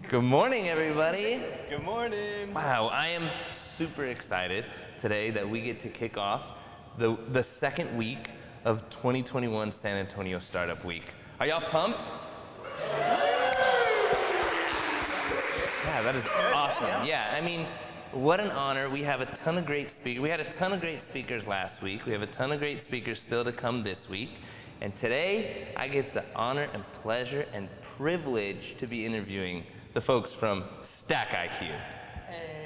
Good morning, everybody. Good morning. Wow, I am super excited today that we get to kick off the second week of 2021 San Antonio Startup Week. Are y'all pumped? Yeah, that is awesome. Yeah, I mean, what an honor. We have a ton of great speakers. We had a ton of great speakers last week. We have a ton of great speakers still to come this week. And today, I get the honor and pleasure and privilege to be interviewing the folks from Stack IQ.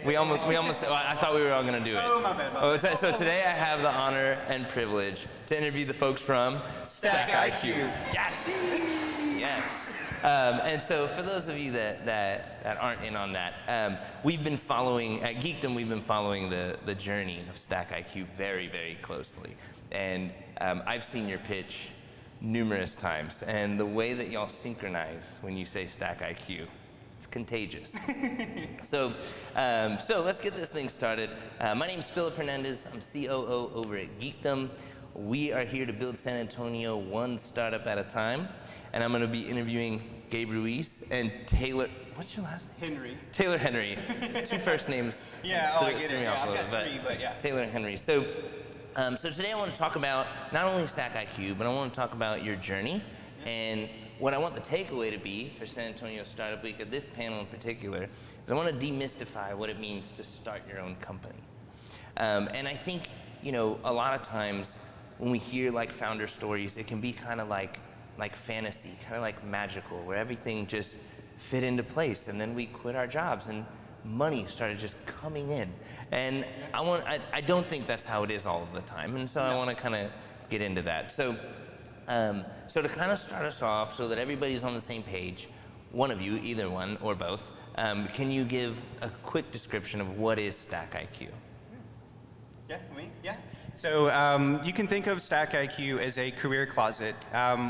We almost, I thought we were all gonna do it. Oh, my bad. So today I have the honor and privilege to interview the folks from Stack IQ. Yes, yes. And so for those of you that aren't in on that, we've been following, at Geekdom, we've been following the journey of Stack IQ very, very closely. And I've seen your pitch numerous times, and the way that y'all synchronize when you say Stack IQ, it's contagious. So let's get this thing started. My name is Philip Hernandez. I'm COO over at Geekdom. We are here to build San Antonio one startup at a time. And I'm going to be interviewing Gabe Ruiz and Taylor. What's your last name? Henry. Taylor Henry. Two first names. Yeah, I get it. Yeah, I've got three, but yeah. Taylor and Henry. So today I want to talk about not only Stack IQ, but I want to talk about your journey. And what I want the takeaway to be for San Antonio Startup Week, of this panel in particular, is I want to demystify what it means to start your own company. And I think, a lot of times when we hear like founder stories, it can be kind of like fantasy, kind of like magical, where everything just fit into place, and then we quit our jobs and money started just coming in. And I don't think that's how it is all of the time, and so I want to kind of get into that. So to kind of start us off so that everybody's on the same page, one of you, either one or both, can you give a quick description of what is Stack IQ? Yeah, me? Yeah. So you can think of Stack IQ as a career closet.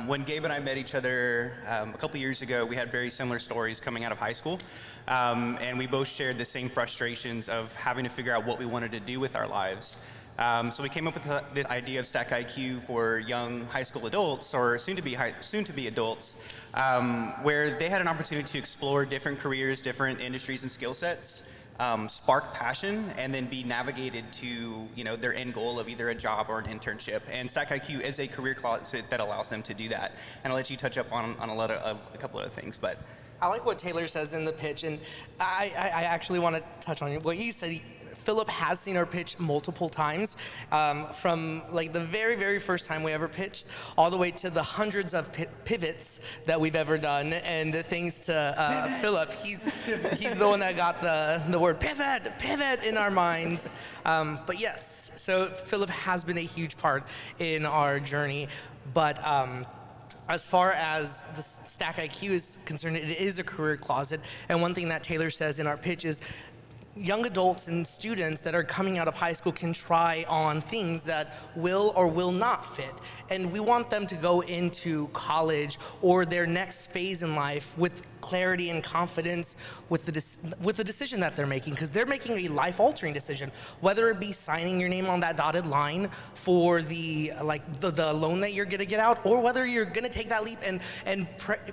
When Gabe and I met each other a couple years ago, we had very similar stories coming out of high school. And we both shared the same frustrations of having to figure out what we wanted to do with our lives. So we came up with this idea of Stack IQ for young high school adults, or soon to be adults, where they had an opportunity to explore different careers, different industries and skill sets, spark passion, and then be navigated to their end goal of either a job or an internship. And Stack IQ is a career closet that allows them to do that. And I'll let you touch up on a couple of things, but. I like what Taylor says in the pitch, and I actually want to touch on what he said. Philip has seen our pitch multiple times, from like the very, very first time we ever pitched, all the way to the hundreds of pivots that we've ever done. And thanks to Philip, he's the one that got the word pivot in our minds. But yes, so Philip has been a huge part in our journey. But as far as the Stack IQ is concerned, it is a career closet. And one thing that Taylor says in our pitch is, young adults and students that are coming out of high school can try on things that will or will not fit. And we want them to go into college or their next phase in life with clarity and confidence with the decision that they're making, because they're making a life-altering decision, whether it be signing your name on that dotted line for the loan that you're gonna get out, or whether you're gonna take that leap and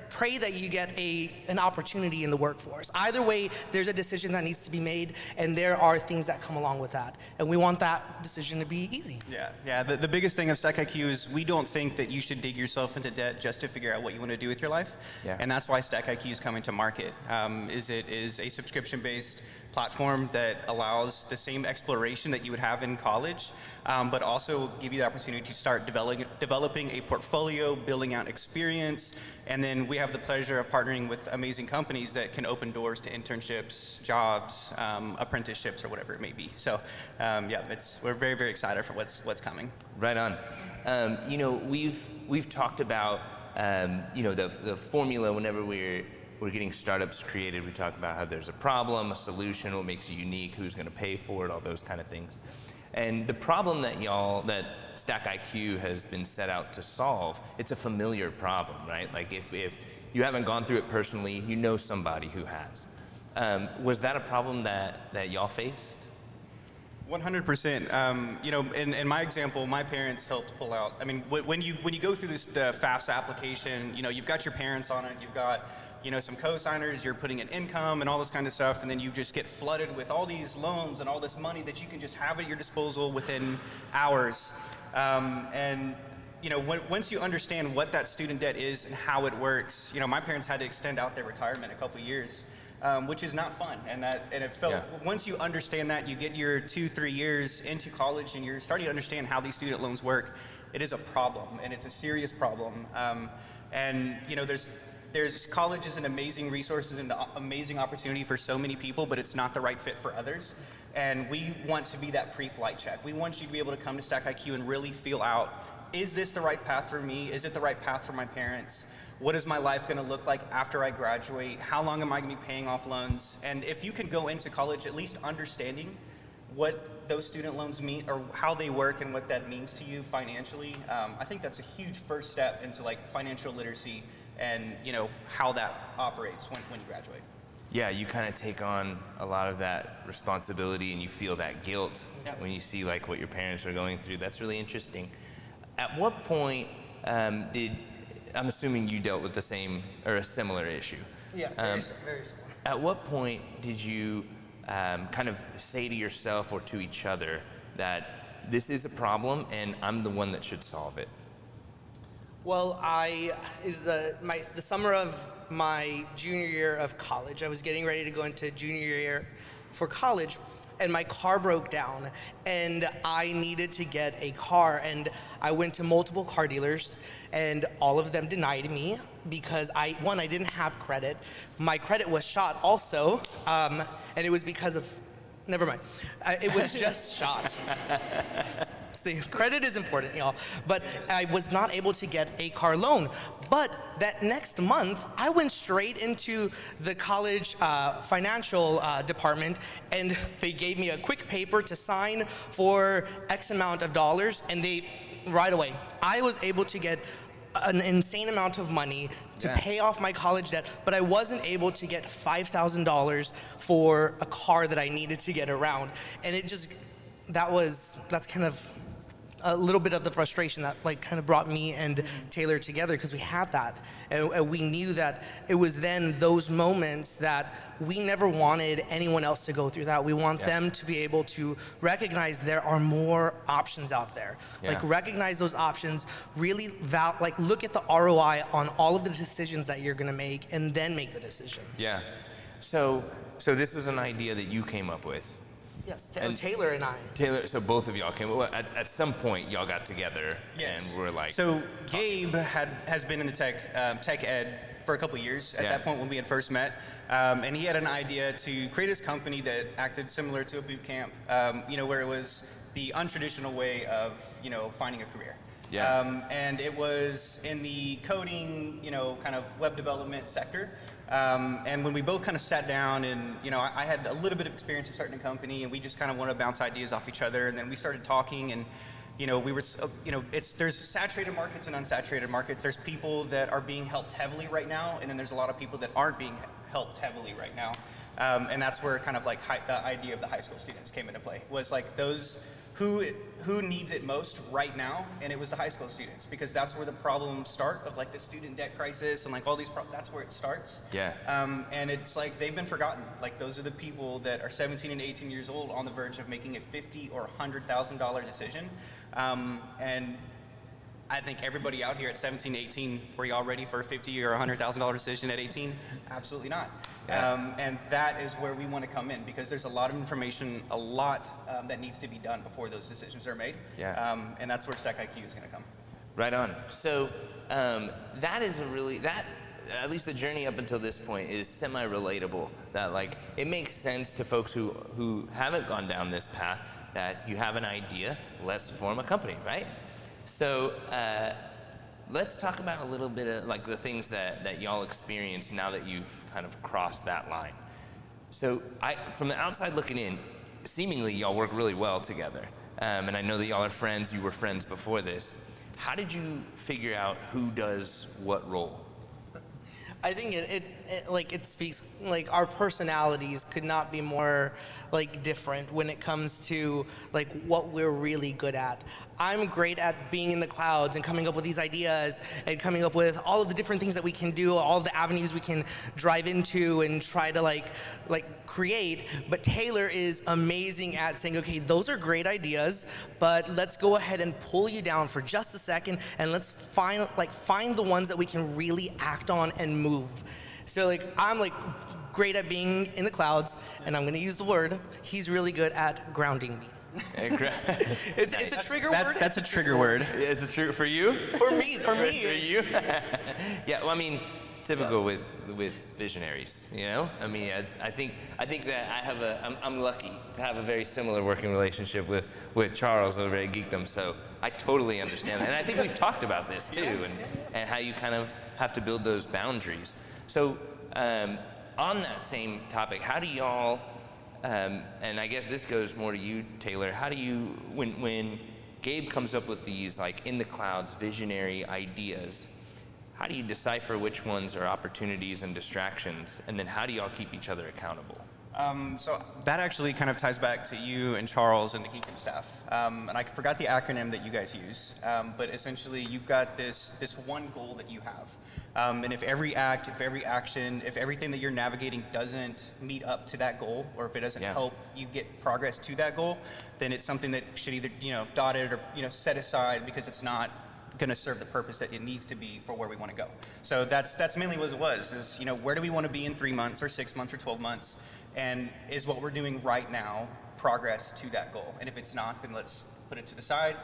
pray that you get an opportunity in the workforce. Either way, there's a decision that needs to be made, and there are things that come along with that. And we want that decision to be easy. Yeah. The biggest thing of Stack IQ is we don't think that you should dig yourself into debt just to figure out what you want to do with your life. Yeah. And that's why Stack IQ is is coming to market. It is a subscription-based platform that allows the same exploration that you would have in college, but also give you the opportunity to start developing a portfolio, building out experience, and then we have the pleasure of partnering with amazing companies that can open doors to internships, jobs, apprenticeships, or whatever it may be. So yeah, we're very, very excited for what's coming. Right on. You know, we've talked about you know, the formula whenever we're getting startups created. We talk about how there's a problem, a solution, what makes it unique, who's going to pay for it, all those kind of things. And the problem that Stack IQ has been set out to solve, it's a familiar problem, right? Like if you haven't gone through it personally, you know somebody who has. Was that a problem that y'all faced? 100%. You know, in my example, my parents helped pull out. I mean, when you go through the FAFSA application, you know, you've got your parents on it, you've got, you know, some co-signers, you're putting in income and all this kind of stuff, and then you just get flooded with all these loans and all this money that you can just have at your disposal within hours. And you know, once you understand what that student debt is and how it works, you know, my parents had to extend out their retirement a couple years. Which is not fun, and it felt, Yeah. Once you understand that, you get your 2-3 years into college and you're starting to understand how these student loans work. It is a problem, and it's a serious problem. And you know, college is an amazing resource and an amazing opportunity for so many people, but it's not the right fit for others. And we want to be that pre-flight check. We want you to be able to come to Stack IQ and really feel out, is this the right path for me? Is it the right path for my parents? What is my life going to look like after I graduate? How long am I going to be paying off loans? And if you can go into college at least understanding what those student loans mean or how they work and what that means to you financially, I think that's a huge first step into like financial literacy and, you know, how that operates when you graduate. Yeah, you kind of take on a lot of that responsibility and you feel that guilt when you see like what your parents are going through. That's really interesting. At what point I'm assuming you dealt with the same or a similar issue. Yeah, very similar. At what point did you kind of say to yourself or to each other that this is a problem and I'm the one that should solve it? Well, the summer of my junior year of college. I was getting ready to go into junior year for college, and my car broke down, and I needed to get a car, and I went to multiple car dealers, and all of them denied me because I didn't have credit. My credit was shot also, and it was because of, never mind. It was just shot. The credit is important, y'all. But I was not able to get a car loan. But that next month, I went straight into the college financial department, and they gave me a quick paper to sign for X amount of dollars, and right away, I was able to get an insane amount of money to pay off my college debt, but I wasn't able to get $5,000 for a car that I needed to get around. And that's kind of a little bit of the frustration that like kind of brought me and Taylor together, because we had that, and we knew that it was then those moments that we never wanted anyone else to go through that. We want them to be able to recognize there are more options out there. Like recognize those options, really look at the ROI on all of the decisions that you're gonna make, and then make the decision. Yeah. So this was an idea that you came up with. Yes, Taylor and I. Taylor, so both of y'all came, at some point y'all got together and were like. So Gabe has been in the tech ed for a couple years at that point when we had first met. And he had an idea to create his company that acted similar to a boot camp, you know, where it was the untraditional way of, you know, finding a career. Yeah. And it was in the coding, you know, kind of web development sector. And when we both kind of sat down and, you know, I had a little bit of experience of starting a company, and we just kind of wanted to bounce ideas off each other, and then we started talking, and, you know, we were, you know, there's saturated markets and unsaturated markets. There's people that are being helped heavily right now, and then there's a lot of people that aren't being helped heavily right now. And that's where kind of like the idea of the high school students came into play, was like those who needs it most right now, and it was the high school students, because that's where the problems start of like the student debt crisis and like all these that's where it starts. Yeah. And it's like they've been forgotten. Like those are the people that are 17 and 18 years old on the verge of making a $50,000 or $100,000 decision, and I think everybody out here at 17, 18, were y'all ready for a $50,000 or $100,000 decision at 18? Absolutely not. Yeah. And that is where we want to come in, because there's a lot of information, a lot that needs to be done before those decisions are made. Yeah. And that's where Stack IQ is going to come. Right on. So that is at least the journey up until this point is semi-relatable. That like it makes sense to folks who haven't gone down this path, that you have an idea, let's form a company, right? So let's talk about a little bit of like the things that y'all experience now that you've kind of crossed that line. So from the outside looking in, seemingly y'all work really well together. And I know that y'all are friends, you were friends before this. How did you figure out who does what role? I think it speaks, like, our personalities could not be more like different when it comes to like what we're really good at. I'm great at being in the clouds and coming up with these ideas and coming up with all of the different things that we can do, all of the avenues we can drive into and try to like create. But Taylor is amazing at saying, okay, those are great ideas, but let's go ahead and pull you down for just a second and let's find the ones that we can really act on and move. So like I'm like great at being in the clouds, and I'm going to use the word. He's really good at grounding me. It's a trigger word. That's a trigger word. It's a trigger for you. For me. For you. Yeah. Well, I mean, typical with visionaries. You know. I mean, I think that I'm lucky to have a very similar working relationship with Charles over at Geekdom. So I totally understand that, and I think we've talked about this too, and how you kind of have to build those boundaries. So on that same topic, how do y'all, and I guess this goes more to you, Taylor, how do you, when Gabe comes up with these like in the clouds visionary ideas, how do you decipher which ones are opportunities and distractions, and then how do y'all keep each other accountable? So that actually kind of ties back to you and Charles and the Geekdom staff. And I forgot the acronym that you guys use, but essentially you've got this one goal that you have. And if every act, if every action, if everything that you're navigating doesn't meet up to that goal, or if it doesn't help you get progress to that goal, then it's something that should either, dotted or, set aside, because it's not going to serve the purpose that it needs to be for where we want to go. So that's mainly what it was, is, where do we want to be in 3 months or 6 months or 12 months? And is what we're doing right now progress to that goal? And if it's not, then let's put it to the side,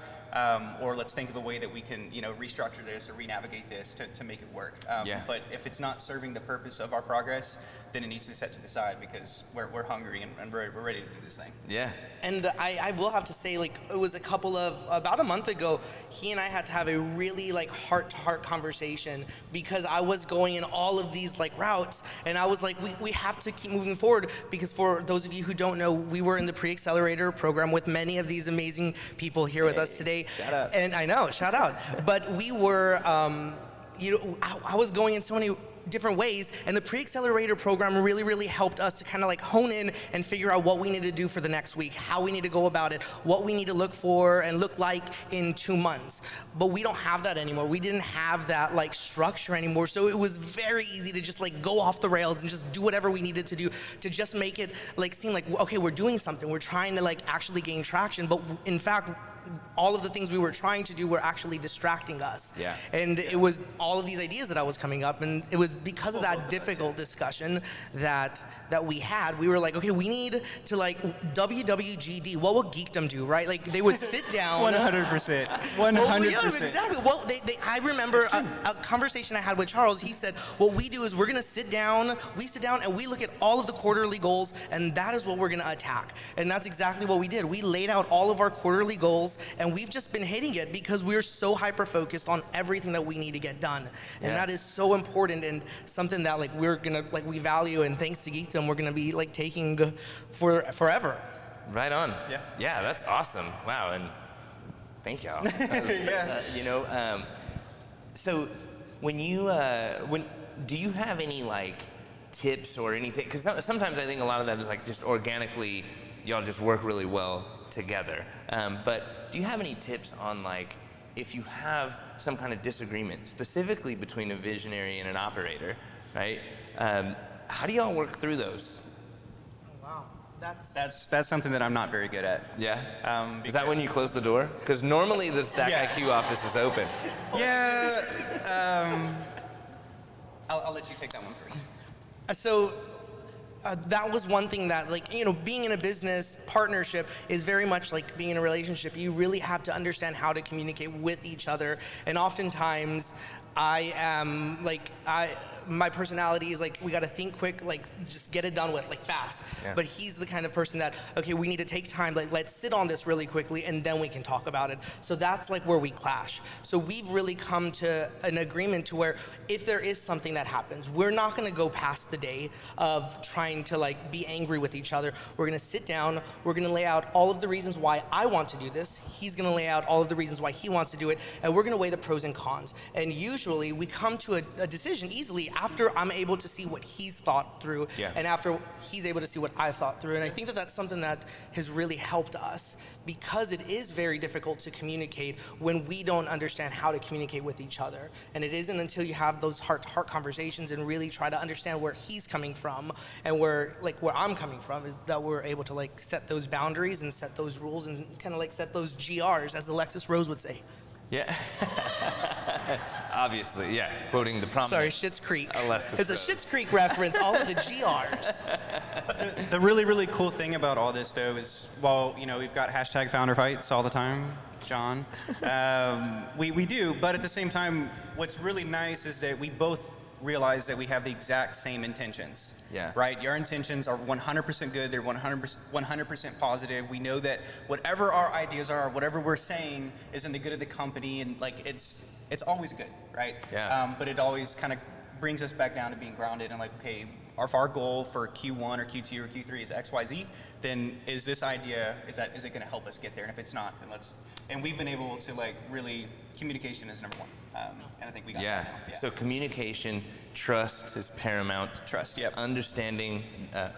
or let's think of a way that we can, restructure this or re-navigate this to make it work. But if it's not serving the purpose of our progress, then it needs to be set to the side, because we're hungry and we're ready to do this thing. Yeah. And I will have to say, like, it was about a month ago, he and I had to have a really like heart-to-heart conversation, because I was going in all of these like routes, and I was like, we have to keep moving forward, because for those of you who don't know, we were in the pre-accelerator program with many of these amazing people here with us today. Shout out. And I know, shout out. But we were, I was going in so many different ways, and the pre-accelerator program really helped us to kind of like hone in and figure out what we need to do for the next week, how we need to go about it, what we need to look for and look like in 2 months. But we don't have that anymore. We didn't have that like structure anymore, so it was very easy to just like go off the rails and just do whatever we needed to do to just make it like seem like, okay, we're doing something, we're trying to like actually gain traction, but in fact all of the things we were trying to do were actually distracting us. Yeah. And it was all of these ideas that I was coming up, and it was because of that difficult discussion that we had. We were like, okay, we need to like WWGD. What will Geekdom do, right? Like they would sit down. 100%. 100%. Well, yeah, exactly. Well, I remember a conversation I had with Charles. He said, what we do is we're gonna sit down and we look at all of the quarterly goals, and that is what we're gonna attack. And that's exactly what we did. We laid out all of our quarterly goals, and we've just been hitting it because we're so hyper-focused on everything that we need to get done. And that is so important, and something that like we're gonna, like we value, and thanks to Geekdom, we're gonna be like taking for forever. Right on. Yeah. Yeah, that's awesome. Wow, and thank y'all. So when you, do you have any like tips or anything? Because sometimes I think a lot of that is like just organically, y'all just work really well together. But do you have any tips on like, if you have some kind of disagreement, specifically between a visionary and an operator, right? How do y'all work through those? Wow. That's something that I'm not very good at. Yeah? Is that when you close the door? Because normally the Stack Yeah. IQ office is open. Yeah. I'll let you take that one first. So that was one thing that, like, you know, being in a business partnership is very much like being in a relationship. You really have to understand how to communicate with each other. And oftentimes I am like, my personality is like, we got to think quick, like just get it done with, like fast. Yeah. But he's the kind of person that, okay, we need to take time, like let's sit on this really quickly and then we can talk about it. So that's like where we clash. So we've really come to an agreement to where if there is something that happens, we're not going to go past the day of trying to like be angry with each other. We're going to sit down, we're going to lay out all of the reasons why I want to do this. He's going to lay out all of the reasons why he wants to do it, and we're going to weigh the pros and cons. And usually we come to a decision easily after I'm able to see what he's thought through, Yeah. and after he's able to see what I've thought through. And I think that that's something that has really helped us, because it is very difficult to communicate when we don't understand how to communicate with each other. And it isn't until you have those heart-to-heart conversations and really try to understand where he's coming from and where I'm coming from, is that we're able to like set those boundaries and set those rules and kind of like set those GRs, as Alexis Rose would say. Yeah. Obviously, yeah. Quoting the prominent. Sorry, Schitt's Creek. Alexis It's a Rose. Schitt's Creek reference, all of the GRs. The really, really cool thing about all this, though, is while, you know, we've got hashtag founder fights all the time, John, we do, but at the same time, what's really nice is that we both realize that we have the exact same intentions. Yeah. Right? Your intentions are 100% good. They're 100% positive. We know that whatever our ideas are, whatever we're saying is in the good of the company, and like it's always good, right? Yeah. But it always kind of brings us back down to being grounded and like, okay, if our goal for Q1 or Q2 or Q3 is X, Y, Z, then is this idea, is it going to help us get there? And if it's not, then let's. And we've been able to like really, communication is number one, and I think we got that now. Yeah. So communication, trust is paramount. Trust, yep. Understanding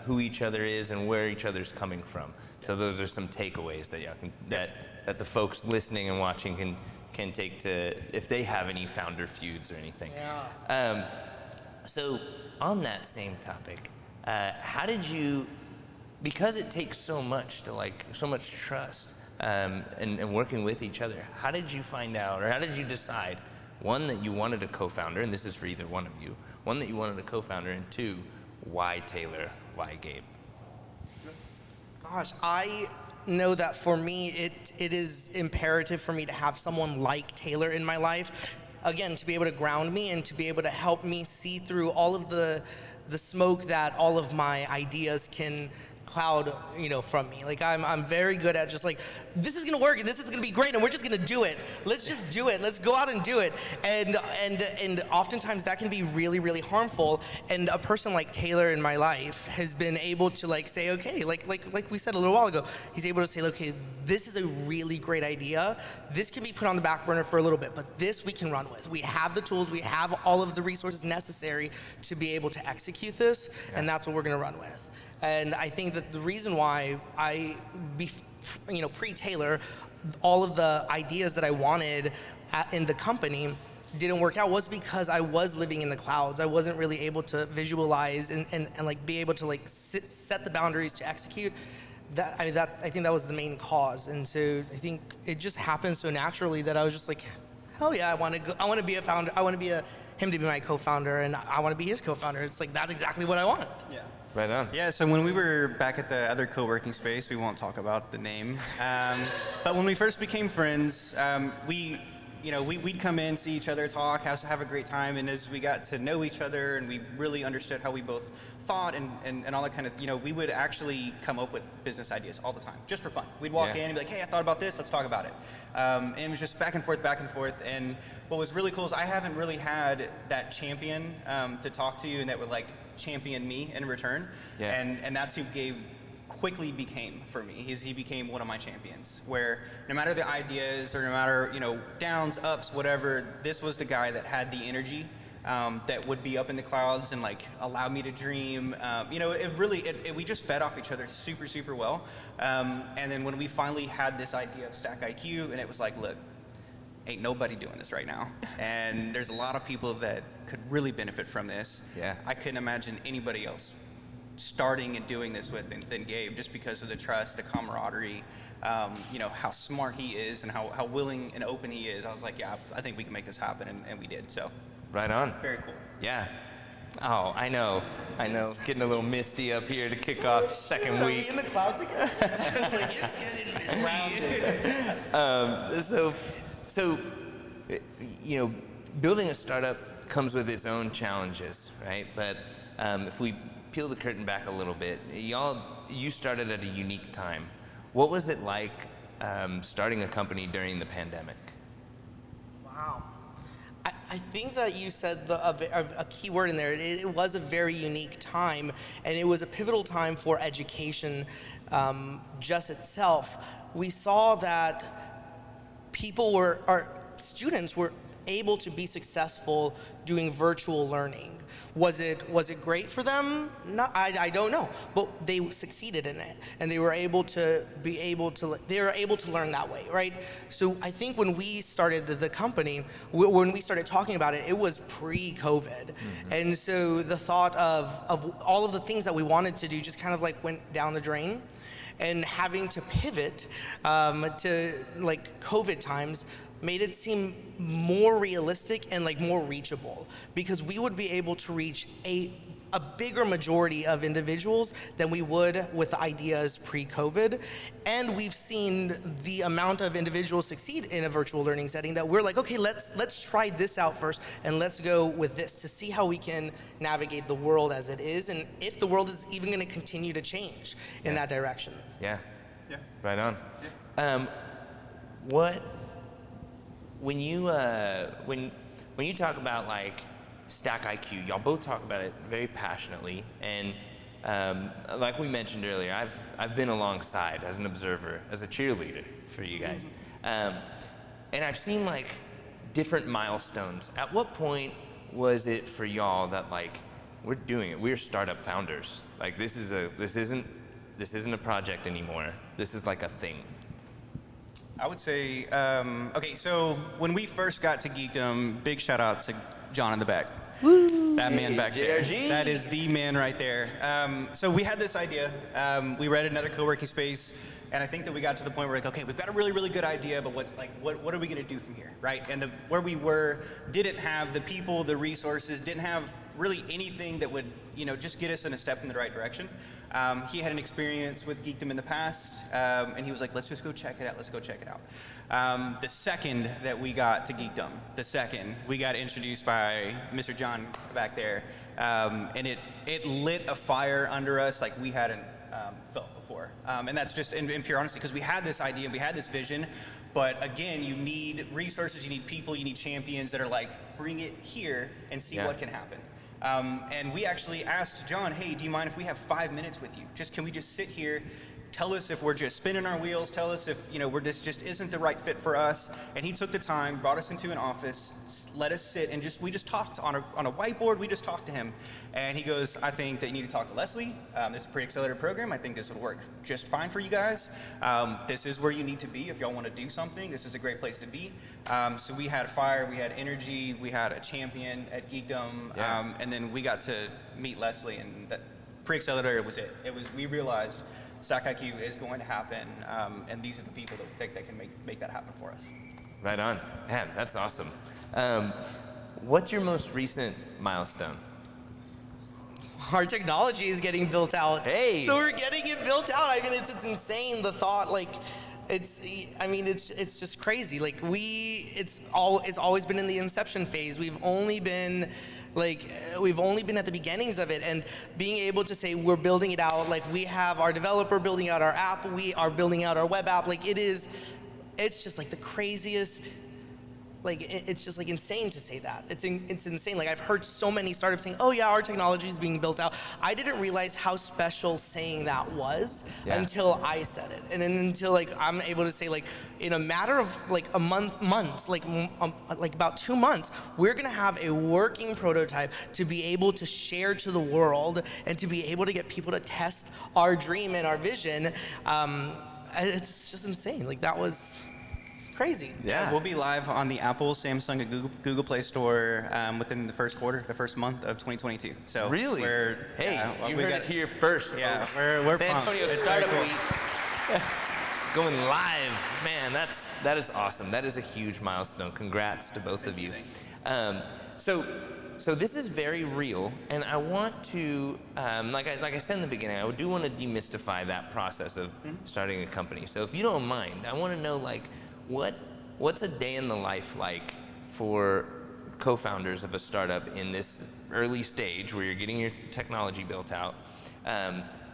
who each other is and where each other's coming from. So those are some takeaways that that the folks listening and watching can take to, if they have any founder feuds or anything. Yeah. So on that same topic, how did you, because it takes so much to like, so much trust and working with each other, how did you find out, or how did you decide, one, that you wanted a co-founder, and this is for either one of you, one, that you wanted a co-founder, and two, why Taylor, why Gabe? Gosh, I know that for me, it is imperative for me to have someone like Taylor in my life. Again, to be able to ground me and to be able to help me see through all of the smoke that all of my ideas can cloud, you know, from me. Like I'm very good at just like, this is gonna work and this is gonna be great and we're just gonna do it. Let's just do it. Let's go out and do it. And oftentimes that can be really, really harmful. And a person like Taylor in my life has been able to like say, okay, like we said a little while ago, he's able to say, okay, this is a really great idea. This can be put on the back burner for a little bit, but this we can run with. We have the tools, we have all of the resources necessary to be able to execute this, and that's what we're gonna run with. And I think that the reason why pre-Taylor, all of the ideas that I wanted in the company didn't work out was because I was living in the clouds. I wasn't really able to visualize and like be able to like set the boundaries to execute. I think that was the main cause. And so I think it just happened so naturally that I was just like, hell yeah, I want to be a founder. I want to be him to be my co-founder, and I want to be his co-founder. It's like, that's exactly what I want. Yeah. Right on. Yeah, so when we were back at the other co-working space, we won't talk about the name, but when we first became friends, we'd come in, see each other, talk, have a great time, and as we got to know each other and we really understood how we both thought and all that kind of, we would actually come up with business ideas all the time, just for fun. We'd walk in and be like, hey, I thought about this, let's talk about it. And it was just back and forth, and what was really cool is I haven't really had that champion to talk to and that would like champion me in return, and that's who Gabe quickly became for me. He became one of my champions, where no matter the ideas or no matter downs, ups, whatever, this was the guy that had the energy that would be up in the clouds and like allow me to dream. We just fed off each other super well, and then when we finally had this idea of Stack IQ, and it was like, look, ain't nobody doing this right now, and there's a lot of people that could really benefit from this. Yeah. I couldn't imagine anybody else starting and doing this with than Gabe, just because of the trust, the camaraderie, how smart he is and how willing and open he is. I was like, yeah, I think we can make this happen, and we did. So Right on. very cool. Yeah. Oh, I know. Getting a little misty up here to kick off second Are we week. in the clouds again? It's getting rounded. So, building a startup comes with its own challenges, right? But if we peel the curtain back a little bit, you started at a unique time. What was it like starting a company during the pandemic? Wow. I think that you said a key word in there. It was a very unique time, and it was a pivotal time for education just itself. We saw that students were able to be successful doing virtual learning. Was it great for them? No, I don't know, but they succeeded in it, and they were able to learn that way, right? So I think when we started the company, when we started talking about it, it was pre-COVID, and so the thought of all of the things that we wanted to do just kind of like went down the drain. And having to pivot to like COVID times made it seem more realistic and like more reachable, because we would be able to reach a bigger majority of individuals than we would with ideas pre-COVID. And we've seen the amount of individuals succeed in a virtual learning setting that we're like, okay, let's try this out first, and let's go with this to see how we can navigate the world as it is, and if the world is even going to continue to change in that direction. Yeah. Yeah. Right on. Yeah. When you talk about like Stack IQ, y'all both talk about it very passionately, and like we mentioned earlier, I've been alongside as an observer, as a cheerleader for you guys, and I've seen like different milestones. At what point was it for y'all that like we're doing it? We're startup founders. Like this isn't a project anymore. This is like a thing. I would say, okay, so when we first got to Geekdom, big shout out to John in the back. Woo. That man back there. JRG. That is the man right there. So we had this idea. We rented another co-working space, and I think that we got to the point where like, okay, we've got a really, really good idea, but what are we gonna do from here, right? And where we were didn't have the people, the resources, didn't have really anything that would, just get us in a step in the right direction. He had an experience with Geekdom in the past, and he was like, let's just go check it out. The second that we got to Geekdom, we got introduced by Mr. John back there, and it lit a fire under us like we hadn't felt before. And that's just in pure honesty, because we had this idea, we had this vision, but again, you need resources, you need people, you need champions that are like, bring it here and see what can happen. And we actually asked John, hey, do you mind if we have 5 minutes with you? Can we just sit here, tell us if we're just spinning our wheels, tell us if this just isn't the right fit for us. And he took the time, brought us into an office, let us sit, and we just talked on a whiteboard. We just talked to him, and he goes, I think that you need to talk to Leslie. This is a pre-accelerator program. I think this would work just fine for you guys. This is where you need to be if y'all want to do something. This is a great place to be. So we had fire, we had energy, we had a champion at Geekdom, and then we got to meet Leslie, and that pre-accelerator was it. We realized Stack IQ is going to happen, and these are the people that think they can make that happen for us. Right on. Man, that's awesome. What's your most recent milestone? Our technology is getting built out. Hey! So we're getting it built out. I mean, it's insane, the thought, like, it's just crazy. Like it's always been in the inception phase. We've only been at the beginnings of it, and being able to say we're building it out, like we have our developer building out our app, we are building out our web app, like it's just like the craziest, like it's just like insane to say that. It's insane. Like I've heard so many startups saying, oh yeah, our technology is being built out. I didn't realize how special saying that was until I said it. And then until like I'm able to say, like, in a matter of like months, like about 2 months, we're gonna have a working prototype to be able to share to the world and to be able to get people to test our dream and our vision. It's just insane. Like that was It's crazy. Yeah. We'll be live on the Apple, Samsung, and Google Play Store within the first quarter, the first month of 2022. So Really? Hey, you heard it here first, Yeah, folks. we're San pumped. Antonio It's Startup very Week. Going live. Man, that is awesome. That is a huge milestone. Congrats to both of you. So this is very real, and I want to, like I said in the beginning, I do want to demystify that process of starting a company. So if you don't mind, I want to know, like, what's a day in the life like for co-founders of a startup in this early stage where you're getting your technology built out?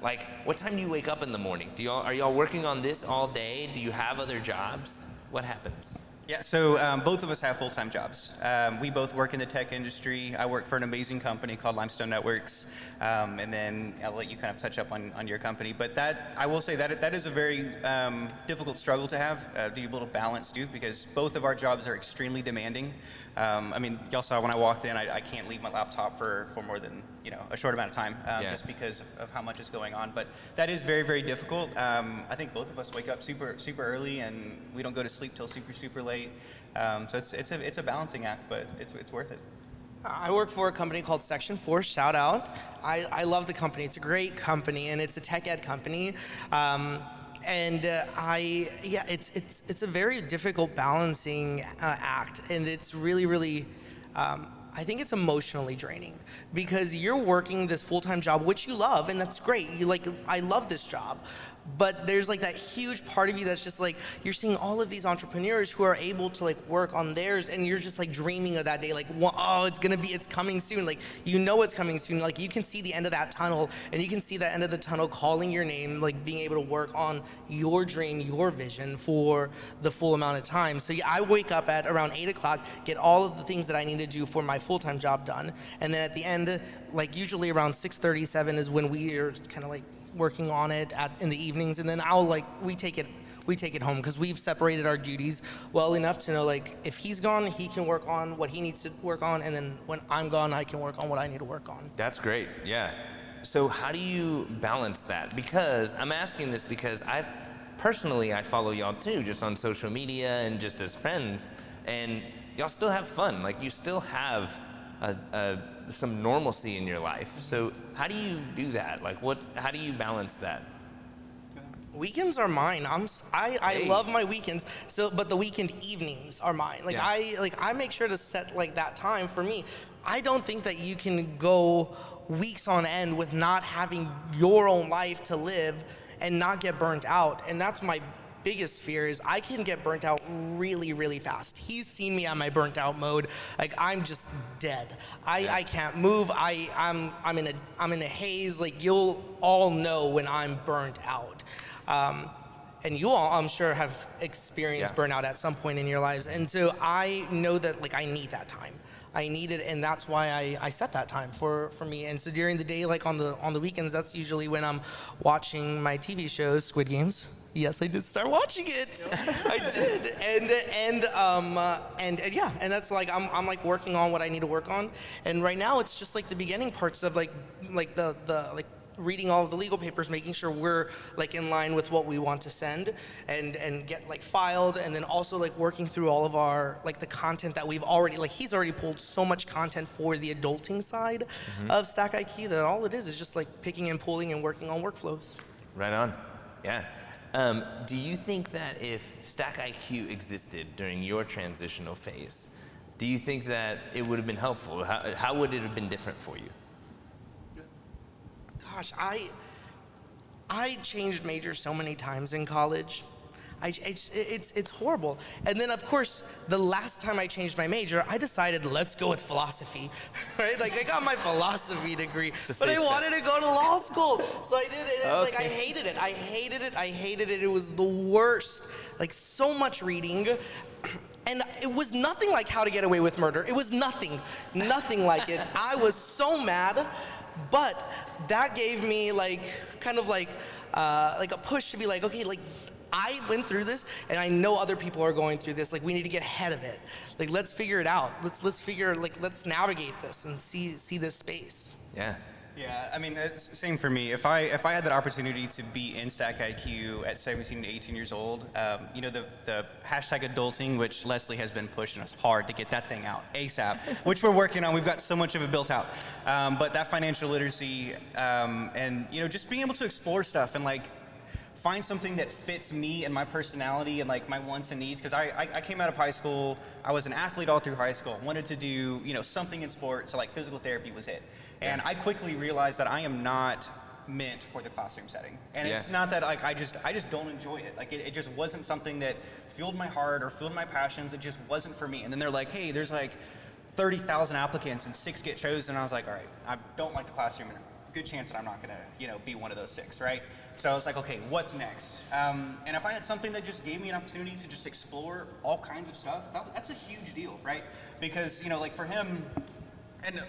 Like, what time do you wake up in the morning? Are y'all working on this all day? Do you have other jobs? What happens? Yeah, so both of us have full-time jobs. We both work in the tech industry. I work for an amazing company called Limestone Networks, and then I'll let you kind of touch up on your company. But I will say that is a very difficult struggle to have, to be able to balance, too, because both of our jobs are extremely demanding. I mean, y'all saw when I walked in, I can't leave my laptop for more than a short amount of time, just because of how much is going on. But that is very, very difficult. I think both of us wake up super early, and we don't go to sleep till super late. So it's a balancing act, but it's worth it. I work for a company called Section 4, shout out. I love the company. It's a great company, and it's a tech ed company. It's a very difficult balancing act, and it's really, I think it's emotionally draining, because you're working this full-time job, which you love, and that's great. I love this job. But there's like that huge part of you that's just like, you're seeing all of these entrepreneurs who are able to like work on theirs, and you're just like dreaming of that day, like, oh, it's coming soon. Like, it's coming soon. Like, you can see the end of that tunnel, and you can see the end of the tunnel calling your name, like being able to work on your dream, your vision for the full amount of time. So yeah, I wake up at around 8 o'clock, get all of the things that I need to do for my full-time job done. And then at the end, like usually around 6:37 is when we are kind of like working on it in the evenings, and then we take it home, because we've separated our duties well enough to know, like, if he's gone, he can work on what he needs to work on, and then when I'm gone, I can work on what I need to work on. That's great, yeah. So how do you balance that? Because I'm asking this because I follow y'all too, just on social media and just as friends, and y'all still have fun. Like, you still have some normalcy in your life. So how do you do that? Like, how do you balance that? Weekends are mine. I love my weekends. But the weekend evenings are mine. Like, yeah. I make sure to set like that time for me. I don't think that you can go weeks on end with not having your own life to live and not get burnt out. And that's my biggest fear, is I can get burnt out really fast. He's seen me on my burnt out mode. Like, I'm just dead. I can't move. I'm in a haze. Like, you'll all know when I'm burnt out. And you all, I'm sure, have experienced burnout at some point in your lives. And so I know that, like, I need that time. I need it, and that's why I set that time for me. And so during the day, like on the weekends, that's usually when I'm watching my TV shows, Squid Games. Yes, I did start watching it. I did, and that's like I'm like working on what I need to work on. And right now, it's just like the beginning parts of like the reading all of the legal papers, making sure we're like in line with what we want to send and get like filed, and then also like working through all of our like the content that we've already, like, he's already pulled so much content for the adulting side of Stack IQ that all it is just like picking and pulling and working on workflows. Right on, yeah. Do you think that if Stack IQ existed during your transitional phase, do you think that it would have been helpful? How would it have been different for you? Gosh, I changed majors so many times in college. It's horrible. And then, of course, the last time I changed my major, I decided, let's go with philosophy, right? Like, I got my philosophy degree, but I wanted to go to law school. So I did it, and it's like, I hated it. It was the worst. Like, so much reading. And it was nothing like How to Get Away with Murder. It was nothing like it. I was so mad, but that gave me like, kind of like a push to be like, okay, like, I went through this, and I know other people are going through this. Like, we need to get ahead of it. Like, let's figure it out. Let's navigate this and see this space. Yeah. Yeah, I mean, it's same for me. If I had that opportunity to be in Stack IQ at 17 to 18 years old, you know, the hashtag adulting, which Leslie has been pushing us hard to get that thing out ASAP, which we're working on. We've got so much of it built out. But that financial literacy, and you know, just being able to explore stuff and like find something that fits me and my personality and like my wants and needs. Because I came out of high school, I was an athlete all through high school, wanted to do, you know, something in sports, so like physical therapy was it. And I quickly realized that I am not meant for the classroom setting. And it's not that like I just don't enjoy it. Like it just wasn't something that fueled my heart or fueled my passions. It just wasn't for me. And then they're like, hey, there's like 30,000 applicants and 6 get chosen. And I was like, all right, I don't like the classroom, and good chance that I'm not gonna, you know, be one of those 6, right? So I was like, okay, what's next? And if I had something that just gave me an opportunity to just explore all kinds of stuff, that's a huge deal, right? Because, you know, like for him, and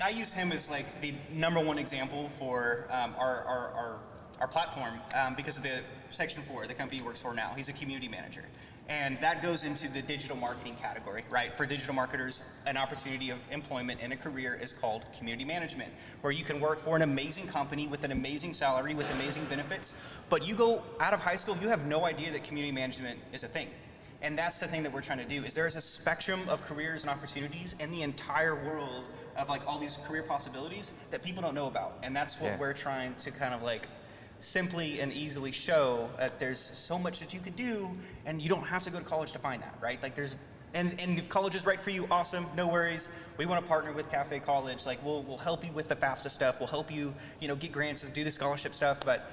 I use him as like the #1 example for our platform because of the Section 4, the company he works for now. He's a community manager. And that goes into the digital marketing category, right? For digital marketers, an opportunity of employment in a career is called community management, where you can work for an amazing company with an amazing salary, with amazing benefits, but you go out of high school, you have no idea that community management is a thing. And that's the thing that we're trying to do, is there is a spectrum of careers and opportunities in the entire world of like all these career possibilities that people don't know about. And that's what we're trying to kind of like simply and easily show, that there's so much that you can do, and you don't have to go to college to find that, right? Like there's, and if college is right for you, awesome, no worries. We want to partner with Cafe College. Like we'll help you with the FAFSA stuff. We'll help you, you know, get grants and do the scholarship stuff. But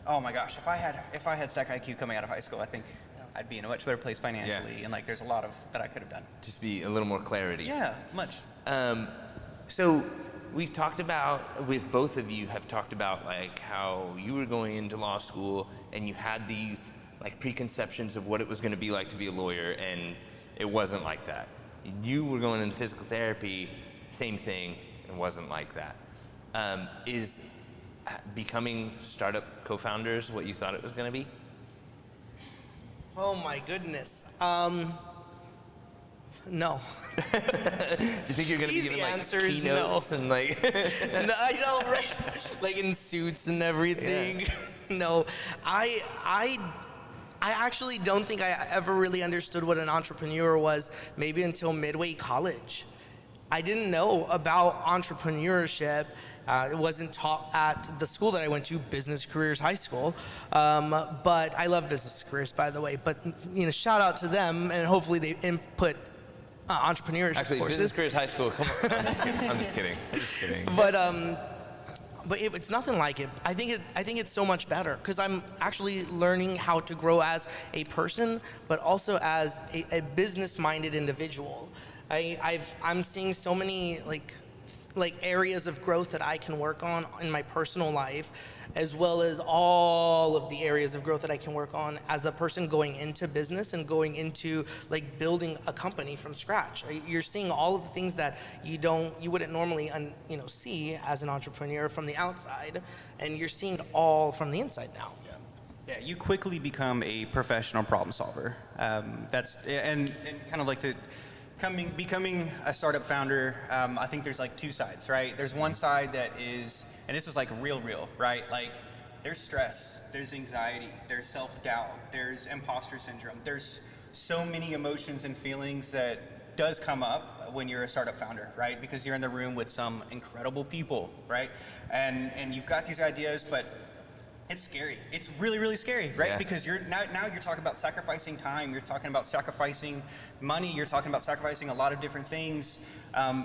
oh my gosh, if I had Stack IQ coming out of high school, I think I'd be in a much better place financially. And like there's a lot of that I could have done. Just be a little more clarity. Yeah, much. So we've talked about, with both of you have talked about like how you were going into law school and you had these like preconceptions of what it was going to be like to be a lawyer, and it wasn't like that. You were going into physical therapy, same thing, it wasn't like that. Is becoming startup co-founders what you thought it was going to be? Oh my goodness. No. Do you think you're going to be given like answer is keynotes no. and like? No, I know, right? Like in suits and everything. Yeah. No, I actually don't think I ever really understood what an entrepreneur was, maybe until midway college. I didn't know about entrepreneurship. It wasn't taught at the school that I went to, Business Careers High School. But I love Business Careers, by the way. But you know, shout out to them, and hopefully they input entrepreneurship Actually, courses. Business Careers High School. Come on. I'm just kidding. I'm just kidding. But it's nothing like it. I think it's so much better because I'm actually learning how to grow as a person, but also as a business-minded individual. I'm seeing so many like areas of growth that I can work on in my personal life, as well as all of the areas of growth that I can work on as a person going into business and going into like building a company from scratch. You're seeing all of the things that you wouldn't normally see as an entrepreneur from the outside, and you're seeing it all from the inside now. Yeah, you quickly become a professional problem solver. That's and kind of like becoming a startup founder. I think there's like 2 sides, right? There's one side that is, and this is like real, right? Like there's stress, there's anxiety, there's self-doubt, there's imposter syndrome. There's so many emotions and feelings that does come up when you're a startup founder, right? Because you're in the room with some incredible people, right? And you've got these ideas, but it's scary. It's really, really scary, right? Yeah. Because now you're talking about sacrificing time. You're talking about sacrificing money. You're talking about sacrificing a lot of different things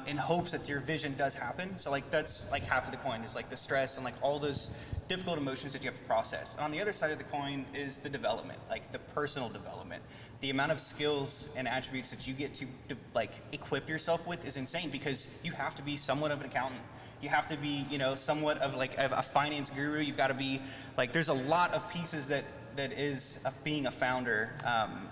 in hopes that your vision does happen. So like that's like half of the coin is like the stress and like all those difficult emotions that you have to process. And on the other side of the coin is the development, like the personal development. The amount of skills and attributes that you get to like equip yourself with is insane, because you have to be somewhat of an accountant. You have to be, somewhat of like a finance guru. You've got to be like, there's a lot of pieces that is of being a founder,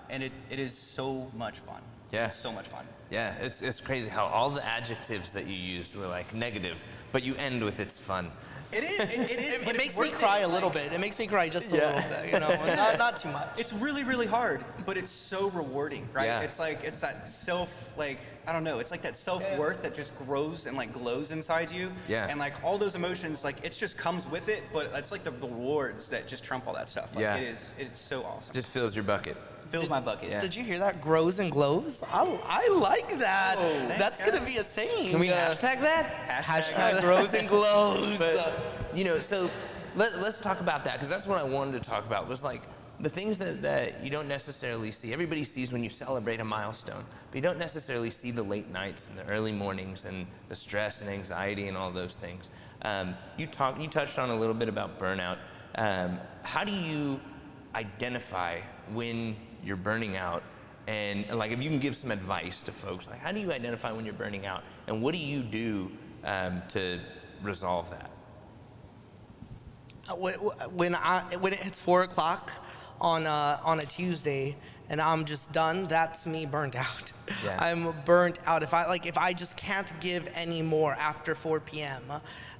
and it is so much fun. Yeah. It's so much fun. Yeah, it's crazy how all the adjectives that you used were like negative, but you end with it's fun. It is. It is. It makes me cry a little bit. It makes me cry just a little bit, you know, not too much. It's really, really hard, but it's so rewarding, right? Yeah. It's like, it's that self, like, I don't know, it's like that self-worth that just grows and like glows inside you. Yeah. And like all those emotions, like it just comes with it, but it's like the rewards that just trump all that stuff. Like Yeah. it's so awesome. Just fills your bucket. Fills my bucket. Yeah. Did you hear that? Grows and glows? I like that. Oh, That's thanks, going to be a saying. Can we hashtag that? Hashtag grows and glows. But, you know, so let's talk about that, because that's what I wanted to talk about, was like the things that you don't necessarily see. Everybody sees when you celebrate a milestone, but you don't necessarily see the late nights and the early mornings and the stress and anxiety and all those things. You touched on a little bit about burnout. How do you identify when you're burning out? And like, if you can give some advice to folks, like how do you identify when you're burning out, and what do you do to resolve that? When it hits 4 o'clock on a Tuesday and I'm just done, that's me burnt out. Yeah. I'm burnt out. If I just can't give any more after 4 p.m.,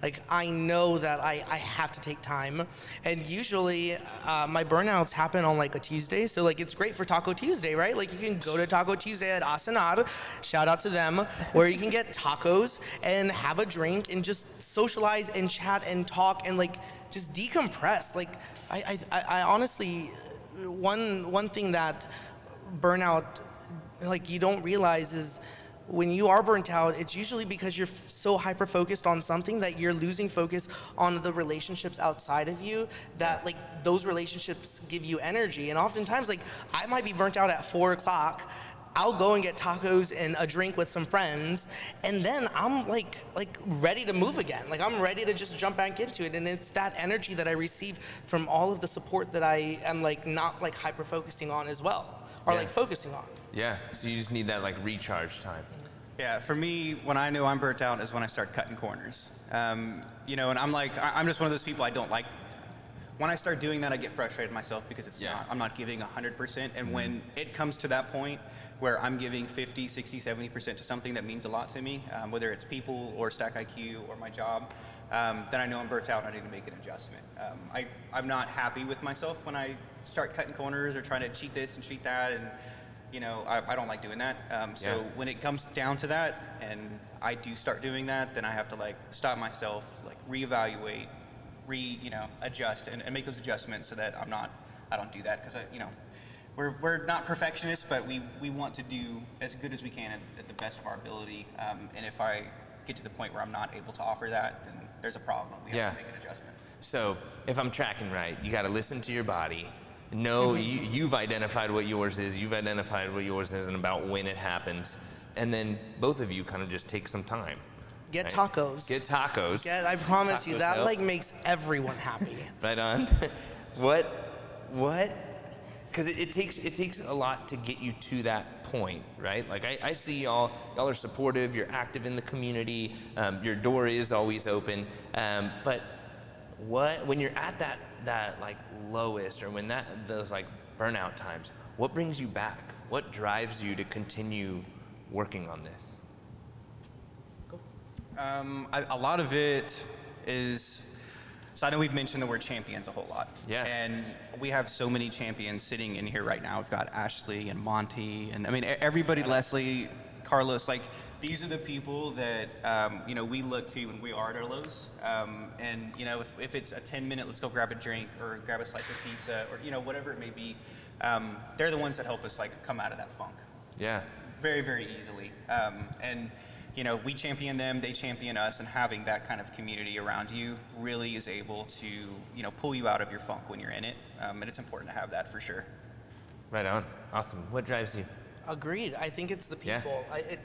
like I know that I have to take time. And usually my burnouts happen on like a Tuesday, so like it's great for Taco Tuesday, right? Like you can go to Taco Tuesday at Asanar, shout out to them, where you can get tacos and have a drink and just socialize and chat and talk and like just decompress. Like I honestly, one thing that burnout, like you don't realize, is when you are burnt out, it's usually because you're so hyper focused on something that you're losing focus on the relationships outside of you, that like those relationships give you energy. And oftentimes, like I might be burnt out at 4 o'clock, I'll go and get tacos and a drink with some friends, and then I'm like ready to move again. Like I'm ready to just jump back into it. And it's that energy that I receive from all of the support that I am like not like hyper focusing on as well, or like focusing on. Yeah, so you just need that like recharge time. Yeah, for me, when I know I'm burnt out is when I start cutting corners. You know, and I'm just one of those people I don't like. When I start doing that, I get frustrated myself because I'm not giving 100%. And when it comes to that point where I'm giving 50, 60, 70% to something that means a lot to me, whether it's people or Stack IQ or my job, then I know I'm burnt out and I need to make an adjustment. I'm not happy with myself when I start cutting corners or trying to cheat this and cheat that, and you know, I don't like doing that. So when it comes down to that and I do start doing that, then I have to like stop myself, like reevaluate, adjust and make those adjustments so that I don't do that, because we're not perfectionists, but we want to do as good as we can at the best of our ability. And if I get to the point where I'm not able to offer that, then there's a problem. We have to make an adjustment. So if I'm tracking right, you got to listen to your body. Know you've identified what yours is. You've identified what yours is and about when it happens, and then both of you kind of just take some time. Get right? tacos. Get tacos. I promise you, that help. like makes everyone happy. Right on. What? Because it takes a lot to get you to that point, right? Like I see y'all are supportive. You're active in the community. Your door is always open. But when you're at that like lowest, or when those like burnout times, what brings you back? What drives you to continue working on this? A lot of it is, so I know we've mentioned the word champions a whole lot. Yeah. And we have so many champions sitting in here right now. We've got Ashley and Monty, and I mean, everybody, Leslie, Carlos, like these are the people that, we look to when we are at our lows. And, if it's a 10-minute, let's go grab a drink or grab a slice of pizza or, whatever it may be, they're the ones that help us like come out of that funk. Yeah. Very, very easily. And we champion them, they champion us, and having that kind of community around you really is able to, pull you out of your funk when you're in it. And it's important to have that for sure. Right on. Awesome. What drives you? Agreed. I think it's the people. Yeah.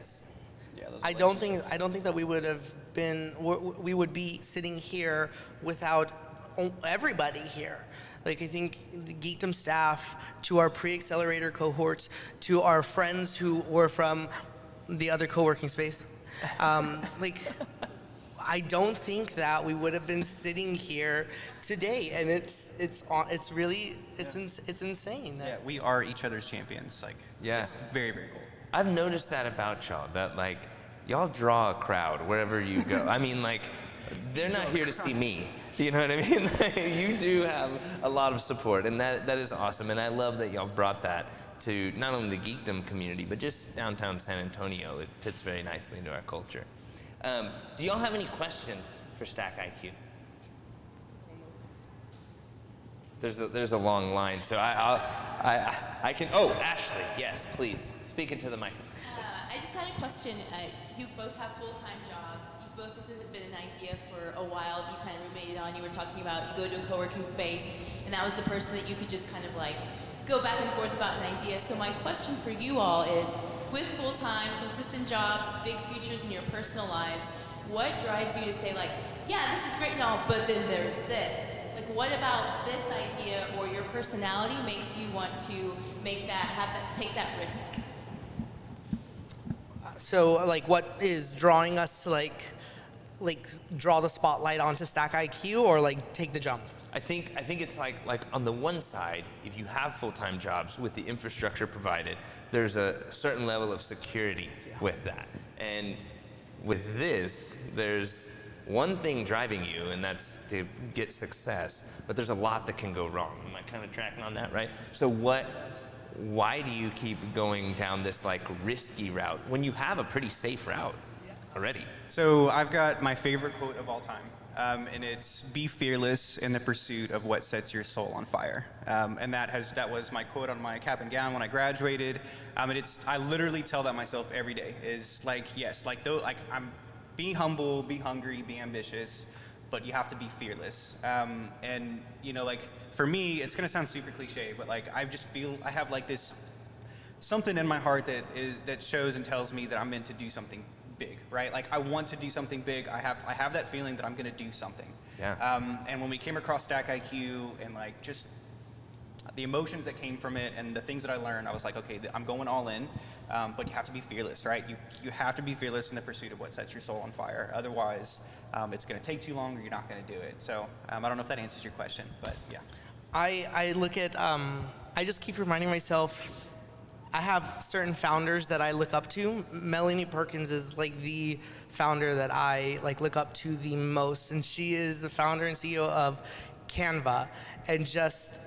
I don't think that we would be sitting here without everybody here. Like I think the Geekdom staff, to our pre-accelerator cohorts, to our friends who were from the other co-working space, I don't think that we would have been sitting here today. And it's insane. Yeah, we are each other's champions. Like, it's very, very cool. I've noticed that about y'all, that like y'all draw a crowd wherever you go. I mean, like they're not here to see me. You know what I mean? You do have a lot of support, and that is awesome. And I love that y'all brought that to not only the geekdom community, but just downtown San Antonio. It fits very nicely into our culture. Do y'all have any questions for Stack IQ? There's a long line, so I can. Oh, Ashley, yes, please speak into the mic. I just had a question. You both have full-time jobs. This has been an idea for a while. You kind of ruminated on. You were talking about you go to a co-working space, and that was the person that you could just kind of like go back and forth about an idea. So my question for you all is, with full-time, consistent jobs, big futures in your personal lives, what drives you to say like, yeah, this is great and all, but then there's this? Like, what about this idea or your personality makes you want to make that, take that risk? So, like, what is drawing us to like draw the spotlight onto Stack IQ, or like take the jump? I think it's like on the one side, if you have full-time jobs with the infrastructure provided, there's a certain level of security with that. And with this, there's one thing driving you, and that's to get success, but there's a lot that can go wrong. Am I kind of tracking on that, right? So why do you keep going down this like risky route when you have a pretty safe route already? So I've got my favorite quote of all time, and it's "Be fearless in the pursuit of what sets your soul on fire." And that was my quote on my cap and gown when I graduated. And I literally tell that myself every day. Is like, yes, I'm be humble, be hungry, be ambitious, but you have to be fearless. And you know, like for me, it's gonna sound super cliche, but like I just feel I have like this something in my heart that shows and tells me that I'm meant to do something big, right? Like I want to do something big. I have that feeling that I'm gonna do something. Yeah. And when we came across Stack IQ and like just the emotions that came from it and the things that I learned, I was like, okay, I'm going all in, but you have to be fearless, right? You have to be fearless in the pursuit of what sets your soul on fire. Otherwise, it's going to take too long or you're not going to do it. So I don't know if that answers your question, but yeah. I look at, I just keep reminding myself, I have certain founders that I look up to. Melanie Perkins is like the founder that I like look up to the most, and she is the founder and CEO of Canva, and just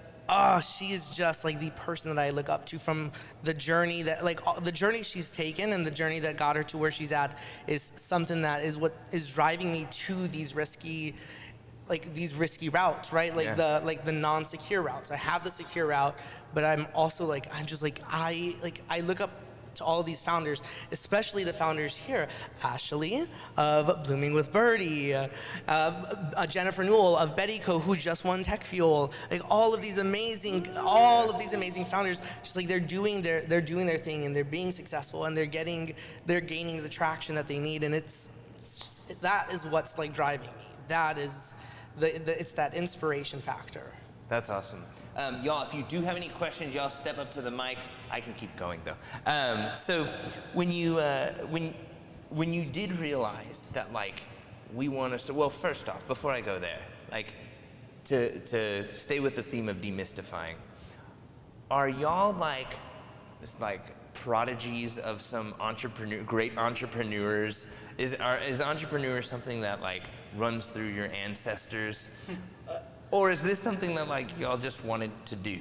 she is just like the person that I look up to from the journey that the journey she's taken and the journey that got her to where she's at is something that is what is driving me to these risky routes, right? The non-secure routes. I have the secure route, but I'm also I look up to all of these founders, especially the founders here, Ashley of Blooming with Birdie, Jennifer Newell of Bettyco, who just won Tech Fuel, like all of these amazing founders, just like they're doing their thing and they're being successful and they're gaining the traction that they need, and that is what's like driving me. That is it's that inspiration factor. That's awesome. Y'all, if you do have any questions, y'all step up to the mic. I can keep going though. So when you did realize that like we want us to, well, first off, before I go there, like to stay with the theme of demystifying, are y'all like prodigies of some great entrepreneurs? Is entrepreneur something that like runs through your ancestors? Or is this something that like y'all just wanted to do?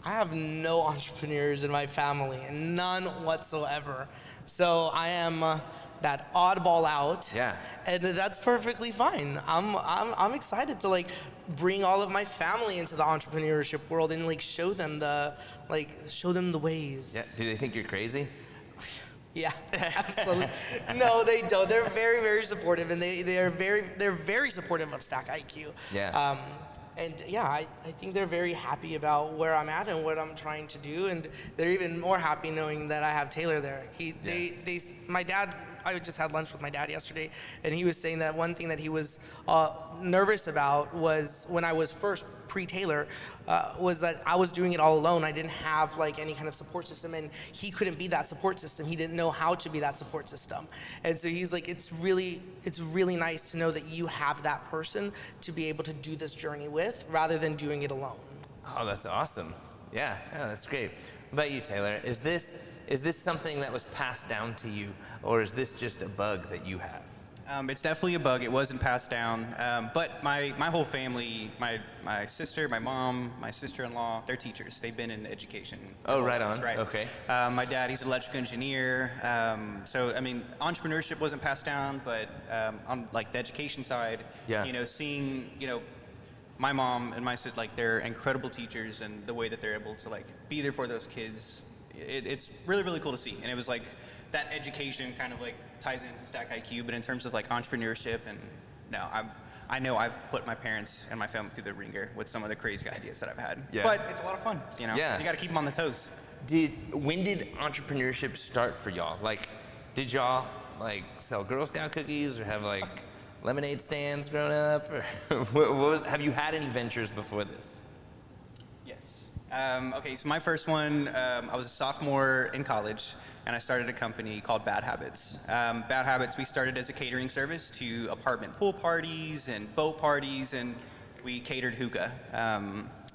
I have no entrepreneurs in my family, none whatsoever. So I am that oddball out. Yeah. And that's perfectly fine. I'm excited to like bring all of my family into the entrepreneurship world and like show them the ways. Yeah. Do they think you're crazy? Yeah, absolutely. No, they don't. They're very, very supportive, and they're very supportive of Stack IQ. Yeah. And yeah, I think they're very happy about where I'm at and what I'm trying to do, and they're even more happy knowing that I have Taylor there. My dad. I just had lunch with my dad yesterday, and he was saying that one thing that he was nervous about was when I was first pre-Taylor, was that I was doing it all alone. I didn't have like any kind of support system, and he couldn't be that support system. He didn't know how to be that support system. And so he's like, it's really nice to know that you have that person to be able to do this journey with, rather than doing it alone. Oh, that's awesome. Yeah, that's great. What about you, Taylor? Is this something that was passed down to you, or is this just a bug that you have? It's definitely a bug. It wasn't passed down. But my whole family, my sister, my mom, my sister-in-law, they're teachers. They've been in education. Oh, right on. Right. Okay. My dad, he's an electrical engineer. So, I mean, entrepreneurship wasn't passed down, but on like the education side, Yeah. seeing, my mom and my sister, like they're incredible teachers, and the way that they're able to like be there for those kids, it's really, really cool to see. And it was like that education kind of like ties into Stack IQ, but in terms of like entrepreneurship, and no, I know I've put my parents and my family through the ringer with some of the crazy ideas that I've had. Yeah. But it's a lot of fun, Yeah. You got to keep them on the toes. When did entrepreneurship start for y'all? Like, did y'all like sell Girl Scout cookies or have like lemonade stands growing up? Or have you had any ventures before this? Yes. Okay, so my first one, I was a sophomore in college, and I started a company called Bad Habits. Bad Habits, we started as a catering service to apartment pool parties and boat parties, and we catered hookah.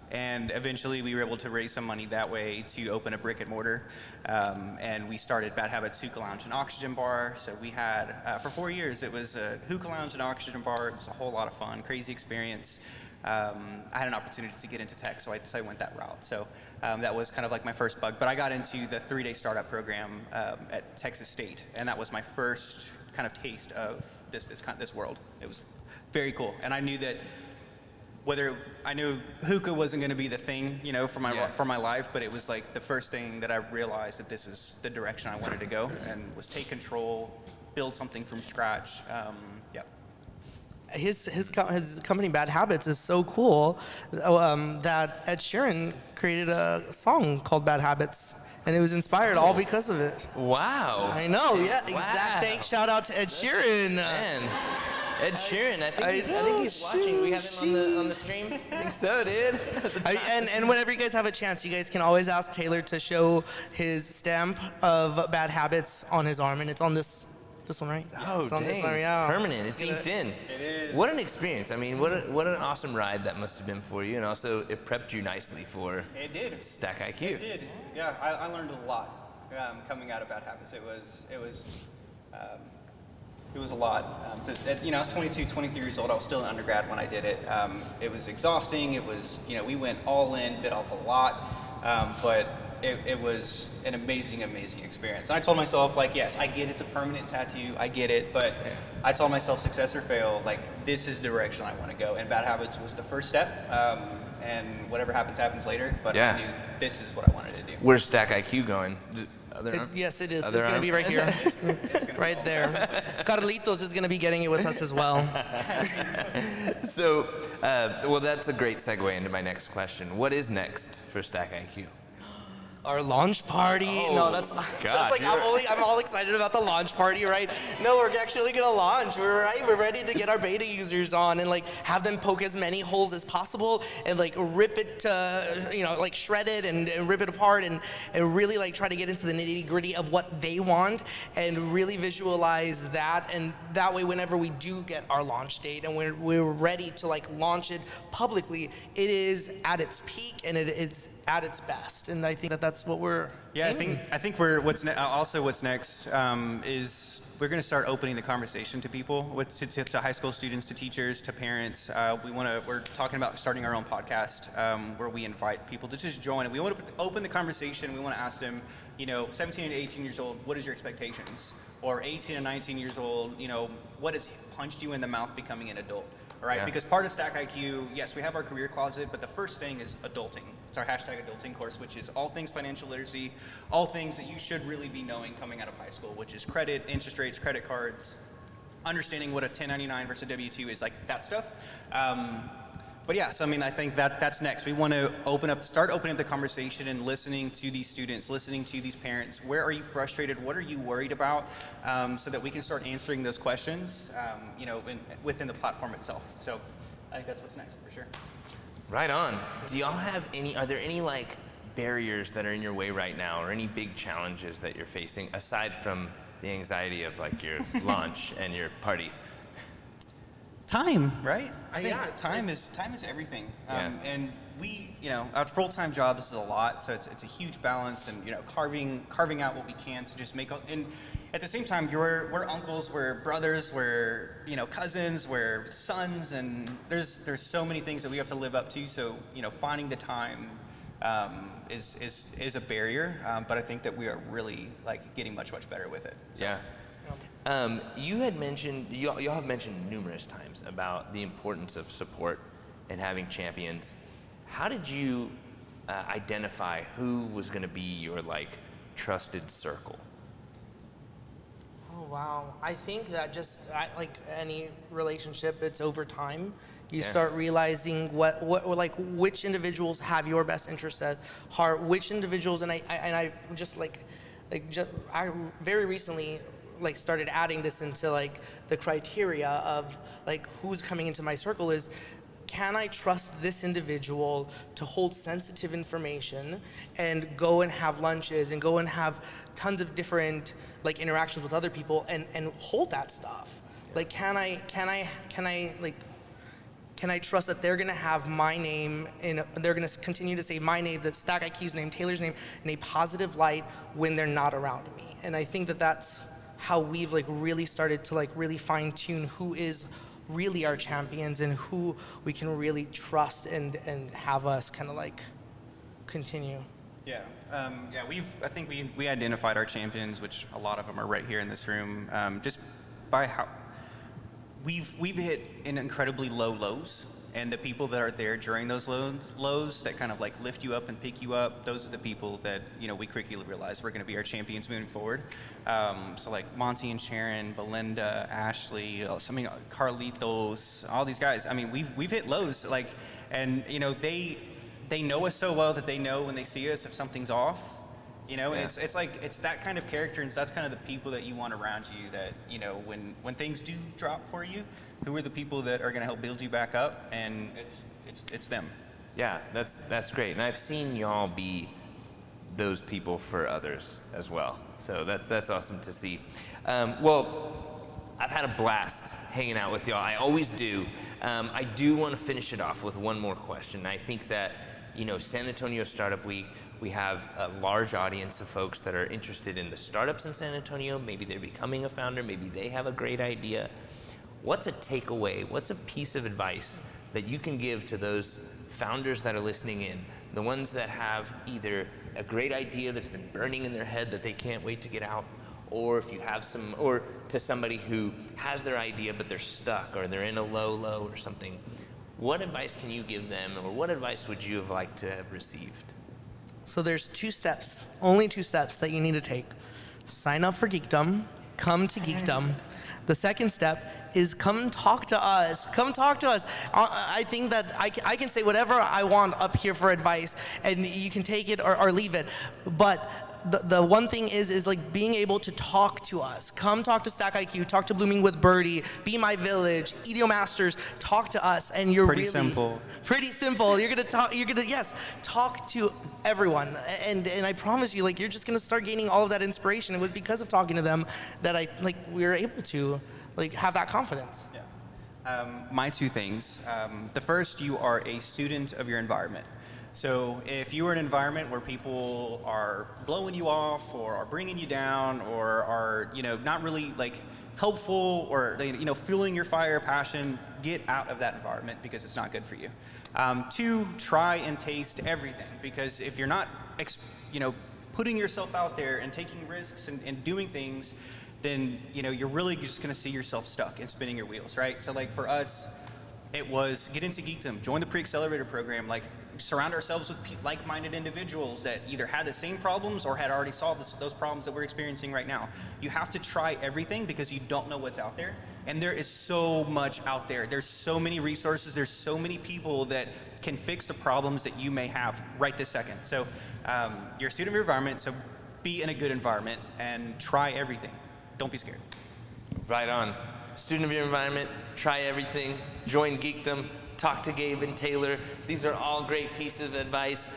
And eventually we were able to raise some money that way to open a brick and mortar. And we started Bad Habits Hookah Lounge and Oxygen Bar. So we had, for 4 years, it was a hookah lounge and oxygen bar. It was a whole lot of fun, crazy experience. I had an opportunity to get into tech, so I went that route. So that was kind of like my first bug. But I got into the 3-day startup program at Texas State, and that was my first kind of taste of this world. It was very cool, and I knew that I knew hookah wasn't going to be the thing, for my life, but it was like the first thing that I realized that this is the direction I wanted to go, and was take control, build something from scratch. His company Bad Habits is so cool that Ed Sheeran created a song called Bad Habits, and it was inspired all because of it. Wow. I know, yeah. Wow. Exact. Thanks, shout out to Ed Sheeran. Man. Ed Sheeran, I think he's watching. shoot, We have him on the stream. I think so, dude. And whenever you guys have a chance, you guys can always ask Taylor to show his stamp of Bad Habits on his arm, and it's on this one, right? Oh, It's on this dang. one, yeah. Permanent. It's inked in. It is. What an experience. I mean, what an awesome ride that must have been for you. And also, it prepped you nicely for It did. Stack IQ. It did. Yeah, I learned a lot coming out of Bad Habits. It was a lot. I was 22, 23 years old. I was still an undergrad when I did it. It was exhausting. It was, we went all in, bit off a lot, but it was an amazing, amazing experience. And I told myself, like, yes, I get it's a permanent tattoo. I get it, but I told myself, success or fail, like, this is the direction I want to go. And Bad Habits was the first step, and whatever happens later. But Yeah. I knew this is what I wanted to do. Where's Stack IQ going? Yes, it is. Other It's going to be arm? right here. It's gonna Right there. Carlitos is going to be getting it with us as well. So, well, that's a great segue into my next question. What is next for Stack IQ? Our launch party. Oh, No, that's God, like I'm all excited about the launch party, right? No, we're actually gonna launch. We're ready to get our beta users on and like have them poke as many holes as possible and like rip it, like shred it and rip it apart and really like try to get into the nitty gritty of what they want and really visualize that. And that way, whenever we do get our launch date and we're ready to like launch it publicly, it is at its peak and it's at its best, and I think that's what we're. Yeah, aiming. I think what's next is we're going to start opening the conversation to people, to high school students, to teachers, to parents. We're talking about starting our own podcast where we invite people to just join, and we want to open the conversation. We want to ask them, 17 and 18 years old, what is your expectations? Or 18 and 19 years old, what has punched you in the mouth becoming an adult? All right, Yeah. because part of Stack IQ, yes, we have our career closet, but the first thing is adulting. It's our #adulting course, which is all things financial literacy, all things that you should really be knowing coming out of high school, which is credit, interest rates, credit cards, understanding what a 1099 versus a W-2 is, like that stuff. But yes, I mean, I think that's next. We want to start opening up the conversation and listening to these students, listening to these parents. Where are you frustrated? What are you worried about? So that we can start answering those questions, within the platform itself. So I think that's what's next for sure. Right on. Do y'all have are there any like barriers that are in your way right now or any big challenges that you're facing aside from the anxiety of like your launch and your party? Time, right? I think Yeah, time is everything. Yeah. And our full-time job is a lot, so it's a huge balance, and carving out what we can to just make. And at the same time, we're uncles, we're brothers, we're cousins, we're sons, and there's so many things that we have to live up to. So finding the time is a barrier, but I think that we are really getting much better with it. So. Yeah. You had mentioned, y'all have mentioned numerous times about the importance of support and having champions. How did you identify who was going to be your trusted circle? Oh wow! I think that like any relationship, it's over time. You start realizing which individuals have your best interests at heart, which individuals, and I just I very recently started adding this into the criteria of who's coming into my circle is, can I trust this individual to hold sensitive information and go and have lunches and go and have tons of different interactions with other people and hold that stuff? Can I trust that they're gonna have my name they're gonna continue to say my name, that Stack IQ's name, Taylor's name, in a positive light when they're not around me? And I think that that's how we've really started to really fine tune who is really our champions and who we can really trust and have us kind of continue. Yeah, I think we identified our champions, which a lot of them are right here in this room, just by how we've hit an incredibly low lows, and the people that are there during those lows that kind of lift you up and pick you up, those are the people that we quickly realized were going to be our champions moving forward. So Monty and Sharon, Belinda, Ashley, Carlitos, all these guys. I mean, we've hit lows, and they know us so well that they know when they see us if something's off. And it's that kind of character, and that's kind of the people that you want around you, that when things do drop for you, who are the people that are going to help build you back up, and it's them. Yeah, that's great, and I've seen y'all be those people for others as well, so that's awesome to see. Well, I've had a blast hanging out with y'all. I always do. I do want to finish it off with one more question. I think that San Antonio Startup Week, we have a large audience of folks that are interested in the startups in San Antonio. Maybe they're becoming a founder, maybe they have a great idea. What's a takeaway? What's a piece of advice that you can give to those founders that are listening in, the ones that have either a great idea that's been burning in their head that they can't wait to get out, or if you have or to somebody who has their idea but they're stuck or they're in a low or something? What advice can you give them, or what advice would you have liked to have received? So there's only two steps that you need to take. Sign up for Geekdom, come to Geekdom. The second step is come talk to us. Come talk to us. I think that I can say whatever I want up here for advice, and you can take it or leave it. But the one thing is being able to talk to us. Come talk to Stack IQ, talk to Blooming with Birdie, Be My Village, EDO Masters, talk to us, and you're pretty simple. Pretty simple. You're gonna talk to everyone, and I promise you, you're just gonna start gaining all of that inspiration. It was because of talking to them that we were able to have that confidence. Yeah. My two things. The first, you are a student of your environment. So if you are in an environment where people are blowing you off or are bringing you down or are not really helpful or fueling your fire, passion, get out of that environment because it's not good for you. Two, try and taste everything, because if you're not putting yourself out there and taking risks and doing things, then you're really just going to see yourself stuck and spinning your wheels, right? So for us, it was get into Geekdom, join the pre-accelerator program, surround ourselves with like-minded individuals that either had the same problems or had already solved those problems that we're experiencing right now. You have to try everything because you don't know what's out there, and there is so much out there. There's so many resources, there's so many people that can fix the problems that you may have right this second. So you're a student of your environment, so be in a good environment and try everything. Don't be scared. Right on. Student of your environment, try everything, join Geekdom, talk to Gabe and Taylor. These are all great pieces of advice.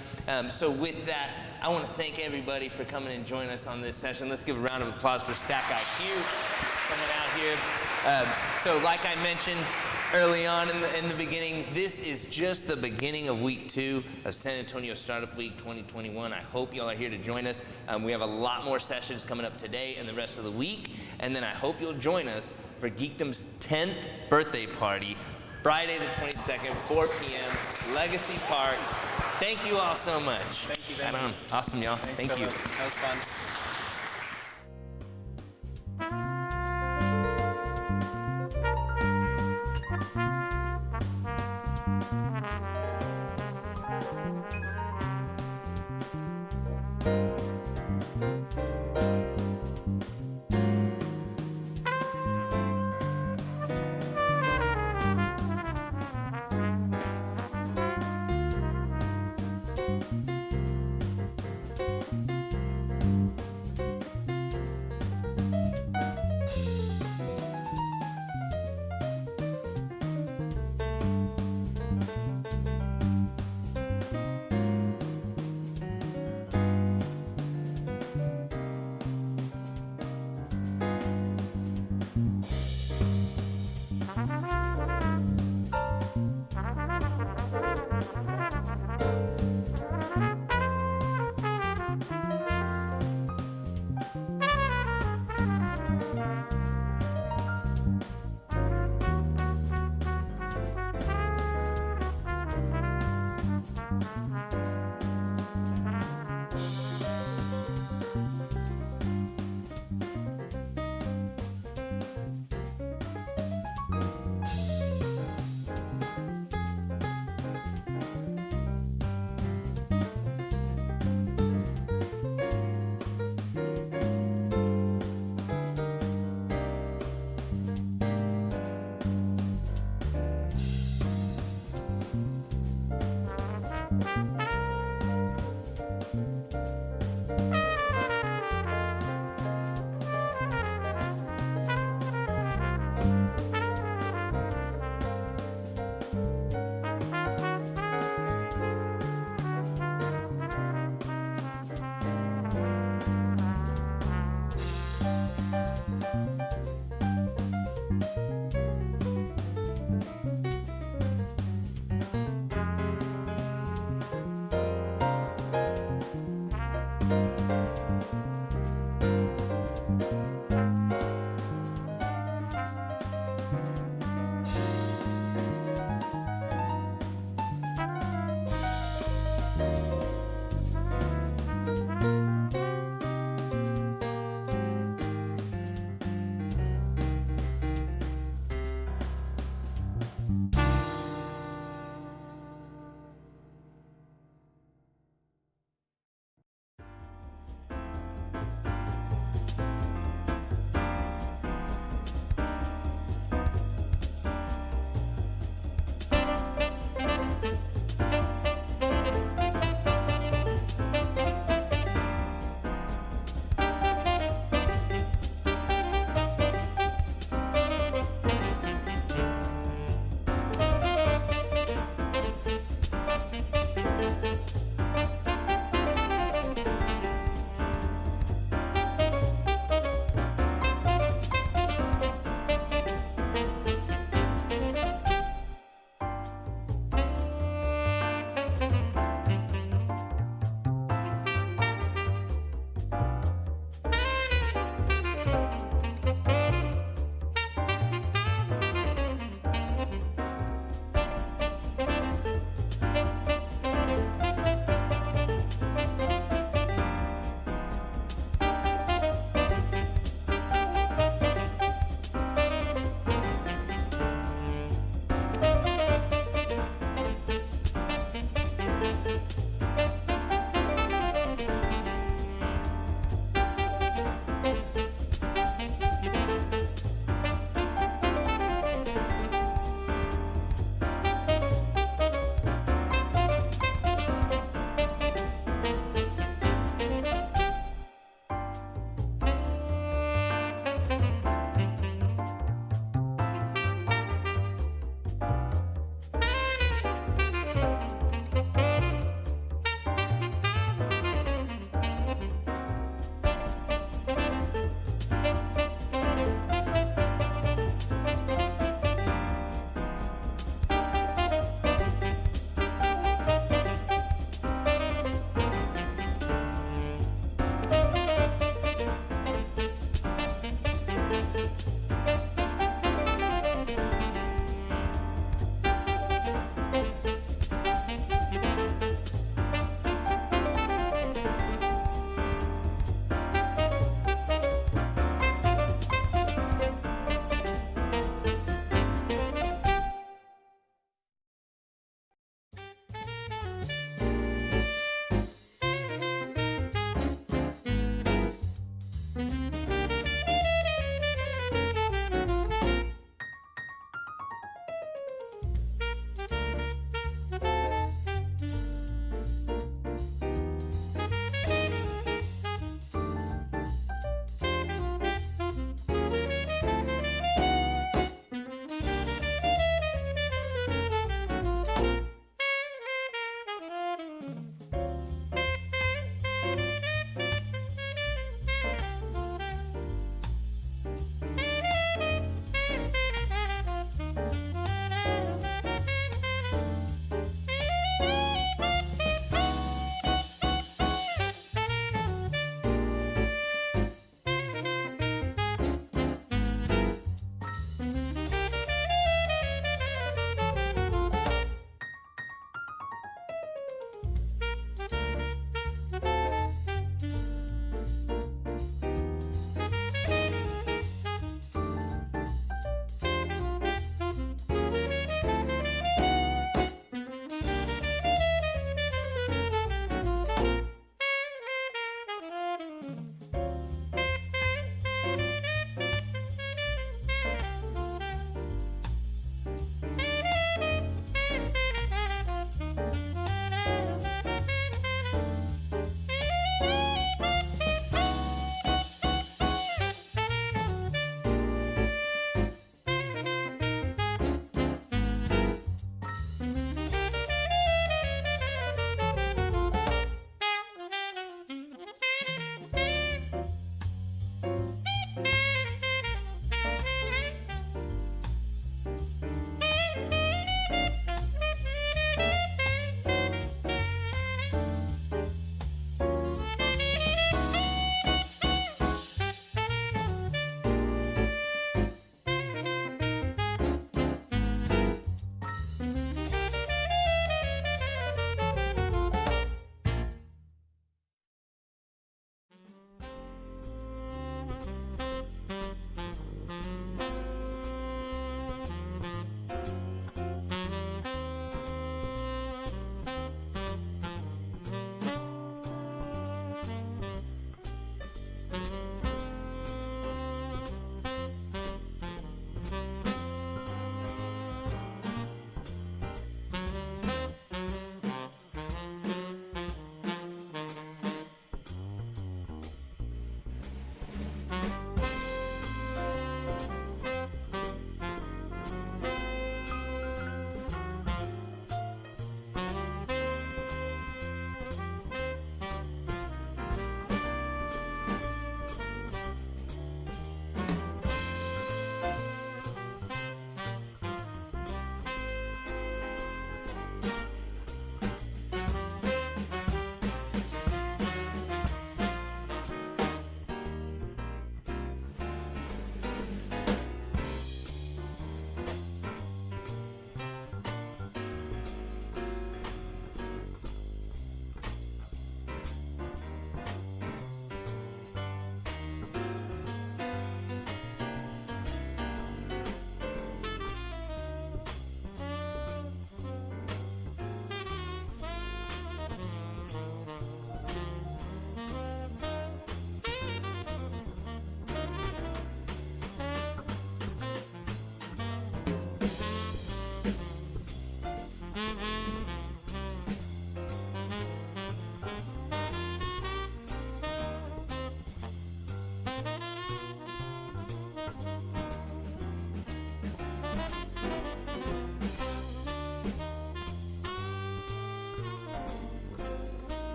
So with that, I want to thank everybody for coming and joining us on this session. Let's give a round of applause for Stack IQ coming out here. So like I mentioned, early on in the beginning. This is just the beginning of week 2 of San Antonio Startup Week 2021. I hope y'all are here to join us. We have a lot more sessions coming up today and the rest of the week. And then I hope you'll join us for Geekdom's 10th birthday party, Friday the 22nd, 4 p.m., Legacy Park. Thank you all so much. Thank you, Ben. Right on. Awesome, y'all. Thanks, Thank you. Philip. That was fun.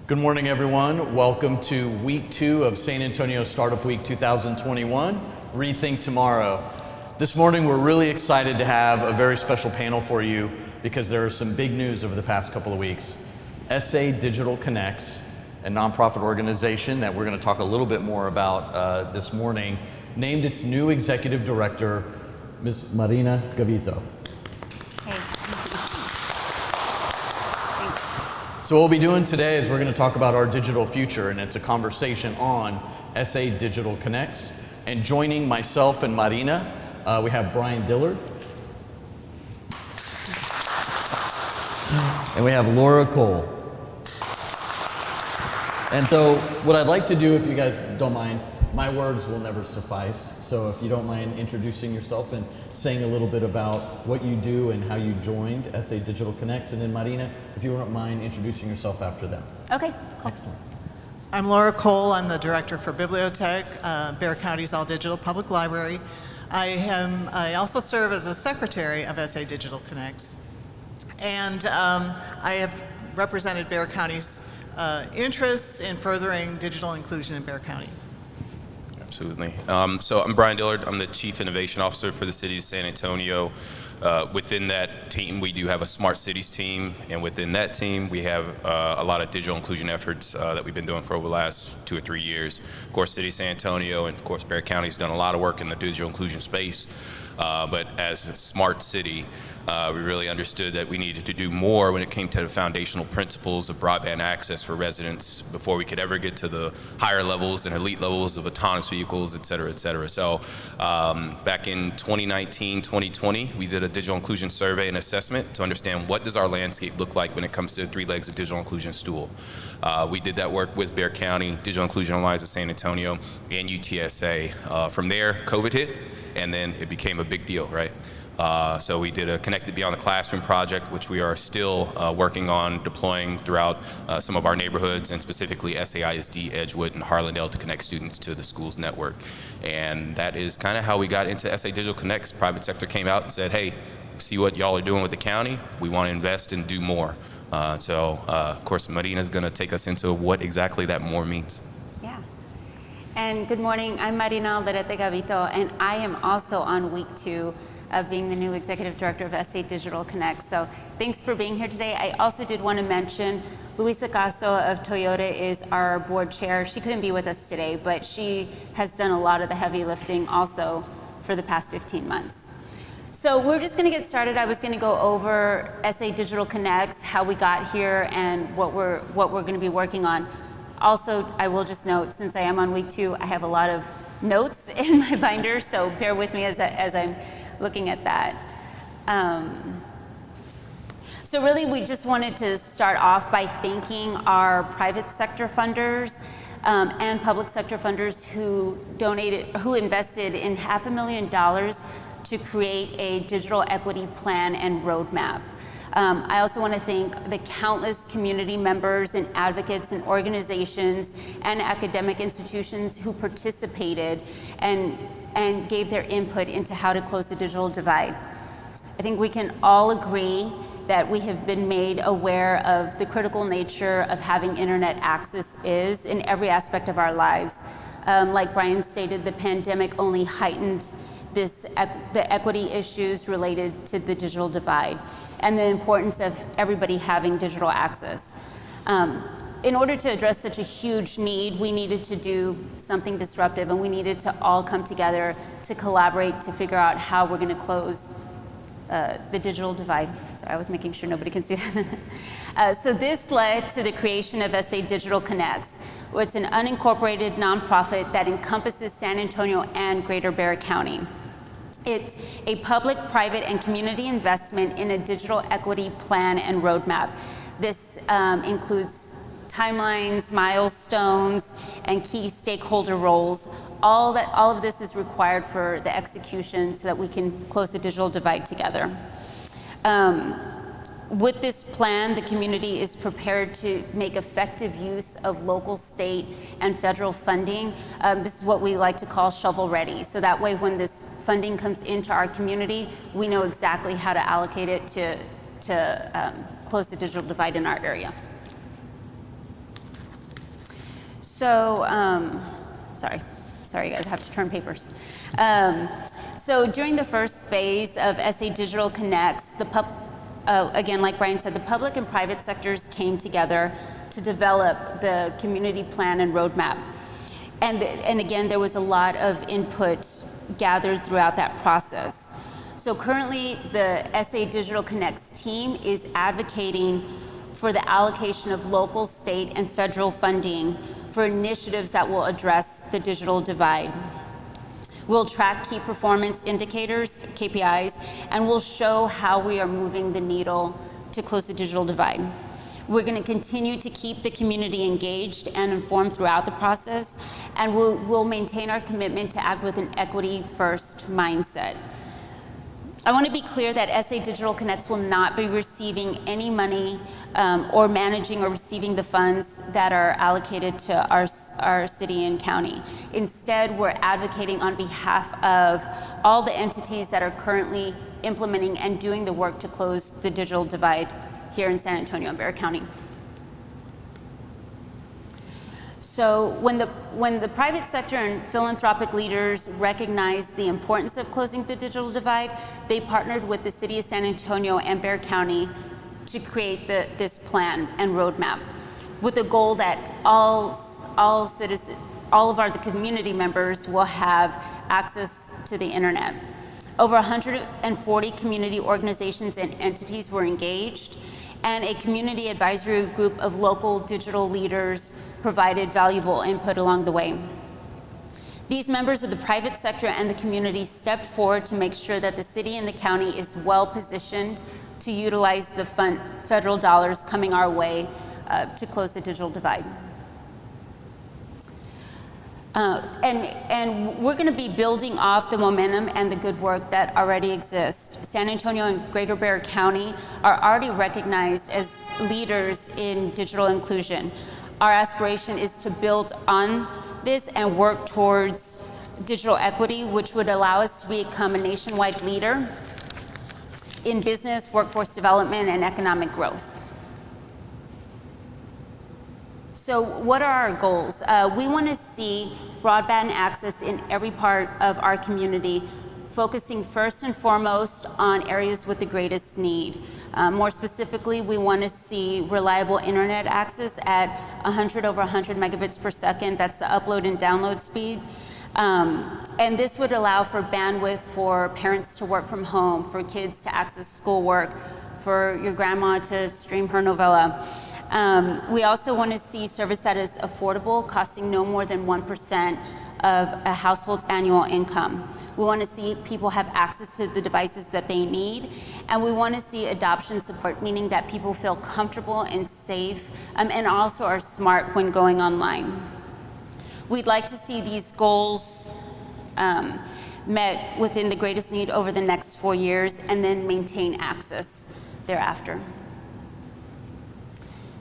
Good morning, everyone. Welcome to week 2 of San Antonio Startup Week 2021, Rethink Tomorrow. This morning, we're really excited to have a very special panel for you because there is some big news over the past couple of weeks. SA Digital Connects, a nonprofit organization that we're going to talk a little bit more about this morning, named its new executive director, Ms. Marina Gavito. Hey. So what we'll be doing today is we're going to talk about our digital future, and it's a conversation on SA Digital Connects. And joining myself and Marina, we have Brian Dillard. And we have Laura Cole. And so what I'd like to do, if you guys don't mind, my words will never suffice. So if you don't mind introducing yourself and saying a little bit about what you do and how you joined SA Digital Connects. And then Marina, if you don't mind introducing yourself after them. Okay, cool. Excellent. I'm Laura Cole. I'm the director for Bibliotech, Bexar County's All Digital Public Library. I also serve as a secretary of SA Digital Connects. And I have represented Bexar County's interests in furthering digital inclusion in Bexar County. Absolutely. So I'm Brian Dillard. I'm the Chief Innovation Officer for the City of San Antonio. Within that team, we do have a Smart Cities team, and within that team, we have a lot of digital inclusion efforts that we've been doing for over the last 2 or 3 years. Of course, City of San Antonio and of course Bexar County's done a lot of work in the digital inclusion space, but as a smart city, we really understood that we needed to do more when it came to the foundational principles of broadband access for residents before we could ever get to the higher levels and elite levels of autonomous vehicles, et cetera, et cetera. So back in 2019, 2020, we did a digital inclusion survey and assessment to understand what does our landscape look like when it comes to the 3 legs of digital inclusion stool. We did that work with Bexar County, Digital Inclusion Alliance of San Antonio, and UTSA. From there, COVID hit, and then it became a big deal, right? So we did a Connected Beyond the Classroom project, which we are still working on deploying throughout some of our neighborhoods, and specifically SAISD, Edgewood, and Harlandale to connect students to the schools network. And that is kind of how we got into SA Digital Connects. Private sector came out and said, hey, see what y'all are doing with the county. We want to invest and do more. Of course, Marina's going to take us into what exactly that more means. Yeah. And good morning. I'm Marina Gavito, and I am also on week 2 of being the new executive director of SA Digital Connect. So thanks for being here today. I also did want to mention Luisa Caso of Toyota is our board chair. She couldn't be with us today, but she has done a lot of the heavy lifting also for the past 15 months. So we're just going to get started. I was going to go over SA Digital Connects, how we got here, and what we're going to be working on. Also, I will just note, since I am on week 2, I have a lot of notes in my binder, so bear with me as I'm looking at that. So really, we just wanted to start off by thanking our private sector funders and public sector funders who invested in $500,000 to create a digital equity plan and roadmap. I also want to thank the countless community members and advocates and organizations and academic institutions who participated and gave their input into how to close the digital divide. I think we can all agree that we have been made aware of the critical nature of having internet access is in every aspect of our lives. Like Brian stated, the pandemic only heightened the equity issues related to the digital divide and the importance of everybody having digital access. In order to address such a huge need, we needed to do something disruptive, and we needed to all come together to collaborate to figure out how we're going to close the digital divide. Sorry, I was making sure nobody can see that. So this led to the creation of SA Digital Connects. It's an unincorporated nonprofit that encompasses San Antonio and Greater Bexar County. It's a public, private, and community investment in a digital equity plan and roadmap. This includes timelines, milestones, and key stakeholder roles. All of this is required for the execution so that we can close the digital divide together. With this plan, the community is prepared to make effective use of local, state, and federal funding. This is what we like to call shovel ready. So that way, when this funding comes into our community, we know exactly how to allocate it to close the digital divide in our area. So, sorry guys, I have to turn papers. So during the first phase of SA Digital Connects, again, like Brian said, the public and private sectors came together to develop the community plan and roadmap. And again, there was a lot of input gathered throughout that process. So currently, the SA Digital Connects team is advocating for the allocation of local, state, and federal funding for initiatives that will address the digital divide. We'll track key performance indicators, KPIs, and we'll show how we are moving the needle to close the digital divide. We're going to continue to keep the community engaged and informed throughout the process, and we'll maintain our commitment to act with an equity-first mindset. I want to be clear that SA Digital Connects will not be receiving any money or managing or receiving the funds that are allocated to our city and county. Instead, we're advocating on behalf of all the entities that are currently implementing and doing the work to close the digital divide here in San Antonio and Bexar County. So when the private sector and philanthropic leaders recognized the importance of closing the digital divide, they partnered with the City of San Antonio and Bexar County to create this plan and roadmap, with the goal that all citizens, all of the community members will have access to the internet. Over 140 community organizations and entities were engaged, and a community advisory group of local digital leaders provided valuable input along the way. These members of the private sector and the community stepped forward to make sure that the city and the county is well positioned to utilize the federal dollars coming our way to close the digital divide. And we're going to be building off the momentum and the good work that already exists. San Antonio and Greater Bexar County are already recognized as leaders in digital inclusion. Our aspiration is to build on this and work towards digital equity, which would allow us to become a nationwide leader in business, workforce development, and economic growth. So what are our goals? We want to see broadband access in every part of our community, focusing first and foremost on areas with the greatest need. More specifically, we want to see reliable internet access at 100 over 100 megabits per second. That's the upload and download speed. And this would allow for bandwidth for parents to work from home, for kids to access schoolwork, for your grandma to stream her novella. We also want to see service that is affordable, costing no more than 1% of a household's annual income. We want to see people have access to the devices that they need, and we want to see adoption support, meaning that people feel comfortable and safe, and also are smart when going online. We'd like to see these goals met within the greatest need over the next 4 years, and then maintain access thereafter.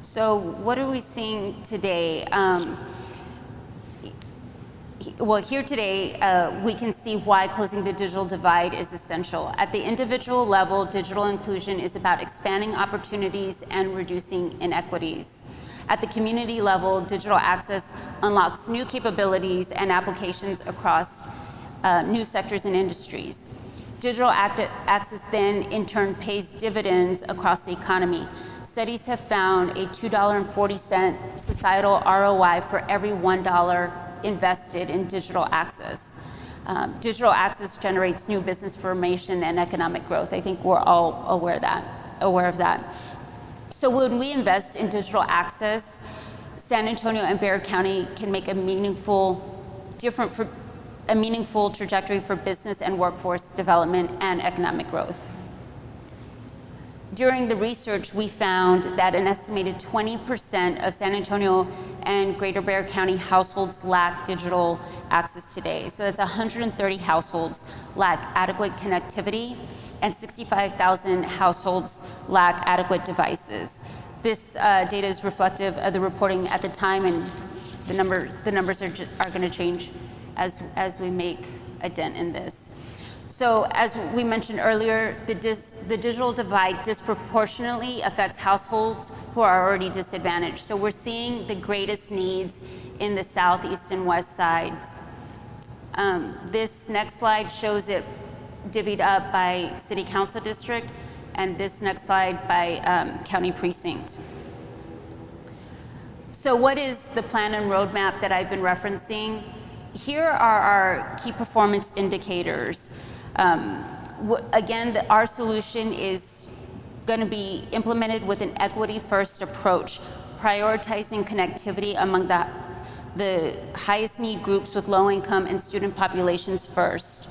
So what are we seeing today? Well, here today, we can see why closing the digital divide is essential. At the individual level, digital inclusion is about expanding opportunities and reducing inequities. At the community level, digital access unlocks new capabilities and applications across new sectors and industries. Digital access then, in turn, pays dividends across the economy. Studies have found a $2.40 societal ROI for every $1 invested in digital access. Digital access generates new business formation and economic growth. I think we're all aware of that. So when we invest in digital access, San Antonio and Bexar County can make a meaningful trajectory for business and workforce development and economic growth. During the research, we found that an estimated 20% of San Antonio and Greater Bexar County households lack digital access today. So that's 130 households lack adequate connectivity, and 65,000 households lack adequate devices. This data is reflective of the reporting at the time, and the numbers are going to change as we make a dent in this. So as we mentioned earlier, the digital divide disproportionately affects households who are already disadvantaged. So we're seeing the greatest needs in the south, east, and west sides. This next slide shows it divvied up by city council district, and this next slide by county precinct. So what is the plan and roadmap that I've been referencing? Here are our key performance indicators. Again, our solution is going to be implemented with an equity-first approach, prioritizing connectivity among the highest need groups with low income and student populations first.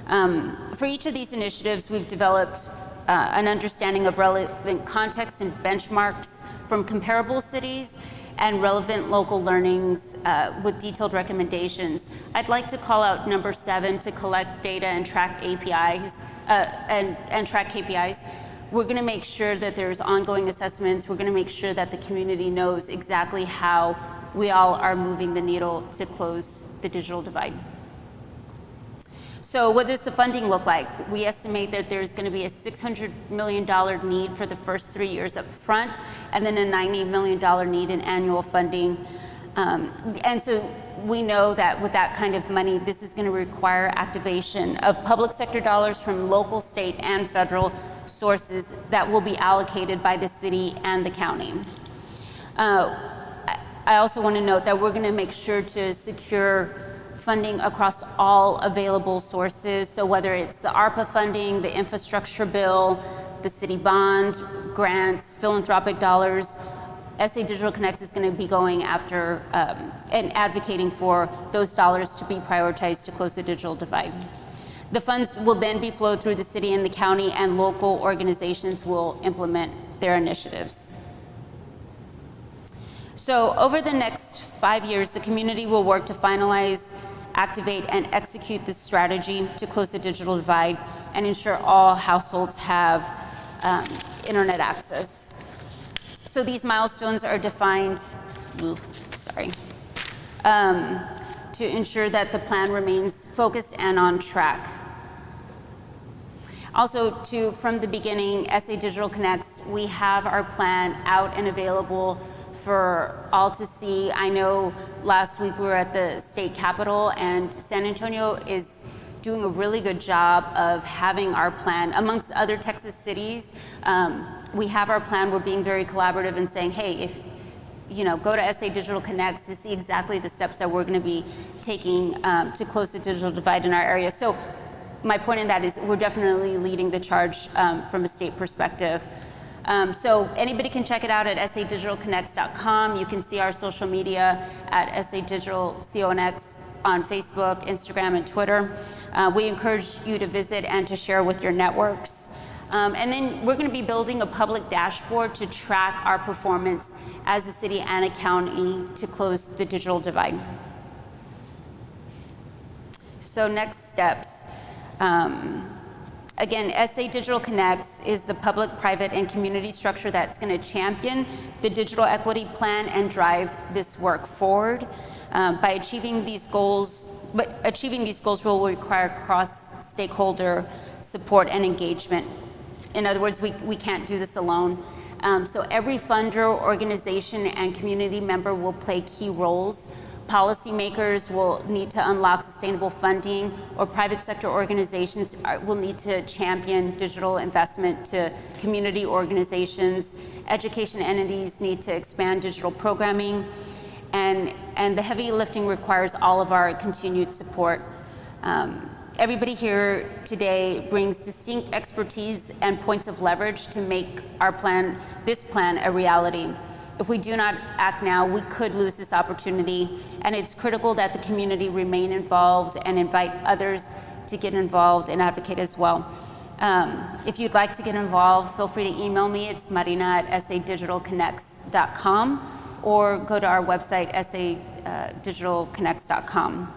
For each of these initiatives, we've developed an understanding of relevant context and benchmarks from comparable cities and relevant local learnings with detailed recommendations. I'd like to call out number 7 to collect data and track APIs and track KPIs. We're going to make sure that there's ongoing assessments. We're going to make sure that the community knows exactly how we all are moving the needle to close the digital divide. So what does the funding look like? We estimate that there's going to be a $600 million need for the first 3 years up front, and then a $90 million need in annual funding. And so we know that with that kind of money, this is going to require activation of public sector dollars from local, state, and federal sources that will be allocated by the city and the county. I also want to note that we're going to make sure to secure funding across all available sources. So whether it's the ARPA funding, the infrastructure bill, the city bond, grants, philanthropic dollars, SA Digital Connects is going to be going after and advocating for those dollars to be prioritized to close the digital divide. The funds will then be flowed through the city and the county, and local organizations will implement their initiatives. So over the next 5 years, the community will work to finalize, activate, and execute this strategy to close the digital divide and ensure all households have internet access. So these milestones are defined, to ensure that the plan remains focused and on track. Also, from the beginning, SA Digital Connects, we have our plan out and available for all to see. I know last week we were at the state capitol, and San Antonio is doing a really good job of having our plan. Amongst other Texas cities, we have our plan. We're being very collaborative and saying, hey, if go to SA Digital Connects to see exactly the steps that we're going to be taking to close the digital divide in our area. So my point in that is we're definitely leading the charge from a state perspective. So anybody can check it out at sadigitalconnects.com. You can see our social media at SADigitalConnects on Facebook, Instagram, and Twitter. We encourage you to visit and to share with your networks. And then we're going to be building a public dashboard to track our performance as a city and a county to close the digital divide. So next steps. Again, SA Digital Connects is the public, private, and community structure that's going to champion the digital equity plan and drive this work forward. By achieving these goals, will require cross-stakeholder support and engagement. In other words, we can't do this alone. So every funder, organization, and community member will play key roles. Policymakers will need to unlock sustainable funding, or private sector organizations will need to champion digital investment to community organizations. Education entities need to expand digital programming, and the heavy lifting requires all of our continued support. Everybody here today brings distinct expertise and points of leverage to make this plan a reality. If we do not act now, we could lose this opportunity, and it's critical that the community remain involved and invite others to get involved and advocate as well. If you'd like to get involved, feel free to email me. It's marina@sadigitalconnects.com, or go to our website, sadigitalconnects.com.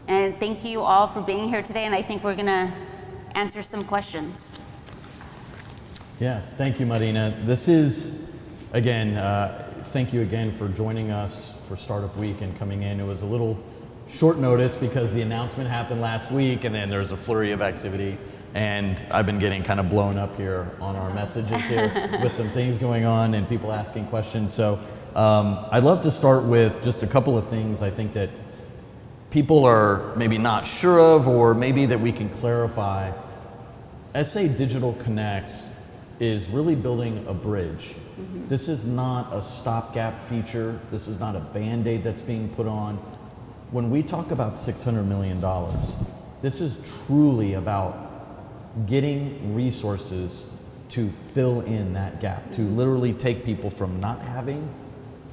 And thank you all for being here today, and I think we're going to answer some questions. Yeah, thank you, Marina. This is, again, thank you again for joining us for Startup Week and coming in. It was a little short notice because the announcement happened last week, and then there's a flurry of activity. And I've been getting kind of blown up here on our messages here with some things going on and people asking questions. So I'd love to start with just a couple of things I think that people are maybe not sure of, or maybe that we can clarify. SA Digital Connects is really building a bridge. This is not a stopgap feature. This is not a Band-Aid that's being put on. When we talk about $600 million, this is truly about getting resources to fill in that gap, to literally take people from not having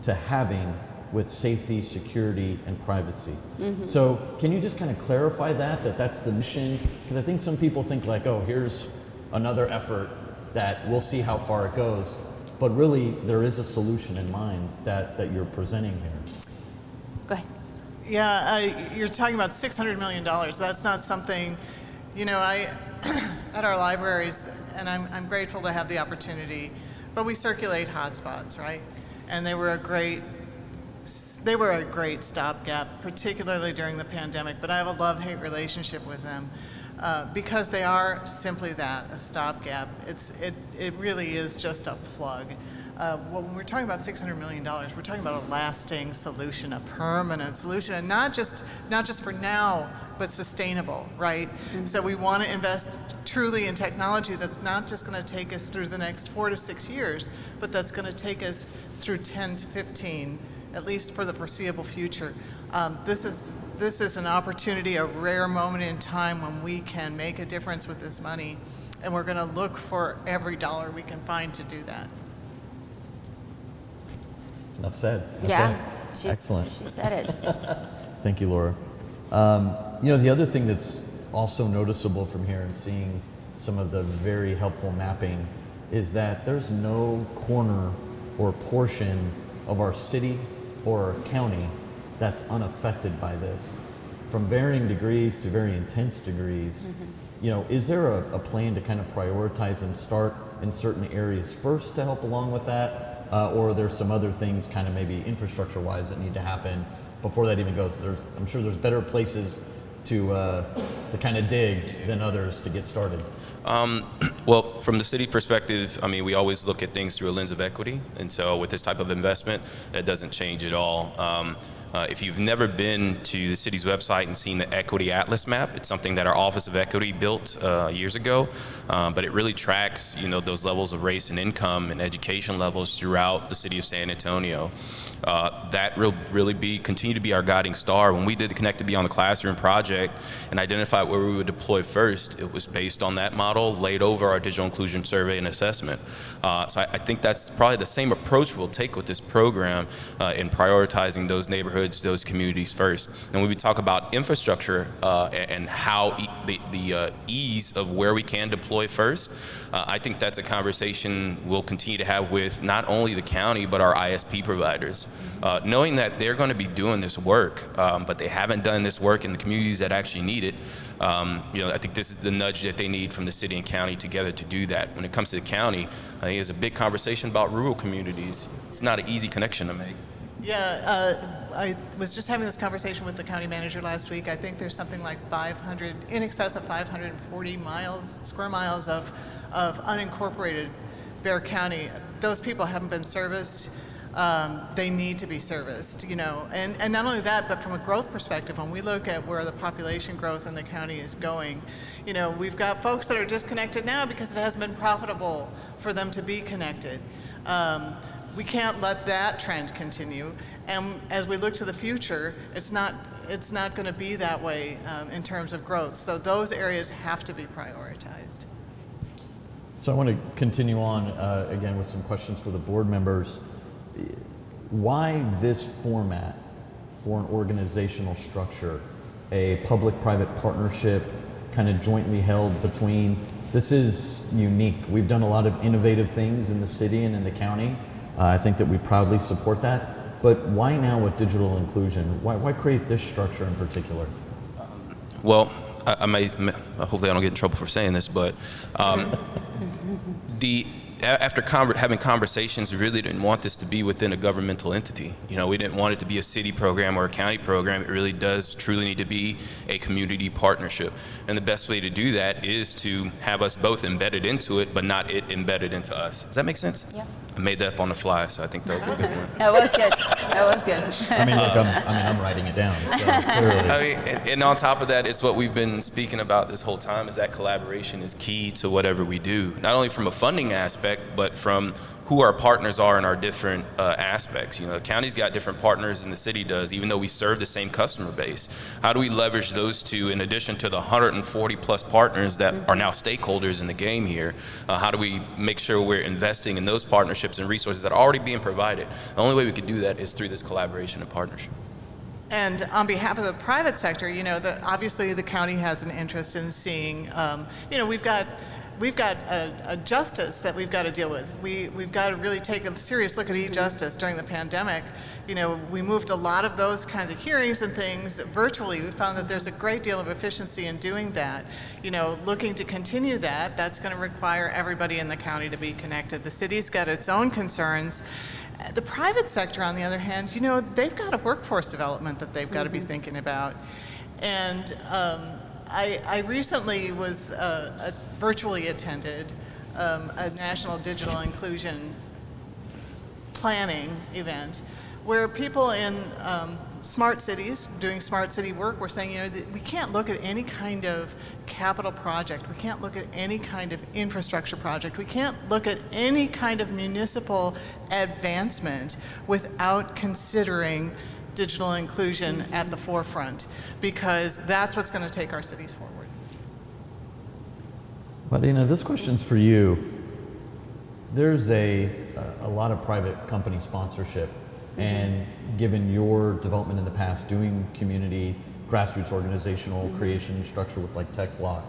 to having with safety, security, and privacy. So can you just kind of clarify that that's the mission? Because I think some people think like, oh, here's another effort that we'll see how far it goes. But really, there is a solution in mind that you're presenting here. Go ahead. Yeah, you're talking about $600 million. That's not something, you know, at our libraries, and I'm grateful to have the opportunity, but we circulate hotspots, right? And they were a great stopgap, particularly during the pandemic, but I have a love-hate relationship with them because they are simply that, a stopgap. It really is just a plug. When we're talking about $600 million, we're talking about a lasting solution, a permanent solution, and not just for now, but sustainable, right? So we want to invest truly in technology that's not just going to take us through the next 4 to 6 years, but that's going to take us through 10 to 15, at least for the foreseeable future. This is an opportunity, a rare moment in time when we can make a difference with this money, and we're going to look for every dollar we can find to do that. Enough said. Okay. Yeah, Excellent. she said it. Thank you, Laura. You know, the other thing that's also noticeable from here and seeing some of the very helpful mapping is that there's no corner or portion of our city or our county that's unaffected by this. From varying degrees to very intense degrees, you know, is there a plan to kind of prioritize and start in certain areas first to help along with that? Or are there some other things kind of maybe infrastructure-wise that need to happen before that even goes? I'm sure there's better places to kind of dig than others to get started. Well, from the city perspective, I mean, we always look at things through a lens of equity. And so with this type of investment, that doesn't change at all. If you've never been to the city's website and seen the Equity Atlas map, it's something that our Office of Equity built years ago, but it really tracks, you know, those levels of race and income and education levels throughout the city of San Antonio. That will really continue to be our guiding star. When we did the Connected Beyond the Classroom project and identified where we would deploy first, it was based on that model laid over our digital inclusion survey and assessment. So I think that's probably the same approach we'll take with this program in prioritizing those neighborhoods, those communities first. And when we talk about infrastructure and how the ease of where we can deploy first, I think that's a conversation we'll continue to have with not only the county, but our ISP providers. Knowing that they're going to be doing this work, but they haven't done this work in the communities that actually need it. You know, I think this is the nudge that they need from the city and county together to do that. When it comes to the county, I think there's a big conversation about rural communities. It's not an easy connection to make. Yeah, I was just having this conversation with the county manager last week. I think there's something like in excess of 540 square miles of unincorporated Bexar County. Those people haven't been serviced. They need to be serviced, you know. And not only that, but from a growth perspective, when we look at where the population growth in the county is going, you know, we've got folks that are disconnected now because it hasn't been profitable for them to be connected. We can't let that trend continue. And as we look to the future, it's not going to be that way in terms of growth. So those areas have to be prioritized. So I want to continue on again with some questions for the board members. Why this format for an organizational structure, a public-private partnership kind of jointly held between? This is unique. We've done a lot of innovative things in the city and in the county. I think that we proudly support that. But why now with digital inclusion? Why create this structure in particular? Well, I may, hopefully I don't get in trouble for saying this, but the after having conversations, we really didn't want this to be within a governmental entity. You know, we didn't want it to be a city program or a county program. It really does truly need to be a community partnership. And the best way to do that is to have us both embedded into it, but not it embedded into us. Does that make sense? Yeah. I made that up on the fly, so I think that was a good one. That was good. That was good. I mean, look, I'm writing it down. So clearly. I mean, and on top of that, it's what we've been speaking about this whole time, is that collaboration is key to whatever we do, not only from a funding aspect, but from who our partners are in our different aspects. You know, the county's got different partners than the city does, even though we serve the same customer base. How do we leverage those two in addition to the 140 plus partners that are now stakeholders in the game here? How do we make sure we're investing in those partnerships and resources that are already being provided? The only way we could do that is through this collaboration and partnership. And on behalf of the private sector, you know, obviously the county has an interest in seeing, you know, we've got a justice that we've got to deal with. We've got to really take a serious look at e-justice during the pandemic. You know, we moved a lot of those kinds of hearings and things virtually. We found that there's a great deal of efficiency in doing that. You know, looking to continue that, that's going to require everybody in the county to be connected. The city's got its own concerns. The private sector, on the other hand, you know, they've got a workforce development that they've got to be thinking about. And I recently was virtually attended a national digital inclusion planning event where people in smart cities doing smart city work were saying, you know, we can't look at any kind of capital project, we can't look at any kind of infrastructure project, we can't look at any kind of municipal advancement without considering digital inclusion at the forefront, because that's what's going to take our cities forward. Marina, this question's for you. There's a lot of private company sponsorship, and given your development in the past doing community grassroots organizational creation structure with like Tech Block,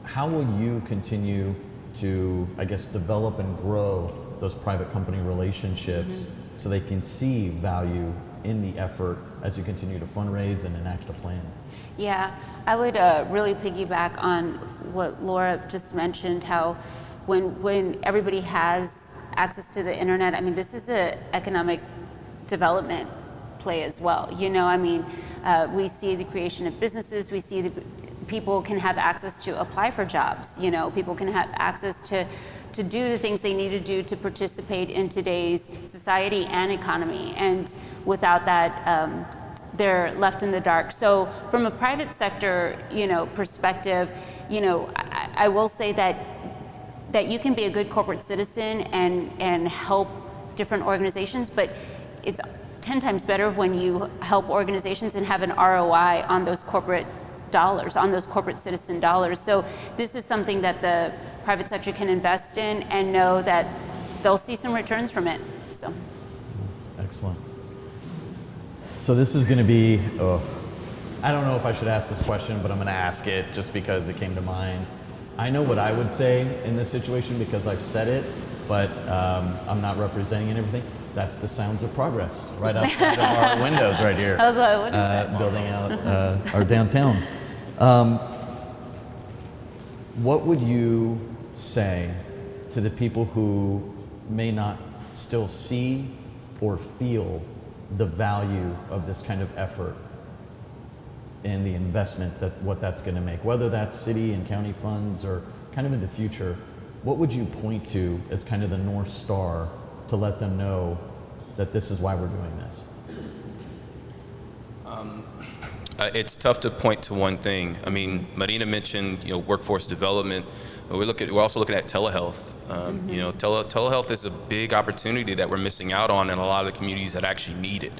how will you continue to, I guess, develop and grow those private company relationships so they can see value in the effort as you continue to fundraise and enact the plan? Yeah, I would really piggyback on what Laura just mentioned, how when everybody has access to the internet, I mean, this is an economic development play as well. You know, I mean, we see the creation of businesses, we see the people can have access to apply for jobs, you know, people can have access to do the things they need to do to participate in today's society and economy. And without that, they're left in the dark. So from a private sector, you know, perspective, you know, I will say that you can be a good corporate citizen and help different organizations, but it's 10 times better when you help organizations and have an ROI on those corporate dollars, on those corporate citizen dollars. So this is something that the private sector can invest in and know that they'll see some returns from it. So. Excellent. So this is going to be, I don't know if I should ask this question, but I'm going to ask it just because it came to mind. I know what I would say in this situation because I've said it, but I'm not representing everything. That's the sounds of progress right outside of our windows right here. How's that? What is that? Building out our downtown. What would you say to the people who may not still see or feel the value of this kind of effort and the investment that what that's going to make, whether that's city and county funds or kind of in the future? What would you point to as kind of the North Star to let them know that this is why we're doing this? It's tough to point to one thing. I mean, Marina mentioned, you know, workforce development. We're also looking at telehealth. You know, telehealth is a big opportunity that we're missing out on in a lot of the communities that actually need it.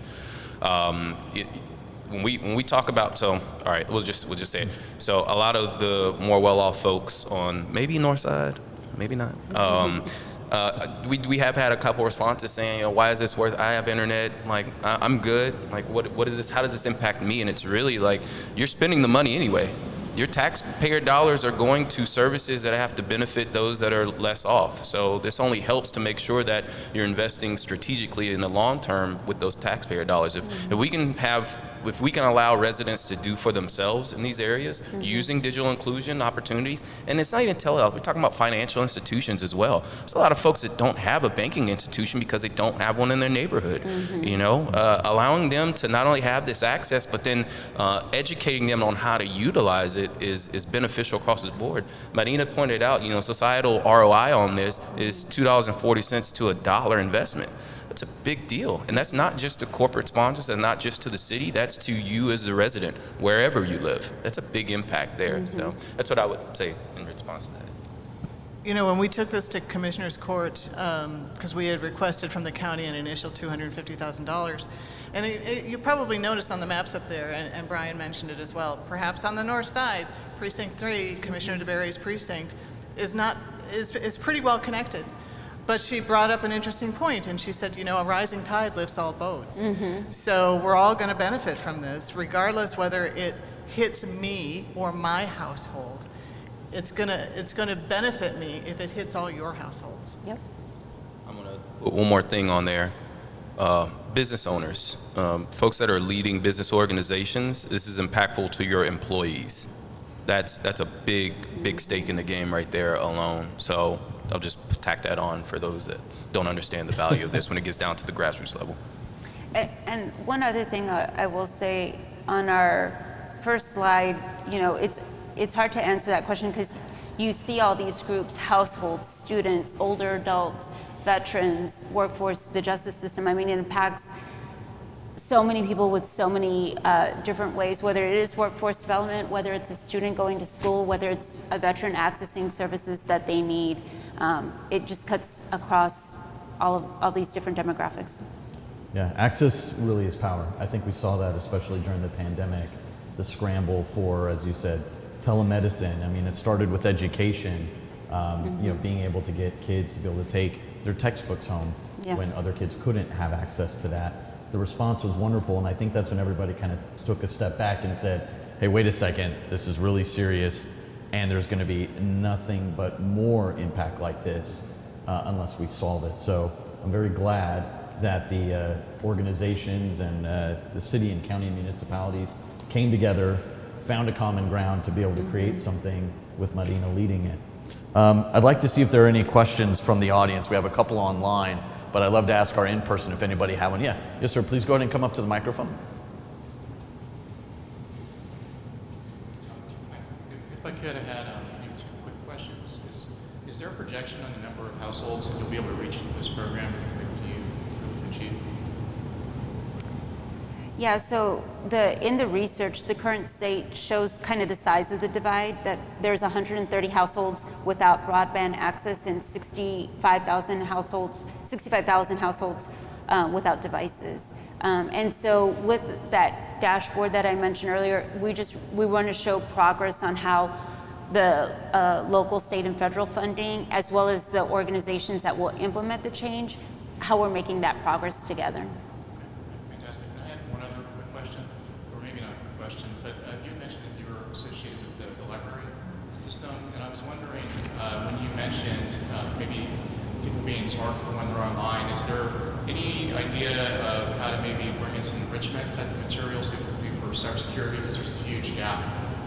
When we talk about, so all right, we'll just say it. So a lot of the more well-off folks on maybe North Side, maybe not. We have had a couple responses saying, you know, why is this worth? I have internet, like I'm good. Like what is this? How does this impact me? And it's really like you're spending the money anyway. Your taxpayer dollars are going to services that have to benefit those that are less off. So this only helps to make sure that you're investing strategically in the long term with those taxpayer dollars. If we can have if we can allow residents to do for themselves in these areas, using digital inclusion opportunities, and it's not even telehealth, we're talking about financial institutions as well. There's a lot of folks that don't have a banking institution because they don't have one in their neighborhood. You know, allowing them to not only have this access, but then educating them on how to utilize it is beneficial across the board. Marina pointed out, you know, societal ROI on this is $2.40 to $1 investment. That's a big deal. And that's not just to corporate sponsors and not just to the city, that's to you as the resident, wherever you live. That's a big impact there. So that's what I would say in response to that. You know, when we took this to Commissioner's Court, because we had requested from the county an initial $250,000, and you probably noticed on the maps up there, and Brian mentioned it as well, perhaps on the north side, Precinct 3, Commissioner DeBerry's precinct, is pretty well connected. But she brought up an interesting point, and she said, you know, a rising tide lifts all boats. So we're all going to benefit from this, regardless whether it hits me or my household. It's gonna benefit me if it hits all your households. Yep. I'm gonna put one more thing on there. Business owners, folks that are leading business organizations, this is impactful to your employees. That's a big stake in the game right there alone. So I'll just tack that on for those that don't understand the value of this when it gets down to the grassroots level. And one other thing I will say on our first slide, you know, it's hard to answer that question because you see all these groups, households, students, older adults, veterans, workforce, the justice system. I mean, it impacts so many people with so many different ways, whether it is workforce development, whether it's a student going to school, whether it's a veteran accessing services that they need. It just cuts across all these different demographics. Yeah, access really is power. I think we saw that especially during the pandemic, the scramble for, as you said, telemedicine. I mean, it started with education, you know, being able to get kids to be able to take their textbooks home when other kids couldn't have access to that. The response was wonderful, and I think that's when everybody kind of took a step back and said, hey, wait a second, this is really serious, and there's going to be nothing but more impact like this unless we solve it. So I'm very glad that the organizations and the city and county and municipalities came together, found a common ground to be able to create something with Marina leading it. I'd like to see if there are any questions from the audience. We have a couple online, but I'd love to ask our in-person if anybody had one. Yeah, yes sir, please go ahead and come up to the microphone. If I could, I had maybe two quick questions. Is there a projection on the number of households that you'll be able to reach with this program if you achieve? Yeah, so in the research, the current state shows kind of the size of the divide, that there's 130 households without broadband access and 65,000 households without devices. And so with that dashboard that I mentioned earlier, we want to show progress on how the local, state, and federal funding, as well as the organizations that will implement the change, how we're making that progress together. Fantastic. And I had one other quick question, or maybe not a quick question, but you mentioned that you were associated with the library system, and I was wondering, when you mentioned maybe people being smart when they're online, is there any idea of how to maybe bring in some enrichment type of materials that could be for cybersecurity? Because there's a huge gap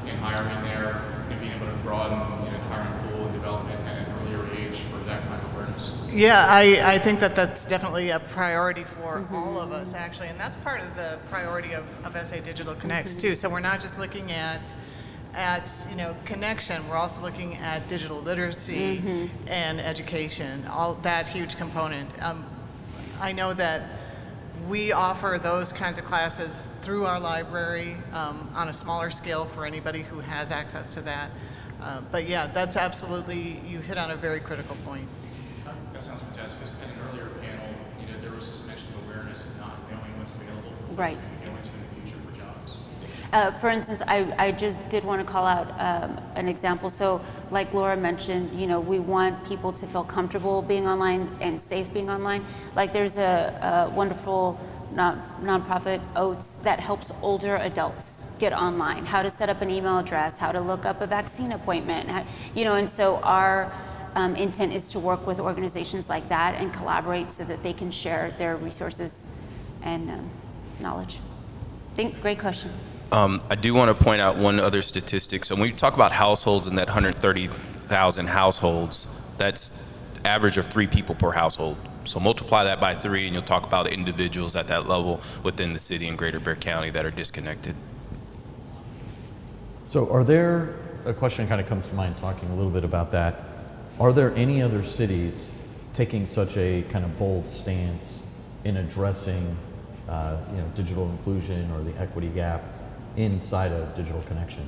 in hiring there, and being able to broaden the hiring pool and development at an earlier age for that kind of awareness. Yeah, I think that's definitely a priority for all of us, actually, and that's part of the priority of SA Digital Connects too. So we're not just looking at you know, connection, we're also looking at digital literacy and education, all that huge component. I know that we offer those kinds of classes through our library on a smaller scale for anybody who has access to that. But yeah, that's absolutely, you hit on a very critical point. That sounds fantastic. Because in an earlier panel, there was this mention of awareness and not knowing what's available for Right. folks to go into in the future for jobs. For instance, I just did want to call out an example. So like Laura mentioned, we want people to feel comfortable being online and safe being online. Like there's a wonderful nonprofit, Oats, that helps older adults get online, how to set up an email address, how to look up a vaccine appointment, and so our intent is to work with organizations like that and collaborate so that they can share their resources and knowledge. Great question. I do want to point out one other statistic. So when we talk about households and that 130,000 households, that's average of 3 people per household. So multiply that by 3 and you'll talk about individuals at that level within the city and Greater Bear County that are disconnected. So a question kind of comes to mind talking a little bit about that. Are there any other cities taking such a kind of bold stance in addressing digital inclusion or the equity gap inside of Digital Connection?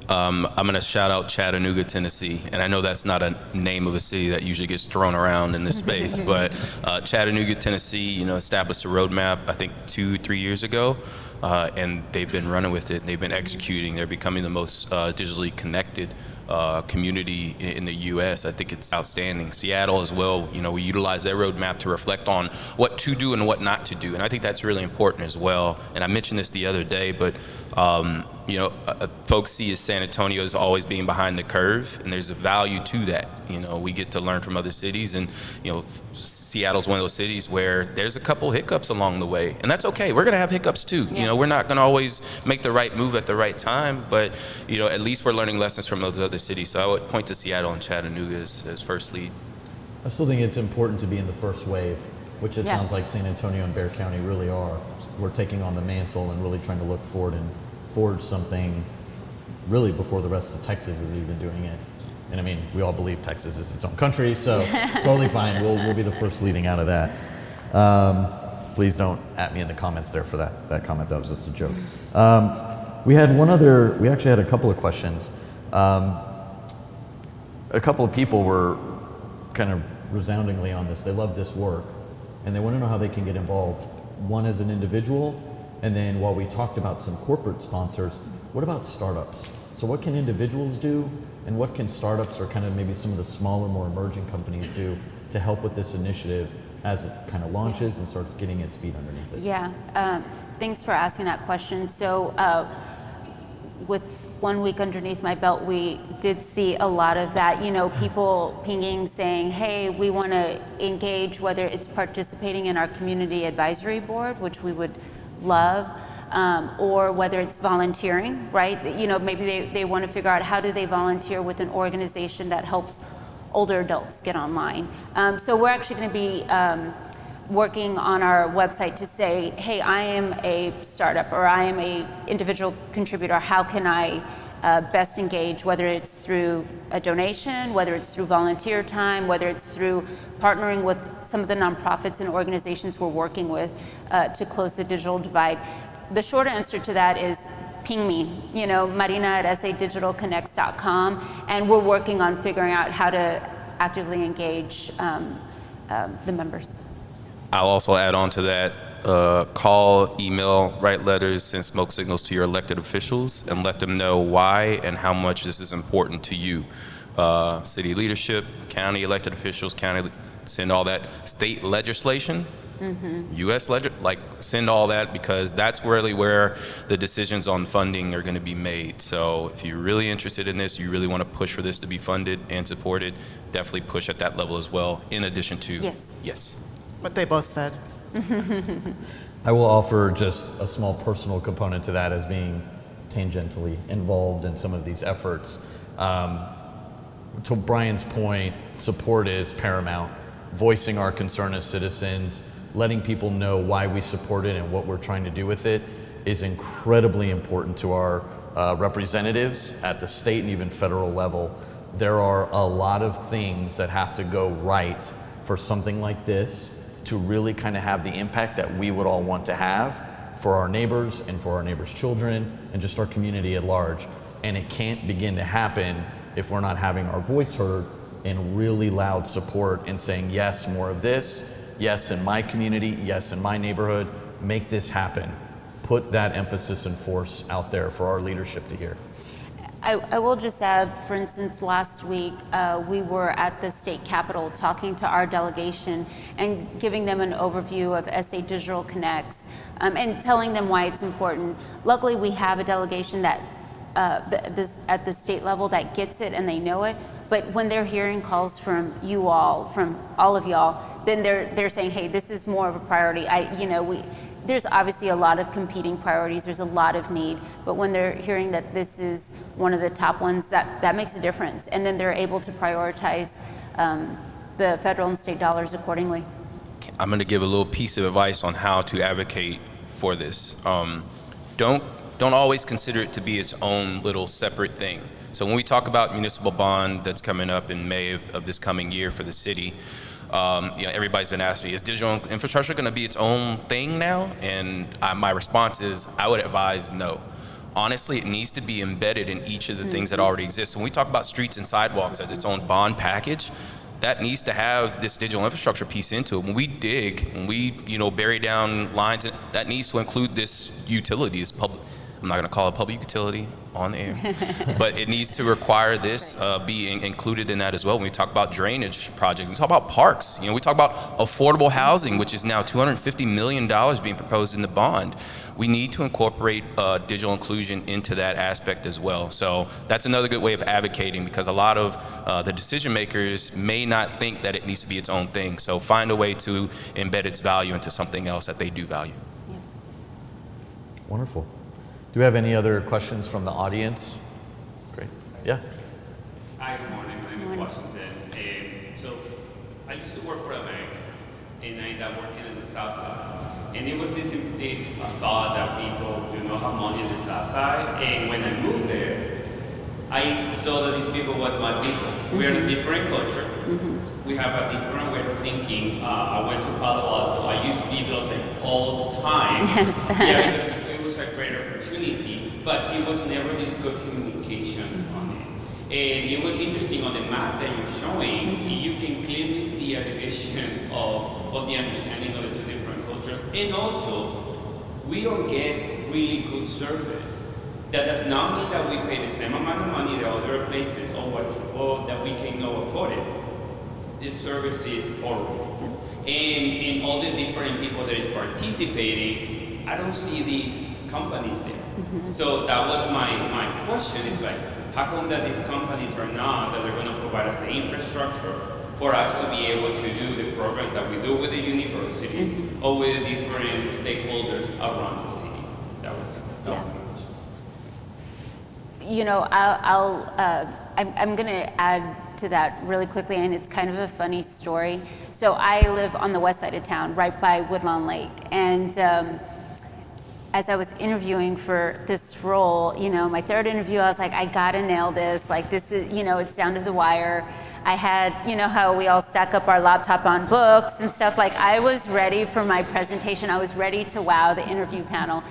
I'm going to shout out Chattanooga, Tennessee. And I know that's not a name of a city that usually gets thrown around in this space, but Chattanooga, Tennessee, established a roadmap, I think 2-3 years ago. And they've been running with it. They've been executing. They're becoming the most digitally connected community in the U.S. I think it's outstanding. Seattle as well, we utilize their roadmap to reflect on what to do and what not to do. And I think that's really important as well. And I mentioned this the other day, but folks see San Antonio as always being behind the curve, and there's a value to that. We get to learn from other cities, and Seattle's one of those cities where there's a couple hiccups along the way, and that's okay. We're gonna have hiccups too. Yeah. We're not gonna always make the right move at the right time, but at least we're learning lessons from those other cities. So I would point to Seattle and Chattanooga as first lead. I still think it's important to be in the first wave, which it Yeah. sounds like San Antonio and Bear County really are. We're taking on the mantle and really trying to look forward and forge something really before the rest of Texas is even doing it. And I mean, we all believe Texas is its own country, so totally fine. We'll be the first leading out of that. Please don't at me in the comments there for that comment. That was just a joke. We actually had a couple of questions. A couple of people were kind of resoundingly on this. They love this work, and they want to know how they can get involved. One as an individual, and then while we talked about some corporate sponsors, what about startups? So what can individuals do, and what can startups or kind of maybe some of the smaller, more emerging companies do to help with this initiative as it kind of launches and starts getting its feet underneath it? Yeah, thanks for asking that question. So with 1 week underneath my belt, we did see a lot of that, people pinging saying, hey, we want to engage, whether it's participating in our community advisory board, which we would love, or whether it's volunteering, right? Maybe they want to figure out how do they volunteer with an organization that helps older adults get online. So we're actually going to be working on our website to say, hey, I am a startup or I am a individual contributor. How can I best engage, whether it's through a donation, whether it's through volunteer time, whether it's through partnering with some of the nonprofits and organizations we're working with to close the digital divide. The short answer to that is ping me, marina@sadigitalconnects.com, and we're working on figuring out how to actively engage the members. I'll also add on to that, call, email, write letters, send smoke signals to your elected officials and let them know why and how much this is important to you. City leadership, county elected officials, send all that. State legislation, U.S. send all that, because that's really where the decisions on funding are going to be made. So if you're really interested in this, you really want to push for this to be funded and supported, definitely push at that level as well, in addition to yes. What they both said. I will offer just a small personal component to that as being tangentially involved in some of these efforts. To Brian's point, support is paramount. Voicing our concern as citizens, letting people know why we support it and what we're trying to do with it is incredibly important to our representatives at the state and even federal level. There are a lot of things that have to go right for something like this to really kind of have the impact that we would all want to have for our neighbors and for our neighbors' children and just our community at large. And it can't begin to happen if we're not having our voice heard in really loud support and saying, yes, more of this, yes, in my community, yes, in my neighborhood, make this happen. Put that emphasis and force out there for our leadership to hear. I will just add, for instance, last week we were at the state capitol talking to our delegation and giving them an overview of SA Digital Connects and telling them why it's important. Luckily, we have a delegation that at the state level that gets it and they know it, but when they're hearing calls from you all, from all of y'all, then they're saying, hey, this is more of a priority. There's obviously a lot of competing priorities. There's a lot of need, but when they're hearing that this is one of the top ones, that makes a difference. And then they're able to prioritize the federal and state dollars accordingly. I'm going to give a little piece of advice on how to advocate for this. Don't always consider it to be its own little separate thing. So when we talk about municipal bond that's coming up in May of this coming year for the city, everybody's been asking me, is digital infrastructure going to be its own thing now? And my response is, I would advise no. Honestly, it needs to be embedded in each of the things that already exist. When we talk about streets and sidewalks as its own bond package, that needs to have this digital infrastructure piece into it. When we dig, when we bury down lines, that needs to include this utility. I'm not going to call it public utility on the air, but it needs to require this be included in that as well. When we talk about drainage projects, we talk about parks. We talk about affordable housing, which is now $250 million being proposed in the bond. We need to incorporate digital inclusion into that aspect as well. So that's another good way of advocating, because a lot of the decision makers may not think that it needs to be its own thing. So find a way to embed its value into something else that they do value. Yeah. Wonderful. Do we have any other questions from the audience? Great. Yeah. Hi, good morning. My name is Washington. So I used to work for a bank, and I ended up working in the South Side. And it was this thought that people do not have money in the South Side. And when I moved there, I saw that these people was my people. We're in a different culture. We have a different way of thinking. I went to Palo Alto. I used bibliotech all the time. Yes. Yeah, because it was a great opportunity, but it was never this good communication on it. And it was interesting on the map that you're showing, you can clearly see a division of the understanding of the two different cultures. And also, we don't get really good service. That does not mean that we pay the same amount of money that other places or that we can go afford it. This service is horrible. And in all the different people that is participating, I don't see these companies there. So that was my question, is like, how come that these companies are not, that they're going to provide us the infrastructure for us to be able to do the programs that we do with the universities or with the different stakeholders around the city? That was my question. I'm going to add to that really quickly, and it's kind of a funny story. So I live on the west side of town, right by Woodlawn Lake, and as I was interviewing for this role, my third interview, I was like, I gotta nail this. Like, this is, it's down to the wire. I had, how we all stack up our laptop on books and stuff. Like, I was ready for my presentation. I was ready to wow the interview panel.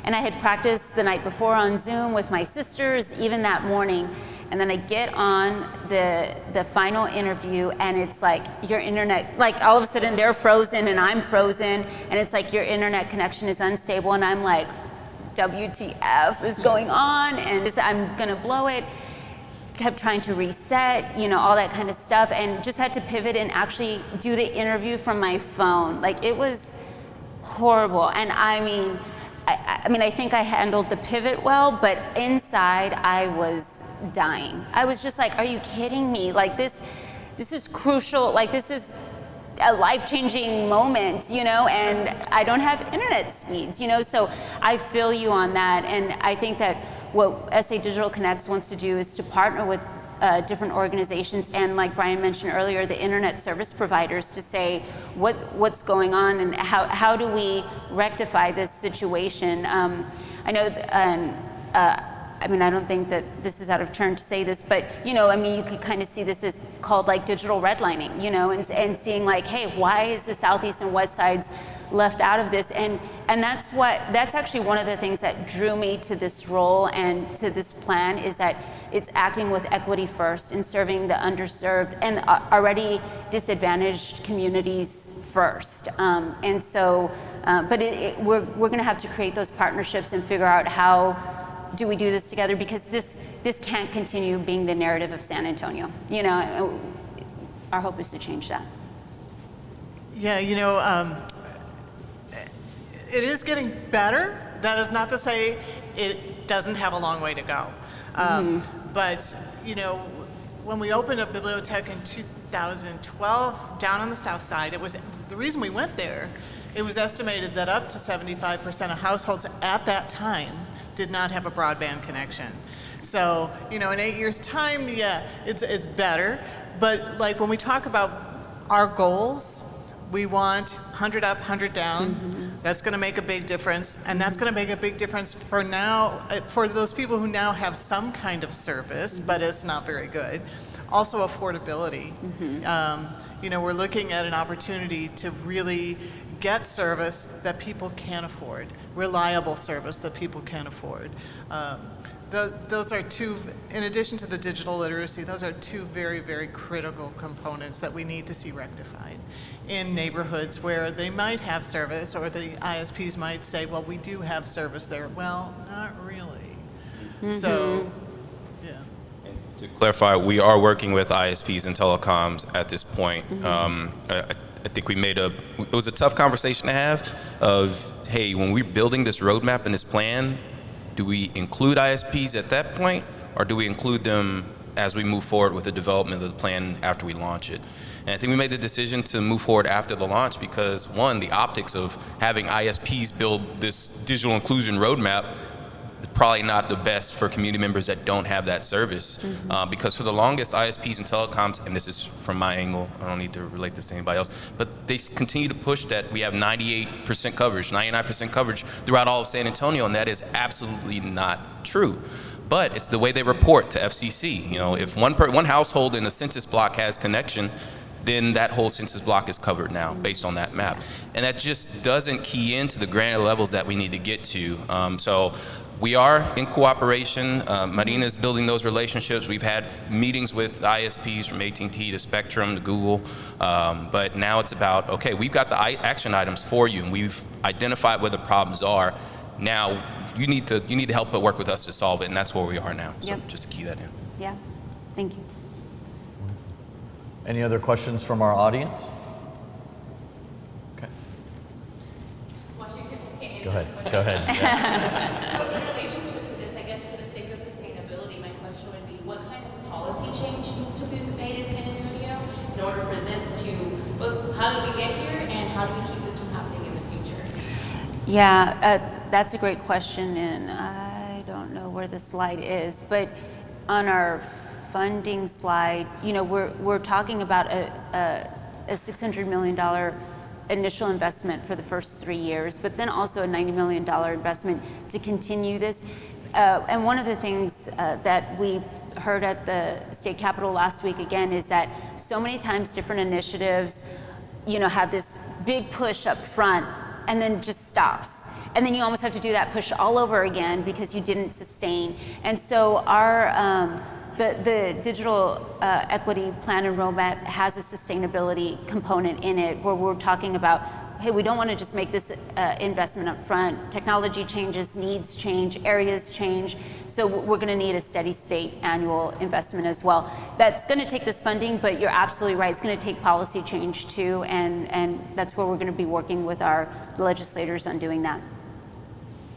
And I had practiced the night before on Zoom with my sisters, even that morning. And then I get on the final interview, and it's like your internet, like all of a sudden they're frozen and I'm frozen, and it's like your internet connection is unstable, and I'm like, WTF is going on, and I'm gonna blow it. Kept trying to reset, all that kind of stuff, and just had to pivot and actually do the interview from my phone. Like, it was horrible. And I mean, I think I handled the pivot well, but inside I was dying. I was just like, are you kidding me? Like, this is crucial. Like, this is a life-changing moment, and I don't have internet speeds, so I feel you on that. And I think that what SA Digital Connects wants to do is to partner with different organizations, and like Brian mentioned earlier, the internet service providers, to say what's going on and how do we rectify this situation. I know, I don't think that this is out of turn to say this, but you could kind of see this as called like digital redlining, and seeing like, hey, why is the southeast and west sides left out of this? And that's actually one of the things that drew me to this role and to this plan, is that it's acting with equity first and serving the underserved and already disadvantaged communities first. And so, but we're going to have to create those partnerships and figure out how do we do this together, because this can't continue being the narrative of San Antonio. Our hope is to change that. Yeah, it is getting better. That is not to say it doesn't have a long way to go. But, when we opened a bibliothèque in 2012 down on the south side. It was the reason we went there. It was estimated that up to 75% of households at that time did not have a broadband connection. So, you know, in 8 years' time, yeah, it's better. But like when we talk about our goals, we want 100 up, 100 down. That's going to make a big difference, and that's going to make a big difference for now, for those people who now have some kind of service, but it's not very good. Also, affordability. You know, we're looking at an opportunity to really get service that people can afford, reliable service that people can afford. Those are two, in addition to the digital literacy, those are two very, very critical components that we need to see rectified in neighborhoods where they might have service, or the ISPs might say, well, we do have service there. Well, not really. So, yeah. And to clarify, we are working with ISPs and telecoms at this point. I think it was a tough conversation to have of, hey, when we're building this roadmap and this plan, do we include ISPs at that point, or do we include them as we move forward with the development of the plan after we launch it? And I think we made the decision to move forward after the launch because, one, the optics of having ISPs build this digital inclusion roadmap is probably not the best for community members that don't have that service. Because for the longest, ISPs and telecoms, and this is from my angle, I don't need to relate this to anybody else, but they continue to push that we have 98% coverage, 99% coverage throughout all of San Antonio, and that is absolutely not true. But it's the way they report to FCC. You know, if one household in a census block has connection, then that whole census block is covered now based on that map. And that just doesn't key into the granular levels that we need to get to. So we are in cooperation. Marina is building those relationships. We've had meetings with ISPs from AT&T to Spectrum to Google. But now it's about, okay, we've got the action items for you, and we've identified where the problems are. Now you need to help work with us to solve it, and that's where we are now. So just to key that in. Yeah, thank you. Any other questions from our audience? Okay. Washington, Go ahead. Yeah. So in relationship to this, I guess for the sake of sustainability, my question would be, what kind of policy change needs to be made in San Antonio in order for this to, both how did we get here and how do we keep this from happening in the future? Yeah, that's a great question, and I don't know where the slide is, but on our funding slide, you know, we're talking about a $600 million initial investment for the first 3 years, but then also a $90 million investment to continue this. And one of the things that we heard at the state capitol last week again is that so many times different initiatives, you know, have this big push up front and then just stops. And then you almost have to do that push all over again because you didn't sustain. And so our the digital equity plan and roadmap has a sustainability component in it where we're talking about, hey, we don't want to just make this investment up front. Technology changes, needs change, areas change. So we're going to need a steady state annual investment as well. That's going to take this funding, but you're absolutely right. It's going to take policy change too. And that's where we're going to be working with our legislators on doing that.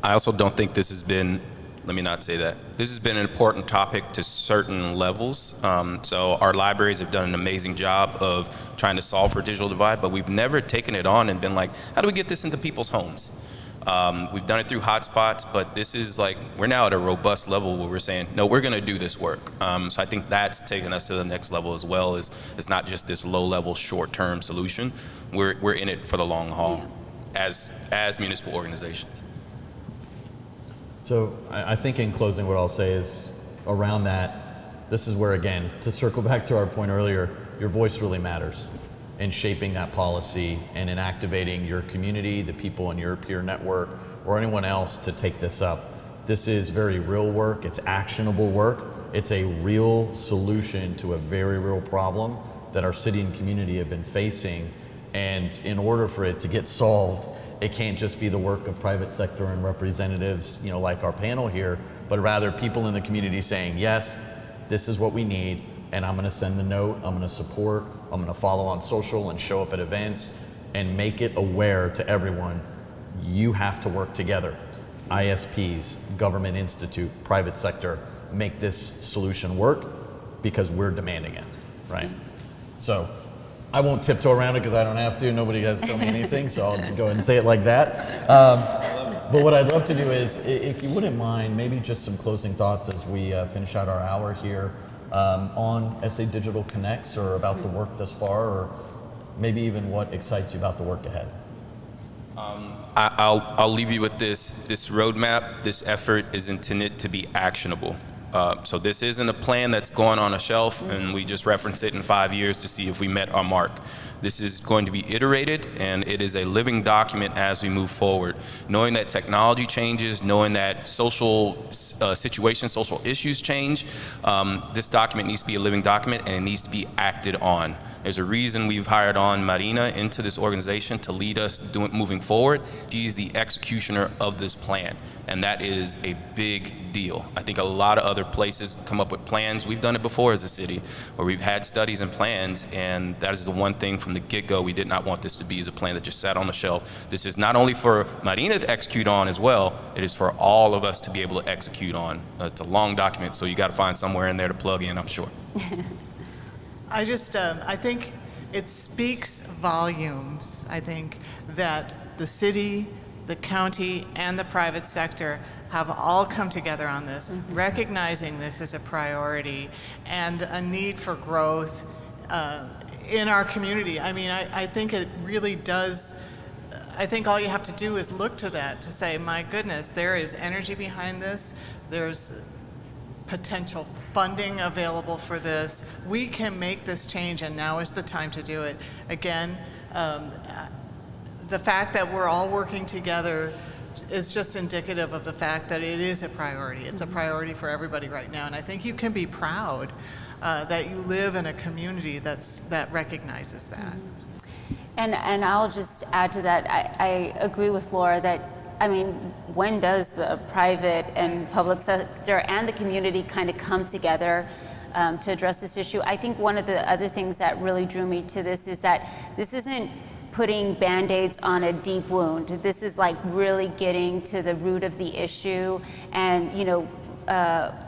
I also don't think this has been, let me not say that. This has been an important topic to certain levels. So our libraries have done an amazing job of trying to solve for digital divide, but we've never taken it on and been like, how do we get this into people's homes? We've done it through hotspots, but this is like, we're now at a robust level where we're saying, no, we're gonna do this work. So I think that's taken us to the next level as well. It's not just this low-level, short-term solution. We're in it for the long haul as municipal organizations. So I think in closing what I'll say is around that, this is where, again, to circle back to our point earlier, your voice really matters in shaping that policy and in activating your community, the people in your peer network, or anyone else to take this up. This is very real work, it's actionable work, it's a real solution to a very real problem that our city and community have been facing. And in order for it to get solved, it can't just be the work of private sector and representatives, you know, like our panel here, but rather people in the community saying, yes, this is what we need, and I'm gonna send the note, I'm gonna support, I'm gonna follow on social and show up at events and make it aware to everyone, you have to work together. ISPs, government institute, private sector, make this solution work because we're demanding it, right? So I won't tiptoe around it because I don't have to. Nobody has to tell me anything, so I'll go ahead and say it like that. But what I'd love to do is, if you wouldn't mind, maybe just some closing thoughts as we finish out our hour here on SA Digital Connects, or about the work thus far, or maybe even what excites you about the work ahead. I'll leave you with this. This roadmap, this effort is intended to be actionable. So this isn't a plan that's going on a shelf and we just reference it in 5 years to see if we met our mark. This is going to be iterated, and it is a living document as we move forward. Knowing that technology changes, knowing that social situations, social issues change, this document needs to be a living document, and it needs to be acted on. There's a reason we've hired on Marina into this organization to lead us moving forward. She is the executioner of this plan, and that is a big deal. I think a lot of other places come up with plans. We've done it before as a city, where we've had studies and plans, and that is the one thing from the get-go we did not want this to be, as a plan that just sat on the shelf. This is not only for Marina to execute on as well, it is for all of us to be able to execute on. It's a long document, so you got to find somewhere in there to plug in, I'm sure. I think it speaks volumes, I think, that the city, the county, and the private sector have all come together on this, recognizing this as a priority and a need for growth in our community. I mean, I think it really does. I think all you have to do is look to that to say, my goodness, there is energy behind this. There's potential funding available for this. We can make this change, and now is the time to do it. Again, the fact that we're all working together is just indicative of the fact that it is a priority. It's a priority for everybody right now, and I think you can be proud that you live in a community that recognizes that. And I'll just add to that, I agree with Laura that, I mean, when does the private and public sector and the community kind of come together to address this issue? I think one of the other things that really drew me to this is that this isn't putting Band-Aids on a deep wound. This is like really getting to the root of the issue. And, you know,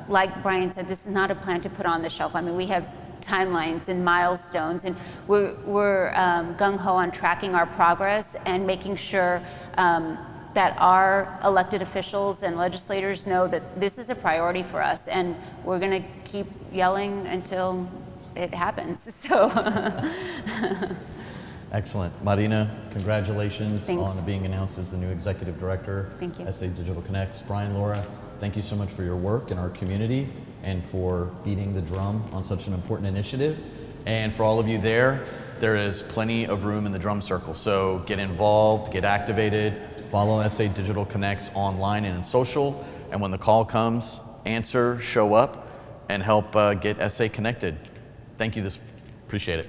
like Brian said, this is not a plan to put on the shelf. I mean, we have timelines and milestones, and we're gung-ho on tracking our progress and making sure that our elected officials and legislators know that this is a priority for us, and we're going to keep yelling until it happens. So. Excellent. Marina, congratulations. Thanks. On being announced as the new executive director. Thank you. SA Digital Connects. Brian, Laura, thank you so much for your work in our community and for beating the drum on such an important initiative. And for all of you there is plenty of room in the drum circle. So get involved, get activated, follow SA Digital Connects online and in social. And when the call comes, answer, show up, and help get SA connected. Thank you. Appreciate it.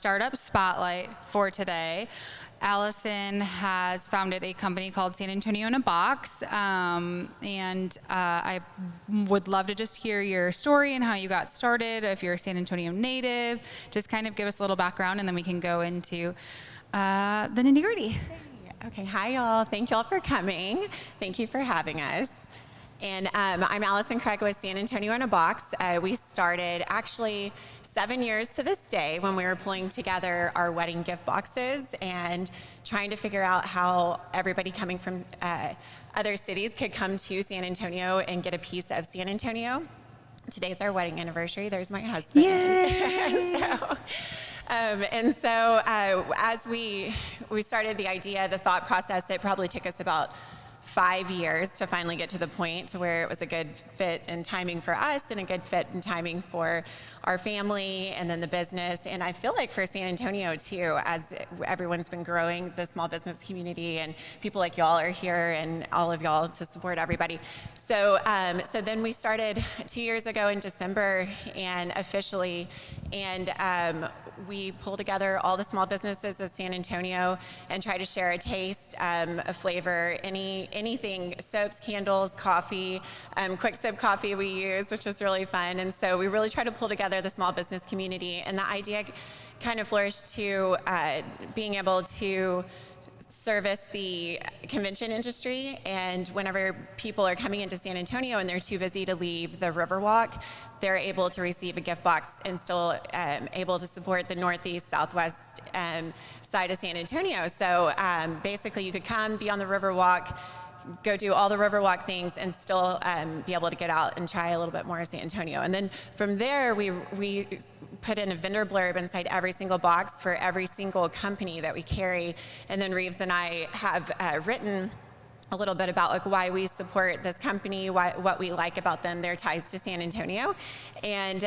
startup spotlight for today. Allison has founded a company called San Antonio in a Box, and I would love to just hear your story and how you got started. If you're a San Antonio native, just kind of give us a little background, and then we can go into the nitty-gritty. Okay, hi y'all. Thank y'all for coming. Thank you for having us. And I'm Allison Craig with San Antonio in a Box. We started actually 7 years to this day when we were pulling together our wedding gift boxes and trying to figure out how everybody coming from other cities could come to San Antonio and get a piece of San Antonio. Today's our wedding anniversary. There's my husband. As we started the idea, the thought process, it probably took us about 5 years to finally get to the point to where it was a good fit and timing for us and a good fit and timing for our family and then the business. And I feel like for San Antonio too, as everyone's been growing, the small business community and people like y'all are here and all of y'all to support everybody. So then we started 2 years ago in December and officially, and we pull together all the small businesses of San Antonio and try to share a taste, a flavor, anything, soaps, candles, coffee, quick sip coffee we use, which is really fun. And so we really try to pull together the small business community. And the idea kind of flourished to being able to service the convention industry, and whenever people are coming into San Antonio and they're too busy to leave the Riverwalk, they're able to receive a gift box and still able to support the Northeast, Southwest side of San Antonio. So basically you could come, be on the Riverwalk, go do all the Riverwalk things and still be able to get out and try a little bit more of San Antonio. And then from there, we put in a vendor blurb inside every single box for every single company that we carry. And then Reeves and I have written a little bit about like why we support this company, what we like about them, their ties to San Antonio, and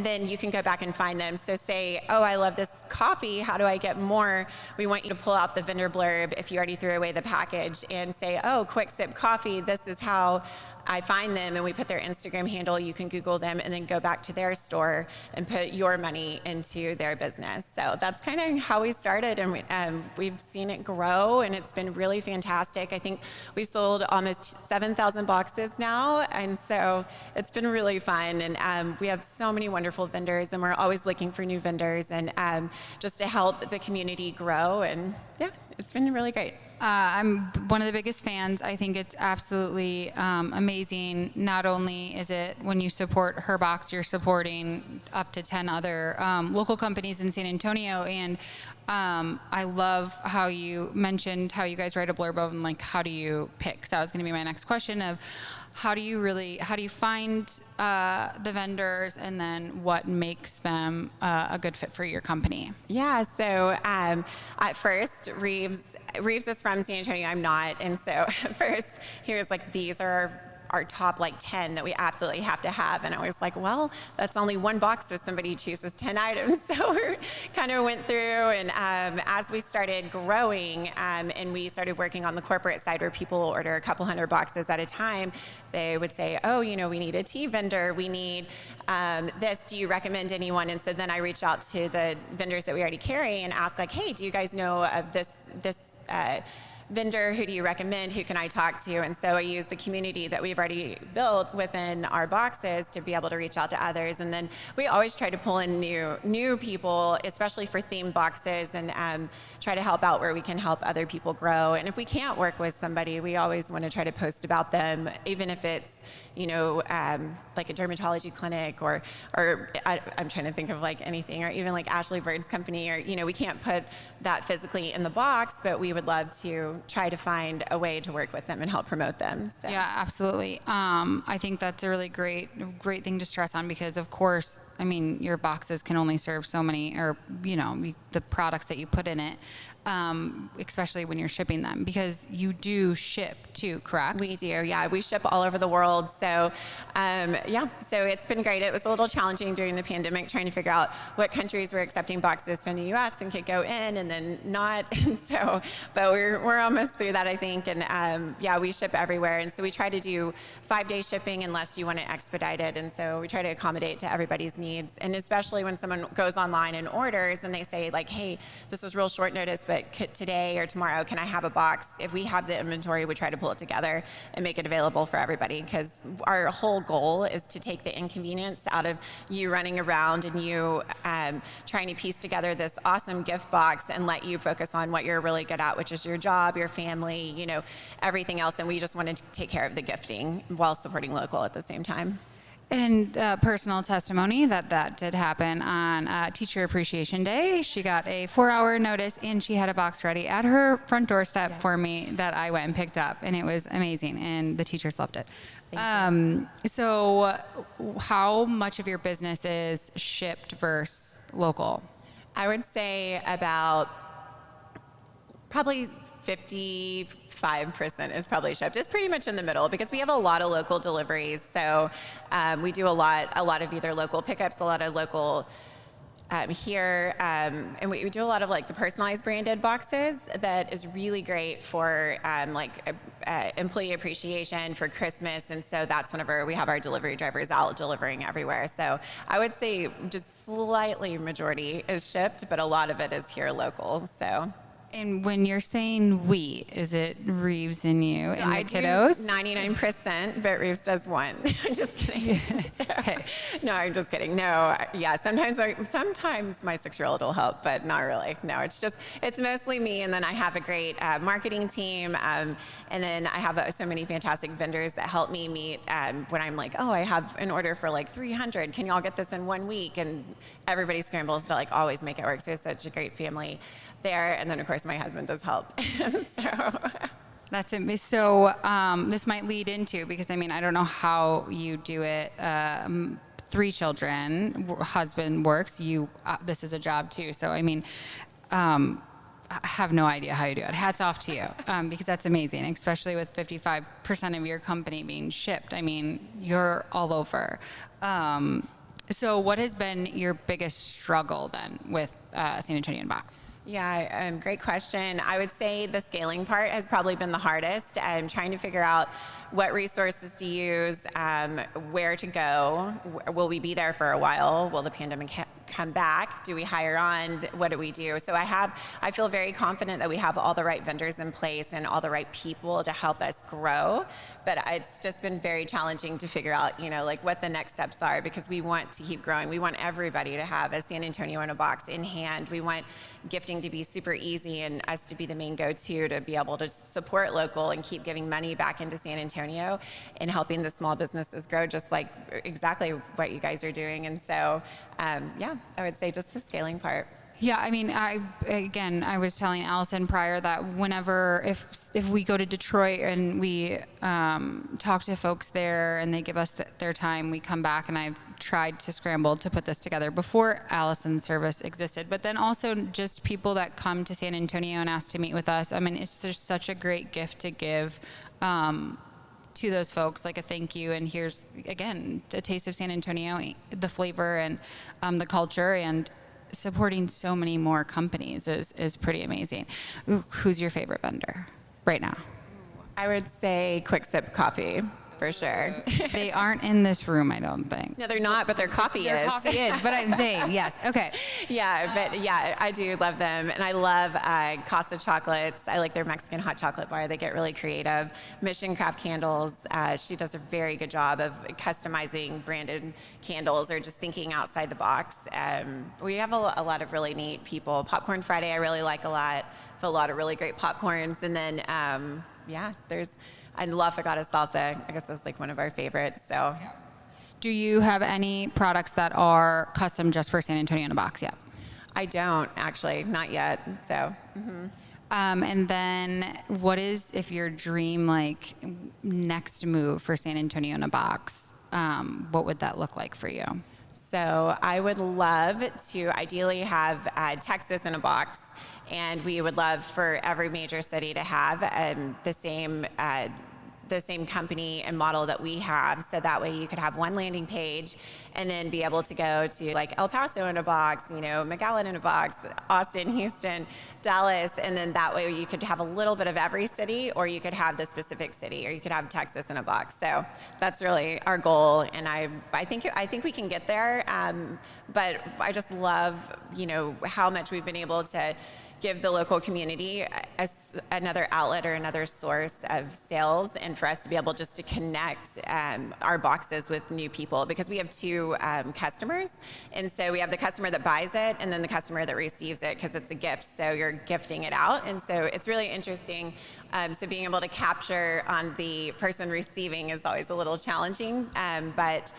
then you can go back and find them. So say, oh, I love this coffee. How do I get more? We want you to pull out the vendor blurb if you already threw away the package and say, oh, Quick Sip Coffee. This is how I find them, and we put their Instagram handle. You can Google them and then go back to their store and put your money into their business. So that's kind of how we started, and we've seen it grow, and it's been really fantastic. I think we've sold almost 7,000 boxes now, and so it's been really fun. And we have so many wonderful vendors, and we're always looking for new vendors, and just to help the community grow. And yeah, it's been really great. I'm one of the biggest fans. I think it's absolutely amazing. Not only is it when you support Her Box, you're supporting up to 10 other local companies in San Antonio. And I love how you mentioned how you guys write a blurb of and like how do you pick? So that was going to be my next question of how do you find the vendors, and then what makes them a good fit for your company? Yeah, so at first, Reeves is from San Antonio, I'm not, and so at first he was like, these are our top like 10 that we absolutely have to have, and I was like, well, that's only one box if somebody chooses 10 items. So we kind of went through, and as we started growing and we started working on the corporate side where people order a couple hundred boxes at a time, they would say, oh, you know, we need a tea vendor, we need this, do you recommend anyone? And so then I reached out to the vendors that we already carry and asked like, hey, do you guys know of this vendor? Who do you recommend? Who can I talk to? And so I use the community that we've already built within our boxes to be able to reach out to others. And then we always try to pull in new people, especially for themed boxes, and try to help out where we can help other people grow. And if we can't work with somebody, we always want to try to post about them, even if it's, you know, like a dermatology clinic, or I'm trying to think of like anything, or even like Ashley Bird's company, or, you know, we can't put that physically in the box, but we would love to try to find a way to work with them and help promote them. So. Yeah, absolutely. I think that's a really great thing to stress on, because of course, I mean, your boxes can only serve so many, or, you know, the products that you put in it, especially when you're shipping them, because you do ship too, correct? We do, yeah. We ship all over the world. So, yeah, so it's been great. It was a little challenging during the pandemic trying to figure out what countries were accepting boxes from the U.S. and could go in and then not. And so, but we're almost through that, I think. And yeah, we ship everywhere. And so we try to do 5-day shipping unless you want to expedite it. And so we try to accommodate to everybody's needs. needs. And especially when someone goes online and orders and they say like, hey, this was real short notice, but today or tomorrow, can I have a box? If we have the inventory, we try to pull it together and make it available for everybody, because our whole goal is to take the inconvenience out of you running around and you trying to piece together this awesome gift box and let you focus on what you're really good at, which is your job, your family, you know, everything else. And we just wanted to take care of the gifting while supporting local at the same time. And personal testimony that did happen on Teacher Appreciation Day. She got a 4-hour notice and she had a box ready at her front doorstep for me that I went and picked up, and it was amazing, and the teachers loved it. So how much of your business is shipped versus local? I would say about probably 55% is probably shipped. It's pretty much in the middle because we have a lot of local deliveries. So we do a lot of either local pickups, a lot of local here, and we do a lot of like the personalized branded boxes that is really great for employee appreciation for Christmas. And so that's whenever we have our delivery drivers out delivering everywhere. So I would say just slightly majority is shipped, but a lot of it is here local. So. And when you're saying we, is it Reeves and you So and the I kiddos? do 99%, but Reeves does 1. I'm just kidding. Okay. No, I'm just kidding. No, yeah, sometimes my 6-year-old will help, but not really. No, it's mostly me, and then I have a great marketing team, and then I have so many fantastic vendors that help me meet when I'm like, oh, I have an order for like 300. Can y'all get this in 1 week? And everybody scrambles to like always make it work. So it's such a great family there, and then of course my husband does help. That's it. So this might lead into, because I mean, I don't know how you do it. 3 children, husband works. This is a job too. So I mean, I have no idea how you do it. Hats off to you, because that's amazing, especially with 55% of your company being shipped. I mean, you're all over. So what has been your biggest struggle then with San Antonio Box? Yeah, great question. I would say the scaling part has probably been the hardest. I'm trying to figure out what resources to use, where to go. Will we be there for a while? Will the pandemic come back? Do we hire on? What do we do? So I feel very confident that we have all the right vendors in place and all the right people to help us grow. But it's just been very challenging to figure out, like what the next steps are, because we want to keep growing. We want everybody to have a San Antonio in a box in hand. We want gifting to be super easy and us to be the main go-to to be able to support local and keep giving money back into San Antonio and helping the small businesses grow, just like exactly what you guys are doing. And so, yeah, I would say just the scaling part. Yeah, I mean, I was telling Allison prior that whenever, if we go to Detroit and we talk to folks there and they give us their time, we come back, and I've tried to scramble to put this together before Allison's service existed, but then also just people that come to San Antonio and ask to meet with us. I mean, it's just such a great gift to give to those folks, like a thank you, and here's, again, a taste of San Antonio, the flavor and the culture, and supporting so many more companies is pretty amazing. Who's your favorite vendor right now? I would say Quick Sip Coffee, for sure. They aren't in this room, I don't think. No, they're not, but their coffee Their is. coffee is, but I'm saying, yes, okay. Yeah, but yeah, I do love them. And I love Casa Chocolates. I like their Mexican hot chocolate bar. They get really creative. Mission Craft Candles. She does a very good job of customizing branded candles or just thinking outside the box. We have a lot of really neat people. Popcorn Friday I really like a lot. A lot of really great popcorns. And then, yeah, I love Fagata Salsa. I guess that's like one of our favorites. So, yeah. Do you have any products that are custom just for San Antonio in a box yet? I don't, actually, not yet. So. And then what is, if your dream like next move for San Antonio in a box, what would that look like for you? So I would love to ideally have Texas in a box. And we would love for every major city to have the same the same company and model that we have. So that way you could have one landing page and then be able to go to like El Paso in a box, McAllen in a box, Austin, Houston, Dallas, and then that way you could have a little bit of every city, or you could have the specific city, or you could have Texas in a box. So that's really our goal, and I think we can get there. But I just love, how much we've been able to give the local community another outlet or another source of sales, and for us to be able just to connect our boxes with new people, because we have two customers. And so we have the customer that buys it and then the customer that receives it, because it's a gift. So you're gifting it out. And so it's really interesting. So being able to capture on the person receiving is always a little challenging, but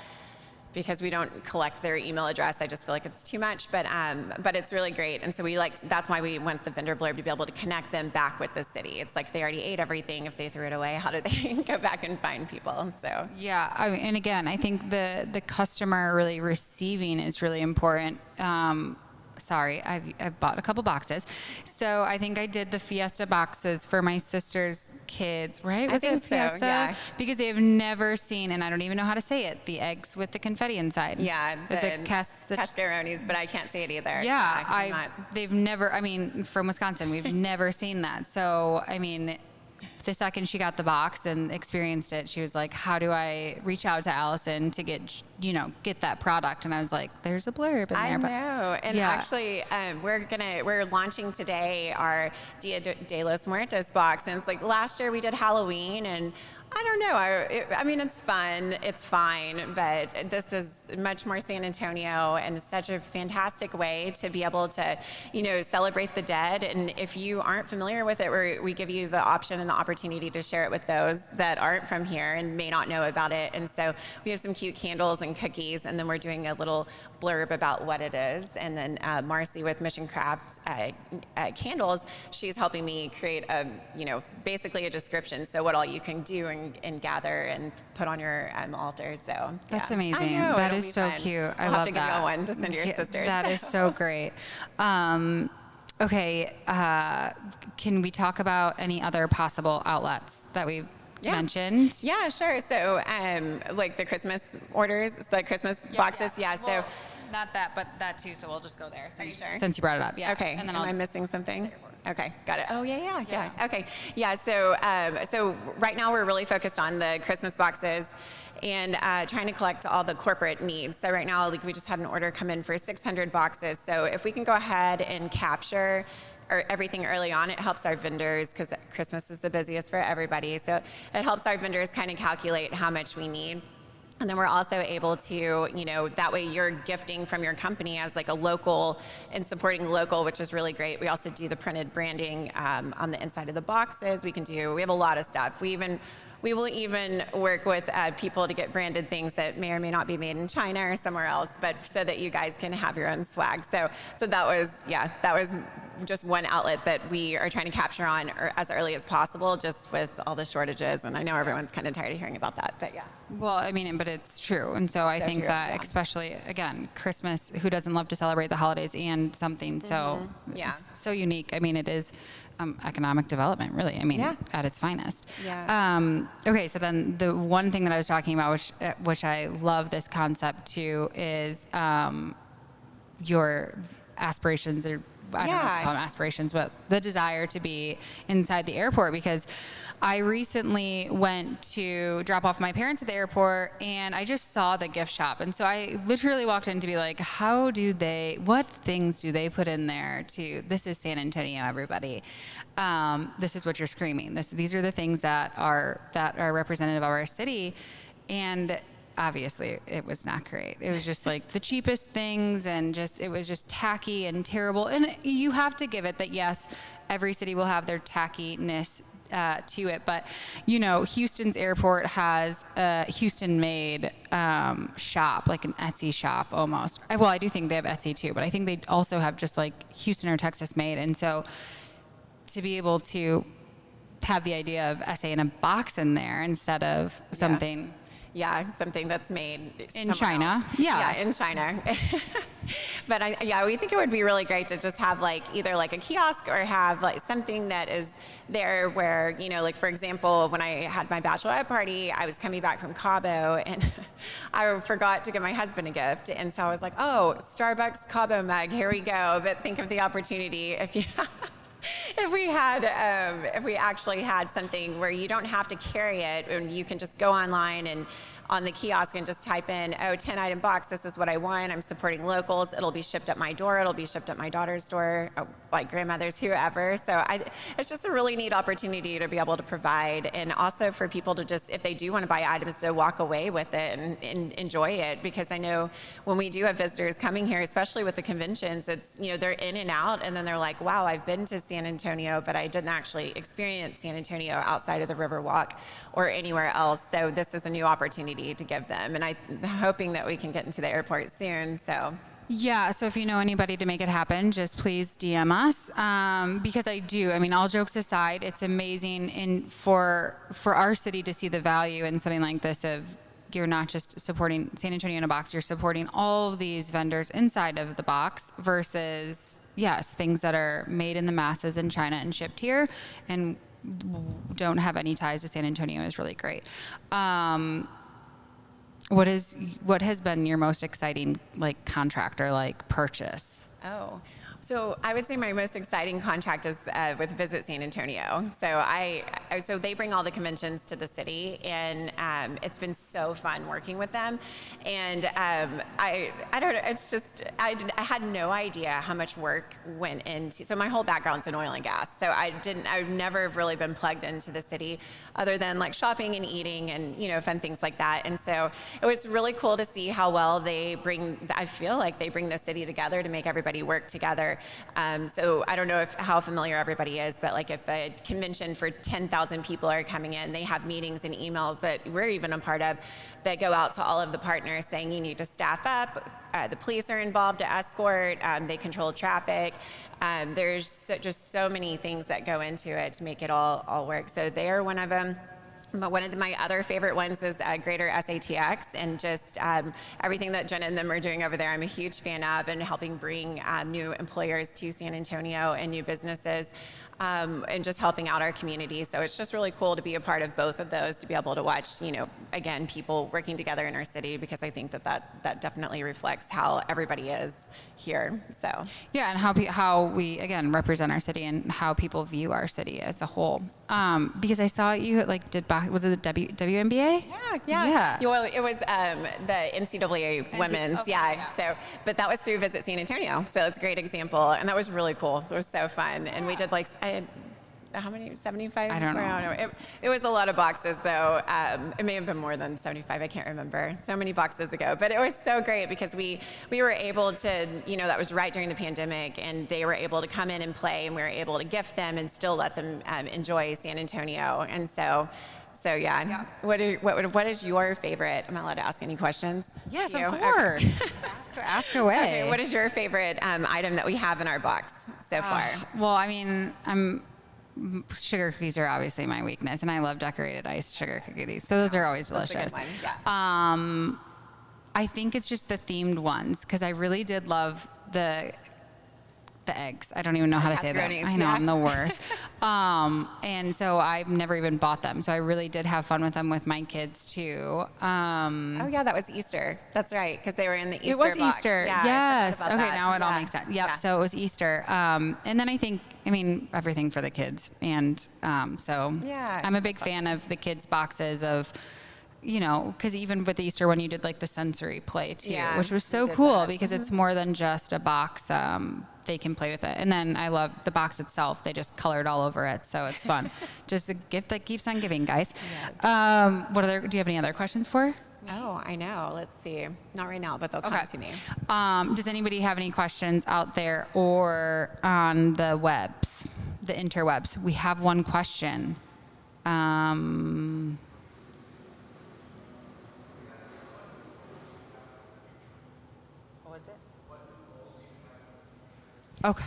because we don't collect their email address, I just feel like it's too much, but it's really great. And so that's why we want the vendor blurb to be able to connect them back with the city. It's like they already ate everything. If they threw it away, how do they go back and find people? So yeah, and again, I think the customer really receiving is really important. Sorry, I've bought a couple boxes. So I think I did the Fiesta boxes for my sister's kids, right? Was it Fiesta? So, yeah. Because they have never seen, and I don't even know how to say it, the eggs with the confetti inside. Yeah, it's a cascaronis, but I can't say it either. Yeah, they've never, from Wisconsin, we've never seen that. So, the second she got the box and experienced it, she was like, how do I reach out to Allison to get that product? And I was like, there's a blurb in there. I know. And actually, we're launching today our Dia de los Muertos box. And it's like last year we did Halloween, and I don't know. It's fun. It's fine. But this is much more San Antonio, and it's such a fantastic way to be able to, celebrate the dead. And if you aren't familiar with it, we give you the option and the opportunity to share it with those that aren't from here and may not know about it. And so we have some cute candles and cookies, and then we're doing a little blurb about what it is. And then Marcy with Mission Crafts Candles, she's helping me create basically a description. So what all you can do and gather and put on your altar. So that's amazing. That is so cute. I love that. I'll have to give you one to send to your sisters. That is so great. Okay, can we talk about any other possible outlets that we've mentioned? Yeah, sure. So like the Christmas orders, the Christmas boxes. Yeah. Well, not that, but that too. So we'll just go there. Are you sure? Since you brought it up. Yeah. Okay. And then am I missing something? Okay, got it. Oh, yeah. Okay, yeah. So right now we're really focused on the Christmas boxes and trying to collect all the corporate needs. So right now, we just had an order come in for 600 boxes. So if we can go ahead and capture everything early on, it helps our vendors, because Christmas is the busiest for everybody. So it helps our vendors kind of calculate how much we need. And then we're also able to, that way you're gifting from your company as like a local and supporting local, which is really great. We also do the printed branding on the inside of the boxes. We have a lot of stuff. We will even work with people to get branded things that may or may not be made in China or somewhere else, but so that you guys can have your own swag. So that was just one outlet that we are trying to capture on as early as possible, just with all the shortages. And I know everyone's kind of tired of hearing about that, but yeah. Well, but it's true. And so I think that especially, again, Christmas, who doesn't love to celebrate the holidays and something so unique. It is economic development, really. At its finest. Yeah. Okay, so then the one thing that I was talking about, which I love this concept too, is your aspirations, or I don't know if you call them aspirations, but the desire to be inside the airport, because I recently went to drop off my parents at the airport and I just saw the gift shop. And so I literally walked in to be like, what things do they put in there this is San Antonio, everybody. This is what you're screaming. These are the things that are representative of our city. And obviously it was not great. It was just like the cheapest things, and it was just tacky and terrible. And you have to give it that, yes, every city will have their tackiness to it. But, Houston's airport has a Houston-made shop, like an Etsy shop almost. Well, I do think they have Etsy too, but I think they also have just like Houston or Texas made. And so to be able to have the idea of SA in a box in there instead of something... Yeah, something that's made In somewhere China. else. Yeah. Yeah, in China. But we think it would be really great to just have like either like a kiosk or have like something that is there where, you know, like for example, when I had my bachelorette party, I was coming back from Cabo and I forgot to give my husband a gift. And so I was like, oh, Starbucks Cabo mug, here we go. But think of the opportunity if you if we actually had something where you don't have to carry it and you can just go online and on the kiosk and just type in, 10-item box, this is what I want, I'm supporting locals, it'll be shipped at my door, it'll be shipped at my daughter's door, my grandmother's, whoever. So it's just a really neat opportunity to be able to provide, and also for people to just, if they do want to buy items, to walk away with it and enjoy it, because I know when we do have visitors coming here, especially with the conventions, it's, you know, they're in and out, and then they're like, wow, I've been to San Antonio, but I didn't actually experience San Antonio outside of the Riverwalk or anywhere else, so this is a new opportunity to give them, and I'm hoping that we can get into the airport soon. So Yeah, so if you know anybody to make it happen, just please DM us, because I do. I mean, all jokes aside, it's amazing for our city to see the value in something like this. Of you're not just supporting San Antonio in a box, you're supporting all of these vendors inside of the box versus, yes, things that are made in the masses in China and shipped here and don't have any ties to San Antonio is really great. What has been your most exciting like contract or like purchase? Oh, so I would say my most exciting contract is with Visit San Antonio. So so they bring all the conventions to the city, and it's been so fun working with them. And I don't know, it's just I had no idea how much work went into. So my whole background's in oil and gas. So I've never really been plugged into the city, other than like shopping and eating and, you know, fun things like that. And so it was really cool to see how well I feel like they bring the city together to make everybody work together. So I don't know how familiar everybody is, but like if a convention for 10,000 people are coming in, they have meetings and emails that we're even a part of that go out to all of the partners saying you need to staff up. The police are involved to escort. They control traffic. There's just so many things that go into it to make it all work. So they are one of them. But one of my other favorite ones is Greater SATX, and just everything that Jenna and them are doing over there, I'm a huge fan of, and helping bring new employers to San Antonio and new businesses, and just helping out our community. So it's just really cool to be a part of both of those, to be able to watch, you know, again, people working together in our city, because I think that definitely reflects how everybody is here. So yeah, and how we again represent our city and how people view our city as a whole. Because I saw you like was it the WNBA? Yeah. Well, it was the NCAA women's. Okay, yeah. So, but that was through Visit San Antonio. So it's a great example, and that was really cool. It was so fun, and we did like how many? 75? I don't know. It was a lot of boxes, though. It may have been more than 75. I can't remember. So many boxes ago. But it was so great because we were able to, you know, that was right during the pandemic, and they were able to come in and play, and we were able to gift them and still let them enjoy San Antonio. And so yeah. What is your favorite? Am I allowed to ask any questions? Yes, to you? of course. Ask away. Okay, what is your favorite item that we have in our box so far? Well, I mean, sugar cookies are obviously my weakness, and I love decorated iced sugar cookies. So those are always delicious. That's a good one. Yeah. I think it's just the themed ones, because I really did love the eggs. I don't even know how to say them. I know, I'm the worst. And so I've never even bought them. So I really did have fun with them with my kids too. Oh yeah, that was Easter. That's right, because they were in the Easter It was box. Easter. Yeah, yes. Okay, that. now it all makes sense. Yep. Yeah. So it was Easter. And then I think, everything for the kids. And so Yeah, I'm a big fan of the kids' boxes of, you know, because even with the Easter one, you did like the sensory play too, Yeah, which was so we did cool that. because it's more than just a box. They can play with it. And then I love the box itself. They just colored all over it. So it's fun. Just a gift that keeps on giving, guys. Yes. Do you have any other questions for? Oh, I know. Let's see. Not right now, but they'll come to me. Does anybody have any questions out there or on the webs, the interwebs? We have one question. Okay.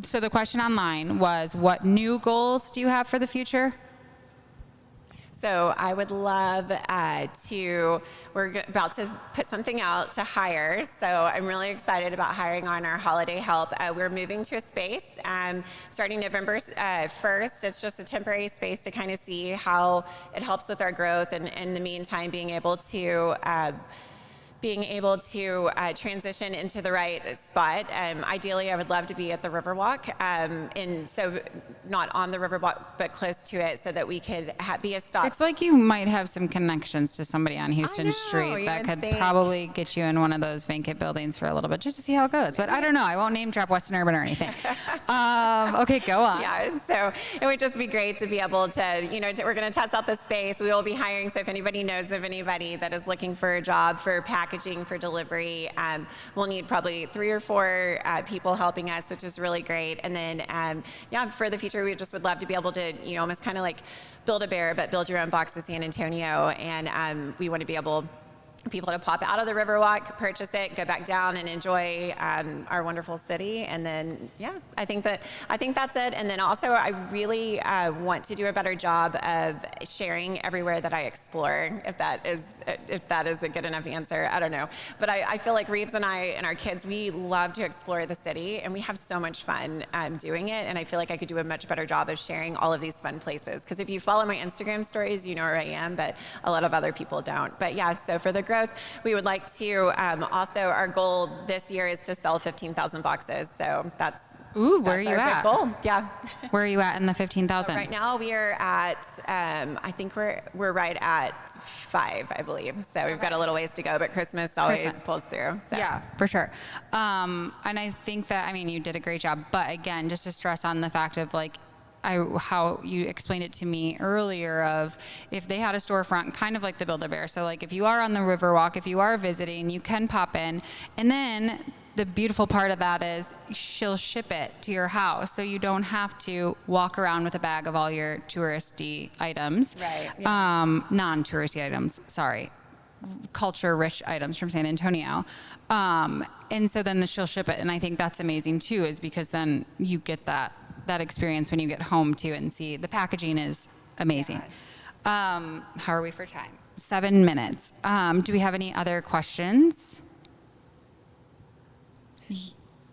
So the question online was, what new goals do you have for the future? So I would love about to put something out to hire. So I'm really excited about hiring on our holiday help. We're moving to a space starting November 1st. It's just a temporary space to kind of see how it helps with our growth, and in the meantime being able to transition into the right spot. Ideally, I would love to be at the Riverwalk, and so not on the Riverwalk, but close to it, so that we could be a stop. It's like you might have some connections to somebody on Houston Street that could probably get you in one of those vacant buildings for a little bit just to see how it goes. But I don't know. I won't name drop Weston Urban or anything. Okay, go on. Yeah, and so it would just be great to be able to, we're going to test out the space. We will be hiring, so if anybody knows of anybody that is looking for a job for packaging, for delivery, we'll need probably 3 or 4 people helping us, which is really great. And then, for the future, we just would love to be able to, almost kind of like build a bear, but build your own box of San Antonio. And we want to be able people to pop out of the Riverwalk, purchase it, go back down and enjoy our wonderful city. And then, I think that's it. And then also, I really want to do a better job of sharing everywhere that I explore. If that is a good enough answer, I don't know. But I feel like Reeves and I and our kids, we love to explore the city, and we have so much fun doing it. And I feel like I could do a much better job of sharing all of these fun places. Because if you follow my Instagram stories, you know where I am, but a lot of other people don't. But so for the growth, we would like to also, our goal this year is to sell 15,000 boxes. So that's where are you at? Goal. Yeah. Where are you at in the 15,000? Right now we are at, I think we're right at 5, I believe. So we've got a little ways to go, but Christmas always pulls through. So. Yeah, for sure. And I think that, you did a great job. But again, just to stress on the fact of how you explained it to me earlier of if they had a storefront, kind of like the Build-A-Bear. So if you are on the Riverwalk, if you are visiting, you can pop in. And then the beautiful part of that is she'll ship it to your house, so you don't have to walk around with a bag of all your touristy items. Right. Yeah. Non-touristy items, sorry. Culture-rich items from San Antonio. And so then she'll ship it. And I think that's amazing too, is because then you get that experience when you get home too, and see the packaging is amazing. How are we for time? 7 minutes. Do we have any other questions?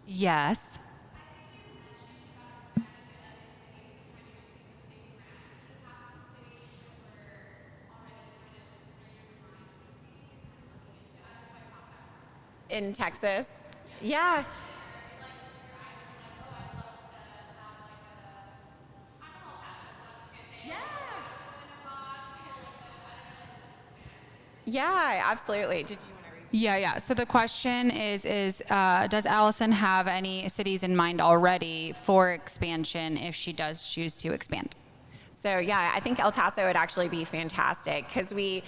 Yes. In Texas? Yeah. Yeah, absolutely. Did you want to repeat? Yeah. So the question is does Allison have any cities in mind already for expansion if she does choose to expand? So I think El Paso would actually be fantastic because there's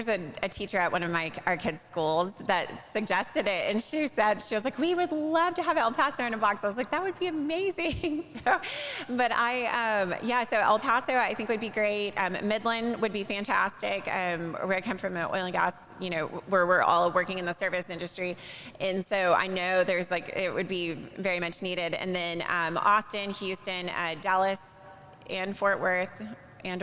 a teacher at one of our kids' schools that suggested it, and she was like, we would love to have El Paso in a box. I was like, that would be amazing. So El Paso I think would be great. Midland would be fantastic. Where I come from, oil and gas, where we're all working in the service industry, and so I know there's it would be very much needed. And then Austin, Houston, Dallas, and Fort Worth, and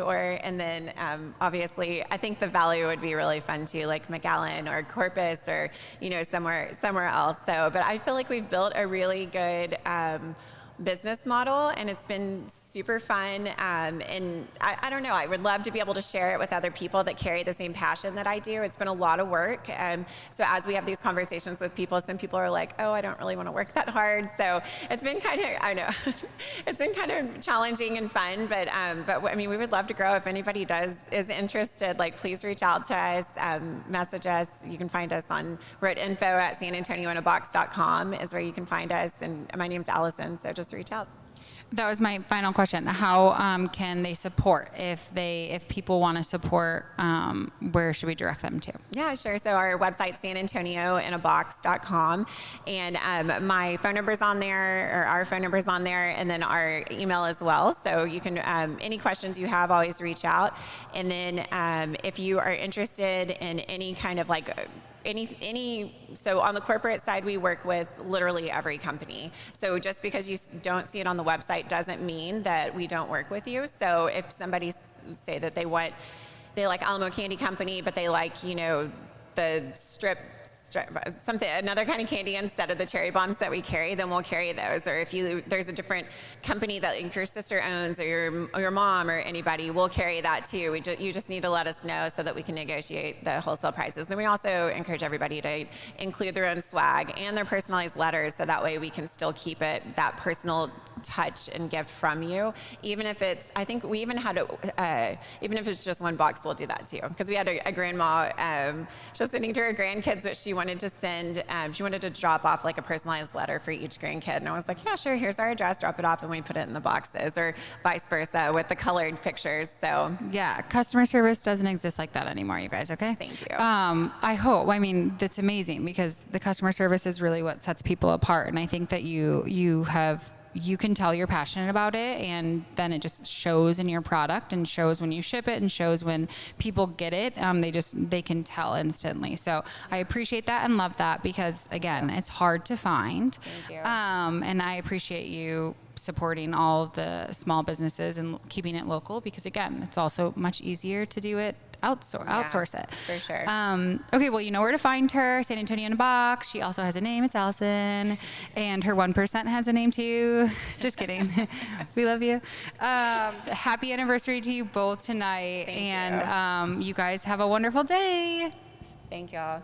then obviously I think the Valley would be really fun too, like McAllen or Corpus or somewhere else. But I feel like we've built a really good business model, and it's been super fun. And I don't know, I would love to be able to share it with other people that carry the same passion that I do. It's been a lot of work. So as we have these conversations with people, some people are like, oh, I don't really want to work that hard. So it's been it's been kind of challenging and fun, but we would love to grow. If anybody is interested, please reach out to us, message us. You can find us we're at info@sanantonioinabox.com is where you can find us. And my name's Allison, so just reach out. That was my final question. How can they support? If people want to support, where should we direct them to? Yeah, sure. So our website, sanantonioinabox.com, and my phone number's on there, or our phone number's on there, and then our email as well. So you can, any questions you have, always reach out. And then if you are interested in any kind of so on the corporate side, we work with literally every company. So just because you don't see it on the website doesn't mean that we don't work with you. So if somebody say that they like Alamo Candy Company, but they like, the another kind of candy instead of the cherry bombs that we carry, then we'll carry those. Or if there's a different company that your sister owns, or your mom, or anybody, we'll carry that too. You just need to let us know so that we can negotiate the wholesale prices. Then we also encourage everybody to include their own swag and their personalized letters, so that way we can still keep it that personal touch and gift from you. Even if I think we even had even if it's just one box, we'll do that too. Because we had a grandma, she was sending to her grandkids what she wanted to send. She wanted to drop off like a personalized letter for each grandkid. And I was like, yeah, sure, here's our address, drop it off, and we put it in the boxes, or vice versa with the colored pictures. So yeah, customer service doesn't exist like that anymore, you guys, okay? Thank you. I hope, that's amazing, because the customer service is really what sets people apart. And I think that you can tell you're passionate about it, and then it just shows in your product, and shows when you ship it, and shows when people get it. They can tell instantly. So I appreciate that and love that, because again, it's hard to find. Thank you. And I appreciate you supporting all of the small businesses and keeping it local, because again, it's also much easier to do it outsource it. For sure. Okay, well, you know where to find her. San Antonio in a Box. She also has a name. It's Allison. And her 1% has a name too. Just kidding. We love you. Happy anniversary to you both tonight. Thank you. You guys have a wonderful day. Thank y'all.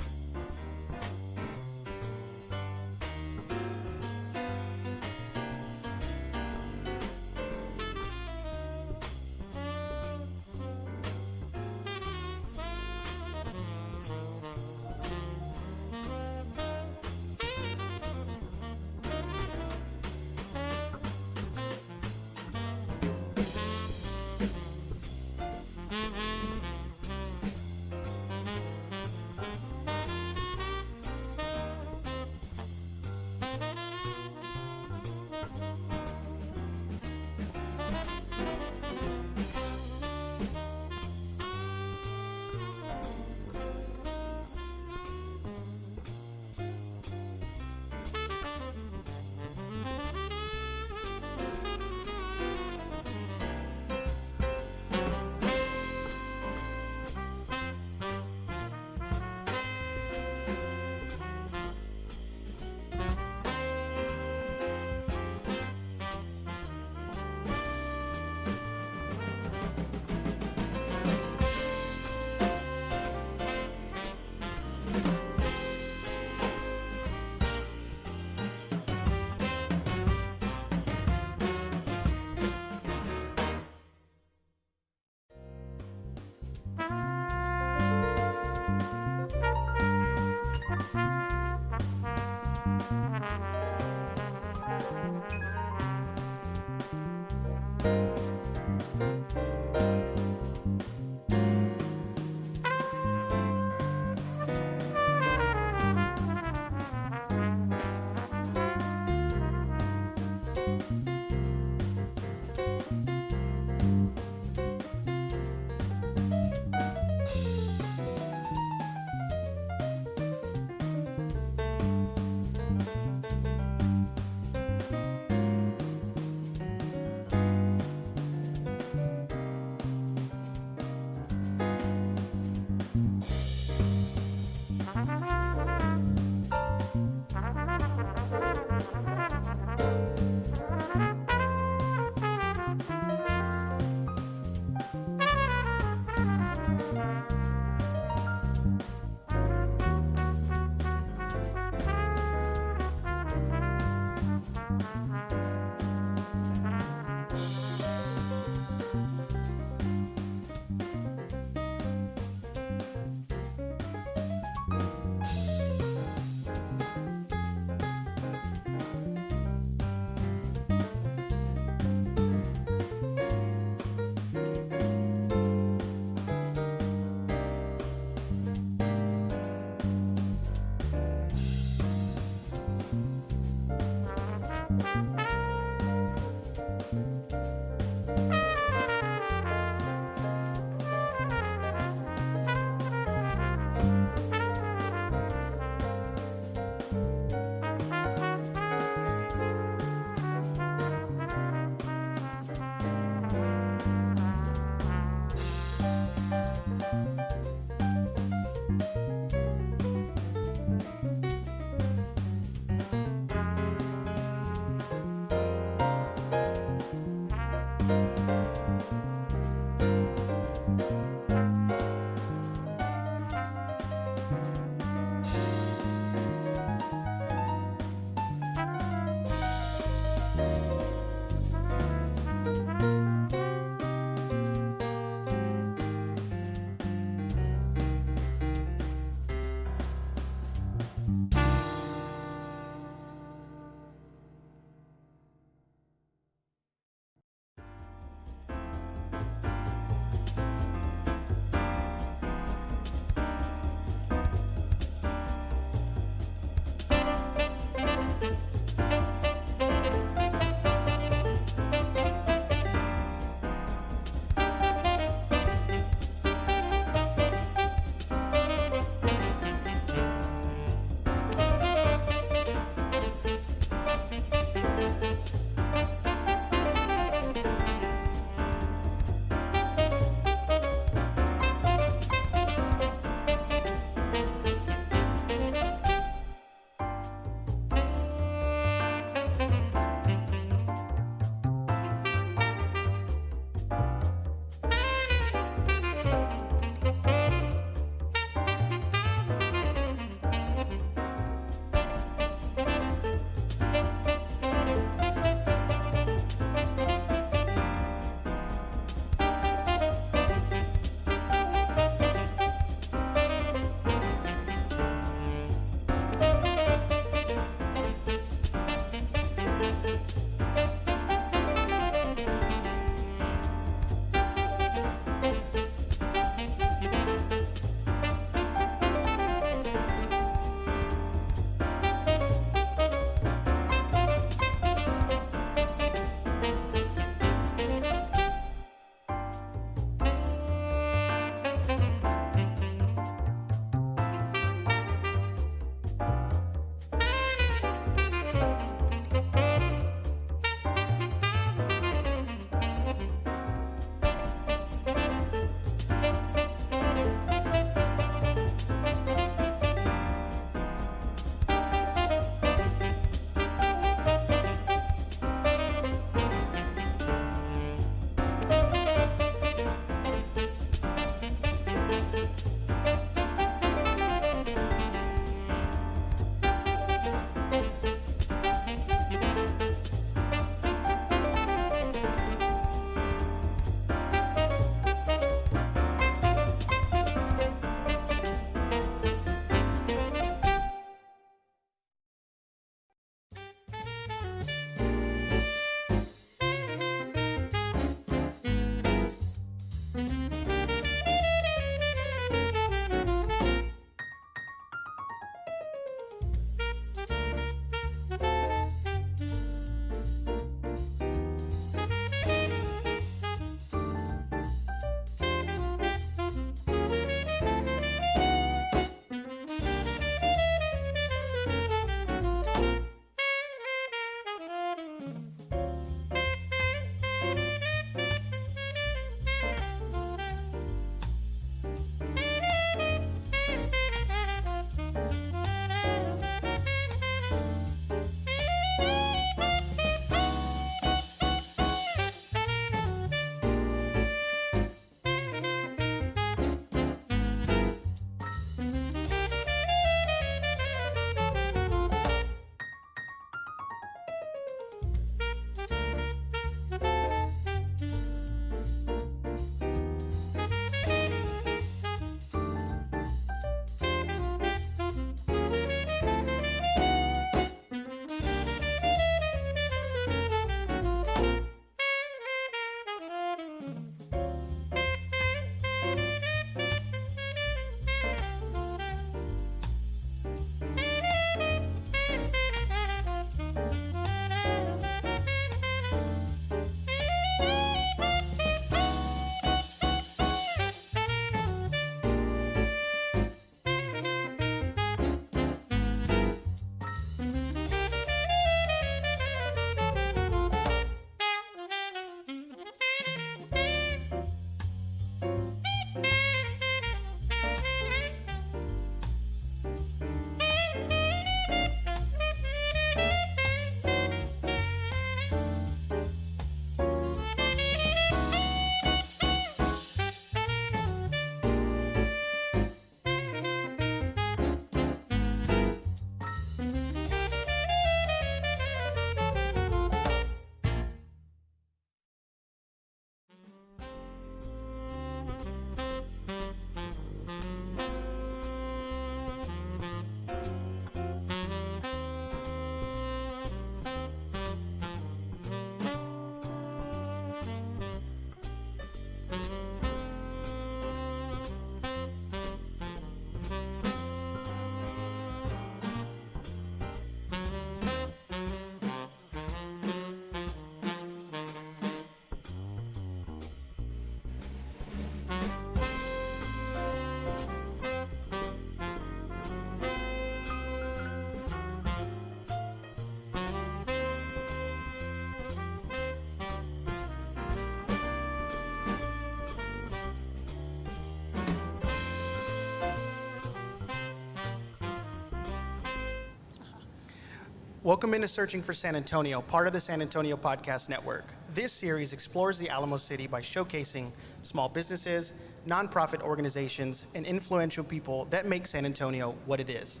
Welcome into Searching for San Antonio, part of the San Antonio Podcast Network. This series explores the Alamo City by showcasing small businesses, nonprofit organizations, and influential people that make San Antonio what it is.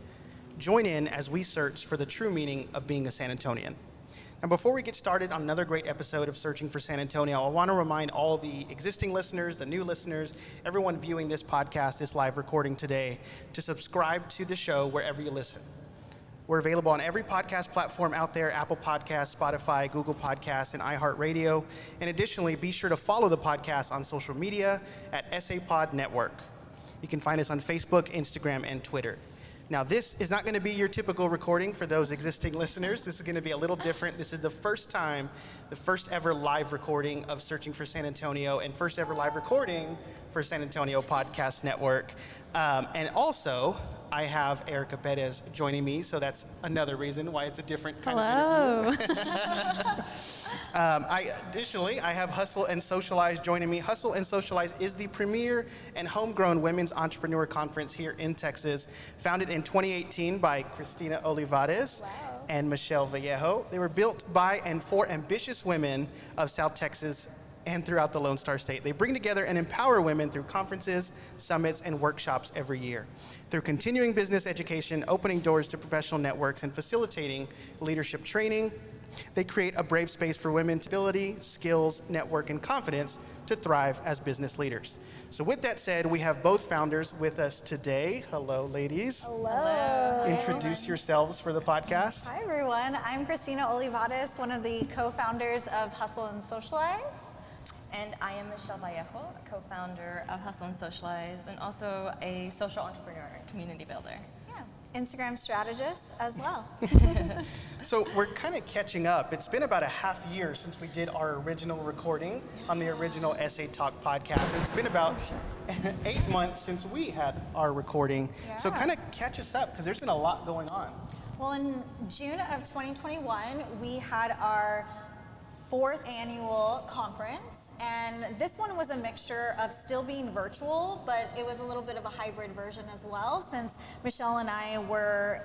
Join in as we search for the true meaning of being a San Antonian. Now, before we get started on another great episode of Searching for San Antonio, I want to remind all the existing listeners, the new listeners, everyone viewing this podcast, this live recording today, to subscribe to the show wherever you listen. We're available on every podcast platform out there, Apple Podcasts, Spotify, Google Podcasts, and iHeartRadio. And additionally, be sure to follow the podcast on social media at SAPod Network. You can find us on Facebook, Instagram, and Twitter. Now, this is not going to be your typical recording for those existing listeners. This is going to be a little different. This is the first time, the first ever live recording of Searching for San Antonio and first ever live recording for San Antonio Podcast Network. And also, I have Erica Perez joining me, so that's another reason why it's a different kind of interview. Additionally, I have Hustle and Socialize joining me. Hustle and Socialize is the premier and homegrown women's entrepreneur conference here in Texas, founded in 2018 by Cristina Olivares and Michelle Vallejo. They were built by and for ambitious women of South Texas and throughout the Lone Star State. They bring together and empower women through conferences, summits, and workshops every year. Through continuing business education, opening doors to professional networks, and facilitating leadership training, they create a brave space for women to ability, skills, network, and confidence to thrive as business leaders. So with that said, we have both founders with us today. Hello, ladies. Hello. Introduce yourselves for the podcast. Hi, everyone. I'm Cristina Olivares, one of the co-founders of Hustle and Socialize. And I am Michelle Vallejo, co-founder of Hustle and Socialize, and also a social entrepreneur and community builder. Yeah, Instagram strategist as well. So we're kind of catching up. It's been about a half year since we did our original recording on the original SA Talk podcast. And it's been about 8 months since we had our recording. Yeah. So kind of catch us up, because there's been a lot going on. Well, in June of 2021, we had our 4th annual conference. And this one was a mixture of still being virtual, but it was a little bit of a hybrid version as well, since Michelle and I were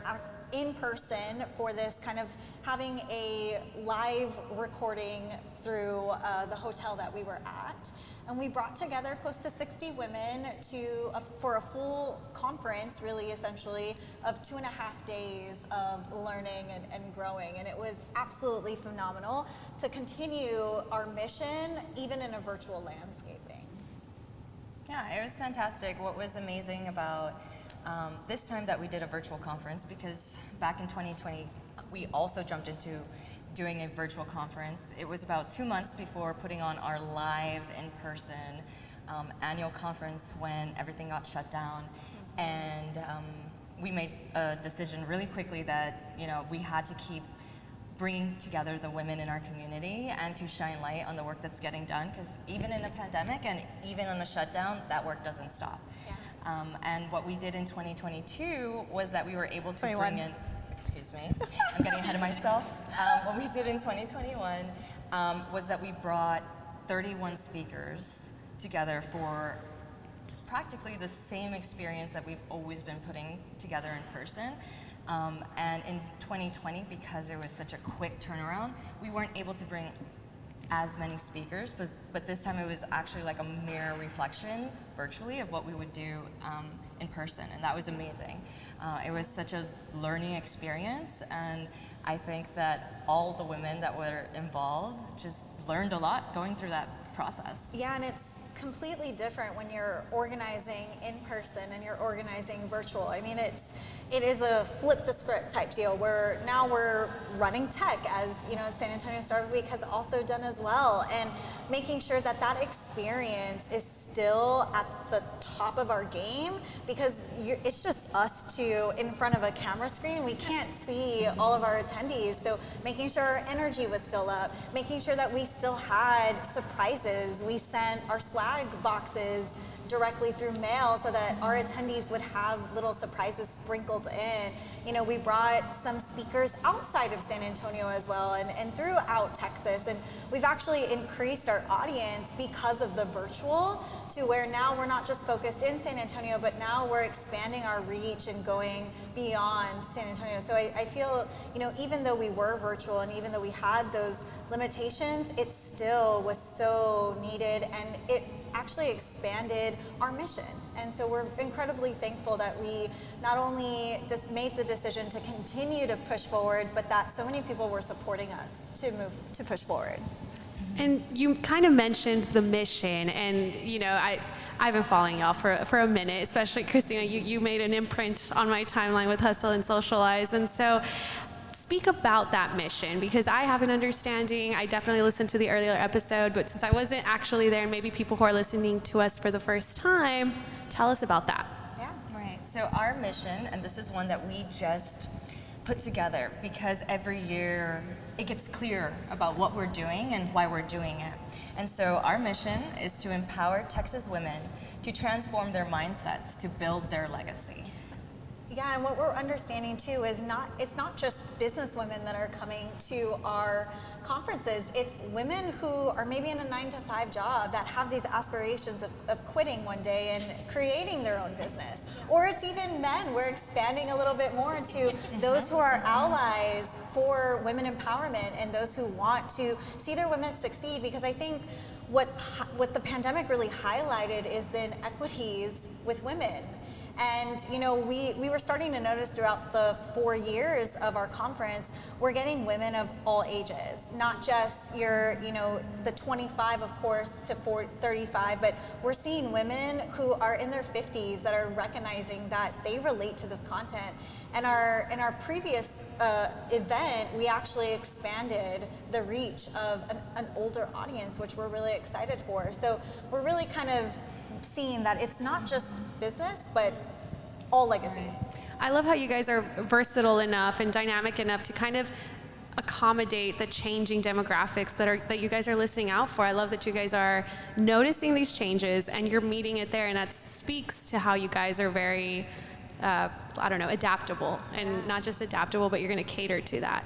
in person for this, kind of having a live recording through the hotel that we were at. And we brought together close to 60 women for a full conference, really essentially, of 2.5 days of learning and growing. And it was absolutely phenomenal to continue our mission, even in a virtual landscaping. Yeah, it was fantastic. What was amazing about this time that we did a virtual conference, because back in 2020, we also jumped into doing a virtual conference. It was about 2 months before putting on our live in-person annual conference when everything got shut down. And we made a decision really quickly that, we had to keep bringing together the women in our community and to shine light on the work that's getting done, because even in a pandemic and even on a shutdown, that work doesn't stop. Yeah. And what we did in 2022 was that we were able to bring in, excuse me, I'm getting ahead of myself. What we did in 2021 was that we brought 31 speakers together for practically the same experience that we've always been putting together in person. And in 2020, because it was such a quick turnaround, we weren't able to bring as many speakers, but this time it was actually like a mirror reflection virtually of what we would do in person, and that was amazing. It was such a learning experience, and I think that all the women that were involved just learned a lot going through that process. Yeah, and it's completely different when you're organizing in person and you're organizing virtual. I mean, it is a flip the script type deal where now we're running tech, as San Antonio Startup Week has also done as well, and making sure that that experience is still at the top of our game, because it's just us two in front of a camera screen. We can't see all of our attendees, so making sure our energy was still up, making sure that we still had surprises. We sent our swag boxes directly through mail so that our attendees would have little surprises sprinkled in. You know, we brought some speakers outside of San Antonio as well and throughout Texas. And we've actually increased our audience because of the virtual to where now we're not just focused in San Antonio, but now we're expanding our reach and going beyond San Antonio. So I feel, you know, even though we were virtual and even though we had those limitations, it still was so needed and it actually expanded our mission. And so we're incredibly thankful that we not only just made the decision to continue to push forward, but that so many people were supporting us to push forward. And you kind of mentioned the mission, and you know, I've been following y'all for a minute, especially Christina, you made an imprint on my timeline with Hustle and Socialize, and so speak about that mission, because I have an understanding. I definitely listened to the earlier episode, but since I wasn't actually there, and maybe people who are listening to us for the first time, tell us about that. Yeah. Right. So our mission, and this is one that we just put together because every year it gets clear about what we're doing and why we're doing it. And so our mission is to empower Texas women to transform their mindsets to build their legacy. Yeah, and what we're understanding too is it's not just business women that are coming to our conferences. It's women who are maybe in a 9-to-5 job that have these aspirations of quitting one day and creating their own business. Or it's even men. We're expanding a little bit more to those who are allies for women empowerment and those who want to see their women succeed, because I think what the pandemic really highlighted is the inequities with women. And you know, we were starting to notice throughout the 4 years of our conference, we're getting women of all ages, not just the 25, of course, to 35, but we're seeing women who are in their 50s that are recognizing that they relate to this content. And in our previous event, we actually expanded the reach of an older audience, which we're really excited for. So we're really kind of seeing that it's not just business, but all legacies. I love how you guys are versatile enough and dynamic enough to kind of accommodate the changing demographics that you guys are listening out for. I love that you guys are noticing these changes and you're meeting it there, and that speaks to how you guys are very, adaptable, and not just adaptable, but you're going to cater to that.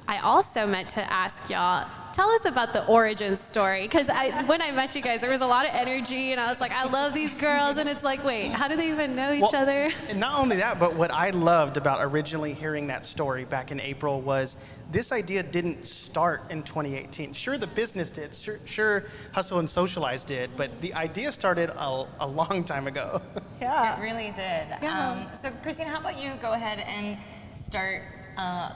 I also meant to ask y'all, tell us about the origin story, because when I met you guys, there was a lot of energy, and I was like, I love these girls, and it's like, wait, how do they even know each other? And not only that, but what I loved about originally hearing that story back in April was this idea didn't start in 2018. Sure, the business did. Sure, Hustle and Socialize did, but the idea started a long time ago. Yeah. It really did. Yeah. So Christina, how about you go ahead and start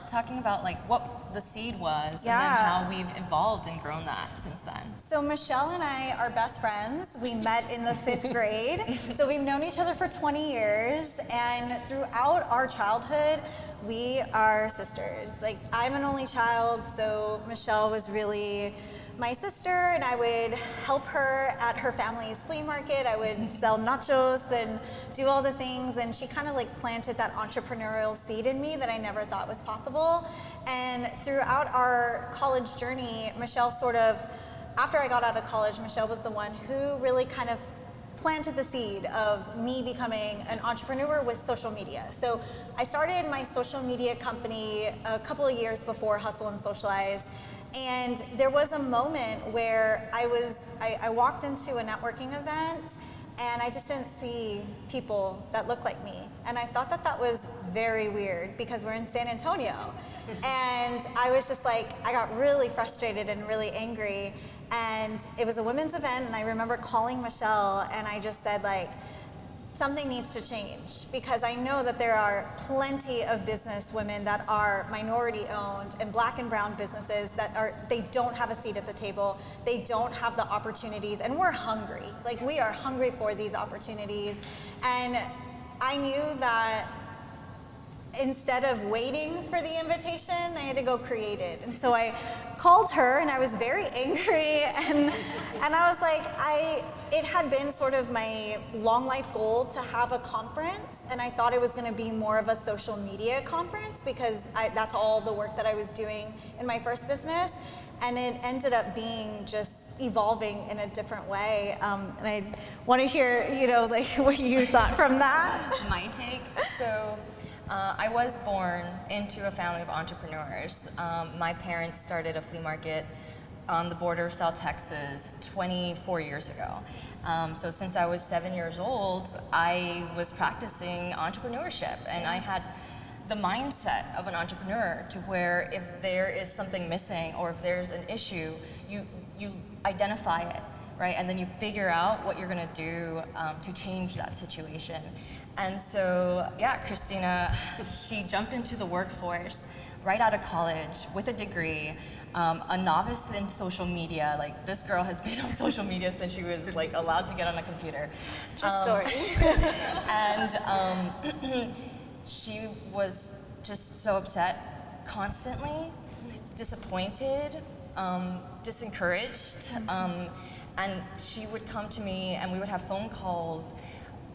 talking about like what the seed was, and then how we've evolved and grown that since then. So Michelle and I are best friends. We met in the 5th grade. So we've known each other for 20 years, and throughout our childhood, we are sisters. Like, I'm an only child, so Michelle was really my sister, and I would help her at her family's flea market. I would sell nachos and do all the things, and she kind of like planted that entrepreneurial seed in me that I never thought was possible. And throughout our college journey, Michelle after I got out of college, Michelle was the one who really kind of planted the seed of me becoming an entrepreneur with social media. So I started my social media company a couple of years before Hustle and Socialize. And there was a moment where I walked into a networking event and I just didn't see people that looked like me. And I thought that was very weird because we're in San Antonio. And I was just like, I got really frustrated and really angry. And it was a women's event, and I remember calling Michelle and I just said, like, something needs to change, because I know that there are plenty of business women that are minority owned and black and brown businesses they don't have a seat at the table, they don't have the opportunities, and we're hungry. Like, we are hungry for these opportunities. And I knew that instead of waiting for the invitation, I had to go create it. And so I called her and I was very angry, and I was like, it had been sort of my long life goal to have a conference, and I thought it was going to be more of a social media conference because that's all the work that I was doing in my first business. And it ended up being just evolving in a different way. And I want to hear, like what you thought from that. My take. So I was born into a family of entrepreneurs. My parents started a flea market on the border of South Texas 24 years ago. So since I was 7 years old, I was practicing entrepreneurship, and I had the mindset of an entrepreneur to where if there is something missing or if there's an issue, you identify it, right? And then you figure out what you're gonna do to change that situation. And so, yeah, Christina, she jumped into the workforce right out of college with a degree, a novice in social media. Like, this girl has been on social media since she was like allowed to get on a computer. True story. And she was just so upset constantly, disappointed, disencouraged, and she would come to me and we would have phone calls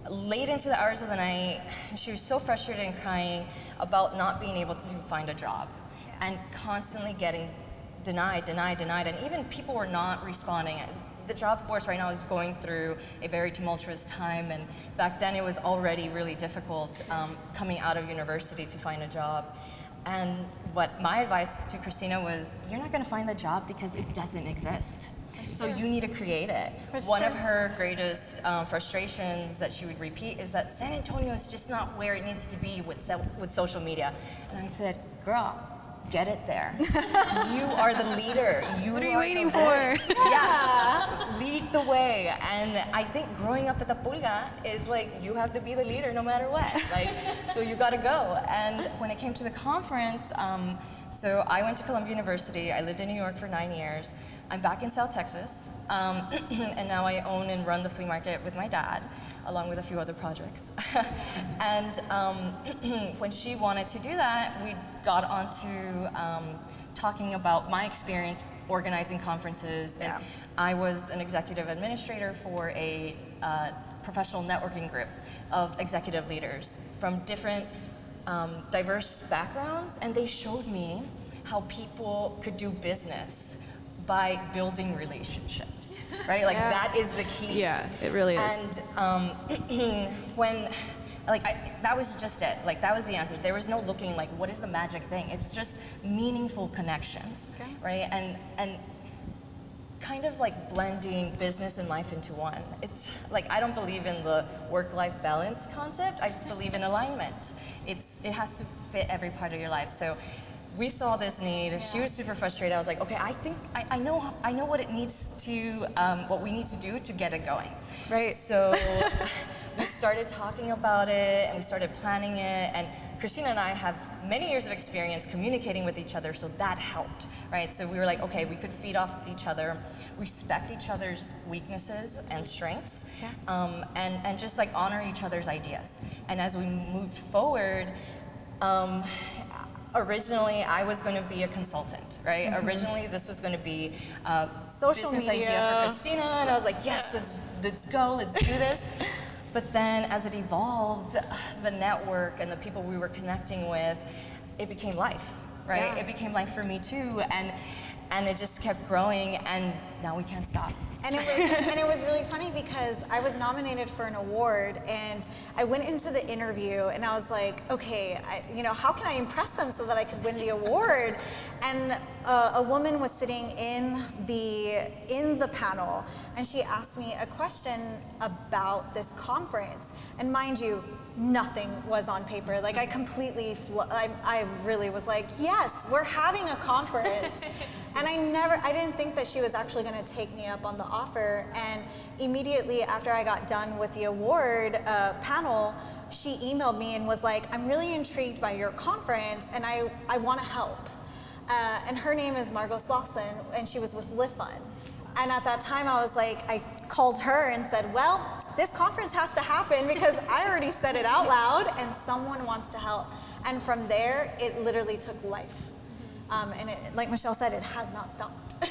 late into the hours of the night. She was so frustrated and crying about not being able to find a job and constantly getting denied, and even people were not responding. The job force right now is going through a very tumultuous time, and back then it was already really difficult coming out of university to find a job. And what my advice to Christina was, you're not gonna find the job because it doesn't exist. So you need to create it. One of her greatest frustrations that she would repeat is that San Antonio is just not where it needs to be with social media. And I said, girl, get it there. You are the leader. What are you waiting for? Yeah, lead the way. And I think growing up at the Pulga is like, you have to be the leader no matter what. Like, so you gotta go. And when it came to the conference, so I went to Columbia University. I lived in New York for 9 years. I'm back in South Texas, and now I own and run the flea market with my dad, along with a few other projects. And when she wanted to do that, we got onto talking about my experience organizing conferences. And I was an executive administrator for a professional networking group of executive leaders from different diverse backgrounds, and they showed me how people could do business by building relationships, right? Like that is the key. Yeah, it really is. And when, that was just it. Like, that was the answer. There was no looking like, what is the magic thing? It's just meaningful connections, right? And kind of like blending business and life into one. It's like, I don't believe in the work-life balance concept. I believe in alignment. It has to fit every part of your life. So we saw this need. She was super frustrated. I was like, okay, I think I know what it needs to, what we need to do to get it going. Right. So we started talking about it and we started planning it. And Christina and I have many years of experience communicating with each other, so that helped, right? So we were like, okay, we could feed off of each other, respect each other's weaknesses and strengths, and just like honor each other's ideas. And as we moved forward, originally, I was going to be a consultant, right? Originally, this was going to be a social business media idea for Christina, and I was like, yes, let's go, let's do this. But then, as it evolved, the network and the people we were connecting with, it became life, right? Yeah. It became life for me too, and it just kept growing, and now we can't stop. And it was really funny because I was nominated for an award, and I went into the interview and I was like, okay, how can I impress them so that I could win the award? And a woman was sitting in the panel, and she asked me a question about this conference. And mind you, nothing was on paper. Like, I completely, I really was like, yes, we're having a conference. And I didn't think that she was actually going to take me up on the offer. And immediately after I got done with the award panel, she emailed me and was like, I'm really intrigued by your conference, and I want to help. And her name is Margot Slauson, and she was with Lifun. And at that time, I was like, I called her and said, well, this conference has to happen because I already said it out loud, and someone wants to help. And from there, it literally took life. And like Michelle said, it has not stopped.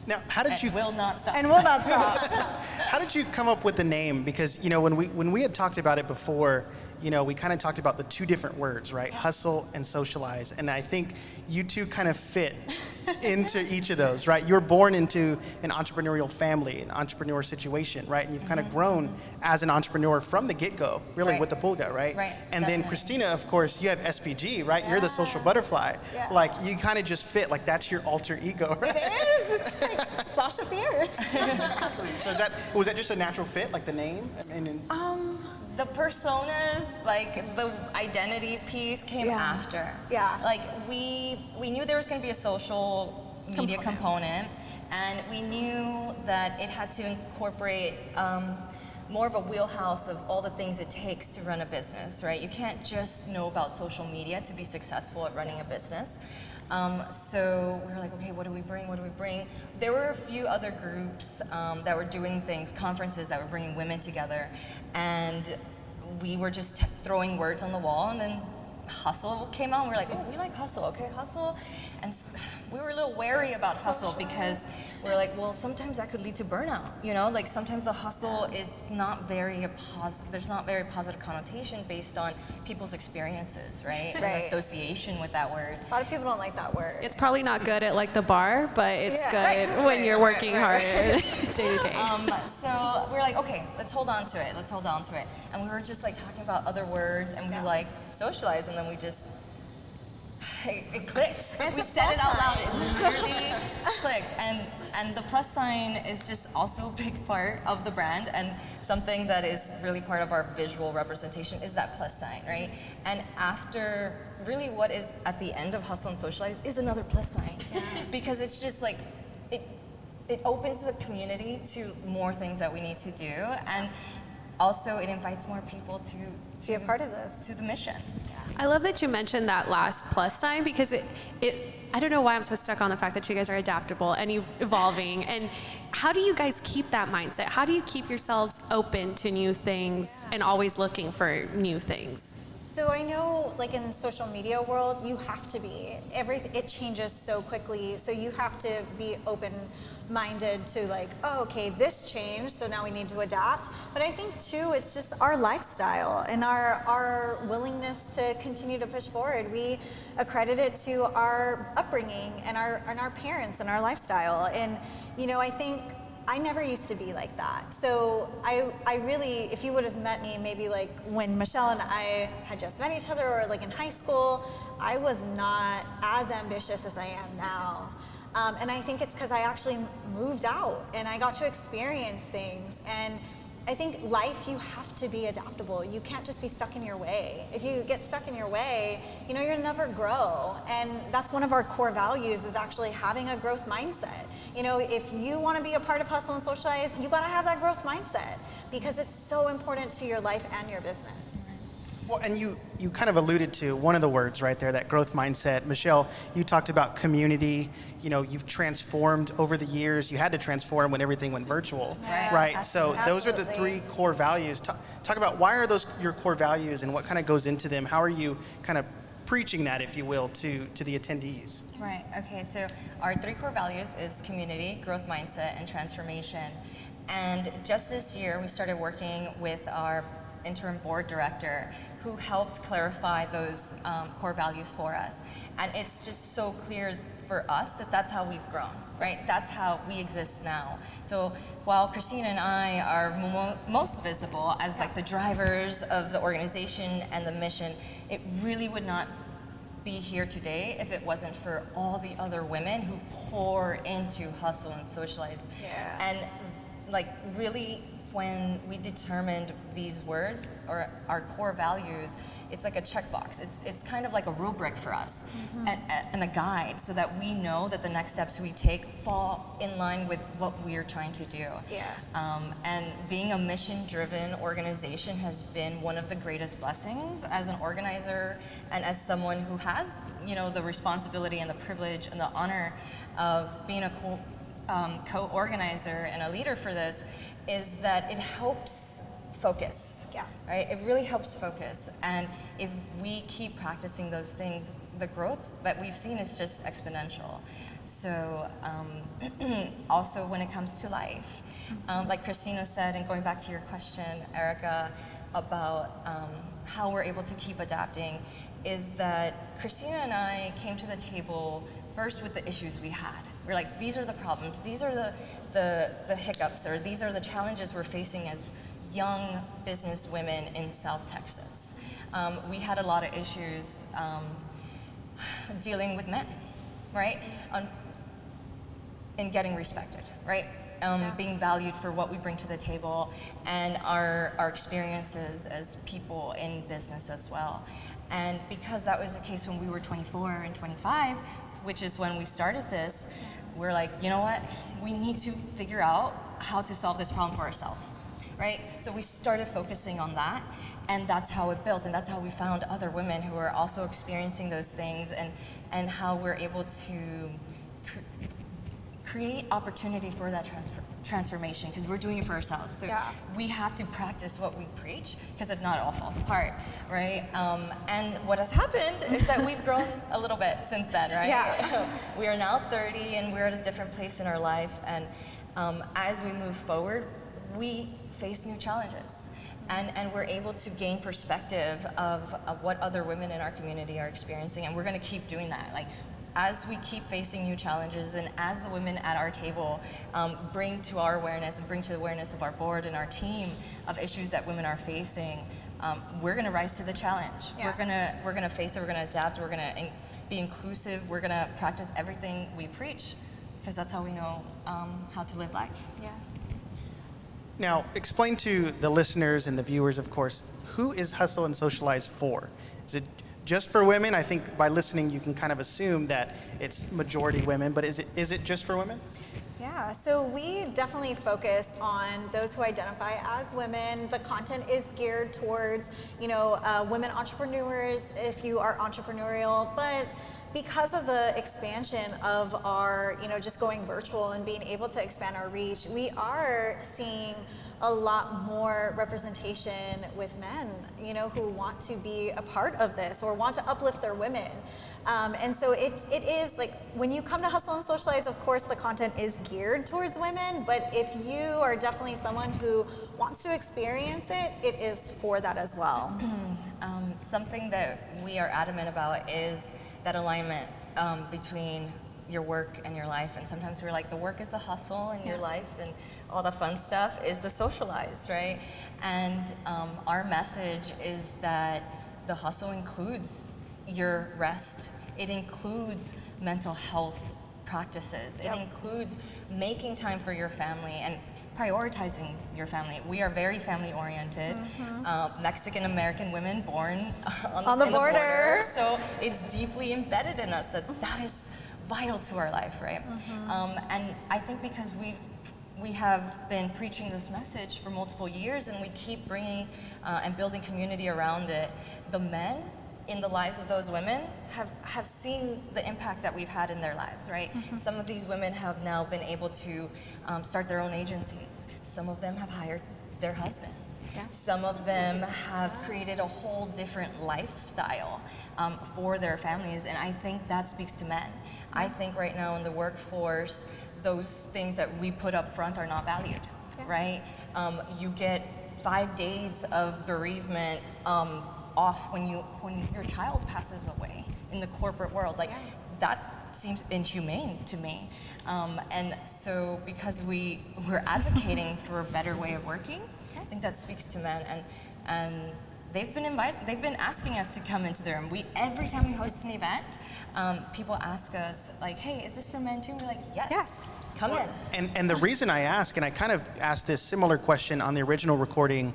Now, how did you will not stop? And will not stop. How did you come up with the name? Because when we had talked about it before, we kind of talked about the two different words, right? Hustle and socialize. And I think you two kind of fit into each of those, right? You're born into an entrepreneurial family, an entrepreneur situation, right? And you've kind of grown as an entrepreneur from the get-go, really, with the Pulga, right? Right, And then Christina, of course, you have SPG, right? You're the social butterfly. Yeah. Like, you kind of just fit, like, that's your alter ego, right? It is. It's like Sasha Fierce. Exactly. So was that just a natural fit, like the name? The personas, like the identity piece came after. Yeah. Like we knew there was going to be a social media component, and we knew that it had to incorporate more of a wheelhouse of all the things it takes to run a business, right? You can't just know about social media to be successful at running a business. So we were like, okay, what do we bring? What do we bring? There were a few other groups that were doing things, conferences that were bringing women together, and we were just throwing words on the wall, and then hustle came out. And we were like, oh, we like hustle, okay, hustle. And we were a little wary about hustle because we were like, well, sometimes that could lead to burnout, like sometimes the hustle is not very there's not very positive connotation based on people's experiences, right? And association with that word. A lot of people don't like that word. It's probably not good at like the bar, but it's good when you're working hard day to day. So we were like, okay, let's hold on to it. And we were just like talking about other words, and we like socialized, and then we just, it clicked. We said it out loud. It literally clicked. And the plus sign is just also a big part of the brand, and something that is really part of our visual representation is that plus sign, right? And after really what is at the end of Hustle and Socialize is another plus sign. Because it's just like, it opens the community to more things that we need to do, and also it invites more people to be a part of this, to the mission. I love that you mentioned that last plus sign, because I don't know why I'm so stuck on the fact that you guys are adaptable and evolving. And how do you guys keep that mindset? How do you keep yourselves open to new things and always looking for new things? So I know, like in social media world, you have to be. It changes so quickly, so you have to be open-minded to like, oh, okay, this changed, so now we need to adapt. But I think too, it's just our lifestyle and our willingness to continue to push forward. We accredit it to our upbringing and our parents and our lifestyle. And I think I never used to be like that. So I really, if you would have met me maybe like when Michelle and I had just met each other, or like in high school, I was not as ambitious as I am now. And I think it's because I actually moved out and I got to experience things. And I think life, you have to be adaptable. You can't just be stuck in your way. If you get stuck in your way, you'll never grow. And that's one of our core values, is actually having a growth mindset. If you want to be a part of Hustle and Socialize, you got to have that growth mindset, because it's so important to your life and your business. Well, and you kind of alluded to one of the words right there, that growth mindset. Michelle, you talked about community. You've transformed over the years. You had to transform when everything went virtual, right? So those are the three core values. Talk about, why are those your core values, and what kind of goes into them? How are you kind of preaching that, if you will, to the attendees? Right, okay, so our three core values is community, growth mindset, and transformation. And just this year, we started working with our interim board director, who helped clarify those core values for us. And it's just so clear for us that that's how we've grown, right? That's how we exist now. So while Christina and I are most visible as like the drivers of the organization and the mission, it really would not be here today if it wasn't for all the other women who pour into Hustle and Socialize. And like really, when we determined these words, or our core values, it's like a checkbox. It's kind of like a rubric for us, and a guide, so that we know that the next steps we take fall in line with what we're trying to do. And being a mission-driven organization has been one of the greatest blessings as an organizer, and as someone who has, the responsibility and the privilege and the honor of being a co-organizer and a leader for this, is that it helps focus. Right? It really helps focus. And if we keep practicing those things, the growth that we've seen is just exponential. So also when it comes to life, like Christina said, and going back to your question, Erica, about how we're able to keep adapting is that Christina and I came to the table first with the issues we had. We're like, these are the problems, these are the hiccups, or these are the challenges we're facing as young business women in South Texas. We had a lot of issues dealing with men, right? In getting respected, right? Being valued for what we bring to the table, and our experiences as people in business as well. And because that was the case when we were 24 and 25, which is when we started this, we're like, you know what? We need to figure out how to solve this problem for ourselves, right? So we started focusing on that, and that's how it built, and that's how we found other women who are also experiencing those things, and how we're able to create opportunity for that transformation, because we're doing it for ourselves. So we have to practice what we preach, because if not, it all falls apart, right? And what has happened is that we've grown a little bit since then, right? Yeah. We are now 30, and we're at a different place in our life, and as we move forward, we face new challenges. And we're able to gain perspective of what other women in our community are experiencing, and we're gonna keep doing that. Like, as we keep facing new challenges, and as the women at our table bring to our awareness and bring to the awareness of our board and our team of issues that women are facing, we're gonna rise to the challenge. Yeah. We're gonna face it, we're gonna adapt, we're gonna be inclusive, we're gonna practice everything we preach, because that's how we know how to live life. Yeah. Now, explain to the listeners and the viewers, of course, who is Hustle and Socialize for? Is it just for women? I think by listening, you can kind of assume that it's majority women, but is it just for women? Yeah, so we definitely focus on those who identify as women. The content is geared towards, women entrepreneurs, if you are entrepreneurial, but because of the expansion of our, just going virtual and being able to expand our reach, we are seeing a lot more representation with men, who want to be a part of this or want to uplift their women. And so it is like, when you come to Hustle and Socialize, of course, the content is geared towards women, but if you are definitely someone who wants to experience it, it is for that as well. Something that we are adamant about is that alignment between your work and your life. And sometimes we're like, the work is the hustle, and your life and all the fun stuff is the socialize, right? And our message is that the hustle includes your rest. It includes mental health practices. It includes making time for your family and prioritizing your family. We are very family oriented. Mexican American women born on the border. So it's deeply embedded in us that is vital to our life, right? And I think because we have been preaching this message for multiple years, and we keep bringing and building community around it, the men in the lives of those women have seen the impact that we've had in their lives, right? Some of these women have now been able to start their own agencies. Some of them have hired their husbands. Some of them have created a whole different lifestyle for their families, and I think that speaks to men. I think right now in the workforce, those things that we put up front are not valued, right? You get 5 days of bereavement off when your child passes away in the corporate world. Like, that seems inhumane to me. And so because we're advocating for a better way of working, I think that speaks to men, and they've been asking us to come into their room. Every time we host an event, people ask us like, hey, is this for men too? We're like, yes. Come in. And the reason I ask, and I kind of asked this similar question on the original recording,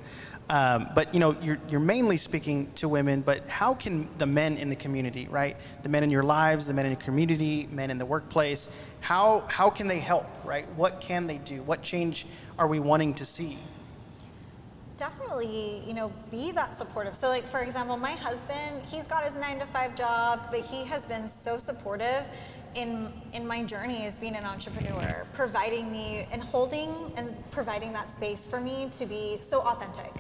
but you're mainly speaking to women, but how can the men in the community, right? The men in your lives, the men in your community, men in the workplace, how can they help, right? What can they do? What change are we wanting to see? Definitely, be that supportive. So like, for example, my husband, he's got his 9-to-5 job, but he has been so supportive in my journey as being an entrepreneur, providing me and holding and providing that space for me to be so authentic.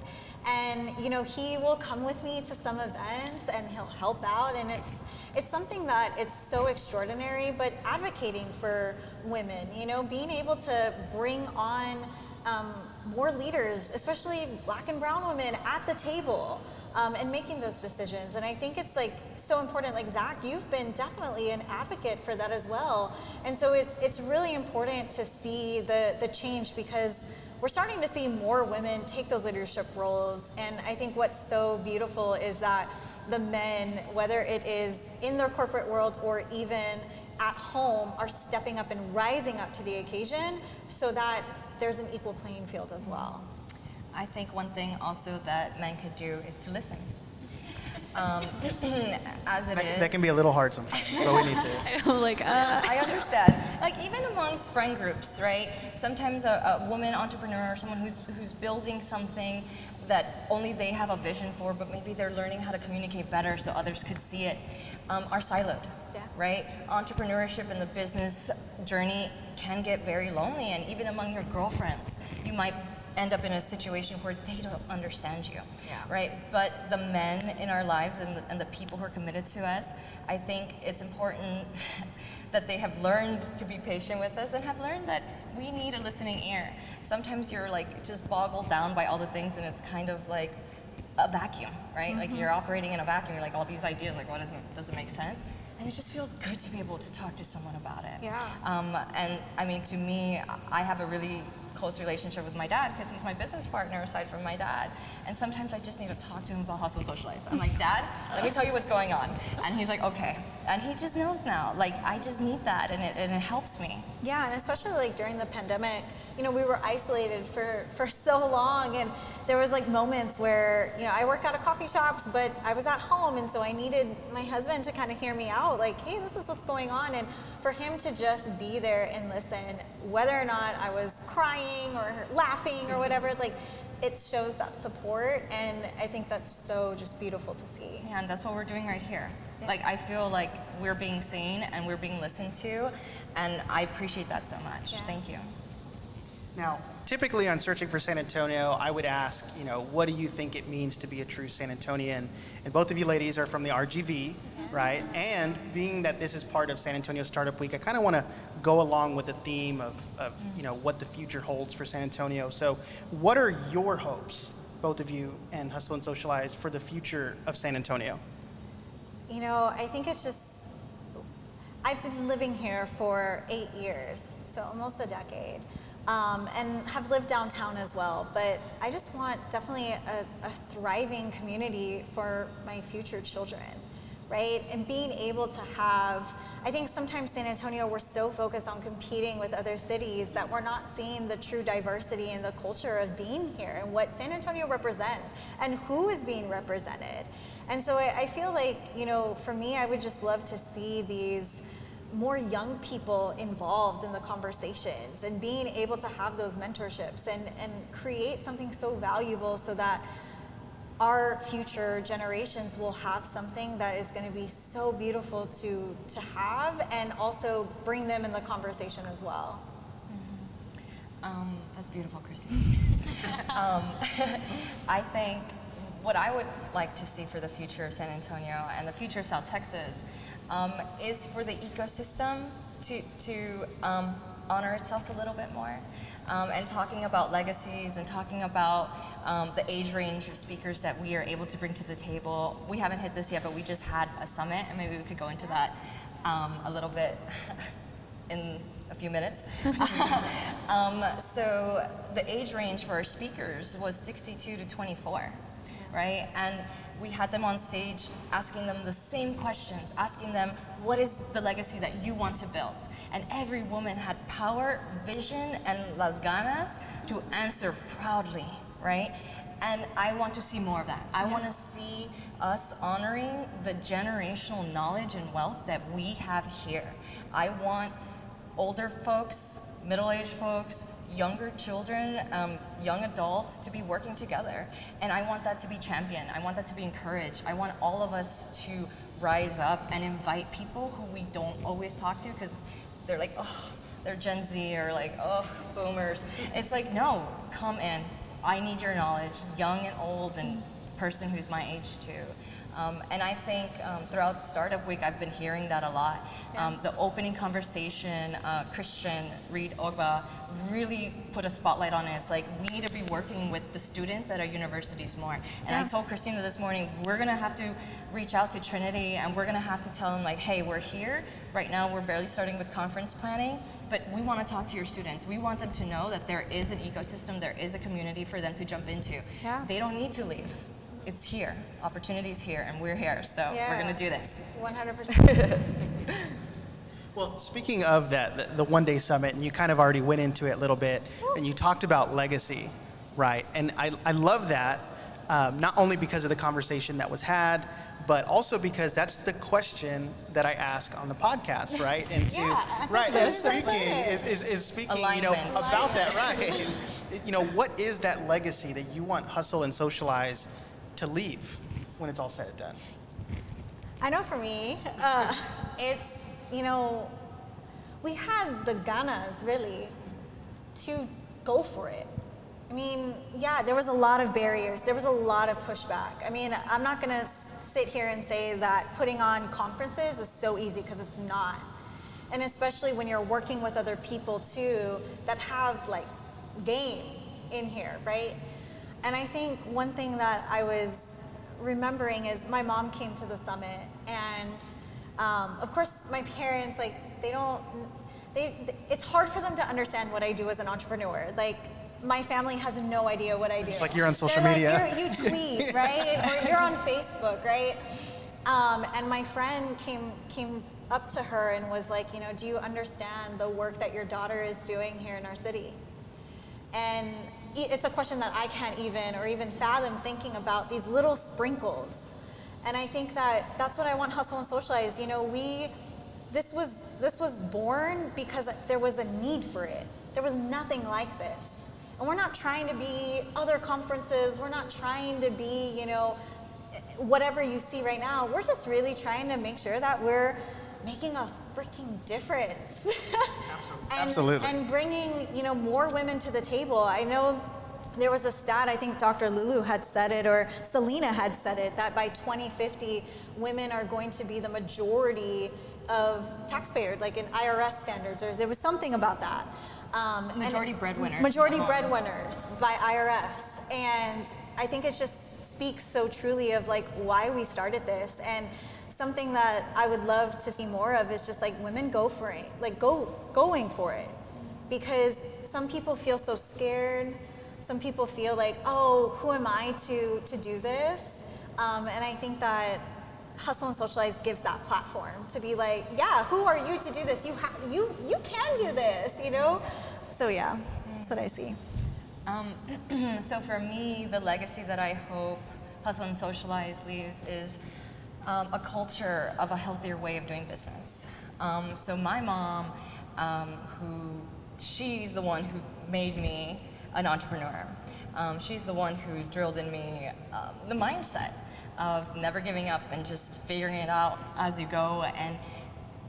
And he will come with me to some events and he'll help out, and it's something that it's so extraordinary. But advocating for women, being able to bring on more leaders, especially Black and brown women, at the table and making those decisions. And I think it's like so important. Like Zach, you've been definitely an advocate for that as well. And so it's really important to see the change, because we're starting to see more women take those leadership roles. And I think what's so beautiful is that the men, whether it is in their corporate worlds or even at home, are stepping up and rising up to the occasion so that there's an equal playing field as well. I think one thing also that men could do is to listen. As it is. That can be a little hard sometimes, but we need to. I understand. Like even amongst friend groups, right? Sometimes a woman entrepreneur, or someone who's building something that only they have a vision for, but maybe they're learning how to communicate better so others could see it, are siloed, right? Entrepreneurship and the business journey can get very lonely, and even among your girlfriends, you might end up in a situation where they don't understand you, right? But the men in our lives and the people who are committed to us, I think it's important that they have learned to be patient with us and have learned that we need a listening ear. Sometimes you're like just boggled down by all the things, and it's kind of like a vacuum, right? Like you're operating in a vacuum, you're like all these ideas, like what doesn't make sense? And it just feels good to be able to talk to someone about it. And I mean, to me, I have a really close relationship with my dad because he's my business partner aside from my dad. And sometimes I just need to talk to him about Hustle and Socialize. I'm like, Dad, let me tell you what's going on. And he's like, okay. And he just knows now. Like, I just need that, and it helps me. Yeah, and especially like during the pandemic, you know, we were isolated for so long, and there was like moments where, you know, I work out of coffee shops, but I was at home, and so I needed my husband to kind of hear me out, like, hey, this is what's going on, and for him to just be there and listen, whether or not I was crying or laughing or whatever, like, it shows that support, and I think that's so just beautiful to see. Yeah, and that's what we're doing right here. Yeah. Like, I feel like we're being seen and we're being listened to, and I appreciate that so much. Yeah. Thank you. Now, typically on Searching for San Antonio, I would ask, you know, what do you think it means to be a true San Antonian? And both of you ladies are from the RGV, right? And being that this is part of San Antonio Startup Week, I kind of want to go along with the theme of you know, what the future holds for San Antonio. So what are your hopes, both of you and Hustle and Socialize, for the future of San Antonio? You know, I think it's just, I've been living here for 8 years, so almost a decade. And have lived downtown as well, but I just want definitely a thriving community for my future children, right? And being able to have, I think sometimes San Antonio, we're so focused on competing with other cities that we're not seeing the true diversity and the culture of being here and what San Antonio represents and who is being represented. And so I feel like, you know, for me, I would just love to see these more young people involved in the conversations and being able to have those mentorships and create something so valuable so that our future generations will have something that is going to be so beautiful to have and also bring them in the conversation as well. That's beautiful, Chrissy. I think what I would like to see for the future of San Antonio and the future of South Texas is for the ecosystem to honor itself a little bit more. And talking about legacies and talking about the age range of speakers that we are able to bring to the table. We haven't hit this yet, but we just had a summit, and maybe we could go into that a little bit in a few minutes. So the age range for our speakers was 62 to 24, right? And we had them on stage asking them the same questions, asking them, what is the legacy that you want to build? And every woman had power, vision, and las ganas to answer proudly, right? And I want to see more of that. I want to see us honoring the generational knowledge and wealth that we have here. I want older folks, middle-aged folks, younger children, young adults to be working together. And I want that to be championed. I want that to be encouraged. I want all of us to rise up and invite people who we don't always talk to because they're like, oh, they're Gen Z or like, oh, boomers. It's like, no, come in. I need your knowledge, young and old and person who's my age too. And I think throughout Startup Week, I've been hearing that a lot. The opening conversation, Christian Reed Ogba really put a spotlight on it. It's like, we need to be working with the students at our universities more. And I told Christina this morning, we're gonna have to reach out to Trinity and we're gonna have to tell them like, hey, we're here. Right now, we're barely starting with conference planning, but we wanna talk to your students. We want them to know that there is an ecosystem, there is a community for them to jump into. They don't need to leave. It's here. Opportunity's here, and we're here. So we're gonna do this. 100%. Well, speaking of that, the one-day summit, and you kind of already went into it a little bit, and you talked about legacy, right? And I love that, not only because of the conversation that was had, but also because that's the question that I ask on the podcast, right? And to is speaking, you know, about that, right? You know, what is that legacy that you want Hustle and Socialize to leave when it's all said and done? I know for me, it's, you know, we had the ganas really to go for it. I mean, yeah, there was a lot of barriers. There was a lot of pushback. I mean, I'm not gonna sit here and say that putting on conferences is so easy, because it's not. And especially when you're working with other people too that have like game in here, right? And I think one thing that I was remembering is my mom came to the summit, and of course my parents, like, it's hard for them to understand what I do as an entrepreneur. Like, my family has no idea what I do. It's like you're on social They're media. Like, you tweet, right? Or you're on Facebook, right? And my friend came up to her and was like, you know, do you understand the work that your daughter is doing here in our city? And it's a question that I can't even fathom, thinking about these little sprinkles. And I think that that's what I want Hustle and Socialize. You know, this was born because there was a need for it. There was nothing like this. And we're not trying to be other conferences. We're not trying to be, you know, whatever you see right now. We're just really trying to make sure that we're making a freaking difference. Absolutely. And bringing, you know, more women to the table. I know there was a stat, I think Dr. Lulu had said it, or Selena had said it, that by 2050, women are going to be the majority of taxpayers, like in IRS standards, or there was something about that. Majority breadwinners. Majority breadwinners by IRS. And I think it just speaks so truly of like why we started this. And something that I would love to see more of is just like women go for it, like going for it. Because some people feel so scared. Some people feel like, oh, who am I to do this? And I think that Hustle and Socialize gives that platform to be like, yeah, who are you to do this? You can do this, you know? So yeah, that's what I see. So for me, the legacy that I hope Hustle and Socialize leaves is a culture of a healthier way of doing business. So my mom, she's the one who made me an entrepreneur. She's the one who drilled in me the mindset of never giving up and just figuring it out as you go. And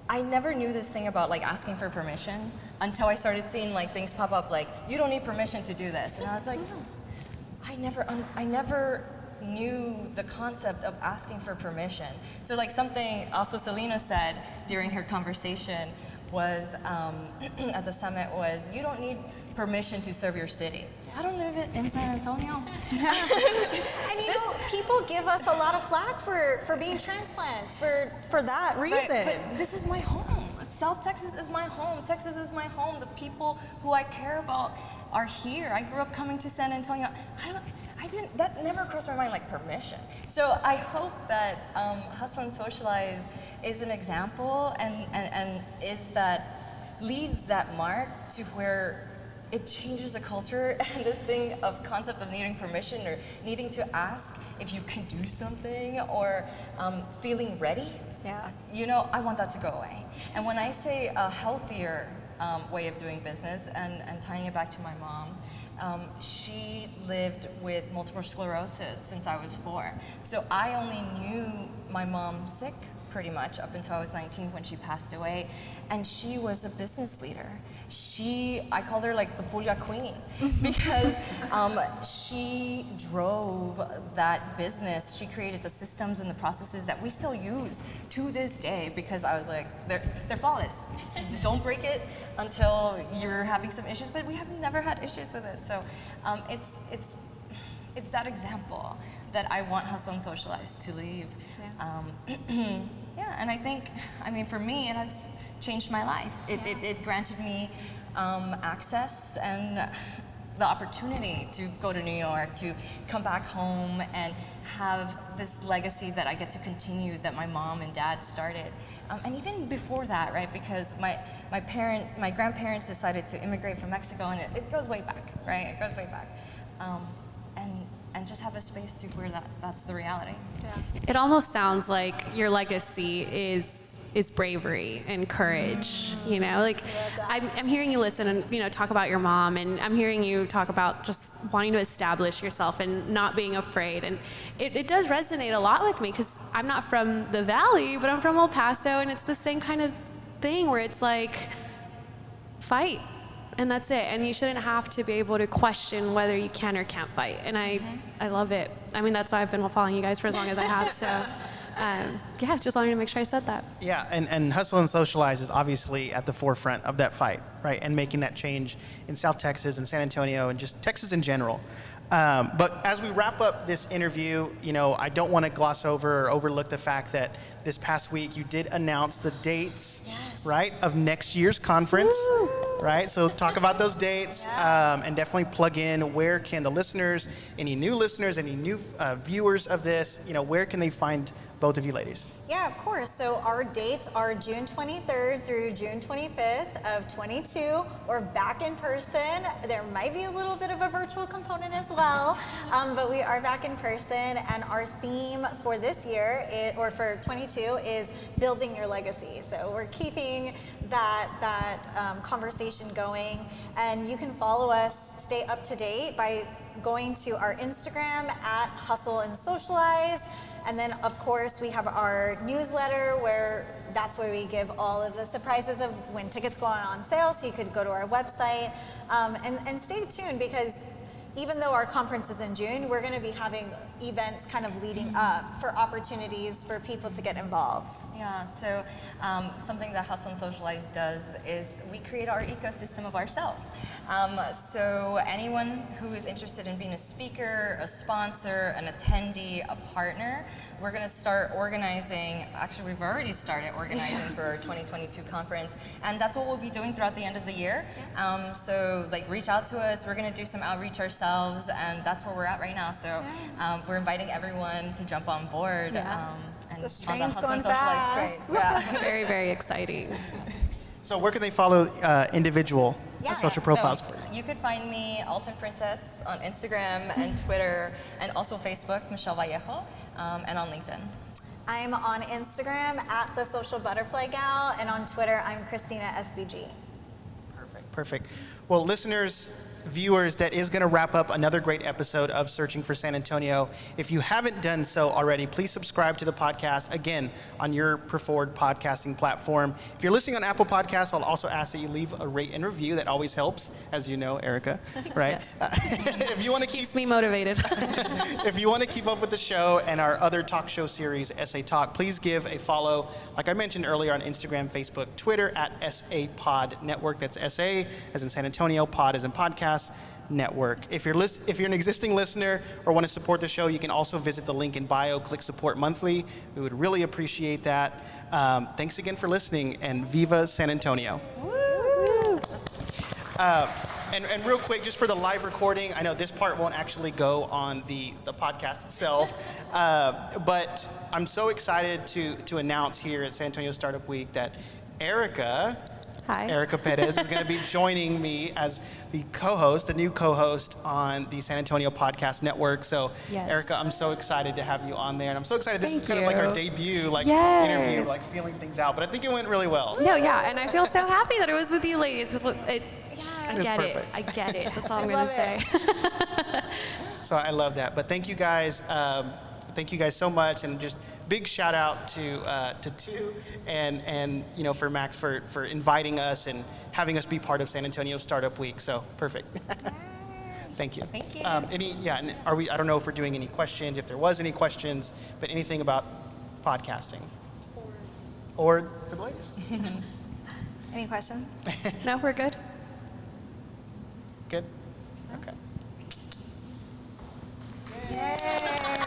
I never knew this thing about like asking for permission until I started seeing like things pop up like, you don't need permission to do this. And I was like, I never knew the concept of asking for permission. So like something also Selena said during her conversation was at the summit was, you don't need permission to serve your city. I don't live in San Antonio. And you know, people give us a lot of flack for being transplants, for that reason. But this is my home. South Texas is my home. Texas is my home. The people who I care about are here. I grew up coming to San Antonio. That never crossed my mind, like permission. So I hope that Hustle and Socialize is an example and leaves that mark to where it changes the culture and this thing of concept of needing permission or needing to ask if you can do something or feeling ready. Yeah. You know, I want that to go away. And when I say a healthier way of doing business and tying it back to my mom, she lived with multiple sclerosis since I was 4. So I only knew my mom sick pretty much up until I was 19 when she passed away. And she was a business leader. I called her like the Pulya Queen because she drove that business. She created the systems and the processes that we still use to this day because I was like, they're flawless. Don't break it until you're having some issues, but we have never had issues with it. So it's that example that I want Hustle and Socialize to leave. Yeah, and I think, for me, it has changed my life. It granted me access and the opportunity to go to New York, to come back home and have this legacy that I get to continue that my mom and dad started. And even before that, right, because my grandparents decided to immigrate from Mexico, and it goes way back, right? It goes way back. And just have a space to where that's the reality. Yeah. It almost sounds like your legacy is bravery and courage. You know, like I'm hearing you listen and talk about your mom, and I'm hearing you talk about just wanting to establish yourself and not being afraid. And it does resonate a lot with me because I'm not from the Valley, but I'm from El Paso, and it's the same kind of thing where it's like fight. And that's it. And you shouldn't have to be able to question whether you can or can't fight. And I love it. That's why I've been following you guys for as long as I have. So, just wanted to make sure I said that. Yeah, and Hustle and Socialize is obviously at the forefront of that fight, right? And making that change in South Texas and San Antonio and just Texas in general. But as we wrap up this interview, I don't want to gloss over or overlook the fact that this past week you did announce the dates, right, of next year's conference, right? So talk about those dates and definitely plug in where can the listeners, any new listeners, any new viewers of this, where can they find both of you ladies? Yeah, of course. So our dates are June 23rd through June 25th of 22. We're back in person. There might be a little bit of a virtual component as well, but we are back in person. And our theme for this year, or for 22, is building your legacy. So we're keeping that conversation going. And you can follow us, stay up to date by going to our Instagram at Hustle and Socialize. And then, of course, we have our newsletter that's where we give all of the surprises of when tickets go on sale. So you could go to our website and stay tuned because even though our conference is in June, we're going to be having events kind of leading up for opportunities for people to get involved. Yeah, so something that Hustle and Socialize does is we create our ecosystem of ourselves. So anyone who is interested in being a speaker, a sponsor, an attendee, a partner, we're going to start organizing. Actually, we've already started organizing for our 2022 conference, and that's what we'll be doing throughout the end of the year. So reach out to us. We're going to do some outreach ourselves, and that's where we're at right now. So we're inviting everyone to jump on board. And this on the train's Hustle and going Socialize fast. train. Yeah. Very, very exciting. So where can they follow individual social profiles for you? You could find me, Alton Princess, on Instagram and Twitter, and also Facebook, Michelle Vallejo, and on LinkedIn. I'm on Instagram at The Social Butterfly Gal, and on Twitter, I'm Christina SBG. Perfect. Well, listeners, viewers, that is going to wrap up another great episode of Searching for San Antonio. If you haven't done so already, please subscribe to the podcast, again, on your preferred podcasting platform. If you're listening on Apple Podcasts, I'll also ask that you leave a rate and review. That always helps, as you know, Erica, right? If you want to keeps me motivated. If you want to keep up with the show and our other talk show series, SA Talk, please give a follow, like I mentioned earlier, on Instagram, Facebook, Twitter, at SA Pod Network. That's SA, as in San Antonio, Pod as in podcast network. If you're an existing listener or want to support the show, you can also visit the link in bio, click support monthly. We would really appreciate that. Thanks again for listening, and Viva San Antonio. Woo! And real quick, just for the live recording, I know this part won't actually go on the podcast itself, but I'm so excited to announce here at San Antonio Startup Week that Erica Perez is going to be joining me as the new co-host on the San Antonio Podcast Network. So, yes. Erica, I'm so excited to have you on there, and I'm so excited. This Thank is kind of like our debut interview, like feeling things out. But I think it went really well. No, yeah, and I feel so happy that it was with you ladies because I get it. That's all I'm going to say. So I love that. But thank you guys. Thank you guys so much, and just big shout out to Tu and for Max for inviting us and having us be part of San Antonio Startup Week. So perfect. Thank you. Thank you. And I don't know if we're doing any questions, if there was any questions, but anything about podcasting or for the ladies. Any questions? No, we're good. Good. Okay. Yay.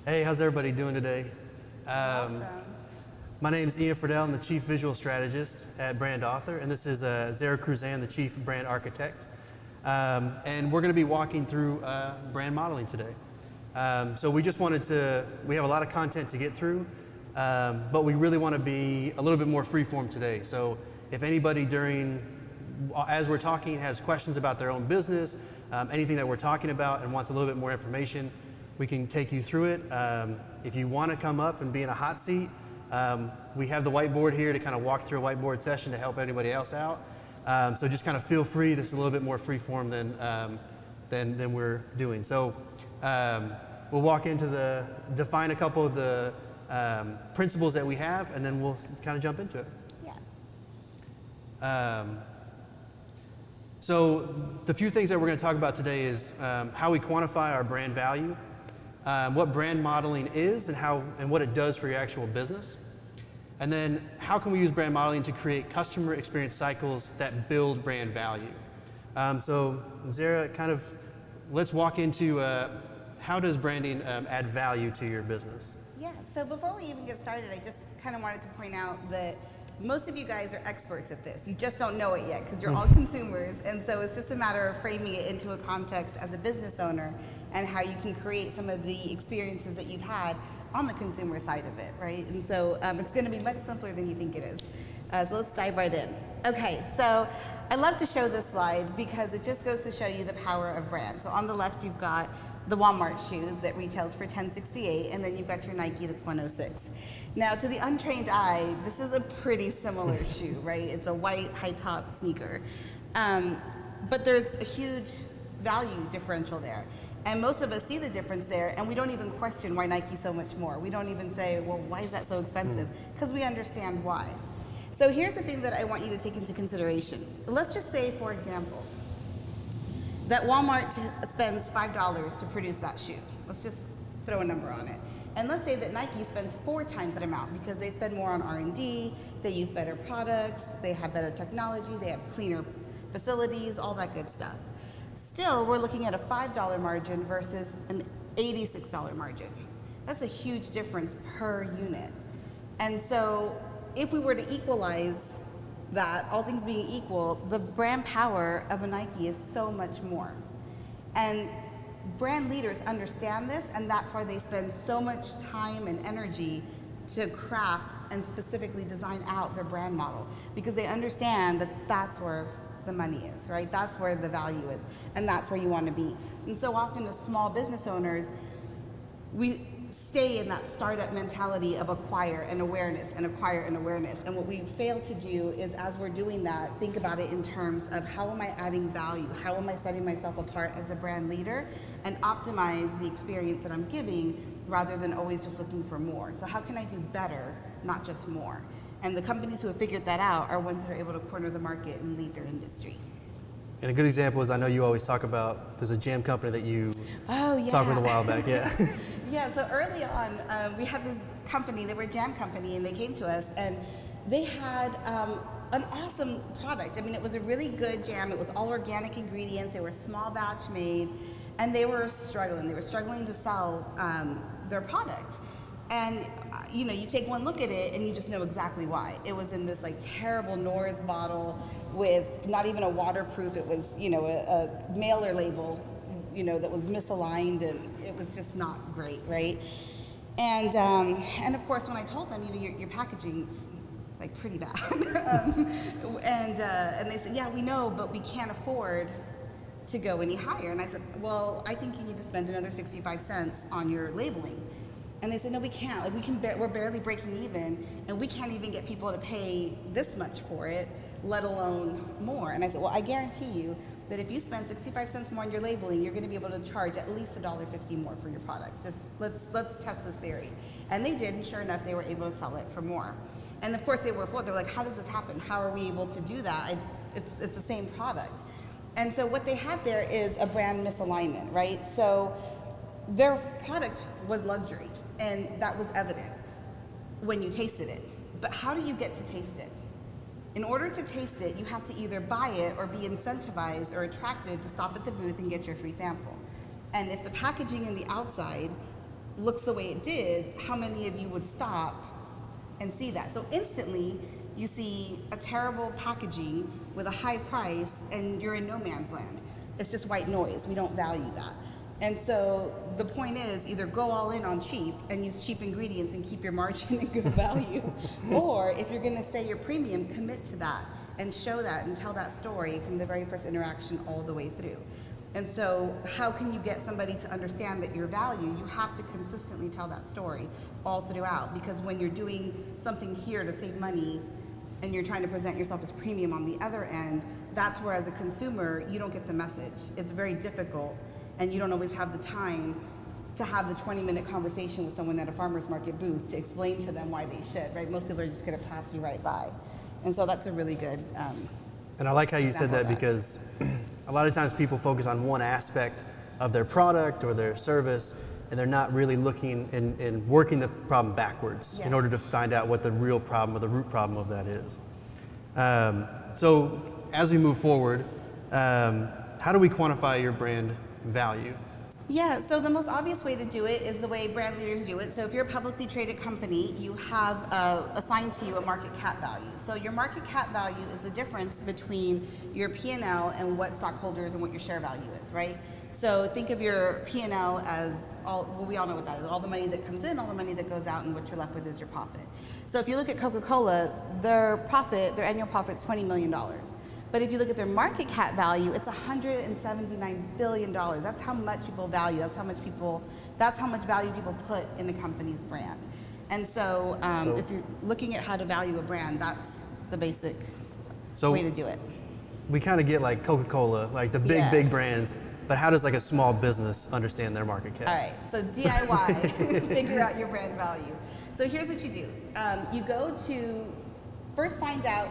Hey, how's everybody doing today? My name is Ian Friedel. I'm the Chief Visual Strategist at Brand Author, and this is Zara Cruzan, the Chief Brand Architect. And we're going to be walking through brand modeling today. So we just wanted to, we have a lot of content to get through, but we really want to be a little bit more freeform today. So if anybody as we're talking has questions about their own business, anything that we're talking about and wants a little bit more information, we can take you through it. If you want to come up and be in a hot seat, we have the whiteboard here to kind of walk through a whiteboard session to help anybody else out. So just kind of feel free. This is a little bit more freeform than we're doing. So we'll walk into define a couple of the principles that we have, and then we'll kind of jump into it. Yeah. So the few things that we're going to talk about today is how we quantify our brand value, what brand modeling is and what it does for your actual business, and then how can we use brand modeling to create customer experience cycles that build brand value. So Zara, let's walk into how does branding add value to your business? Yeah, so before we even get started, I just kind of wanted to point out that most of you guys are experts at this. You just don't know it yet because you're all consumers, and so it's just a matter of framing it into a context as a business owner and how you can create some of the experiences that you've had on the consumer side of it, right? And so it's going to be much simpler than you think it is. So let's dive right in. Okay, so I love to show this slide because it just goes to show you the power of brand. So on the left, you've got the Walmart shoe that retails for $10.68, and then you've got your Nike that's $106. Now, to the untrained eye, this is a pretty similar shoe, right? It's a white high-top sneaker. But there's a huge value differential there. And most of us see the difference there, and we don't even question why Nike's so much more. We don't even say, well, why is that so expensive? Because we understand why. So here's the thing that I want you to take into consideration. Let's just say, for example, that Walmart spends $5 to produce that shoe. Let's just throw a number on it. And let's say that Nike spends 4 times that amount because they spend more on R&D, they use better products, they have better technology, they have cleaner facilities, all that good stuff. Still, we're looking at a $5 margin versus an $86 margin. That's a huge difference per unit. And so if we were to equalize that, all things being equal, the brand power of a Nike is so much more. And brand leaders understand this, and that's why they spend so much time and energy to craft and specifically design out their brand model, because they understand that that's where the money is, right? That's where the value is, and that's where you want to be. And so often as small business owners, we stay in that startup mentality of acquire and awareness and acquire and awareness. And what we fail to do is, as we're doing that, think about it in terms of how am I adding value? How am I setting myself apart as a brand leader and optimize the experience that I'm giving rather than always just looking for more? So how can I do better, not just more? And the companies who have figured that out are ones that are able to corner the market and lead their industry. And a good example is, I know you always talk about, there's a jam company that you talked with a while back, yeah. Yeah, so early on, we had this company, they were a jam company, and they came to us, and they had an awesome product. I mean, it was a really good jam. It was all organic ingredients. They were small batch made, and they were struggling. They were struggling to sell their product. And you take one look at it and you just know exactly why. It was in this like terrible Norris bottle with not even a waterproof. It was, a mailer label, that was misaligned, and it was just not great, right? And of course, when I told them, your packaging's like pretty bad, and they said, yeah, we know, but we can't afford to go any higher. And I said, well, I think you need to spend another 65 cents on your labeling. And they said, no, we can't. Like we're barely breaking even, and we can't even get people to pay this much for it, let alone more. And I said, well, I guarantee you that if you spend 65 cents more on your labeling, you're going to be able to charge at least $1.50 more for your product. Just let's test this theory. And they did, and sure enough, they were able to sell it for more. And of course, they were floored. They're like, how does this happen? How are we able to do that? It's the same product. And so what they had there is a brand misalignment, right? So their product was luxury, and that was evident when you tasted it. But how do you get to taste it? In order to taste it, you have to either buy it or be incentivized or attracted to stop at the booth and get your free sample. And if the packaging in the outside looks the way it did, how many of you would stop and see that? So instantly, you see a terrible packaging with a high price, and you're in no man's land. It's just white noise. We don't value that. And so the point is, either go all in on cheap and use cheap ingredients and keep your margin and good value, or if you're going to say you're premium, commit to that and show that and tell that story from the very first interaction all the way through. And so how can you get somebody to understand that your value? You have to consistently tell that story all throughout, because when you're doing something here to save money and you're trying to present yourself as premium on the other end, that's where, as a consumer, you don't get the message. It's very difficult, and you don't always have the time to have the 20-minute conversation with someone at a farmer's market booth to explain to them why they should, right? Most people are just going to pass you right by. And so that's a really good And I like how you said example that of that. because a lot of times people focus on one aspect of their product or their service, and they're not really looking and working the problem backwards in Yeah. order to find out what the real problem or the root problem of that is. So as we move forward, how do we quantify your brand value? Yeah, so the most obvious way to do it is the way brand leaders do it. So if you're a publicly traded company, you have assigned to you a market cap value. So your market cap value is the difference between your P&L and what stockholders and what your share value is, right? So think of your P&L as we all know what that is, all the money that comes in, all the money that goes out, and what you're left with is your profit. So if you look at Coca-Cola, their annual profit is $20 million. But if you look at their market cap value, it's $179 billion. That's how much people value. That's how much value people put in a company's brand. And so, if you're looking at how to value a brand, that's the basic way to do it. We kind of get like Coca-Cola, like the big brands, but how does like a small business understand their market cap? All right, so DIY, figure out your brand value. So here's what you do. You go to first find out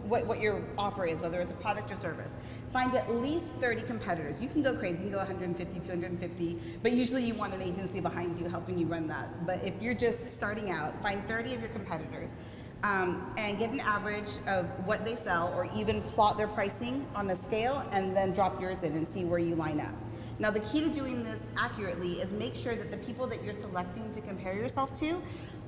what your offer is, whether it's a product or service. Find at least 30 competitors. You can go crazy, you can go 150, 250, but usually you want an agency behind you helping you run that. But if you're just starting out, find 30 of your competitors and get an average of what they sell, or even plot their pricing on a scale and then drop yours in and see where you line up. Now the key to doing this accurately is make sure that the people that you're selecting to compare yourself to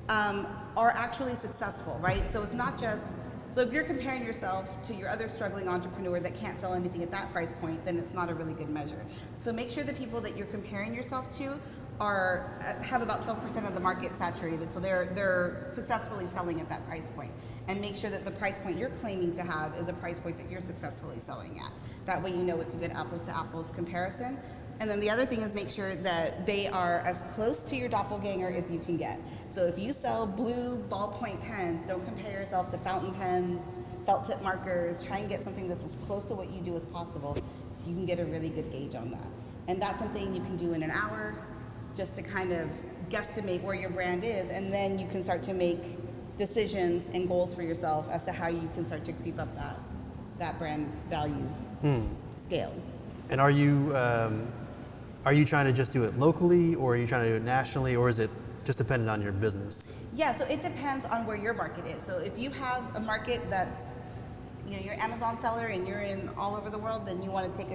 are actually successful, right? So it's not just, so if you're comparing yourself to your other struggling entrepreneur that can't sell anything at that price point, then it's not a really good measure. So make sure the people that you're comparing yourself to have about 12% of the market saturated, so they're successfully selling at that price point. And make sure that the price point you're claiming to have is a price point that you're successfully selling at. That way you know it's a good apples to apples comparison. And then the other thing is make sure that they are as close to your doppelganger as you can get. So if you sell blue ballpoint pens, don't compare yourself to fountain pens, felt tip markers. Try and get something that's as close to what you do as possible so you can get a really good gauge on that. And that's something you can do in an hour just to kind of guesstimate where your brand is, and then you can start to make decisions and goals for yourself as to how you can start to creep up that brand value scale. And are you trying to just do it locally, or are you trying to do it nationally, or is it just dependent on your business? Yeah, so it depends on where your market is. So if you have a market that's, you're an Amazon seller and you're in all over the world, then you want to take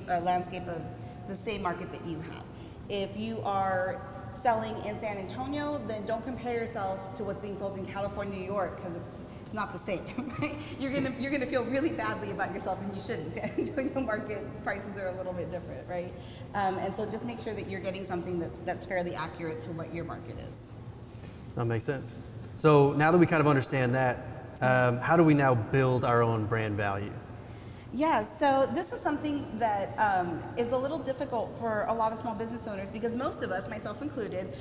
a landscape of the same market that you have. If you are selling in San Antonio, then don't compare yourself to what's being sold in California, New York, because it's not the same, right? You're gonna feel really badly about yourself, and you shouldn't. San Antonio market prices are a little bit different, right? And so just make sure that you're getting something that's fairly accurate to what your market is. That makes sense. So now that we kind of understand that, how do we now build our own brand value? Yeah, so this is something that is a little difficult for a lot of small business owners, because most of us, myself included,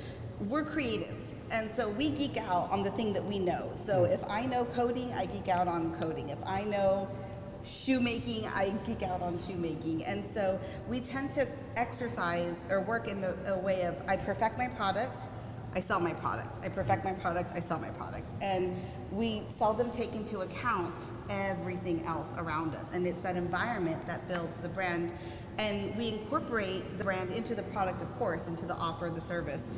we're creatives. And so we geek out on the thing that we know. So if I know coding, I geek out on coding. If I know shoemaking, I geek out on shoemaking. And so we tend to exercise or work in a way of, I perfect my product, I sell my product. I perfect my product, I sell my product. And we seldom take into account everything else around us. And it's that environment that builds the brand. And we incorporate the brand into the product, of course, into the offer, the service.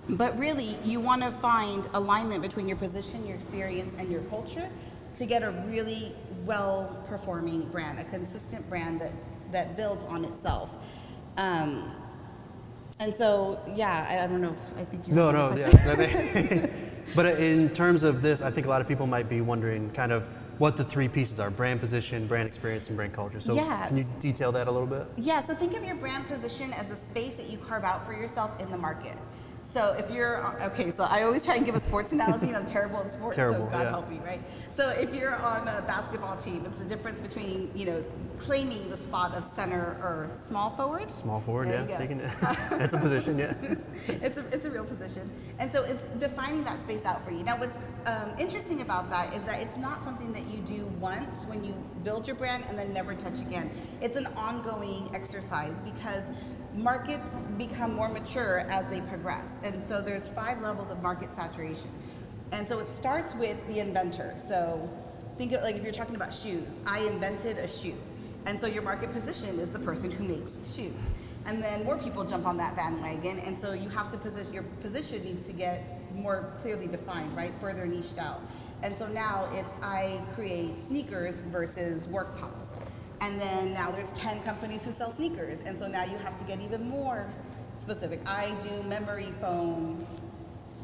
But really, you want to find alignment between your position, your experience, and your culture to get a really well-performing brand, a consistent brand that builds on itself. And so, yeah, I don't know if I think you have a question. Yeah. But in terms of this, I think a lot of people might be wondering kind of what the three pieces are: brand position, brand experience, and brand culture. So can you detail that a little bit? Yeah, so think of your brand position as a space that you carve out for yourself in the market. So if you're, so I always try and give a sports analogy, and I'm terrible in sports, so God help me, right? So if you're on a basketball team, it's the difference between, claiming the spot of center or small forward. Small forward, that's a position, yeah. It's a real position. And so it's defining that space out for you. Now what's interesting about that is that it's not something that you do once when you build your brand and then never touch again. It's an ongoing exercise, because markets become more mature as they progress. And so there's 5 levels of market saturation. And so it starts with the inventor. So think of, like, if you're talking about shoes, I invented a shoe. And so your market position is the person who makes shoes. And then more people jump on that bandwagon, and so you have to position, your position needs to get more clearly defined, right? Further niched out. And so now it's I create sneakers versus work pumps. And then now there's 10 companies who sell sneakers. And so now you have to get even more specific. I do memory foam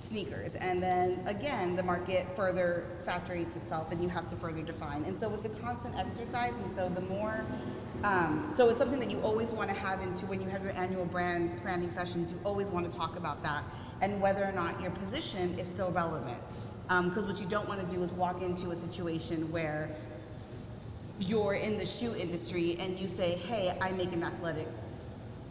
sneakers. And then again, the market further saturates itself and you have to further define. And so it's a constant exercise. And so the more, so it's something that you always want to have into when you have your annual brand planning sessions, you always want to talk about that and whether or not your position is still relevant. Because what you don't want to do is walk into a situation where you're in the shoe industry and you say, hey, I make an athletic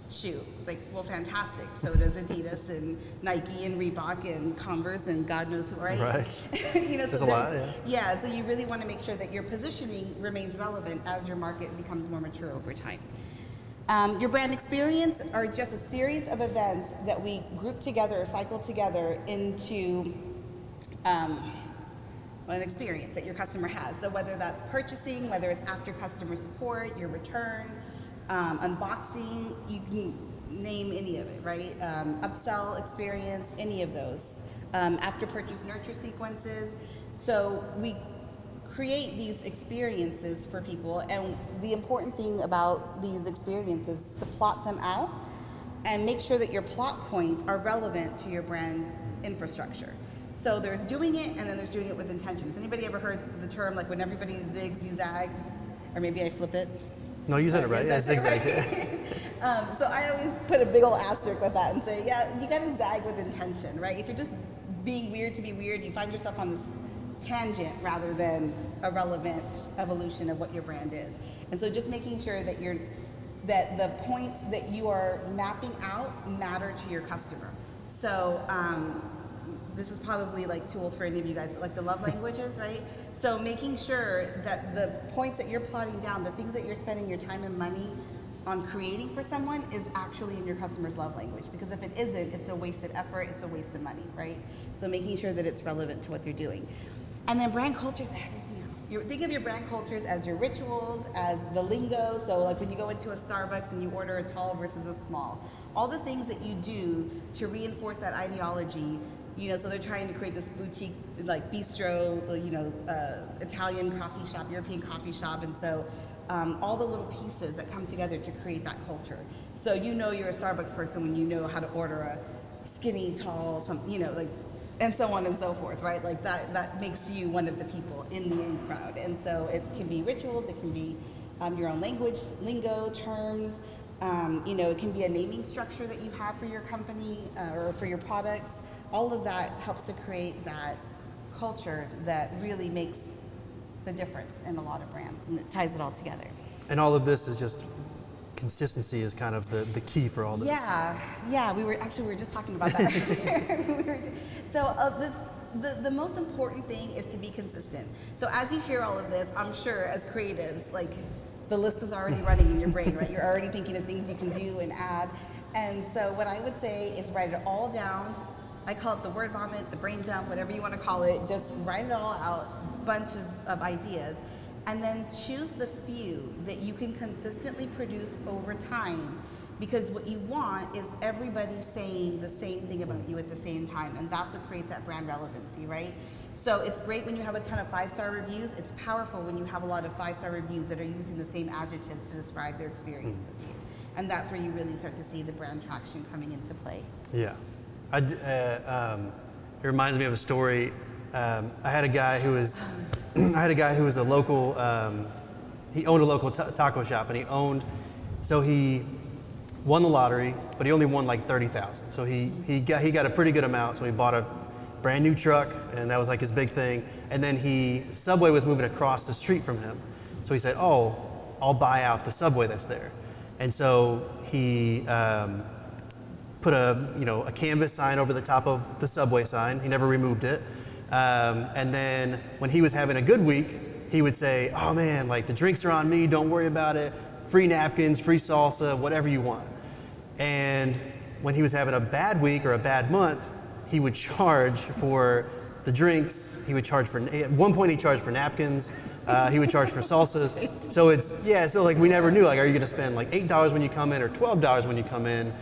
shoe. It's like, well, fantastic. So does Adidas and Nike and Reebok and Converse and God knows who, right? Right. You know, There's so a lot, yeah. Yeah, so you really want to make sure that your positioning remains relevant as your market becomes more mature over time. Your brand experience are just a series of events that we group together or cycle together into an experience that your customer has. So whether that's purchasing, whether it's after customer support, your return, unboxing, you can name any of it, right? Upsell experience, any of those. After purchase nurture sequences. So we create these experiences for people, and the important thing about these experiences is to plot them out and make sure that your plot points are relevant to your brand infrastructure. So there's doing it, and then there's doing it with intention. Has anybody ever heard the term, like, when everybody zigs, you zag? Or maybe I flip it. No, you said it right. Yeah, zigzag. So I always put a big old asterisk with that and say, yeah, you gotta zag with intention, right? If you're just being weird to be weird, you find yourself on this tangent rather than a relevant evolution of what your brand is. And so just making sure that that the points that you are mapping out matter to your customer. So this is probably like too old for any of you guys, but like the love languages, right? So making sure that the points that you're plotting down, the things that you're spending your time and money on creating for someone is actually in your customer's love language. Because if it isn't, it's a wasted effort, it's a waste of money, right? So making sure that it's relevant to what they're doing. And then brand cultures, everything else. Think of your brand cultures as your rituals, as the lingo. So like when you go into a Starbucks and you order a tall versus a small. All the things that you do to reinforce that ideology. You know, so they're trying to create this boutique, like bistro, you know, Italian coffee shop, European coffee shop, and so all the little pieces that come together to create that culture. So you know you're a Starbucks person when you know how to order a skinny, tall, you know, like, and so on and so forth, right? Like that makes you one of the people in the in crowd. And so it can be rituals, it can be your own language, lingo, terms. You know, it can be a naming structure that you have for your company or for your products. All of that helps to create that culture that really makes the difference in a lot of brands, and it ties it all together. And all of this is just, consistency is kind of the key for all this. Yeah, we were just talking about that. So the most important thing is to be consistent. So as you hear all of this, I'm sure as creatives, like the list is already running in your brain, right? You're already thinking of things you can do and add. And so what I would say is write it all down. I call it the word vomit, the brain dump, whatever you want to call it. Just write it all out, bunch of ideas, and then choose the few that you can consistently produce over time. Because what you want is everybody saying the same thing about you at the same time, and that's what creates that brand relevancy, right? So it's great when you have a ton of 5-star reviews. It's powerful when you have a lot of 5-star reviews that are using the same adjectives to describe their experience with you. And that's where you really start to see the brand traction coming into play. Yeah. It reminds me of a story. I had a guy who was a local. He owned a local taco shop, and he won the lottery, but he only won like 30,000. So he got a pretty good amount. So he bought a brand new truck, and that was like his big thing. And then Subway was moving across the street from him, so he said, "Oh, I'll buy out the Subway that's there." And so he put a canvas sign over the top of the Subway sign. He never removed it. And then when he was having a good week, he would say, "Oh man, like the drinks are on me, don't worry about it. Free napkins, free salsa, whatever you want." And when he was having a bad week or a bad month, he would charge for the drinks. He would charge for, at one point he charged for napkins. He would charge for salsas. So it's, so like we never knew, like, are you gonna spend like $8 when you come in or $12 when you come in?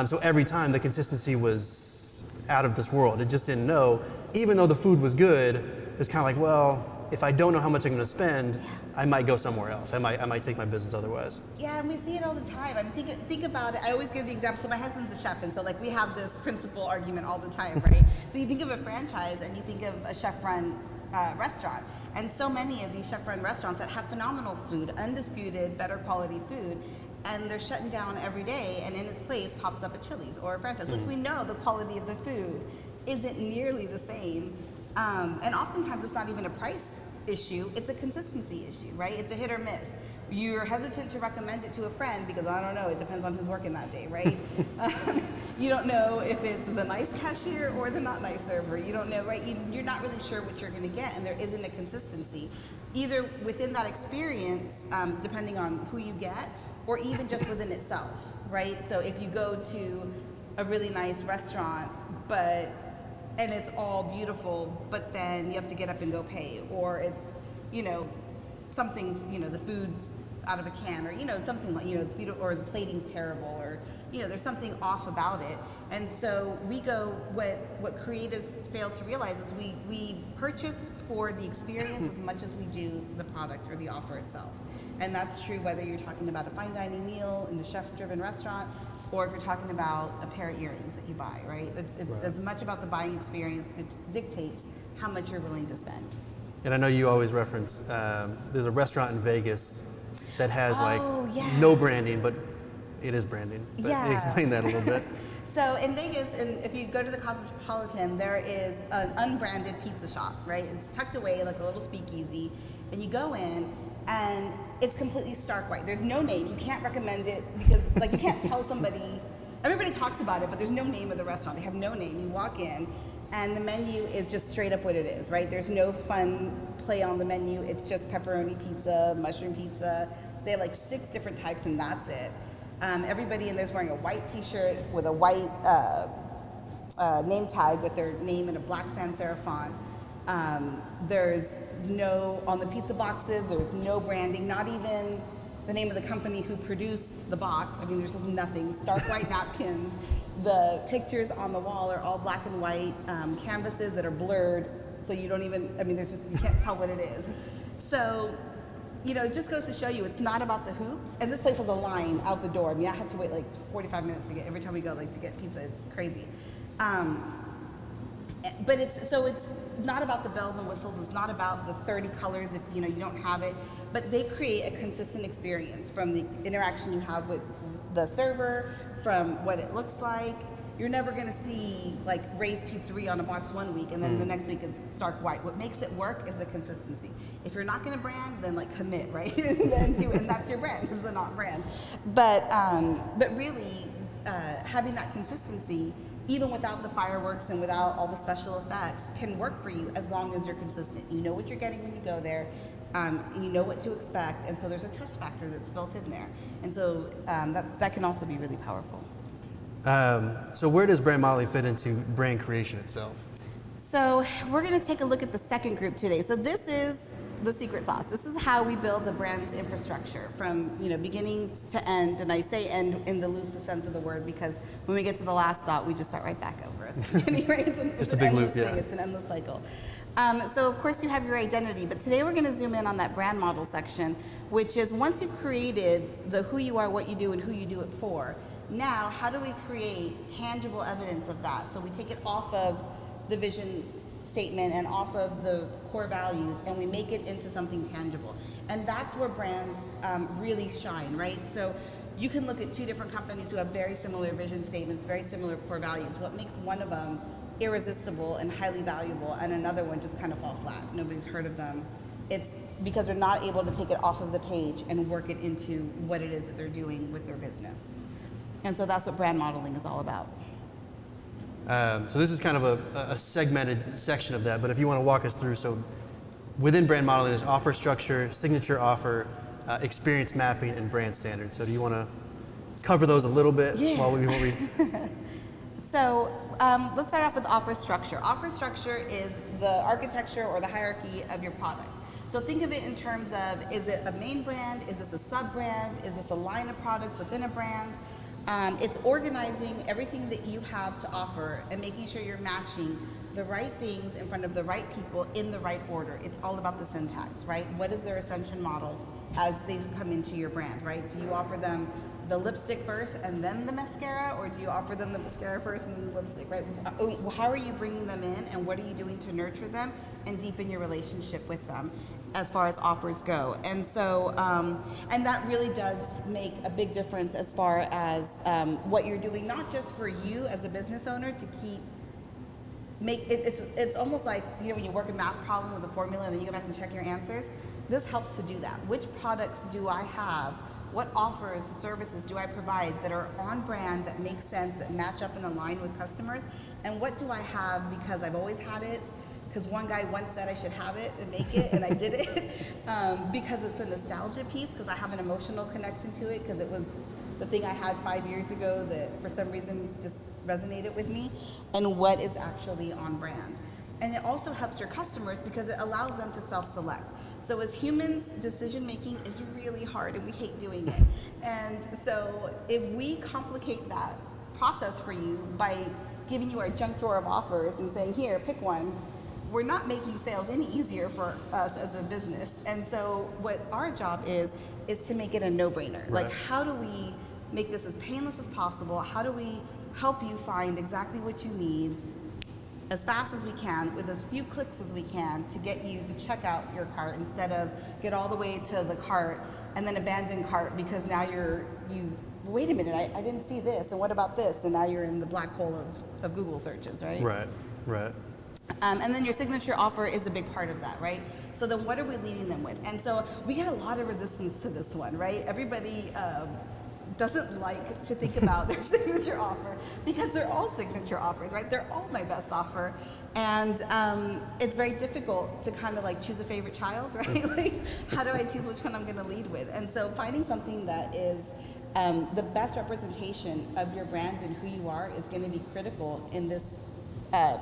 So every time the consistency was out of this world. It just didn't know. Even though the food was good, it was kind of like, well, if I don't know how much I'm gonna spend, I might go somewhere else. I might take my business otherwise. Yeah, and we see it all the time. I mean, think about it. I always give the example. So my husband's a chef, and so like we have this principal argument all the time, right? So you think of a franchise, and you think of a chef-run restaurant, and so many of these chef-run restaurants that have phenomenal food, undisputed, better quality food, and they're shutting down every day, and in its place pops up a Chili's or a franchise, which we know the quality of the food isn't nearly the same, and oftentimes it's not even a price issue, it's a consistency issue, right? It's a hit or miss. You're hesitant to recommend it to a friend because, I don't know, it depends on who's working that day, right? You don't know if it's the nice cashier or the not nice server. You don't know, right? You're not really sure what you're gonna get, and there isn't a consistency, either within that experience, depending on who you get, or even just within itself, right? So if you go to a really nice restaurant, and it's all beautiful, but then you have to get up and go pay, or it's, something's, the food's out of a can, or, something like, it's beautiful, or the plating's terrible, or, there's something off about it. And so we go, what creatives fail to realize is we purchase for the experience as much as we do the product or the offer itself. And that's true whether you're talking about a fine dining meal in a chef-driven restaurant, or if you're talking about a pair of earrings that you buy, right? It's Right. as much about the buying experience dictates how much you're willing to spend. And I know you always reference, there's a restaurant in Vegas that has Oh, yeah. no branding, but it is branding. But Yeah. explain that a little bit. So in Vegas, and if you go to the Cosmopolitan, there is an unbranded pizza shop, right? It's tucked away like a little speakeasy, and you go in, and it's completely stark white. There's no name. You can't recommend it because, like, you can't tell somebody. Everybody talks about it, but there's no name of the restaurant. They have no name. You walk in, and the menu is just straight up what it is, right? There's no fun play on the menu. It's just pepperoni pizza, mushroom pizza. They have like 6 different types, and that's it. Everybody in there's wearing a white T-shirt with a white name tag with their name in a black sans serif font. There's no, on the pizza boxes, there's no branding, not even the name of the company who produced the box. I mean, there's just nothing. Stark white napkins. The pictures on the wall are all black and white canvases that are blurred, so you don't even, there's just, you can't tell what it is. So, it just goes to show you it's not about the hoops. And this place has a line out the door. I had to wait like 45 minutes to get, every time we go, to get pizza. It's crazy. But it's not about the bells and whistles. It's not about the 30 colors if you don't have it. But they create a consistent experience from the interaction you have with the server, from what it looks like. You're never going to see like Ray's Pizzeria on a box one week and then the next week it's stark white. What makes it work is the consistency. If you're not going to brand, then like commit, right? and that's your brand, is the not brand. But really, having that consistency, even without the fireworks and without all the special effects, can work for you as long as you're consistent. You know what you're getting when you go there. You know what to expect, and so there's a trust factor that's built in there. And so that can also be really powerful. So where does brand modeling fit into brand creation itself? So we're going to take a look at the second group today. So this is the secret sauce. This is how we build a brand's infrastructure from beginning to end. And I say end in the loosest sense of the word because when we get to the last dot, we just start right back over at the beginning, right? It's a big loop, yeah. It's an endless cycle. So of course you have your identity, but today we're going to zoom in on that brand model section, which is once you've created the who you are, what you do, and who you do it for. Now, how do we create tangible evidence of that? So we take it off of the vision statement and off of the core values, and we make it into something tangible. And that's where brands really shine, right? So you can look at 2 different companies who have very similar vision statements, very similar core values. What makes one of them irresistible and highly valuable, and another one just kind of fall flat? Nobody's heard of them. It's because they're not able to take it off of the page and work it into what it is that they're doing with their business. And so that's what brand modeling is all about. So this is kind of a segmented section of that, but if you want to walk us through, so within brand modeling, there's offer structure, signature offer, experience mapping, and brand standards. So do you want to cover those a little bit Yeah. while we So let's start off with offer structure. Offer structure is the architecture or the hierarchy of your products. So think of it in terms of, is it a main brand? Is this a sub-brand? Is this a line of products within a brand? It's organizing everything that you have to offer and making sure you're matching the right things in front of the right people in the right order. It's all about the syntax, right? What is their ascension model as they come into your brand, right? Do you offer them the lipstick first and then the mascara, or do you offer them the mascara first and then the lipstick, right? How are you bringing them in, and what are you doing to nurture them and deepen your relationship with them as far as offers go? And so, and that really does make a big difference as far as what you're doing, not just for you as a business owner to keep it's almost like, you know, when you work a math problem with a formula and then you go back and check your answers. This helps to do that. Which products do I have? What offers, services do I provide that are on brand, that make sense, that match up and align with customers? And what do I have because I've always had it? Because one guy once said I should have it and make it, and I did it. Because it's a nostalgia piece, because I have an emotional connection to it, because it was the thing I had 5 years ago that for some reason just resonated with me, and what is actually on brand. And it also helps your customers because it allows them to self-select. So as humans, decision making is really hard and we hate doing it. And so if we complicate that process for you by giving you our junk drawer of offers and saying, here, pick one, we're not making sales any easier for us as a business. And so what our job is to make it a no-brainer. Right. Like, how do we make this as painless as possible? How do we help you find exactly what you need as fast as we can, with as few clicks as we can, to get you to check out your cart instead of get all the way to the cart and then abandon cart because now wait a minute, I didn't see this, and what about this? And now you're in the black hole of Google searches, right? Right. And then your signature offer is a big part of that, right? So then what are we leading them with? And so we get a lot of resistance to this one, right? Everybody doesn't like to think about their signature offer because they're all signature offers, right? They're all my best offer. And it's very difficult to kind of like choose a favorite child, right? Like, how do I choose which one I'm gonna lead with? And so finding something that is the best representation of your brand and who you are is gonna be critical in this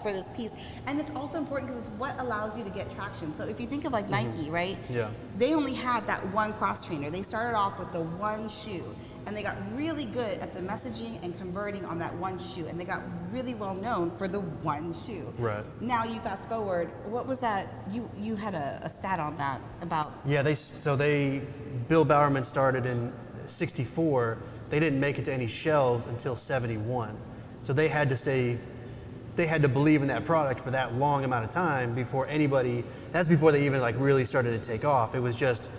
for this piece. And it's also important because it's what allows you to get traction. So if you think of like Nike, right? Yeah. They only had that one cross trainer. They started off with the one shoe, and they got really good at the messaging and converting on that one shoe, and they got really well known for the one shoe. Right. Now you fast forward, what was that? You had a stat on that about. Yeah, Bill Bowerman started in '64. They didn't make it to any shelves until '71. So they had to believe in that product for that long amount of time before that's before they even like really started to take off. It was just,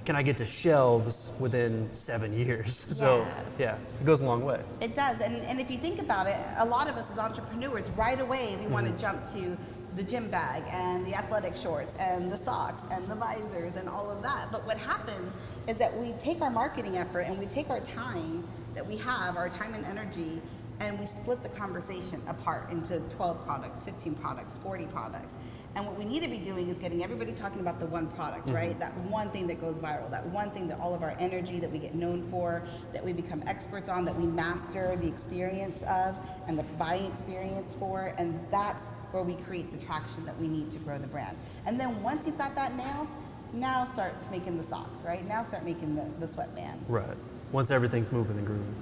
can I get to shelves within 7 years? So yeah, it goes a long way. It does, and if you think about it, a lot of us as entrepreneurs, right away we want to jump to the gym bag and the athletic shorts and the socks and the visors and all of that. But what happens is that we take our marketing effort and we take our time that we have, our time and energy, and we split the conversation apart into 12 products, 15 products, 40 products. And what we need to be doing is getting everybody talking about the one product, right? That one thing that goes viral, that one thing that all of our energy that we get known for, that we become experts on, that we master the experience of and the buying experience for, and that's where we create the traction that we need to grow the brand. And then once you've got that nailed, now start making the socks, right? Now start making the sweatbands. Right. Once everything's moving and grooving.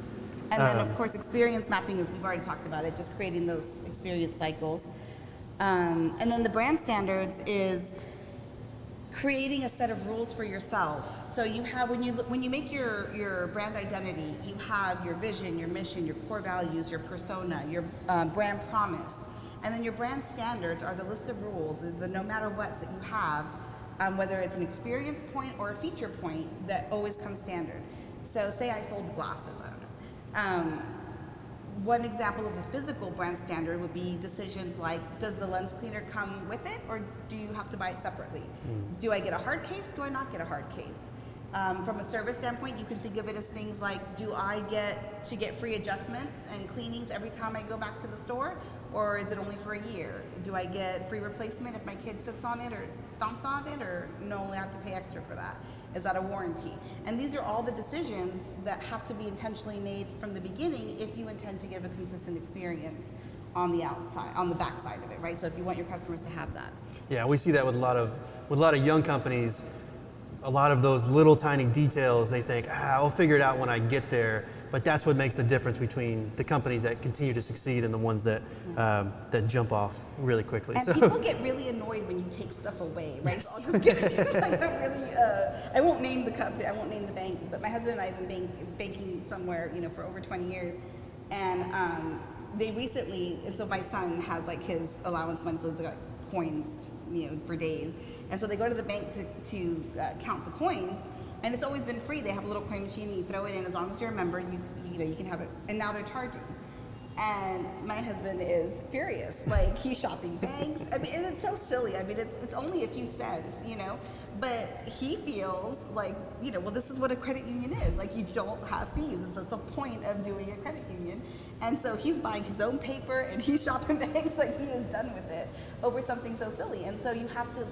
And then, of course, experience mapping, as we've already talked about it, just creating those experience cycles. And then the brand standards is creating a set of rules for yourself. So you have, when you make your brand identity, you have your vision, your mission, your core values, your persona, your brand promise. And then your brand standards are the list of rules, the no matter what that you have, whether it's an experience point or a feature point that always comes standard. So say I sold glasses, I don't know. One example of a physical brand standard would be decisions like, does the lens cleaner come with it, or do you have to buy it separately? Do I get a hard case? Do I not get a hard case? From a service standpoint, you can think of it as things like, do I get to get free adjustments and cleanings every time I go back to the store, or is it only for a year? Do I get free replacement if my kid sits on it or stomps on it, or no, only have to pay extra for that? Is that a warranty? And these are all the decisions that have to be intentionally made from the beginning if you intend to give a consistent experience on the outside, on the back side of it, right? So if you want your customers to have that. Yeah, we see that with a lot of young companies. A lot of those little tiny details, they think, I'll figure it out when I get there. But that's what makes the difference between the companies that continue to succeed and the ones that that jump off really quickly. And people get really annoyed when you take stuff away, right? Yes. So I'll just get like I won't name the company, I won't name the bank, but my husband and I have been banking somewhere, for over 20 years, and they recently, and so my son has like his allowance money, so he's got coins, for days, and so they go to the bank to count the coins. And it's always been free. They have a little coin machine, and you throw it in. As long as you're a member, you can have it. And now they're charging. And my husband is furious. Like, he's shopping banks. I mean, and it's so silly. I mean, it's only a few cents, But he feels like, well, this is what a credit union is. Like, you don't have fees. It's the point of doing a credit union. And so he's buying his own paper, and he's shopping banks like he is done with it over something so silly. And so you have to,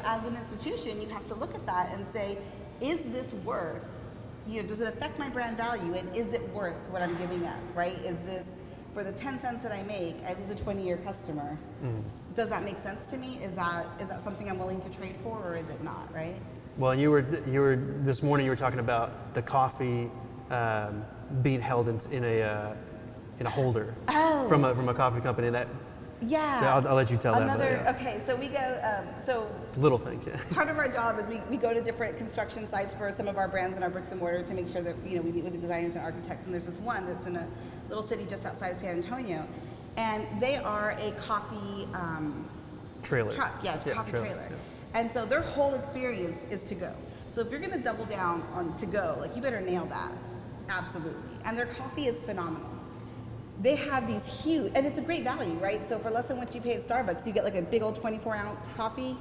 as an institution, you have to look at that and say, is this worth, does it affect my brand value, and is it worth what I'm giving up, right? Is this, for the 10 cents that I make, I lose a 20-year customer. Does that make sense to me? Is that something I'm willing to trade for, or is it not, right? Well, and you were this morning you were talking about the coffee being held in a holder from a coffee company that. Yeah. So I'll let you tell that. But, yeah. Okay, so we go, little things, yeah. Part of our job is we go to different construction sites for some of our brands and our bricks and mortar to make sure that, we meet with the designers and architects. And there's this one that's in a little city just outside of San Antonio. And they are a coffee trailer. Truck, coffee trailer. Yeah. And so their whole experience is to go. So if you're gonna double down on to go, like, you better nail that, absolutely. And their coffee is phenomenal. They have these huge, and it's a great value, right? So for less than what you pay at Starbucks, you get like a big old 24-ounce coffee,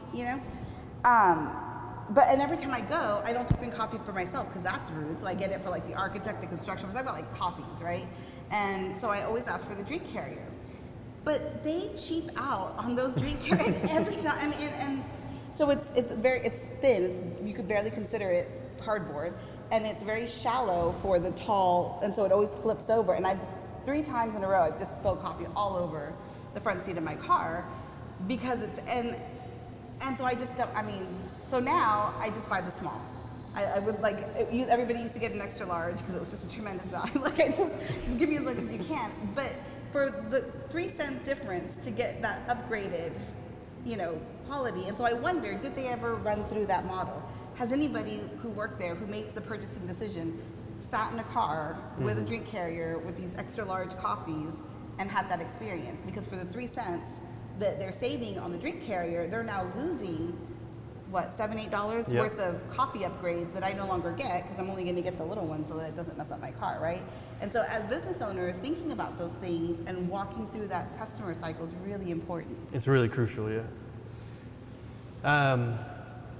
And every time I go, I don't just bring coffee for myself because that's rude. So I get it for like the architect, the construction, because I've got like coffees, right? And so I always ask for the drink carrier. But they cheap out on those drink carriers every time. I mean, and so it's thin. You could barely consider it cardboard, and it's very shallow for the tall, and so it always flips over. And 3 times in a row, I've just spilled coffee all over the front seat of my car because and so I just don't, so now I just buy the small. I would everybody used to get an extra large because it was just a tremendous value. Like, I just give me as much as you can. But for the 3-cent difference to get that upgraded, quality. And so I wonder, did they ever run through that model? Has anybody who worked there, who makes the purchasing decision, sat in a car with a drink carrier with these extra large coffees and had that experience? Because for the 3 cents that they're saving on the drink carrier, they're now losing $7-8 worth of coffee upgrades that I no longer get because I'm only going to get the little one so that it doesn't mess up my car, right? And so as business owners, thinking about those things and walking through that customer cycle is really important. It's really crucial, yeah.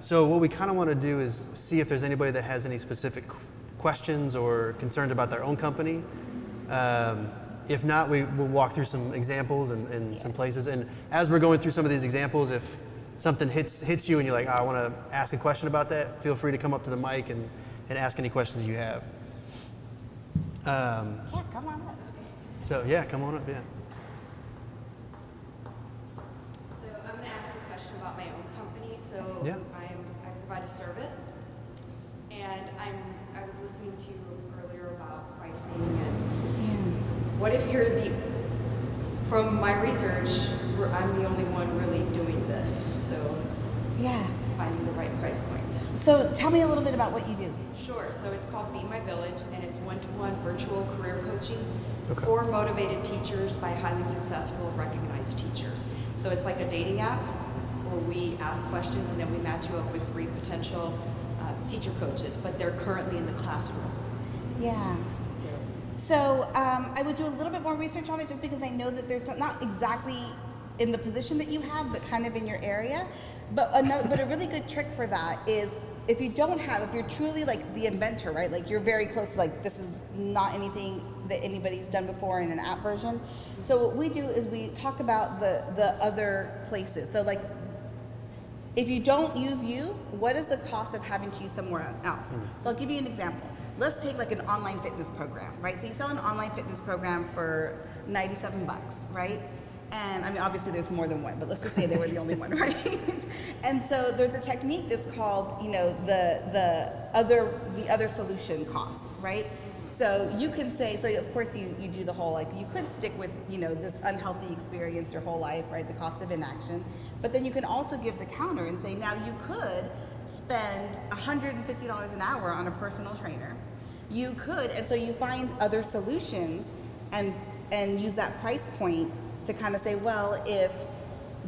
So what we kind of want to do is see if there's anybody that has any specific questions or concerns about their own company. If not, we'll walk through some examples and some places. And as we're going through some of these examples, if something hits you and you're like, I want to ask a question about that, feel free to come up to the mic and ask any questions you have. Yeah, come on up. So yeah, come on up, yeah. So I'm going to ask a question about my own company. So Yeah. I provide a service, and I was listening to you earlier about pricing and what if you're from my research, I'm the only one really doing this. So finding the right price point. So tell me a little bit about what you do. Sure. So it's called Be My Village, and it's one-to-one virtual career coaching for motivated teachers by highly successful, recognized teachers. So it's like a dating app where we ask questions and then we match you up with 3 potential teacher coaches, but they're currently in the classroom. Yeah. So I would do a little bit more research on it just because I know that there's not exactly in the position that you have, but kind of in your area. But a really good trick for that is if you're truly like the inventor, right? Like you're very close to like, this is not anything that anybody's done before in an app version. So what we do is we talk about the other places. So like If you don't use you, what is the cost of having to use somewhere else? So I'll give you an example. Let's take like an online fitness program, right? So you sell an online fitness program for $97, right? And I mean, obviously there's more than one, but let's just say they were the only one, right? And so there's a technique that's called, you know, the other solution cost, right? So you can say, so of course you do the whole, like, you could stick with, you know, this unhealthy experience your whole life, right? The cost of inaction. But then you can also give the counter and say, now you could spend $150 an hour on a personal trainer. You could, and so you find other solutions and use that price point to kind of say, well, if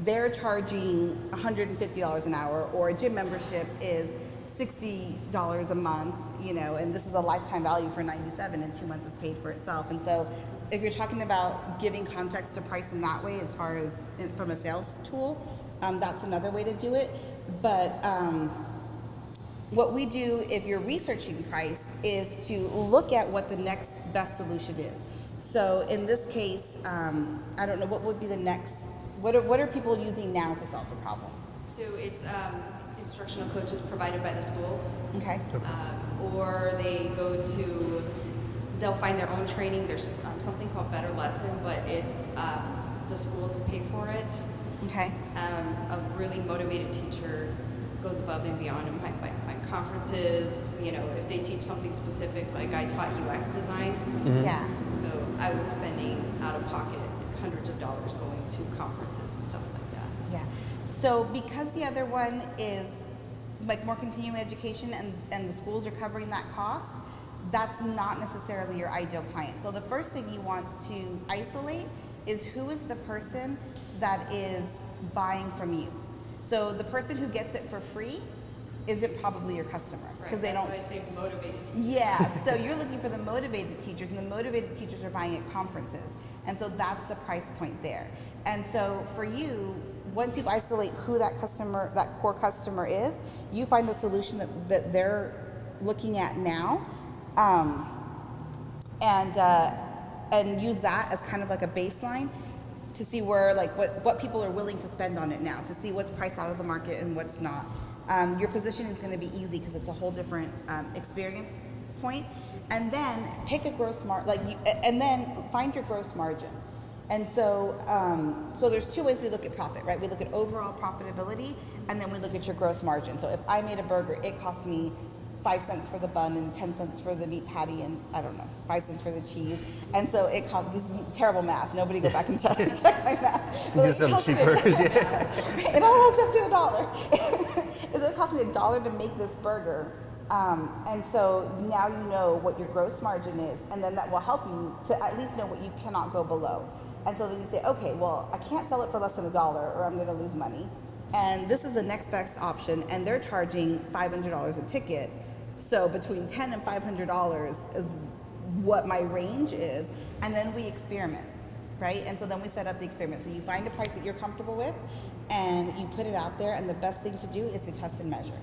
they're charging $150 an hour, or a gym membership is $60 a month, you know, and this is a lifetime value for $97, in 2 months it's paid for itself. And so if you're talking about giving context to price in that way, as far as from a sales tool, that's another way to do it. But what we do if you're researching price is to look at what the next best solution is. So in this case, I don't know, what would be the next, what are people using now to solve the problem? So it's instructional coaches provided by the schools. Okay. Or they go to, they'll find their own training. There's something called Better Lesson, but it's the schools pay for it. Okay. A really motivated teacher goes above and beyond and might find conferences, you know, if they teach something specific, like I taught UX design. Yeah. So I was spending out of pocket hundreds of dollars going to conferences and stuff like that. Yeah. So because the other one is like more continuing education and the schools are covering that cost, that's not necessarily your ideal client. So the first thing you want to isolate is who is the person that is buying from you. So the person who gets it for free isn't probably your customer, because they don't. That's why I say motivated teachers. Yeah, so you're looking for the motivated teachers, and the motivated teachers are buying at conferences. And so that's the price point there. And so for you, once you isolate who that customer, that core customer is, you find the solution that they're looking at now, and use that as kind of like a baseline to see where, like, what people are willing to spend on it now, to see what's priced out of the market and what's not. Your positioning is going to be easy because it's a whole different experience point. And then pick a gross margin, and then find your gross margin. And so, so there's two ways we look at profit, right? We look at overall profitability, and then we look at your gross margin. So if I made a burger, it cost me 5 cents for the bun and 10 cents for the meat patty, and I don't know, 5 cents for the cheese. And so it cost, this is terrible math. Nobody go back and check my math. Get some cheaper. It all adds up to $1. It cost me $1 to make this burger. And so now you know what your gross margin is, and then that will help you to at least know what you cannot go below. And so then you say, okay, well, I can't sell it for less than $1 or I'm going to lose money. And this is the next best option, and they're charging $500 a ticket. So between $10 and $500 is what my range is. And then we experiment, right? And so then we set up the experiment. So you find a price that you're comfortable with, and you put it out there, and the best thing to do is to test and measure.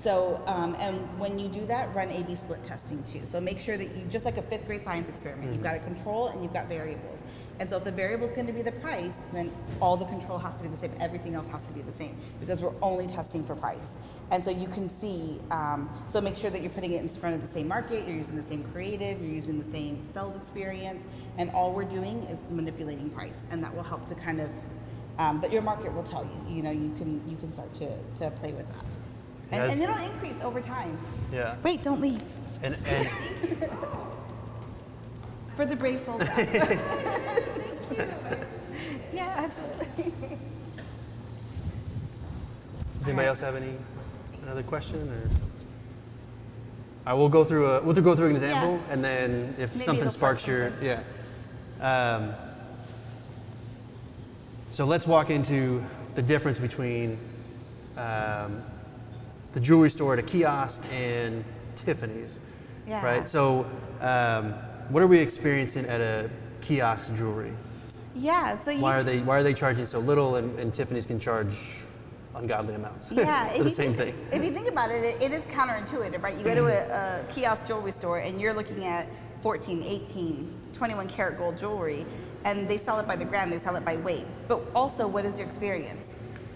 So, and when you do that, run A/B split testing too. So make sure that you, just like a 5th grade science experiment, you've got a control and you've got variables. And so if the variable is going to be the price, then all the control has to be the same. Everything else has to be the same, because we're only testing for price. And so you can see, so make sure that you're putting it in front of the same market, you're using the same creative, you're using the same sales experience, and all we're doing is manipulating price. And that will help to kind of, but your market will tell you, you know, you can start to play with that. And it'll increase over time. Yeah. Wait, don't leave. And For the brave souls. Yeah, absolutely. Does anybody else have another question, or? I will go through we'll go through an example, and then if Maybe something it'll sparks your So let's walk into the difference between the jewelry store at a kiosk and Tiffany's, Yeah. right? So what are we experiencing at a kiosk jewelry? Yeah, so Why are they charging so little, and Tiffany's can charge ungodly amounts Yeah, for the same thing? If you think about it, it is counterintuitive, right? You go to a kiosk jewelry store and you're looking at 14, 18, 21 karat gold jewelry, and they sell it by the gram, they sell it by weight. But also, what is your experience?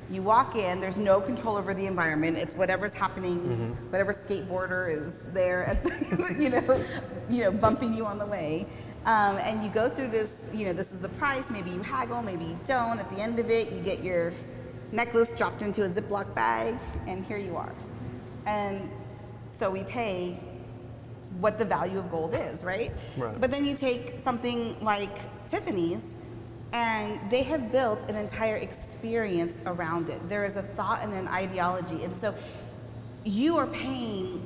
You walk in, there's no control over the environment. It's whatever's happening, whatever skateboarder is there, at the, bumping you on the way. And you go through this, this is the price, maybe you haggle, maybe you don't. At the end of it, you get your necklace dropped into a Ziploc bag, and here you are. And so we pay what the value of gold is, right? But then you take something like Tiffany's, and they have built an entire experience around it. There is a thought and an ideology. And so you are paying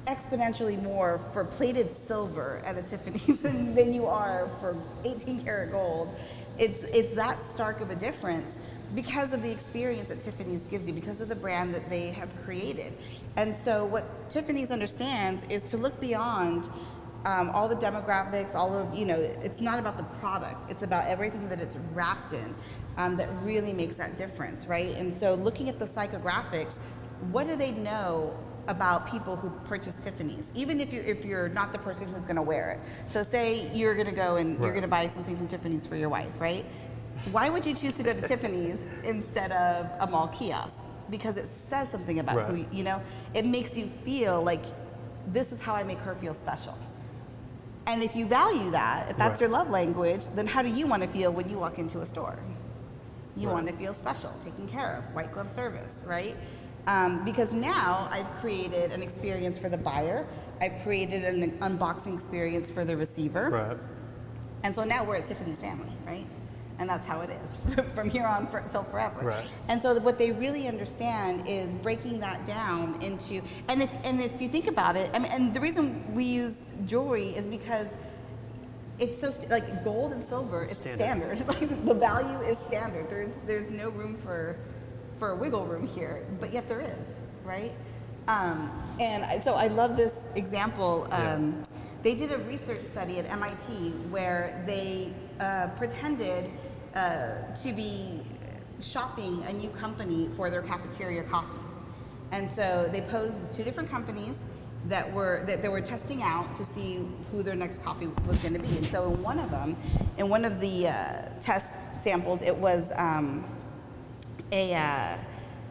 exponentially more for plated silver at a Tiffany's than you are for 18 karat gold. It's that stark of a difference because of the experience that Tiffany's gives you, because of the brand that they have created. And so what Tiffany's understands is to look beyond all the demographics, it's not about the product, it's about everything that it's wrapped in that really makes that difference, right? And so looking at the psychographics, what do they know about people who purchase Tiffany's, even if you're not the person who's going to wear it? So say you're going to go and you're going to buy something from Tiffany's for your wife, right? Why would you choose to go to Tiffany's instead of a mall kiosk? Because it says something about who, it makes you feel like this is how I make her feel special. And if you value that, if that's your love language, then how do you want to feel when you walk into a store? You want to feel special, taken care of, white glove service, right? Because now I've created an experience for the buyer, I've created an unboxing experience for the receiver, and so now we're a Tiffany's family, right? And that's how it is from here on till forever. And so what they really understand is breaking that down into, and if you think about it, and the reason we use jewelry is because it's so like gold and silver, it's standard. Like the value is standard. There's no room for wiggle room here, but yet there is, right? And so I love this example. They did a research study at MIT where they pretended to be shopping a new company for their cafeteria coffee. And so they posed 2 different companies that they were testing out to see who their next coffee was going to be. And so in one of the test samples, it was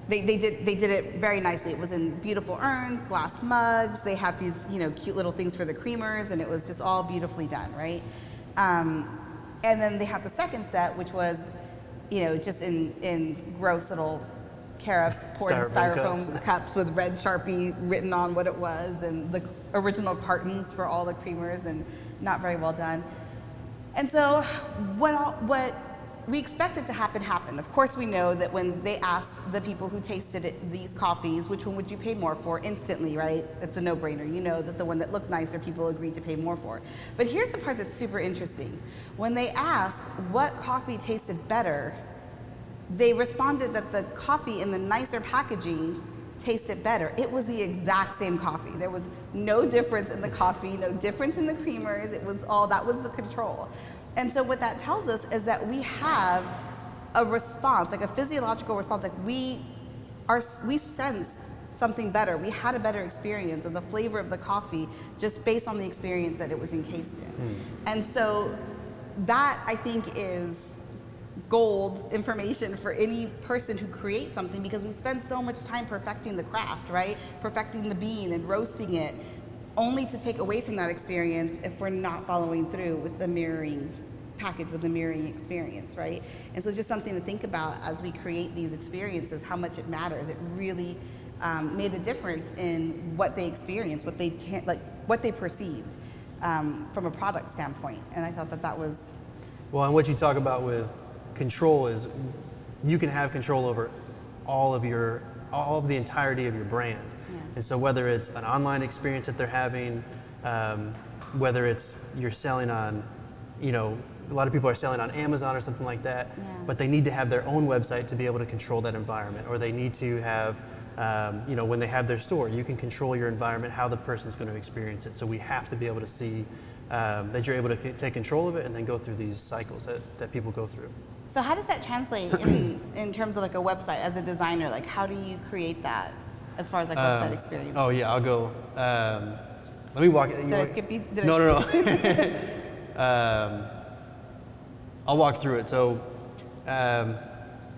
they did it very nicely. It was in beautiful urns, glass mugs. They had these cute little things for the creamers, and it was just all beautifully done, right? And then they had the second set, which was just in gross little carafes poured in styrofoam cups with red Sharpie written on what it was, and the original cartons for all the creamers, and not very well done. And so what we expected to happen happened. Of course, we know that when they asked the people who tasted these coffees, which one would you pay more for, instantly, right? It's a no-brainer. You know that the one that looked nicer, people agreed to pay more for. But here's the part that's super interesting. When they asked what coffee tasted better, they responded that the coffee in the nicer packaging tasted better. It was the exact same coffee. There was no difference in the coffee, no difference in the creamers. It was all, that was the control. And so what that tells us is that we have a response, like a physiological response, like we sensed something better. We had a better experience of the flavor of the coffee just based on the experience that it was encased in. And so that, I think, is gold information for any person who creates something, because we spend so much time perfecting the craft, right? Perfecting the bean and roasting it, only to take away from that experience if we're not following through with the mirroring package, with the mirroring experience, right? And so it's just something to think about as we create these experiences, how much it matters. It really made a difference in what they experienced, what they perceived from a product standpoint. And I thought that was... Well, and what you talk about with control is you can have control over all of the entirety of your brand. And so whether it's an online experience that they're having, whether it's you're selling on, a lot of people are selling on Amazon or something like that, but they need to have their own website to be able to control that environment, or they need to have, when they have their store, you can control your environment, how the person's going to experience it. So we have to be able to see that you're able to take control of it and then go through these cycles that people go through. So how does that translate in terms of like a website as a designer? Like, how do you create that as far as like website experience? Oh yeah, I'll go. Let me walk. Did I skip you? No. I'll walk through it. So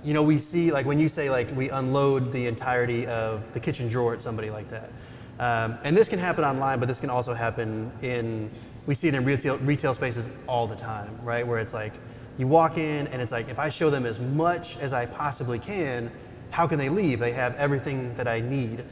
we see, like when you say like we unload the entirety of the kitchen drawer at somebody like that. And this can happen online, but this can also happen we see it in retail spaces all the time, right? Where it's like, you walk in and it's like, if I show them as much as I possibly can, how can they leave? They have everything that I need.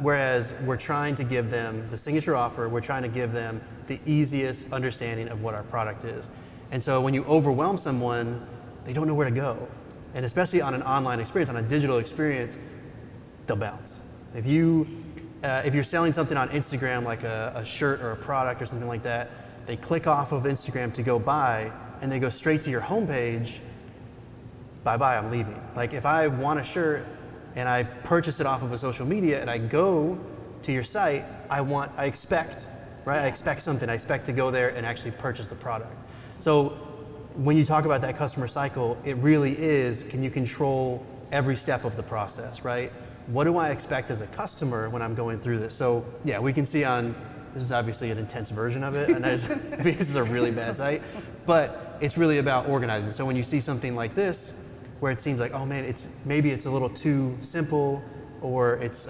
Whereas we're trying to give them the signature offer, we're trying to give them the easiest understanding of what our product is. And so when you overwhelm someone, they don't know where to go. And especially on an online experience, on a digital experience, they'll bounce. If you're selling something on Instagram, like a shirt or a product or something like that, they click off of Instagram to go buy, and they go straight to your homepage, bye-bye, I'm leaving. Like if I want a shirt and I purchase it off of a social media and I go to your site, I expect, right? I expect something. I expect to go there and actually purchase the product. So when you talk about that customer cycle, it really is, can you control every step of the process, right? What do I expect as a customer when I'm going through this? So yeah, we can see this is obviously an intense version of it, and I think this is a really bad site, but it's really about organizing. So when you see something like this, where it seems like, oh man, maybe it's a little too simple or it's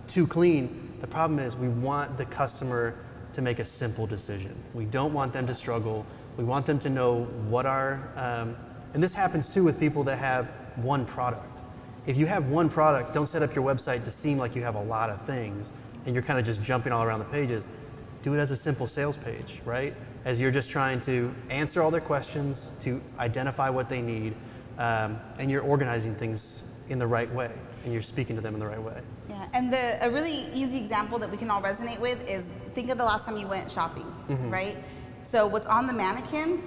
too clean, the problem is we want the customer to make a simple decision. We don't want them to struggle. We want them to know what and this happens too with people that have one product. If you have one product, don't set up your website to seem like you have a lot of things and you're kind of just jumping all around the pages. Do it as a simple sales page, right? As you're just trying to answer all their questions, to identify what they need, and you're organizing things in the right way, and you're speaking to them in the right way. Yeah, and a really easy example that we can all resonate with is, think of the last time you went shopping, right? So what's on the mannequin,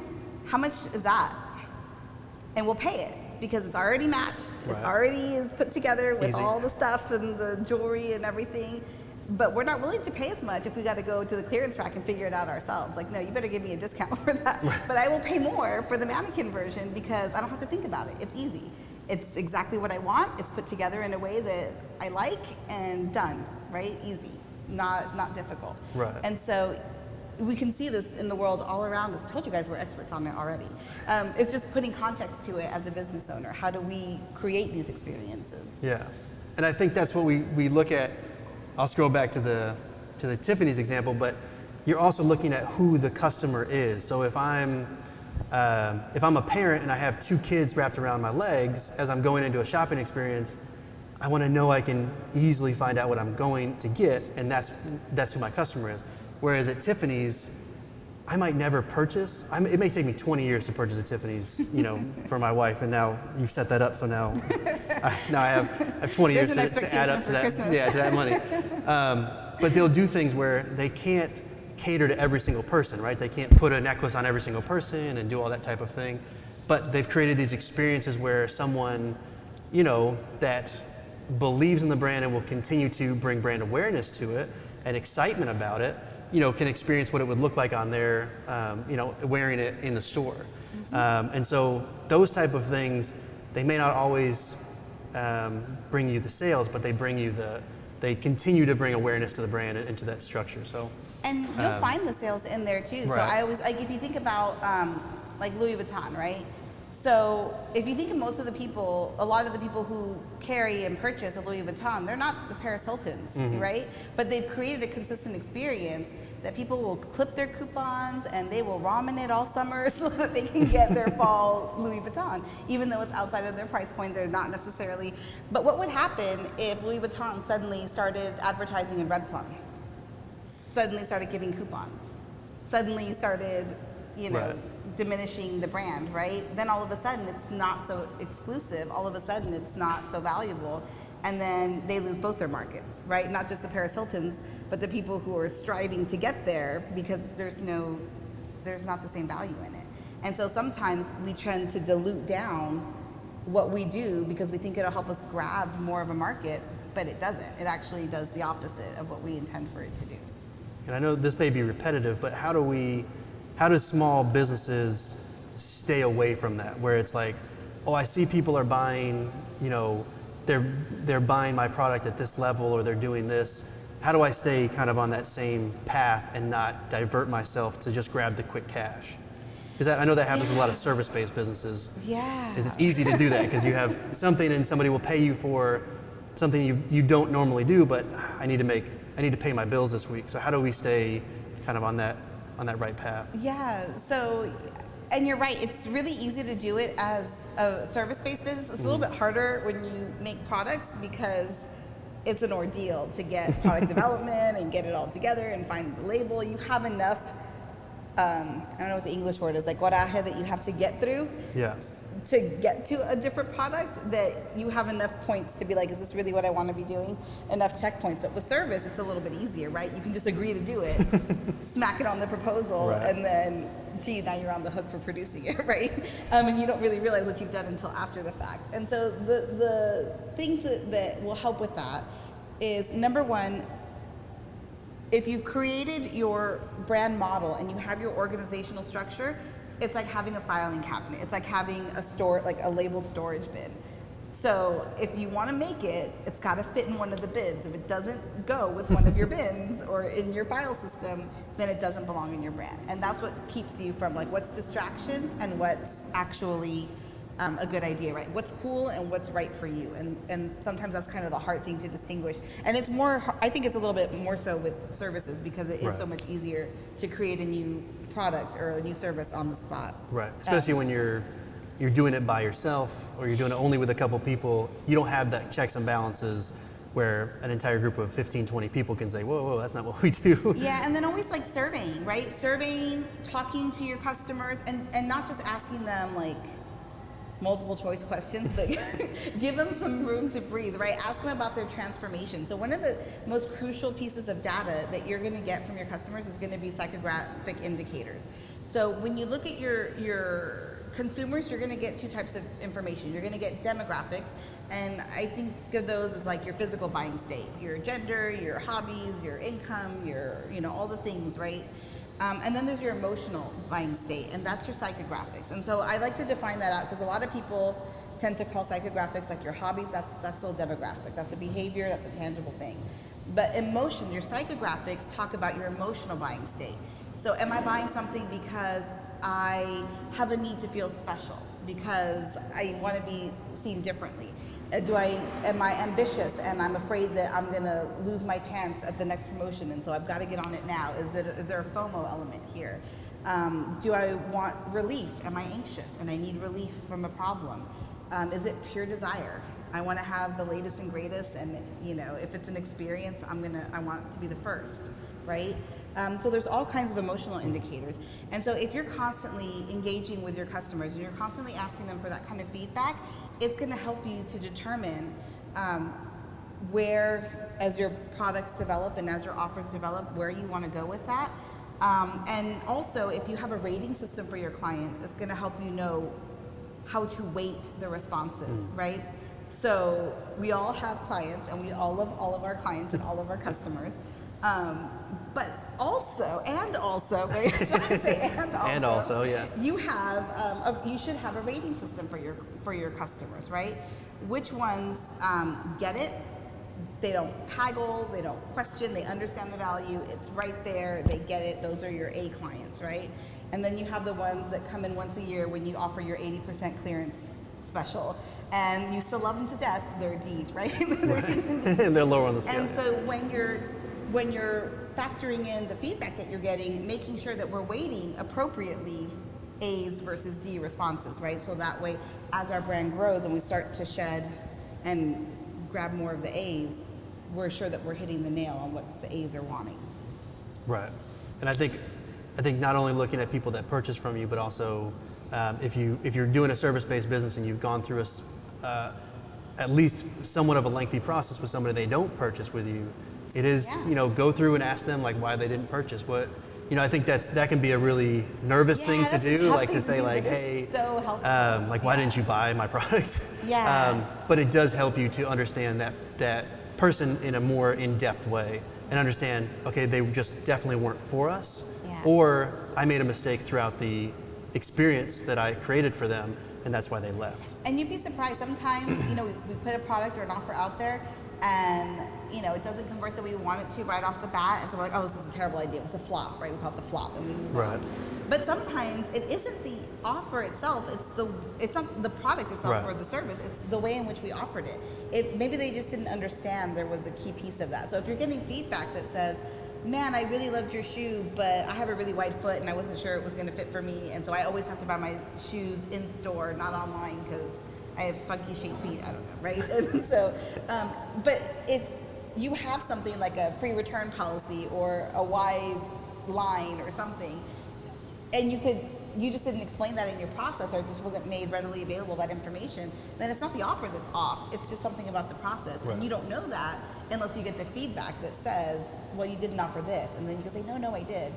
how much is that? And we'll pay it, because it's already matched, it already is put together with all the stuff and the jewelry and everything. But we're not willing to pay as much if we got to go to the clearance rack and figure it out ourselves. Like, no, you better give me a discount for that. But I will pay more for the mannequin version because I don't have to think about it. It's easy. It's exactly what I want. It's put together in a way that I like and done, right? Easy, not difficult. Right. And so we can see this in the world all around us. I told you guys we're experts on it already. It's just putting context to it as a business owner. How do we create these experiences? Yeah, and I think that's what we look at. I'll scroll back to the Tiffany's example, but you're also looking at who the customer is. So if I'm a parent and I have 2 kids wrapped around my legs as I'm going into a shopping experience, I want to know I can easily find out what I'm going to get, and that's who my customer is. Whereas at Tiffany's, I might never purchase. It may take me 20 years to purchase a Tiffany's, for my wife, and now you've set that up, so now I have 20 years to add up to that, to that money. But they'll do things where they can't cater to every single person, right? They can't put a necklace on every single person and do all that type of thing. But they've created these experiences where someone, that believes in the brand and will continue to bring brand awareness to it and excitement about it, can experience what it would look like on their, wearing it in the store. And so those type of things, they may not always bring you the sales, but they continue to bring awareness to the brand and to that structure. So, and you'll find the sales in there too. So I always, if you think about like Louis Vuitton, right? So if you think of most of the people, a lot of the people who carry and purchase a Louis Vuitton, they're not the Paris Hiltons, right? But they've created a consistent experience that people will clip their coupons and they will ramen it all summer so that they can get their fall Louis Vuitton. Even though it's outside of their price point, they're not necessarily. But what would happen if Louis Vuitton suddenly started advertising in Red Plum? Suddenly started giving coupons? Suddenly started, diminishing the brand, right? Then all of a sudden it's not so exclusive. All of a sudden it's not so valuable. And then they lose both their markets, right? Not just the Paris Hiltons, but the people who are striving to get there because there's not the same value in it. And so sometimes we tend to dilute down what we do because we think it'll help us grab more of a market, but it doesn't. It actually does the opposite of what we intend for it to do. And I know this may be repetitive, but how do small businesses stay away from that? Where it's like, oh, I see people are buying, they're buying my product at this level or they're doing this. How do I stay kind of on that same path and not divert myself to just grab the quick cash? Because I know that happens with a lot of service-based businesses. Yeah. Is it's easy to do that because you have something and somebody will pay you for something you don't normally do, but I need to pay my bills this week. So how do we stay kind of on that right path? Yeah, so, and you're right, it's really easy to do it as a service-based business. It's a little bit harder when you make products because it's an ordeal to get product development and get it all together and find the label. You have enough, I don't know what the English word is, like coraje that you have to get through. Yeah. To get to a different product, that you have enough points to be like, is this really what I want to be doing? Enough checkpoints. But with service, it's a little bit easier, right? You can just agree to do it, smack it on the proposal, Right. and then, gee, now you're on the hook for producing it, right? And you don't really realize what you've done until after the fact. And so the things that will help with that is, number one, if you've created your brand model and you have your organizational structure, it's like having a filing cabinet. It's like having a labeled storage bin. So if you want to make it, it's got to fit in one of the bins. If it doesn't go with one of your bins or in your file system, then it doesn't belong in your brand. And that's what keeps you from like what's distraction and what's actually a good idea, right? What's cool and what's right for you. And sometimes that's kind of the hard thing to distinguish. And it's more, I think it's a little bit more so with services because it is so much easier to create a new product or a new service on the spot. Right, especially when you're doing it by yourself or you're doing it only with a couple people. You don't have that checks and balances where an entire group of 15, 20 people can say, whoa, that's not what we do. Yeah, and then always like surveying, right? Surveying, talking to your customers, and not just asking them like multiple choice questions, but give them some room to breathe, right? Ask them about their transformation. So one of the most crucial pieces of data that you're gonna get from your customers is gonna be psychographic indicators. So when you look at your consumers, you're gonna get two types of information. You're gonna get demographics, and I think of those as like your physical buying state, your gender, your hobbies, your income, your, all the things, right? And then there's your emotional buying state, and that's your psychographics. And so I like to define that out because a lot of people tend to call psychographics like your hobbies, that's still demographic. That's a behavior, that's a tangible thing. But emotions, your psychographics talk about your emotional buying state. So am I buying something because I have a need to feel special, because I want to be seen differently? Am I ambitious and I'm afraid that I'm gonna lose my chance at the next promotion, and so I've got to get on it now? Is there a FOMO element here? Do I want relief? Am I anxious and I need relief from a problem? Is it pure desire? I want to have the latest and greatest, and if it's an experience, I want to be the first, right? So there's all kinds of emotional indicators. And so if you're constantly engaging with your customers and you're constantly asking them for that kind of feedback, it's going to help you to determine where, as your products develop and as your offers develop, where you want to go with that. And also, if you have a rating system for your clients, it's going to help you know how to weight the responses, right? So we all have clients, and we all love all of our clients and all of our customers. But also, right? Should I say and also? And also, yeah. You should have a rating system for your customers, right? Which ones get it? They don't haggle, they don't question, they understand the value. It's right there, they get it. Those are your A clients, right? And then you have the ones that come in once a year when you offer your 80% clearance special, and you still love them to death. They're D, right? They're lower on the scale. And so when you're factoring in the feedback that you're getting, making sure that we're weighting appropriately A's versus D responses, right? So that way, as our brand grows and we start to shed and grab more of the A's, we're sure that we're hitting the nail on what the A's are wanting. Right. And I think not only looking at people that purchase from you, but also if you're doing a service-based business and you've gone through at least somewhat of a lengthy process with somebody they don't purchase with you, it is, go through and ask them like why they didn't purchase. What, I think that can be a really nervous thing to do, like to say like, hey, so helpful. like why didn't you buy my product? Yeah. But it does help you to understand that person in a more in-depth way and understand, okay, they just definitely weren't for us, or I made a mistake throughout the experience that I created for them, and that's why they left. And you'd be surprised sometimes, we put a product or an offer out there, and it doesn't convert that we want it to right off the bat, and so we're like, oh, this is a terrible idea. It was a flop, right? We call it the flop, and we move on. But sometimes it isn't the offer itself, it's not the product itself or the service, it's the way in which we offered it. Maybe they just didn't understand there was a key piece of that. So if you're getting feedback that says, man, I really loved your shoe, but I have a really wide foot and I wasn't sure it was going to fit for me, and so I always have to buy my shoes in store, not online, because I have funky shaped feet, I don't know, right? And so, but if you have something like a free return policy or a wide line or something, and you just didn't explain that in your process, or it just wasn't made readily available, that information, then it's not the offer that's off, it's just something about the process. And you don't know that unless you get the feedback that says, well, you didn't offer this, and then you can say, no, I did.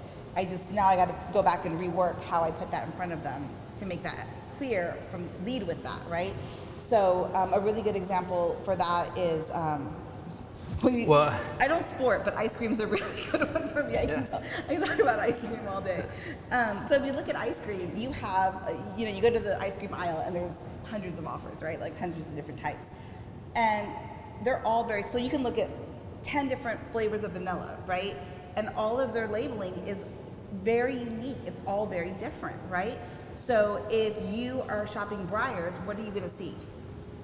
Now I got to go back and rework how I put that in front of them to make that clear, lead with that, right? So a really good example for that is, I don't sport, but ice cream's a really good one for me. I can talk about ice cream all day. So if you look at ice cream, you have, you go to the ice cream aisle and there's hundreds of offers, right? Like hundreds of different types. And they're all so you can look at 10 different flavors of vanilla, right? And all of their labeling is very unique. It's all very different, right? So if you are shopping Breyers, what are you gonna see?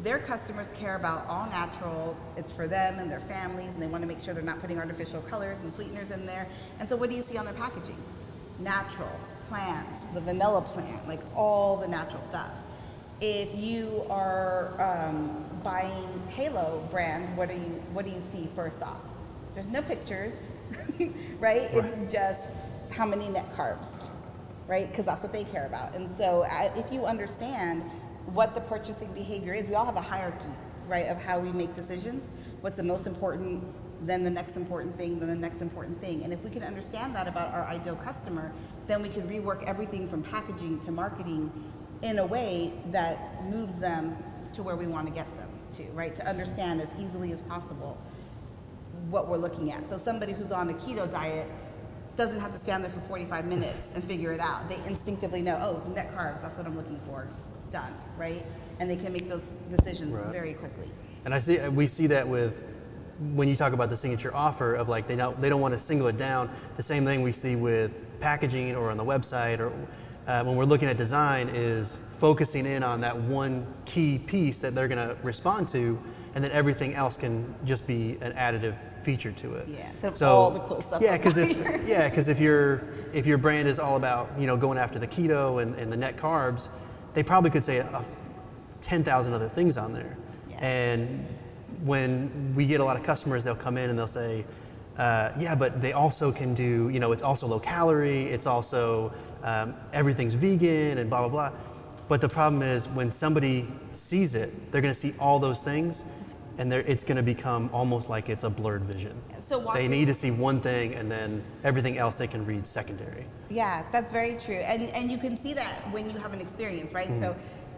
Their customers care about all natural, it's for them and their families, and they wanna make sure they're not putting artificial colors and sweeteners in there. And so what do you see on their packaging? Natural, plants, the vanilla plant, like all the natural stuff. If you are buying Halo brand, what do you see first off? There's no pictures, right? It's just how many net carbs, right? Because that's what they care about. And so if you understand what the purchasing behavior is, we all have a hierarchy, right, of how we make decisions. What's the most important, then the next important thing, then the next important thing. And if we can understand that about our ideal customer, then we can rework everything from packaging to marketing in a way that moves them to where we want to get them to, right? To understand as easily as possible what we're looking at. So somebody who's on a keto diet doesn't have to stand there for 45 minutes and figure it out. They instinctively know, oh, net carbs, that's what I'm looking for. Done, right? And they can make those decisions very quickly. And we see that with, when you talk about the signature offer of like, they don't want to single it down. The same thing we see with packaging or on the website, or when we're looking at design, is focusing in on that one key piece that they're going to respond to, and then everything else can just be an additive feature to it. Yeah, so all the cool stuff. Yeah, because if your brand is all about going after the keto and the net carbs, they probably could say 10,000 other things on there. And when we get a lot of customers, they'll come in and they'll say, yeah, but they also can do, it's also low calorie, it's also everything's vegan and blah, blah, blah. But the problem is when somebody sees it, they're gonna see all those things, and it's gonna become almost like it's a blurred vision. So they need to see one thing, and then everything else they can read secondary. Yeah, that's very true. And you can see that when you have an experience, right? So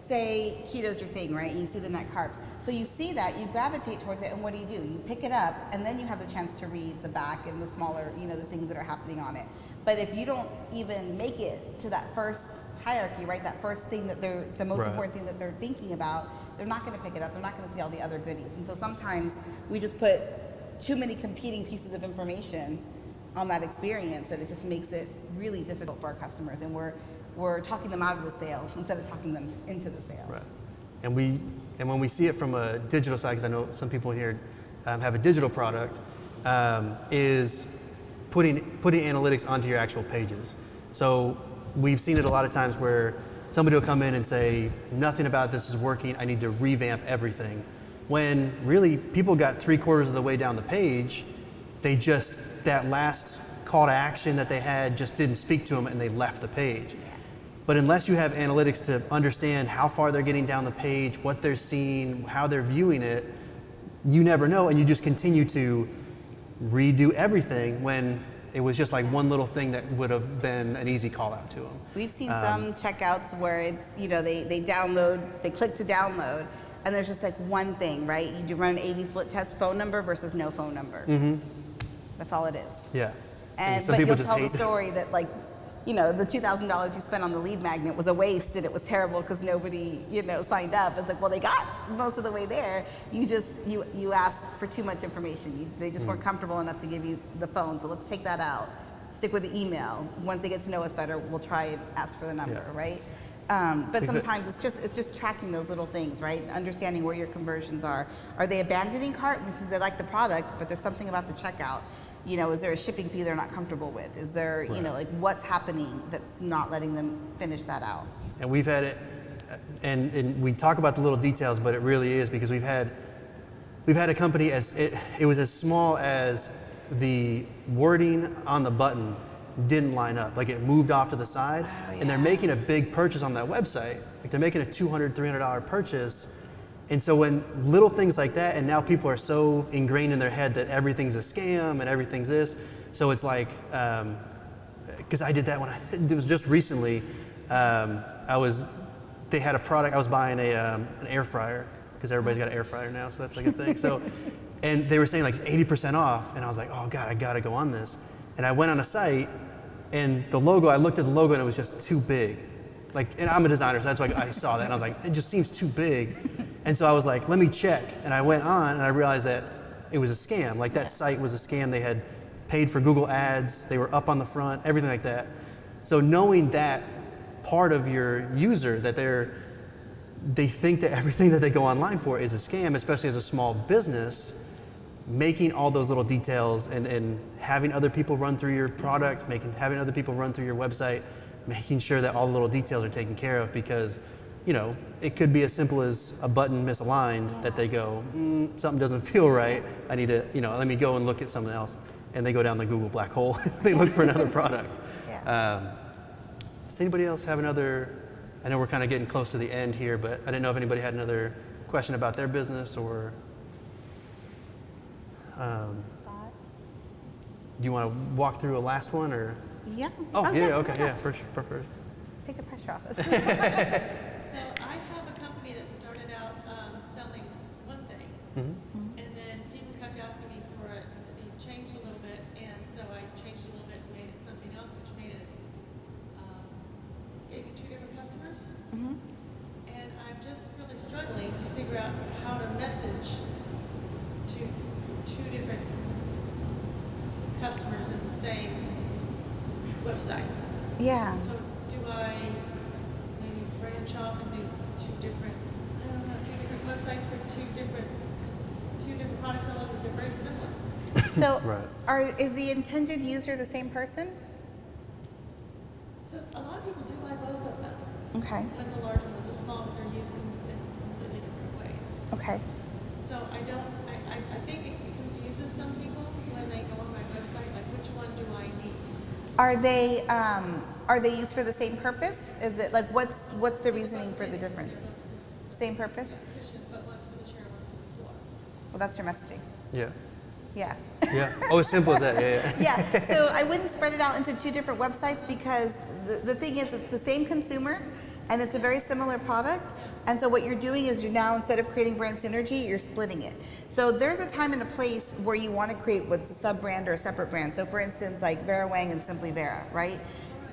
say keto's your thing, right? And you see the net carbs. So you see that, you gravitate towards it, and what do? You pick it up, and then you have the chance to read the back and the smaller, the things that are happening on it. But if you don't even make it to that first hierarchy, right? That first thing that the most important thing that they're thinking about, they're not gonna pick it up, they're not gonna see all the other goodies. And so sometimes we just put too many competing pieces of information on that experience that it just makes it really difficult for our customers, and we're talking them out of the sale instead of talking them into the sale. Right. And when we see it from a digital side, because I know some people here have a digital product, is putting analytics onto your actual pages. So we've seen it a lot of times where somebody will come in and say, nothing about this is working, I need to revamp everything. When really people got 3/4 of the way down the page, that last call to action that they had just didn't speak to them, and they left the page. But unless you have analytics to understand how far they're getting down the page, what they're seeing, how they're viewing it, you never know, and you just continue to redo everything when it was just like one little thing that would have been an easy call out to them. We've seen some checkouts where it's, they click to download, and there's just like one thing, right? You do run an A/B split test, phone number versus no phone number. That's all it is. Yeah. But you'll tell the story that the $2,000 you spent on the lead magnet was a waste, and it was terrible because nobody, signed up. It's like, well, they got most of the way there. You asked for too much information. They just weren't comfortable enough to give you the phone. So let's take that out. stick with the email. Once they get to know us better, we'll try and ask for the number, Yeah. right? But sometimes it's just tracking those little things, right? Understanding where your conversions are. Are they abandoning cart because they like the product, but there's something about the checkout? You know, is there a shipping fee they're not comfortable with? Is there, you know, like what's happening that's not letting them finish that out? And we've had it, and we talk about the little details, but it really is because we've had a company it was as small as the wording on the button didn't line up. Like it moved off to the side, and they're making a big purchase on that website. Like they're making a $200, $300 purchase. And so when little things like that, and now people are so ingrained in their head that everything's a scam and everything's this. So it's like, because I did that it was just recently, they had a product, I was buying an air fryer, because everybody's got an air fryer now, so that's like a thing. So, and they were saying like 80% off, and I was like, oh God, I gotta go on this. And I went on a site, and the logo, I looked at the logo and it was just too big. Like, and I'm a designer, so that's why I saw that, and I was like, it just seems too big. And so I was like, let me check. And I went on, and I realized that it was a scam. Like that site was a scam. They had paid for Google ads, they were up on the front, everything like that. So knowing that part of your user, that they think that everything that they go online for is a scam, especially as a small business, making all those little details and having other people run through your product, having other people run through your website, making sure that all the little details are taken care of, because, you know, it could be as simple as a button misaligned that they go, something doesn't feel right. I need to, let me go and look at something else. And they go down the Google black hole. They look for another product. Does anybody else have another, I know we're kind of getting close to the end here, but I didn't know if anybody had another question about their business or, do you want to walk through a last one or? Yeah. Oh, yeah, okay, yeah, for sure. Take the pressure off us. So I have a company that started out selling one thing, and then people kept asking me for it to be changed a little bit, and so I changed it a little bit and made it something else, which made it, gave me 2 different customers. And I'm just really struggling to figure out how to message to 2 different customers in the same website. Yeah. So do I maybe branch off and do 2 different, I don't know, 2 different websites for 2 different products, although they're very similar? So is the intended user the same person? So a lot of people do buy both of them. Okay. One's a large one, one's a small, but they're used in completely different ways. Okay. So I think it confuses some people when they go on my website, like which one do I need? Are they used for the same purpose? Is it like what's the reasoning for the difference? Same purpose? But one's for the chair, one's for the floor. Well, that's your messaging. Yeah. Yeah. Yeah. Oh, as simple as that. Yeah. Yeah. So I wouldn't spread it out into 2 different websites, because the thing is, it's the same consumer and it's a very similar product. And so what you're doing is you're now, instead of creating brand synergy, you're splitting it. So there's a time and a place where you want to create what's a sub-brand or a separate brand. So for instance, like Vera Wang and Simply Vera, right?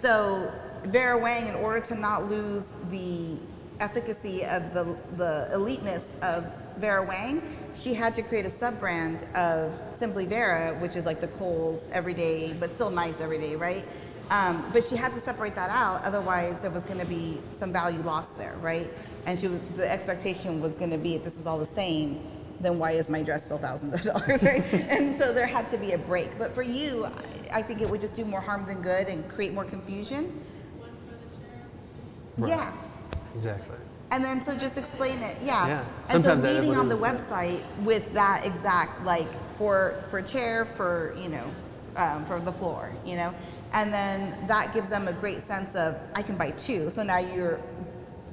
So Vera Wang, in order to not lose the efficacy of the eliteness of Vera Wang, she had to create a sub-brand of Simply Vera, which is like the Kohl's everyday, but still nice everyday, right? But she had to separate that out, otherwise there was going to be some value lost there, right? And the expectation was going to be, if this is all the same, then why is my dress still thousands of dollars, right? And so there had to be a break. But for you, I think it would just do more harm than good and create more confusion. Right. Yeah. Exactly. And then so just explain it, yeah. Yeah. And so Sometimes that is leading what on it the is, yeah. website with that exact, like for chair, for for the floor, and then that gives them a great sense of, I can buy 2. So now you're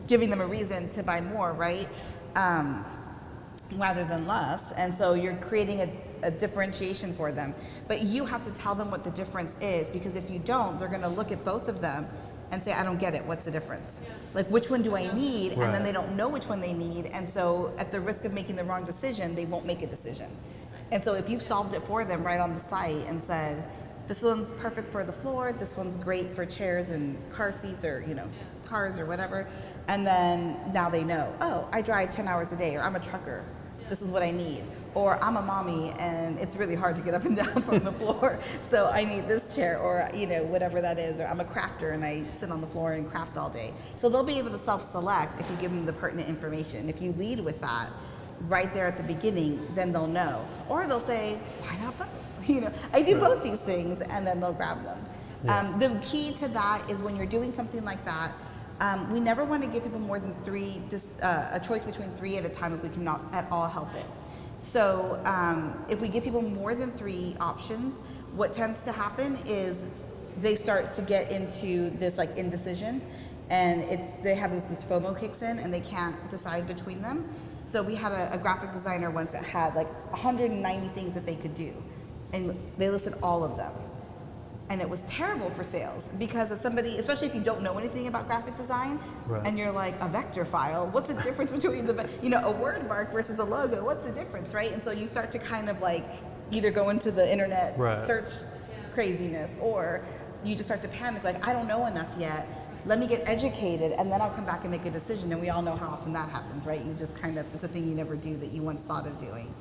giving them a reason to buy more, right? Rather than less. And so you're creating a differentiation for them. But you have to tell them what the difference is, because if you don't, they're going to look at both of them and say, I don't get it. What's the difference? Like, which one do I need? And then they don't know which one they need. And so at the risk of making the wrong decision, they won't make a decision. And so if you've solved it for them right on the site and said, this one's perfect for the floor, this one's great for chairs and car seats, or cars or whatever, and then now they know, oh, I drive 10 hours a day, or I'm a trucker, this is what I need. Or I'm a mommy and it's really hard to get up and down from the floor, so I need this chair, or whatever that is. Or I'm a crafter and I sit on the floor and craft all day. So they'll be able to self-select if you give them the pertinent information. If you lead with that right there at the beginning, then they'll know. Or they'll say, why not both? I do both these things, and then they'll grab them. Yeah. The key to that is when you're doing something like that, we never want to give people more than three, a choice between 3 at a time if we cannot at all help it. So if we give people more than 3 options, what tends to happen is they start to get into this like indecision, and they have this FOMO kicks in and they can't decide between them. So we had a graphic designer once that had like 190 things that they could do, and they listed all of them. And it was terrible for sales because as somebody, especially if you don't know anything about graphic design, right, and you're like, a vector file, what's the difference between a word mark versus a logo? What's the difference, right? And so you start to kind of like either go into the internet search craziness, or you just start to panic, like, I don't know enough yet. Let me get educated, and then I'll come back and make a decision. And we all know how often that happens, right? You just kind of, it's a thing you never do that you once thought of doing.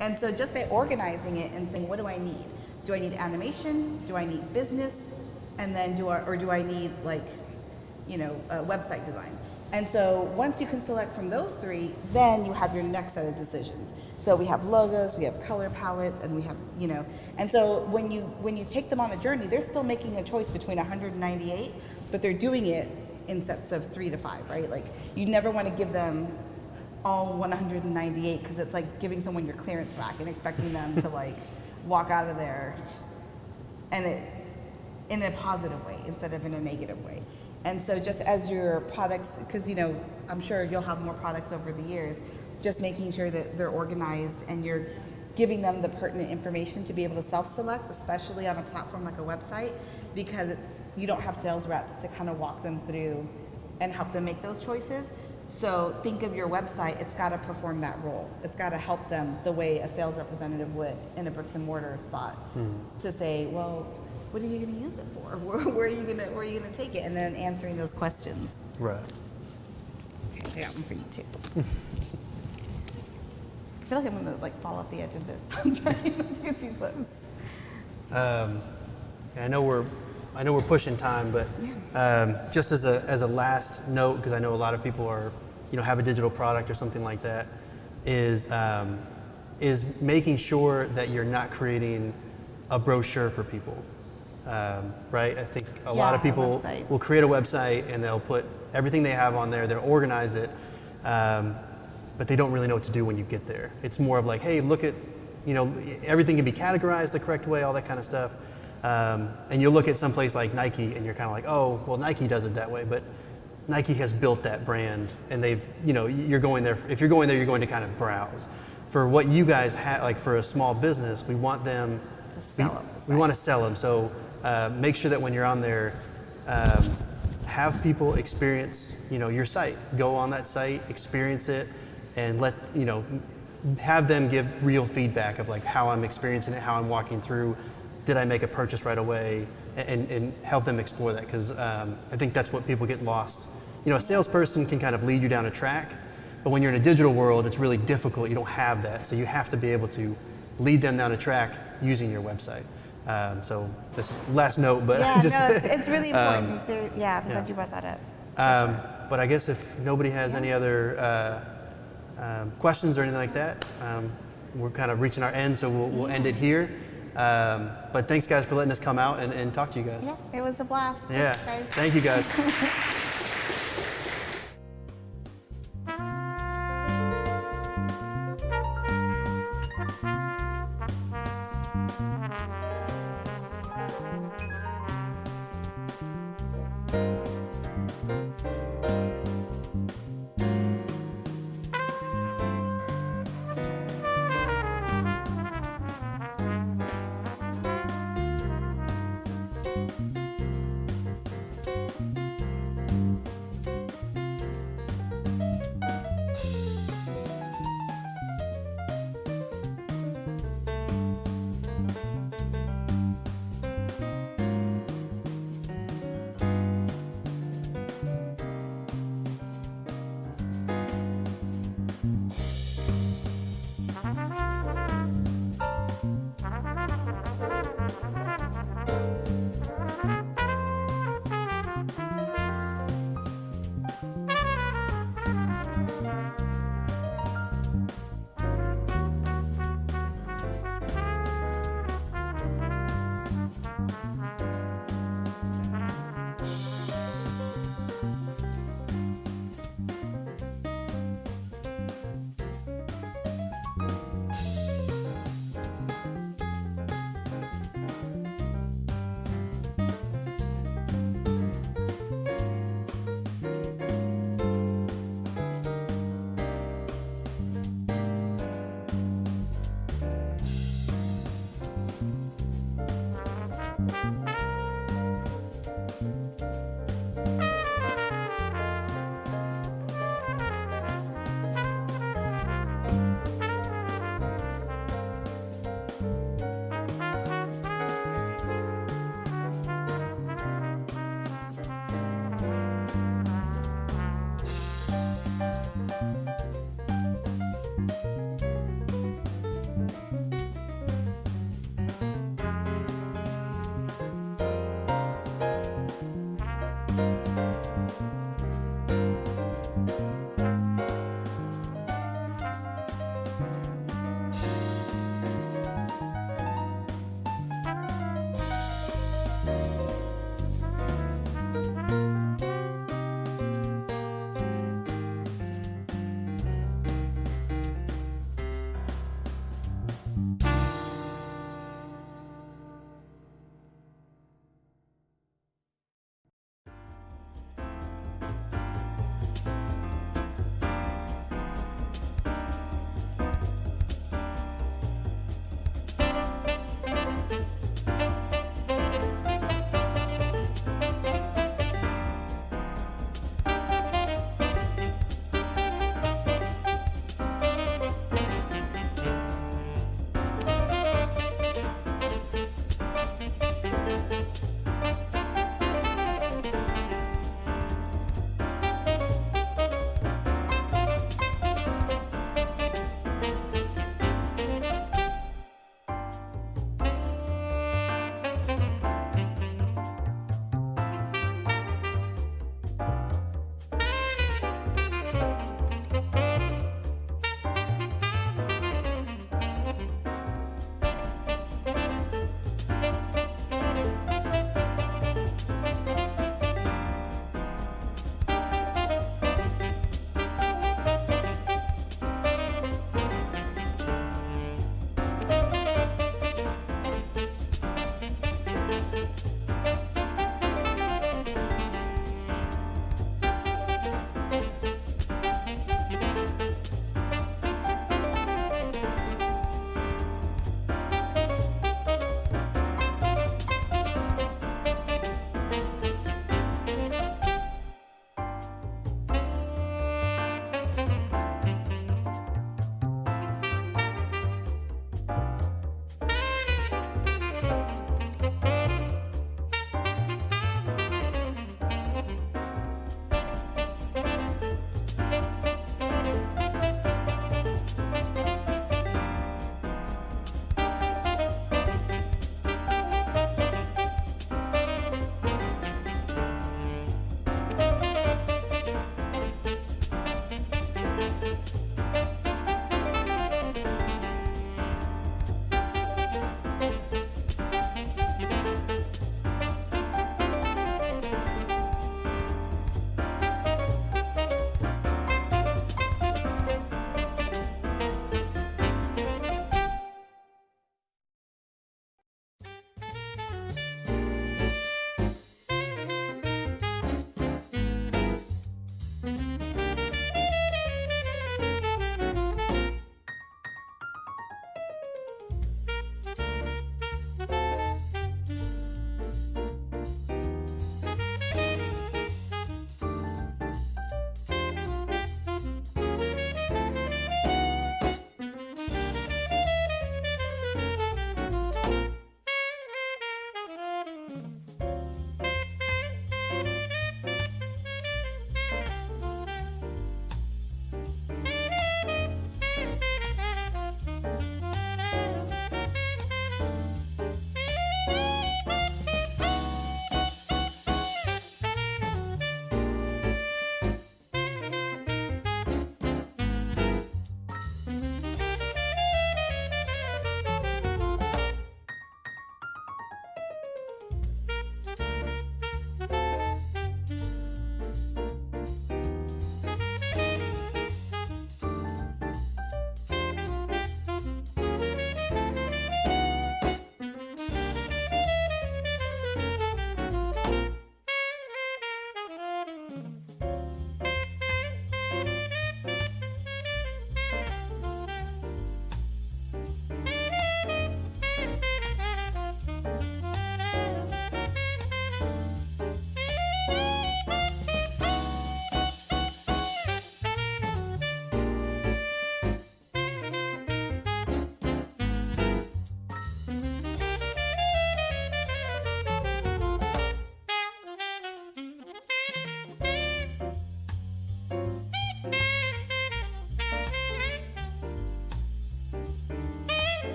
And so just by organizing it and saying, what do I need? Do I need animation? Do I need business? And then do I need a website design? And so once you can select from those 3, then you have your next set of decisions. So we have logos, we have color palettes, and we have, and so when you take them on a journey, they're still making a choice between 198, but they're doing it in sets of 3 to 5, right? Like you never want to give them all 198 because it's like giving someone your clearance rack and expecting them to walk out of there in a positive way instead of in a negative way. And so just as your products, because I'm sure you'll have more products over the years, just making sure that they're organized and you're giving them the pertinent information to be able to self-select, especially on a platform like a website, because you don't have sales reps to kind of walk them through and help them make those choices. So think of your website, it's got to perform that role. It's got to help them the way a sales representative would in a bricks and mortar spot, to say, well, what are you going to use it for? Where are you going to take it? And then answering those questions. Right. Okay, I got one for you too. I feel like I'm going to fall off the edge of this. I'm trying not to get too close. I know we're pushing time, but just as a last note, because I know a lot of people are, have a digital product or something like that, is making sure that you're not creating a brochure for people, right? I think a lot of people will create a website and they'll put everything they have on there, they'll organize it, but they don't really know what to do when you get there. It's more of like, hey, look at, everything can be categorized the correct way, all that kind of stuff. And you look at some place like Nike and you're kind of like, oh, well, Nike does it that way, but Nike has built that brand and they've, you're going there, if you're going there, you're going to kind of browse. For what you guys have, for a small business, we want them to sell them. We want to sell them. So make sure that when you're on there, have people experience, your site. Go on that site, experience it, and let, have them give real feedback of how I'm experiencing it, how I'm walking through. Did I make a purchase right away, and help them explore that, because I think that's what people get lost. A salesperson can kind of lead you down a track, but when you're in a digital world, it's really difficult. You don't have that, so you have to be able to lead them down a track using your website. So this last note, but it's really important. I'm glad you brought that up. Sure. But I guess if nobody has any other questions or anything like that, we're kind of reaching our end, so we'll end it here. But thanks, guys, for letting us come out and talk to you guys. Yeah, it was a blast. Yeah, thanks, guys. Thank you, guys.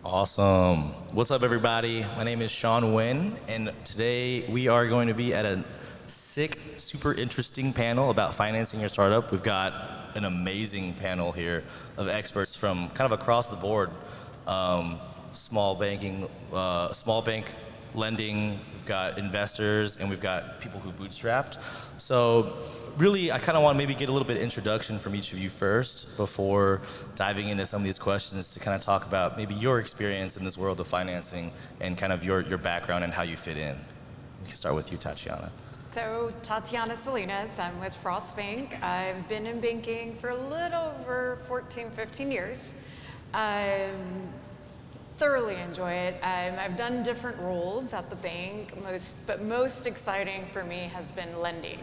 Awesome. What's up, everybody? My name is Sean Nguyen, and today we are going to be at a sick, super interesting panel about financing your startup. We've got an amazing panel here of experts from kind of across the board. Small banking, small bank lending, we've got investors, and we've got people who bootstrapped. So really, I kind of want to maybe get a little bit of introduction from each of you first before diving into some of these questions to kind of talk about maybe your experience in this world of financing and kind of your background and how you fit in. We can start with you, Tatiana. So Tatiana Salinas, I'm with Frost Bank. I've been in banking for a little over 14, 15 years. Thoroughly enjoy it. I've done different roles at the bank, but most exciting for me has been lending.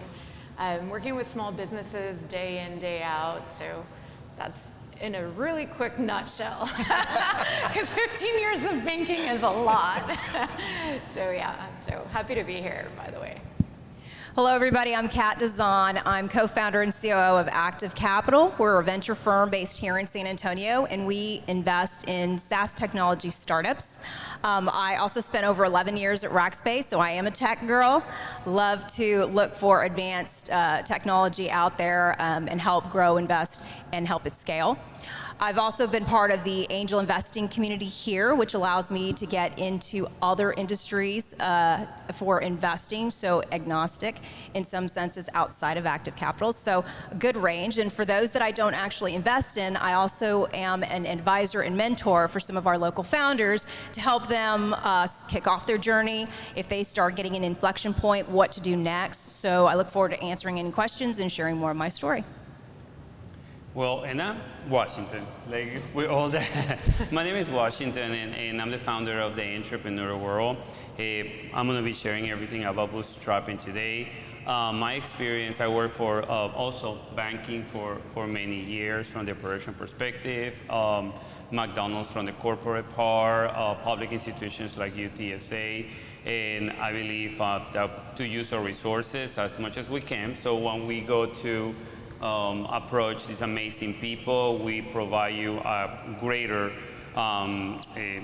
Working with small businesses day in, day out, so that's in a really quick nutshell. Because 15 years of banking is a lot. So yeah, so happy to be here, by the way. Hello, everybody. I'm Kat Dazan. I'm co-founder and COO of Active Capital. We're a venture firm based here in San Antonio, and we invest in SaaS technology startups. I also spent over 11 years at Rackspace, so I am a tech girl. Love to look for advanced technology out there and help grow, invest, and help it scale. I've also been part of the angel investing community here, which allows me to get into other industries for investing, so agnostic in some senses outside of Active Capital, so a good range. And for those that I don't actually invest in, I also am an advisor and mentor for some of our local founders to help them kick off their journey. If they start getting an inflection point, what to do next. So I look forward to answering any questions and sharing more of my story. Well, and I'm Washington, like we're all there. My name is Washington, and I'm the founder of the Entrepreneur World. I'm gonna be sharing everything about bootstrapping today. My experience, I worked for also banking for many years from the operation perspective, McDonald's from the corporate part, public institutions like UTSA, and I believe that to use our resources as much as we can. So when we go to approach these amazing people, we provide you a greater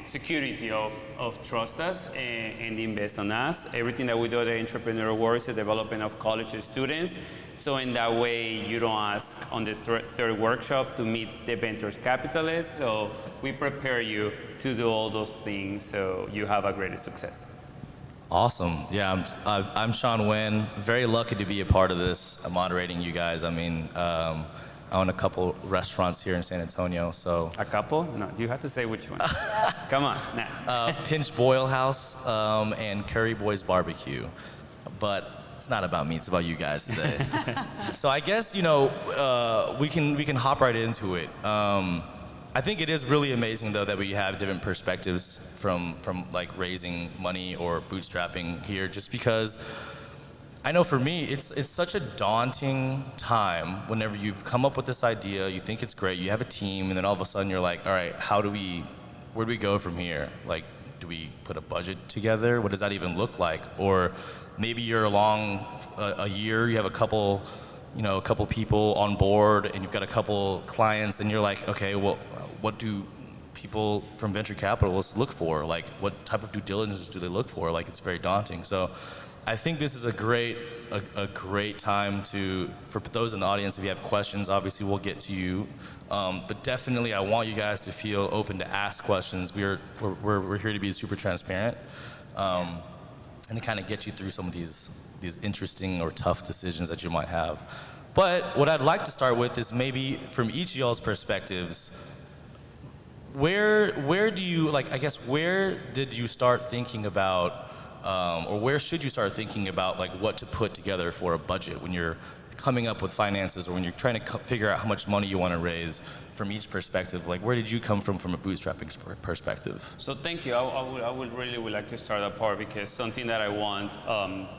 security of trust us and invest on us. Everything that we do at the Entrepreneur World is the development of college students. So in that way, you don't ask on the third workshop to meet the venture capitalists. So we prepare you to do all those things so you have a greater success. Awesome. Yeah, I'm Sean Nguyen. Very lucky to be a part of this, moderating you guys. I mean, I own a couple restaurants here in San Antonio, so. A couple? No, you have to say which one. Come on. Nah. Pinch Boyle House and Curry Boys Barbecue. But it's not about me, it's about you guys today. So I guess, you know, we can hop right into it. I think it is really amazing, though, that we have different perspectives from like raising money or bootstrapping here, just because I know for me, it's such a daunting time whenever you've come up with this idea, you think it's great, you have a team, and then all of a sudden you're like, all right, where do we go from here? Like, do we put a budget together? What does that even look like? Or maybe you're along a year, you have a couple people on board, and you've got a couple clients, and you're like, okay, well, what do people from venture capitalists look for? Like, what type of due diligence do they look for? Like, it's very daunting. So I think this is a great time for those in the audience. If you have questions, obviously we'll get to you. But definitely, I want you guys to feel open to ask questions. We're here to be super transparent, and to kind of get you through some of these interesting or tough decisions that you might have. But what I'd like to start with is maybe from each of y'all's perspectives, where do you, like, I guess, where did you start thinking about, or where should you start thinking about, like, what to put together for a budget when you're coming up with finances, or when you're trying to figure out how much money you want to raise? From each perspective, like, where did you come from a bootstrapping perspective? So thank you. I would really like to start that part, because something that I want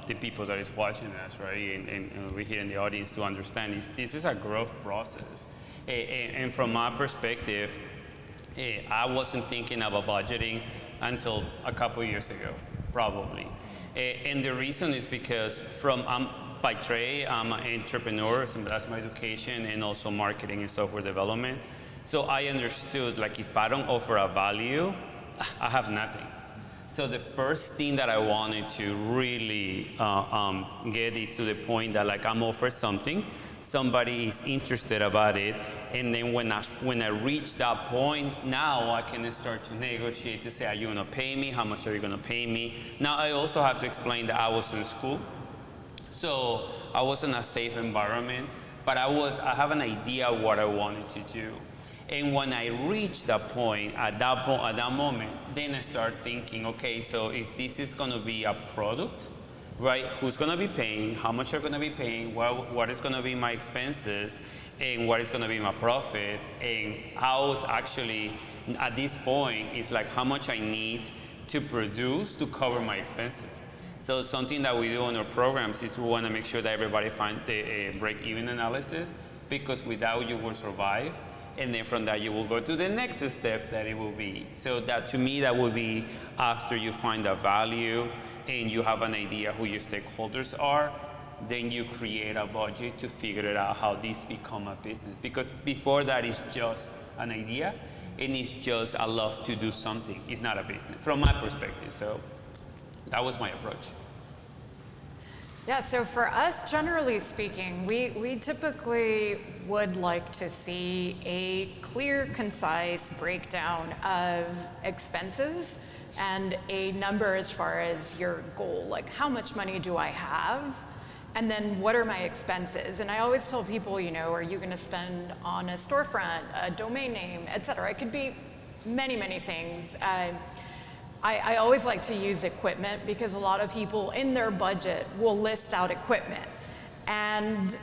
the people that is watching us, right, and we here in the audience to understand is this is a growth process. And from my perspective, I wasn't thinking about budgeting until a couple years ago, probably. And the reason is because by trade, I'm an entrepreneur, so that's my education, and also marketing and software development. So I understood, like, if I don't offer a value, I have nothing. So the first thing that I wanted to really get is to the point that, like, I'm offered something, somebody is interested about it, and then when I reach that point, now I can start to negotiate to say, are you gonna pay me? How much are you gonna pay me? Now I also have to explain that I was in school, so I was in a safe environment, but I have an idea of what I wanted to do. And when I reached that point, at that moment, then I start thinking, okay, so if this is gonna be a product, right? Who's gonna be paying? How much are gonna be paying? What is gonna be my expenses? And what is gonna be my profit? And how's actually, at this point, is like how much I need to produce to cover my expenses. So something that we do on our programs is we wanna make sure that everybody find the break-even analysis, because without you will survive. And then from that, you will go to the next step that it will be. So that, to me, that would be after you find a value and you have an idea who your stakeholders are, then you create a budget to figure it out how this become a business. Because before that, it's just an idea, and it's just a love to do something. It's not a business, from my perspective. So that was my approach. Yeah, so for us, generally speaking, we typically would like to see a clear, concise breakdown of expenses and a number as far as your goal, like how much money do I have? And then what are my expenses? And I always tell people, you know, are you gonna spend on a storefront, a domain name, et cetera? It could be many, many things. I always like to use equipment, because a lot of people in their budget will list out equipment. And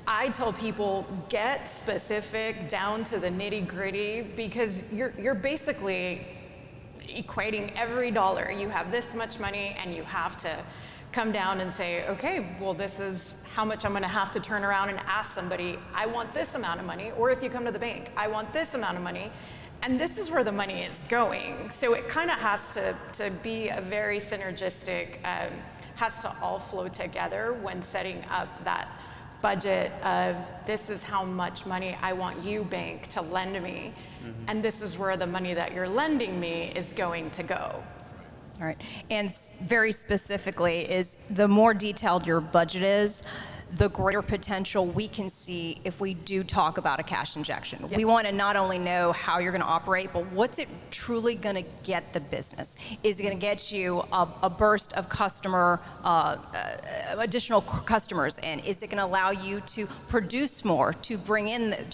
I tell people, get specific down to the nitty gritty, because you're basically equating every dollar. You have this much money, and you have to come down and say, okay, well, this is how much I'm gonna have to turn around and ask somebody, I want this amount of money. Or if you come to the bank, I want this amount of money. And this is where the money is going. So it kind of has to be a very synergistic, has to all flow together when setting up that budget of, this is how much money I want you, bank, to lend me. Mm-hmm. And this is where the money that you're lending me is going to go. All right, and very specifically is, the more detailed your budget is, the greater potential we can see if we do talk about a cash injection. Yes. We want to not only know how you're going to operate, but what's it truly going to get the business? Is it going to get you a burst of additional customers in? Is it going to allow you to produce more, to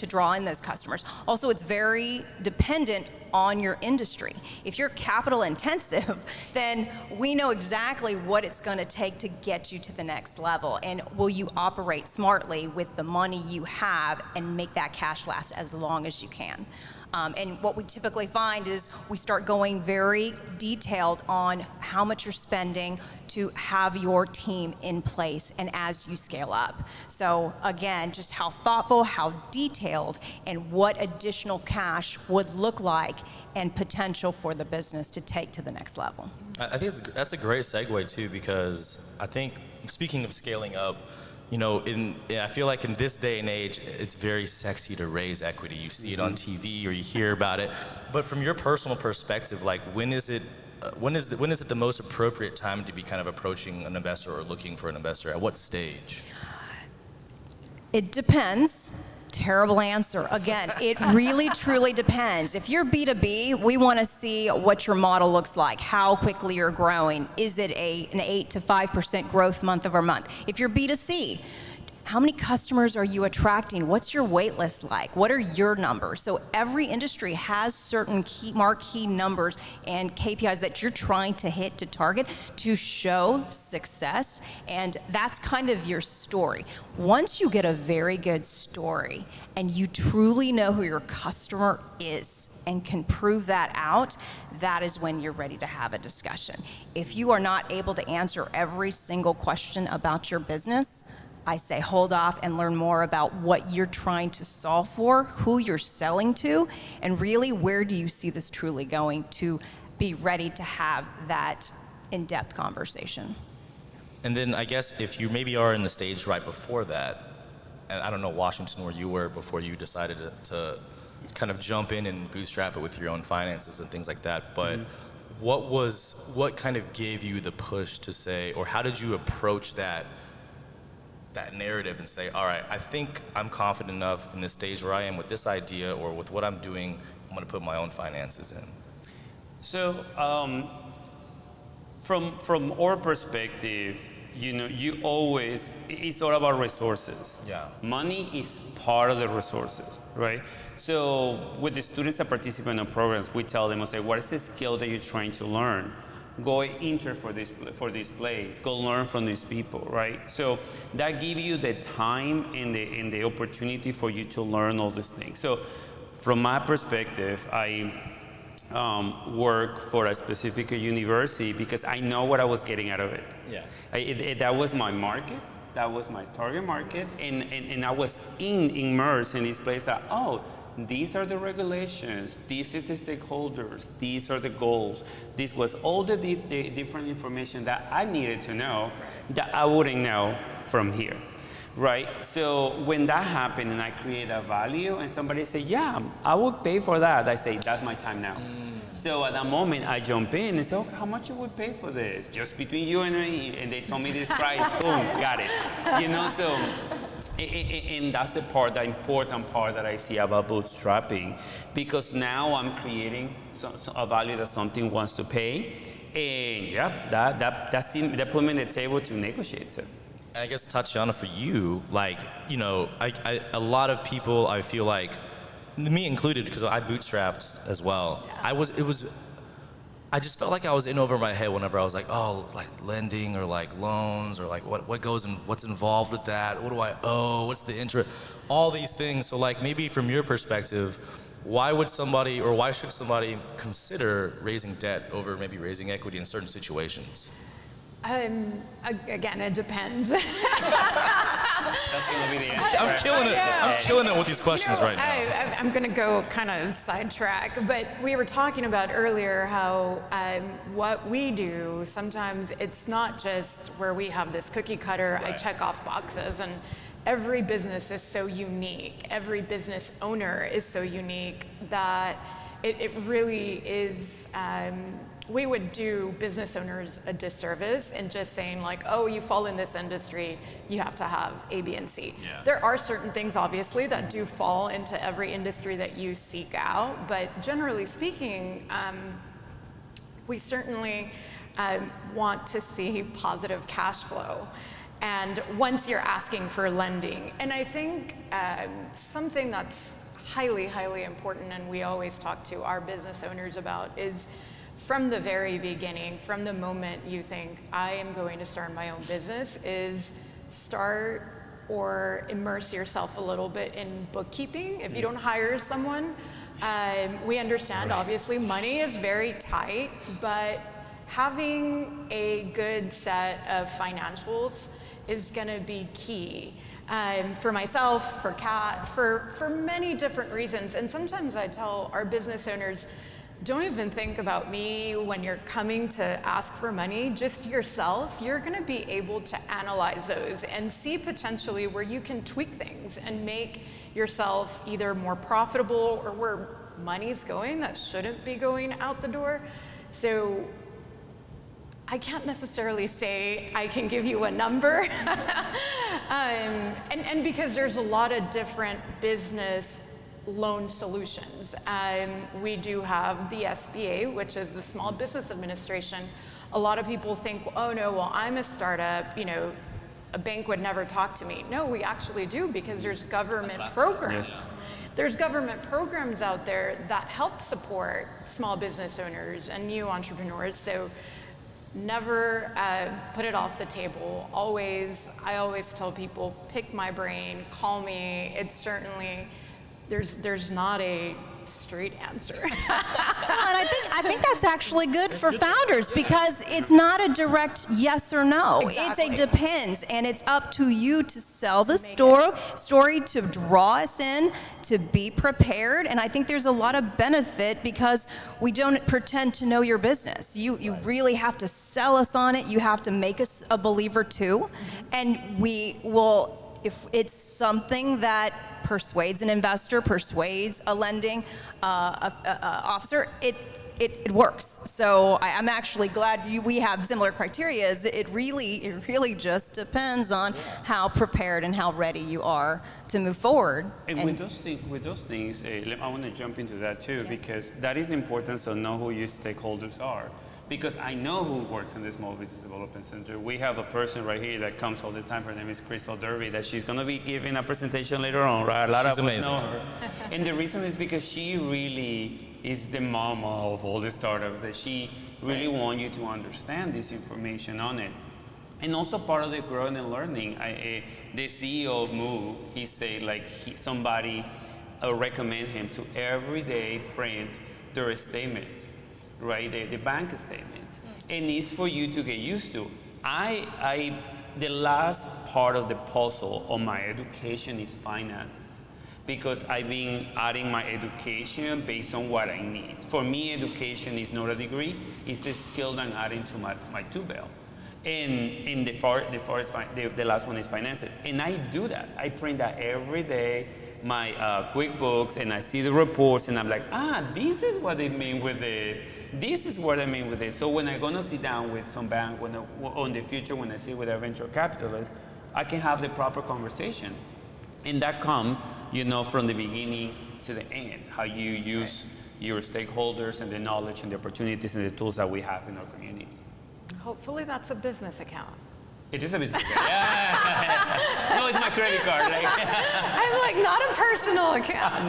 draw in those customers? Also, it's very dependent on your industry. If you're capital intensive, then we know exactly what it's going to take to get you to the next level. And will you operate smartly with the money you have and make that cash last as long as you can? And what we typically find is we start going very detailed on how much you're spending to have your team in place and as you scale up. So again, just how thoughtful, how detailed, and what additional cash would look like and potential for the business to take to the next level. I think that's a great segue too, because I think, speaking of scaling up, you know, I feel like in this day and age, it's very sexy to raise equity. You see it on TV or you hear about it. But from your personal perspective, like when is it the most appropriate time to be kind of approaching an investor or looking for an investor? At what stage? It depends. Terrible answer. Again, it really truly depends. If you're B2B, we want to see what your model looks like, how quickly you're growing. Is it an 8 to 5% growth month over month? If you're B2C, how many customers are you attracting? What's your wait list like? What are your numbers? So every industry has certain marquee numbers and KPIs that you're trying to hit to target to show success, and that's kind of your story. Once you get a very good story and you truly know who your customer is and can prove that out, that is when you're ready to have a discussion. If you are not able to answer every single question about your business, I say hold off and learn more about what you're trying to solve for, who you're selling to, and really where do you see this truly going to be ready to have that in-depth conversation. And then I guess if you maybe are in the stage right before that, and I don't know Washington where you were before you decided to kind of jump in and bootstrap it with your own finances and things like that, but what kind of gave you the push to say, or how did you approach that narrative and say, all right, I think I'm confident enough in this stage where I am with this idea or with what I'm doing, I'm going to put my own finances in? So from our perspective, you know, it's all about resources. Yeah. Money is part of the resources, right? So with the students that participate in the programs, we tell them, what is the skill that you're trying to learn? Go enter for this place, go learn from these people, right? So that gives you the time and the opportunity for you to learn all these things. So from my perspective, I work for a specific university because I know what I was getting out of it. Yeah. That was my market, that was my target market, and I was immersed in this place that, these are the regulations, these is the stakeholders, these are the goals. This was all the different information that I needed to know that I wouldn't know from here, right? So when that happened and I create a value and somebody say, yeah, I would pay for that, I say, that's my time now. So at that moment, I jump in and say, how much you would pay for this? Just between you and me, and they told me this price, boom, got it. You know, so. And that's the important part that I see about bootstrapping, because now I'm creating a value that something wants to pay, and yeah, that put me on the table to negotiate. So. And I guess Tatiana, for you, like, you know, a lot of people, I feel like, me included, because I bootstrapped as well. Yeah. I just felt like I was in over my head whenever I was like, like lending or like loans or like what's involved with that? What do I owe? What's the interest? All these things. So like maybe from your perspective, why should somebody consider raising debt over maybe raising equity in certain situations? Again, it depends. That's going to be the answer. I'm killing it. I'm killing it with these questions right now. I'm going to go kind of sidetrack, but we were talking about earlier how what we do, sometimes it's not just where we have this cookie cutter, I check off boxes, and every business is so unique. Every business owner is so unique that it really is, we would do business owners a disservice in just saying like, you fall in this industry, you have to have A, B, and C. Yeah. There are certain things obviously that do fall into every industry that you seek out, but generally speaking, we certainly want to see positive cash flow. And once you're asking for lending, and I think something that's highly, highly important, and we always talk to our business owners about, is from the very beginning, from the moment you think, I am going to start my own business, is start or immerse yourself a little bit in bookkeeping. If you don't hire someone, We understand, obviously, money is very tight, but having a good set of financials is going to be key. For myself, for Kat, for many different reasons. And sometimes I tell our business owners, don't even think about me when you're coming to ask for money, just yourself. You're going to be able to analyze those and see potentially where you can tweak things and make yourself either more profitable or where money's going that shouldn't be going out the door. So I can't necessarily say I can give you a number. And because there's a lot of different business loan solutions. We do have the SBA, which is the Small Business Administration. A lot of people think, oh no, well, I'm a startup, you know, a bank would never talk to me. No, we actually do, because there's government programs. Yes. There's government programs out there that help support small business owners and new entrepreneurs. So never put it off the table. I always tell people, pick my brain, call me. It's certainly, there's not a straight answer. And I think that's actually good for founders, because it's not a direct yes or no. Exactly. It's a depends, and it's up to you to sell the story, to draw us in, to be prepared. And I think there's a lot of benefit, because we don't pretend to know your business. You really have to sell us on it. You have to make us a believer too. And we will, if it's something that persuades an investor, persuades a lending officer, it works. So I'm actually glad we have similar criteria. It really just depends on how prepared and how ready you are to move forward. And with those things, I want to jump into that too, because that is important. So know who your stakeholders are. Because I know who works in the Small Business Development Center. We have a person right here that comes all the time. Her name is Crystal Derby, that she's going to be giving a presentation later on, right? A lot of us know her. And the reason is because she really is the mama of all the startups, that she really wants you to understand this information on it. And also part of the growing and learning. The CEO of Move, he said like somebody recommend him to every day print their statements. Right, the bank statements, and it's for you to get used to. The last part of the puzzle of my education is finances, because I've been adding my education based on what I need. For me, education is not a degree; it's a skill that I'm adding to my tool belt. And the last one is finances, and I do that. I print that every day. My QuickBooks, and I see the reports, and I'm like, this is what they mean with this. This is what I mean with this. So when I'm gonna sit down with some bank, on the future, when I sit with a venture capitalist, I can have the proper conversation. And that comes, from the beginning to the end, how you use your stakeholders and the knowledge and the opportunities and the tools that we have in our community. Hopefully that's a business account. It is a business account. Yeah. No, it's my credit card. I'm like, not a personal account.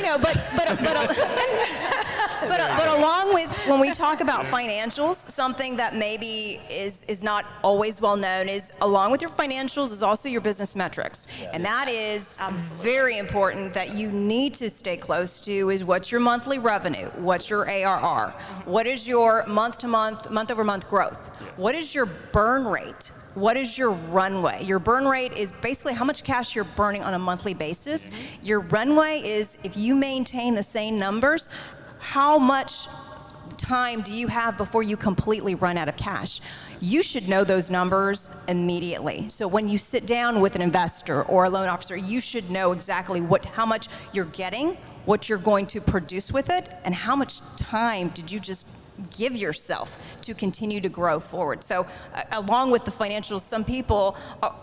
No, but along with, when we talk about financials, something that maybe is not always well known is, along with your financials, is also your business metrics. And that is very important, that you need to stay close to, is what's your monthly revenue, what's your ARR, what is your month-to-month, month-over-month growth, what is your burn rate, what is your runway? Your burn rate is basically how much cash you're burning on a monthly basis. Your runway is, if you maintain the same numbers, how much time do you have before you completely run out of cash? You should know those numbers immediately. So when you sit down with an investor or a loan officer, you should know exactly how much you're getting, what you're going to produce with it, and how much time did you just give yourself to continue to grow forward. So along with the financials, some people,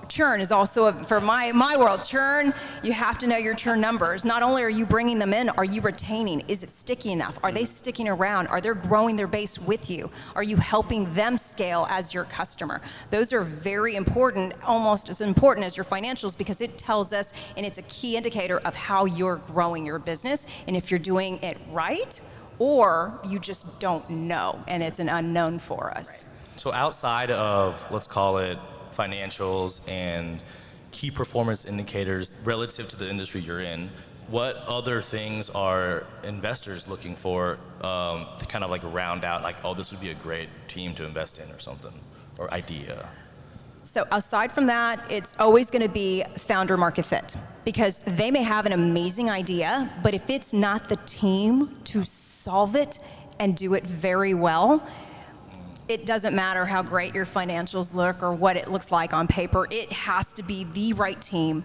churn is also, for my world, churn, you have to know your churn numbers. Not only are you bringing them in, are you retaining? Is it sticky enough? Are they sticking around? Are they growing their base with you? Are you helping them scale as your customer? Those are very important, almost as important as your financials, because it tells us, and it's a key indicator of how you're growing your business, and if you're doing it right, or you just don't know, and it's an unknown for us. So outside of, let's call it, financials and key performance indicators relative to the industry you're in, what other things are investors looking for to kind of like round out, like, oh, this would be a great team to invest in or something, or idea? So aside from that, it's always going to be founder market fit, because they may have an amazing idea, but if it's not the team to solve it and do it very well, it doesn't matter how great your financials look or what it looks like on paper. It has to be the right team,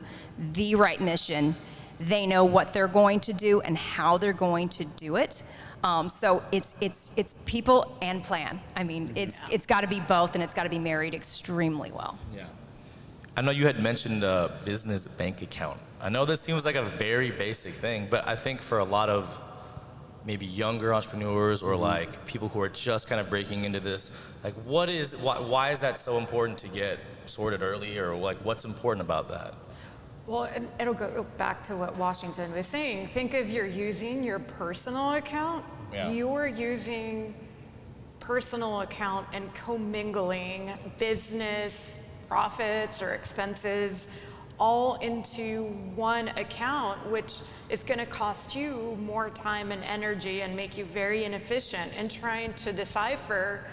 the right mission. They know what they're going to do and how they're going to do it. So it's people and plan. I mean, it's got to be both, and it's got to be married extremely well. Yeah. I know you had mentioned a business bank account. I know this seems like a very basic thing, but I think for a lot of maybe younger entrepreneurs or like people who are just kind of breaking into this, like why is that so important to get sorted early, or like what's important about that? Well, it'll go back to what Washington was saying. Think of you're using your personal account. Yeah. You're using personal account and commingling business profits or expenses all into one account, which is going to cost you more time and energy and make you very inefficient in trying to decipher,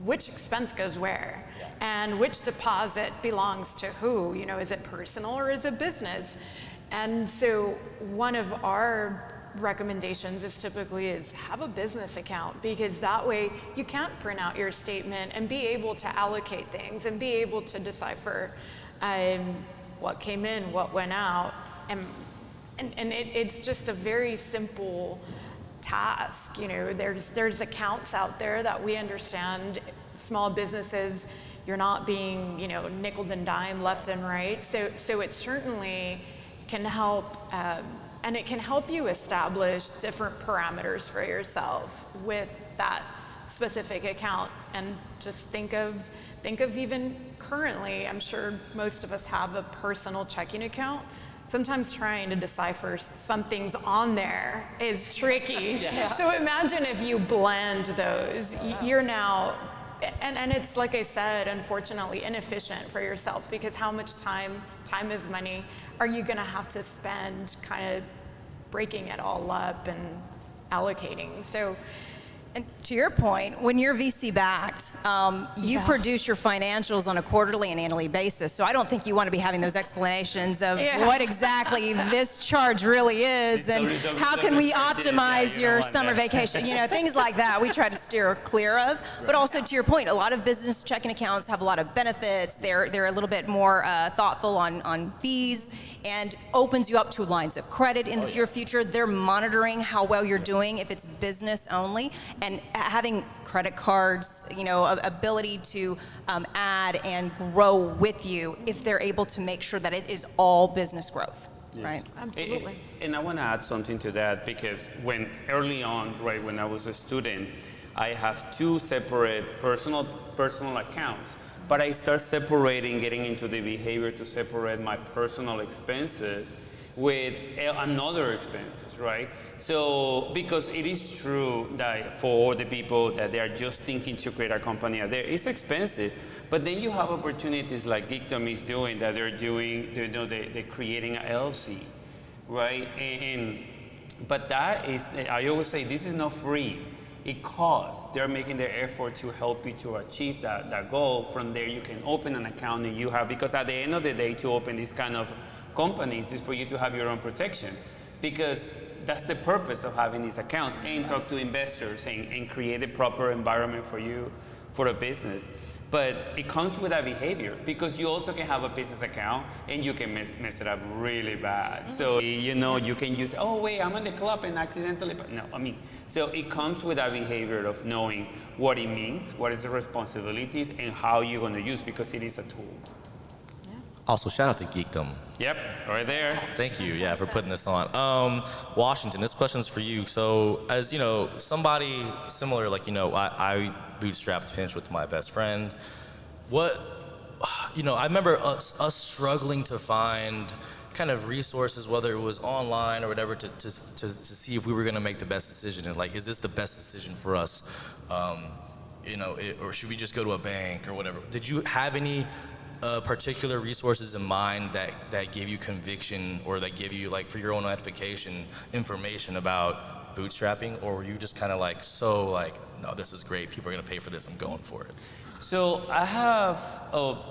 which expense goes where and which deposit belongs to who. Is it personal or is it business? And so one of our recommendations is typically have a business account, because that way you can't print out your statement and be able to allocate things and be able to decipher what came in, what went out, and it's just a very simple task. There's accounts out there that we understand. Small businesses, you're not being nickel and dime left and right, so it certainly can help. And it can help you establish different parameters for yourself with that specific account. And just think of even currently, I'm sure most of us have a personal checking account. Sometimes trying to decipher something's on there is tricky. Yeah. So imagine if you blend those, you're now, and it's like I said, unfortunately inefficient for yourself, because how much time is money, are you gonna have to spend kind of breaking it all up and allocating? So, and to your point, when you're VC backed, you produce your financials on a quarterly and annually basis. So I don't think you want to be having those explanations of what exactly this charge really is, and how can we optimize your summer vacation, things like that. We try to steer clear of. But also to your point, a lot of business checking accounts have a lot of benefits. They're a little bit more thoughtful on fees, and opens you up to lines of credit in the future. They're monitoring how well you're doing if it's business only, and having credit cards, ability to add and grow with you if they're able to make sure that it is all business growth. Yes. Right? Absolutely. And I want to add something to that, because early on, when I was a student, I have two separate personal accounts. But I start getting into the behavior to separate my personal expenses with another expenses, right? So, because it is true that for the people that they are just thinking to create a company out there, it's expensive. But then you have opportunities like Geekdom is doing, that they're creating an LLC, right? But that is, I always say, this is not free. It costs. They're making their effort to help you to achieve that goal. From there, you can open an account and you have, because at the end of the day, to open these kind of companies is for you to have your own protection, because that's the purpose of having these accounts, and talk to investors and create a proper environment for you, for a business. But it comes with that behavior, because you also can have a business account and you can mess it up really bad. So, you can use, oh wait, I'm in the club and accidentally, so it comes with that behavior of knowing what it means, what is the responsibilities, and how you're going to use, because it is a tool. Also, shout out to Geekdom. Yep, right there. Thank you, for putting this on. Washington, this question's for you. So, as somebody similar, I bootstrapped Pinch with my best friend. I remember us struggling to find kind of resources, whether it was online or whatever, to see if we were going to make the best decision. And is this the best decision for us? Or should we just go to a bank or whatever? Did you have any particular resources in mind that give you conviction or that give you, like, for your own edification, information about bootstrapping, or were you just kind of like, so like, no, this is great, people are gonna pay for this, I'm going for it? So I have,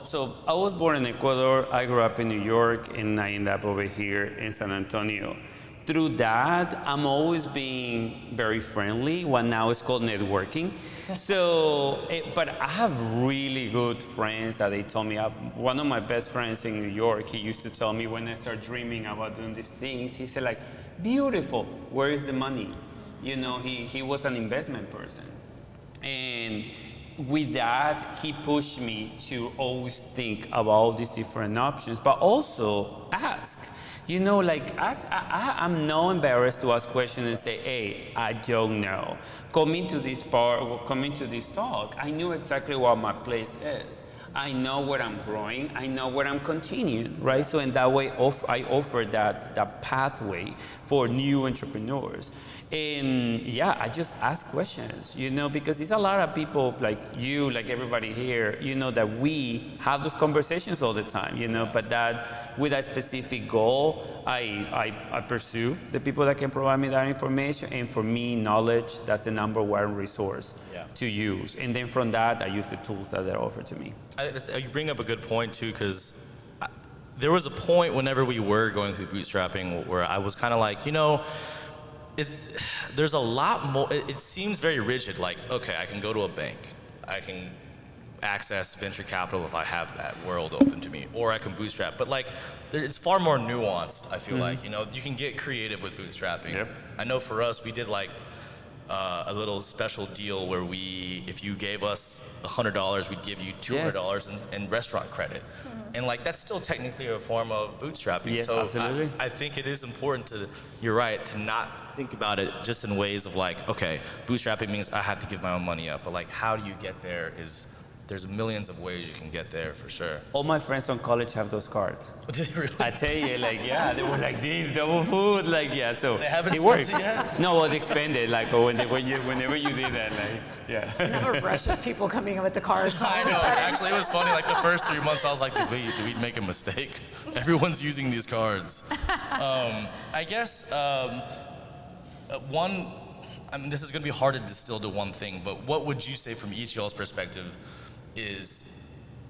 so I was born in Ecuador, I grew up in New York, and I ended up over here in San Antonio. Through that, I'm always being very friendly, what now is called networking. So, but I have really good friends that they told me, one of my best friends in New York, he used to tell me when I start dreaming about doing these things, he said like, beautiful, where is the money? You know, he was an investment person. And with that, he pushed me to always think about these different options, but also ask. You know, like, I'm not embarrassed to ask questions and say, hey, I don't know. Coming to this talk, I knew exactly what my place is. I know where I'm growing, I know where I'm continuing, right? So in that way, I offer that pathway for new entrepreneurs. And yeah, I just ask questions, you know, because it's a lot of people like you, like everybody here, you know, that we have those conversations all the time, you know, but that with a specific goal, I pursue the people that can provide me that information. And for me, knowledge, that's the number one resource to use. And then from that, I use the tools that are offered to me. You bring up a good point too, because there was a point whenever we were going through bootstrapping where I was kind of like, you know, there's a lot more, it seems very rigid, like, okay, I can go to a bank, I can access venture capital if I have that world open to me, or I can bootstrap, but like, it's far more nuanced, I feel like, you know, you can get creative with bootstrapping. Yep. I know for us, we did like a little special deal where if you gave us $100, we'd give you $200 in restaurant credit. And like, that's still technically a form of bootstrapping. Yes, so absolutely. I think it is important to, you're right, to not think about it just in ways of like, okay, bootstrapping means I have to give my own money up, but like, how do you get there there's millions of ways you can get there for sure. All my friends from college have those cards. Really? I tell you, like, yeah, they were like these, double food, like, yeah, so they haven't it worked. spent it yet? No, well, they expanded, like, whenever you did that, like, yeah. Another rush of people coming in with the cards. I know, actually it was funny, like the first 3 months I was like, did we make a mistake? Everyone's using these cards. I guess this is gonna be hard to distill to one thing, but what would you say from each of y'all's perspective is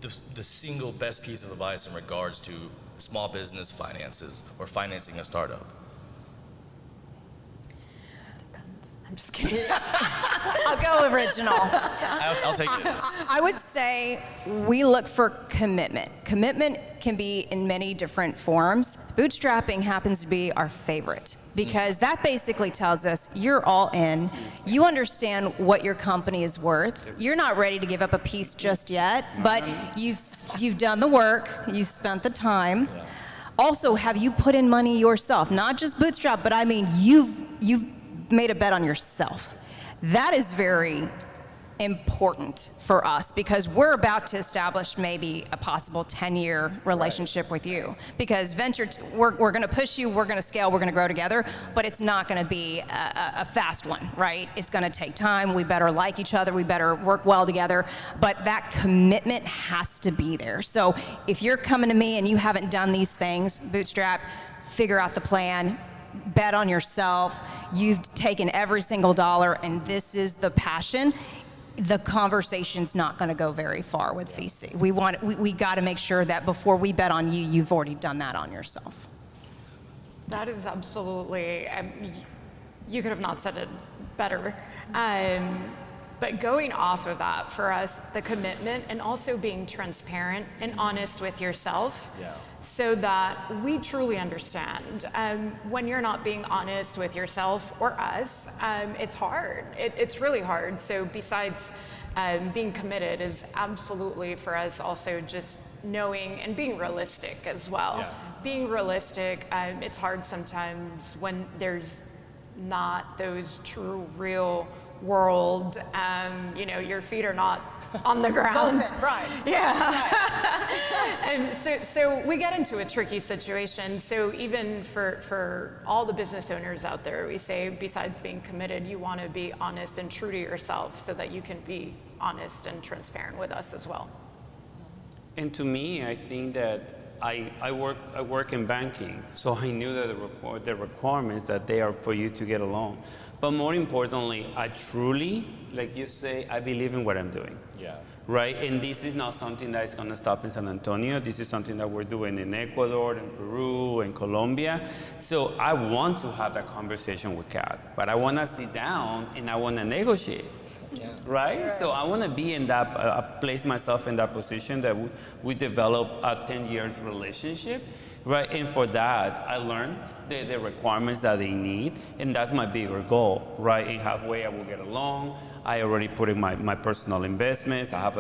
the single best piece of advice in regards to small business finances or financing a startup? Depends. I'm just kidding. I'll go original. I'll take it. I would say we look for commitment. Commitment can be in many different forms. Bootstrapping happens to be our favorite because that basically tells us you're all in. You understand what your company is worth. You're not ready to give up a piece just yet, but you've done the work, you've spent the time. Also, have you put in money yourself? Not just bootstrap, but I mean you've made a bet on yourself. That is very important for us because we're about to establish maybe a possible 10-year relationship with you because we're going to push you, we're going to scale, we're going to grow together, but it's not going to be a fast one, right? It's going to take time. We better like each other. We better work well together, but that commitment has to be there. So if you're coming to me and you haven't done these things, bootstrap, figure out the plan, bet on yourself, you've taken every single dollar, and this is the passion, the conversation's not going to go very far with VC. We got to make sure that before we bet on you, you've already done that on yourself. That is absolutely, you could have not said it better. But going off of that, for us, the commitment and also being transparent and honest with yourself so that we truly understand. When you're not being honest with yourself or us, it's hard. It's really hard. So besides being committed is absolutely for us also just knowing and being realistic as well. Yeah. Being realistic, it's hard sometimes when there's not those true, real world, you know, your feet are not on the ground. Right. Yeah. And so we get into a tricky situation. So even for all the business owners out there, we say besides being committed, you want to be honest and true to yourself so that you can be honest and transparent with us as well. And to me, I think that I work in banking, so I knew that the requirements that they are for you to get along. But more importantly, I truly, like you say, I believe in what I'm doing. Yeah. Right? And this is not something that is going to stop in San Antonio. This is something that we're doing in Ecuador, in Peru, in Colombia. So I want to have that conversation with Kat, but I want to sit down and I want to negotiate. Yeah. Right? So I want to be in that, place myself in that position that we develop a 10 years relationship. Right, and for that, I learned the requirements that they need, and that's my bigger goal, right? In halfway, I will get along. I already put in my personal investments. I have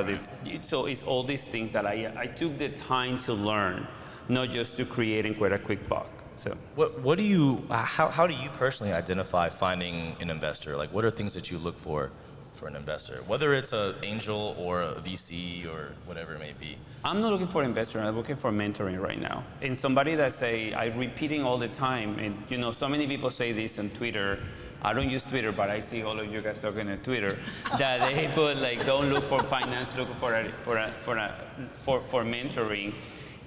so it's all these things that I took the time to learn, not just to create and create a quick buck. So, what do you? How do you personally identify finding an investor? Like, what are things that you look for an investor, whether it's an angel or a VC or whatever it may be? I'm not looking for an investor. I'm looking for mentoring right now. And somebody that I'm repeating all the time, and so many people say this on Twitter. I don't use Twitter, but I see all of you guys talking on Twitter that they put like, don't look for finance, look for mentoring.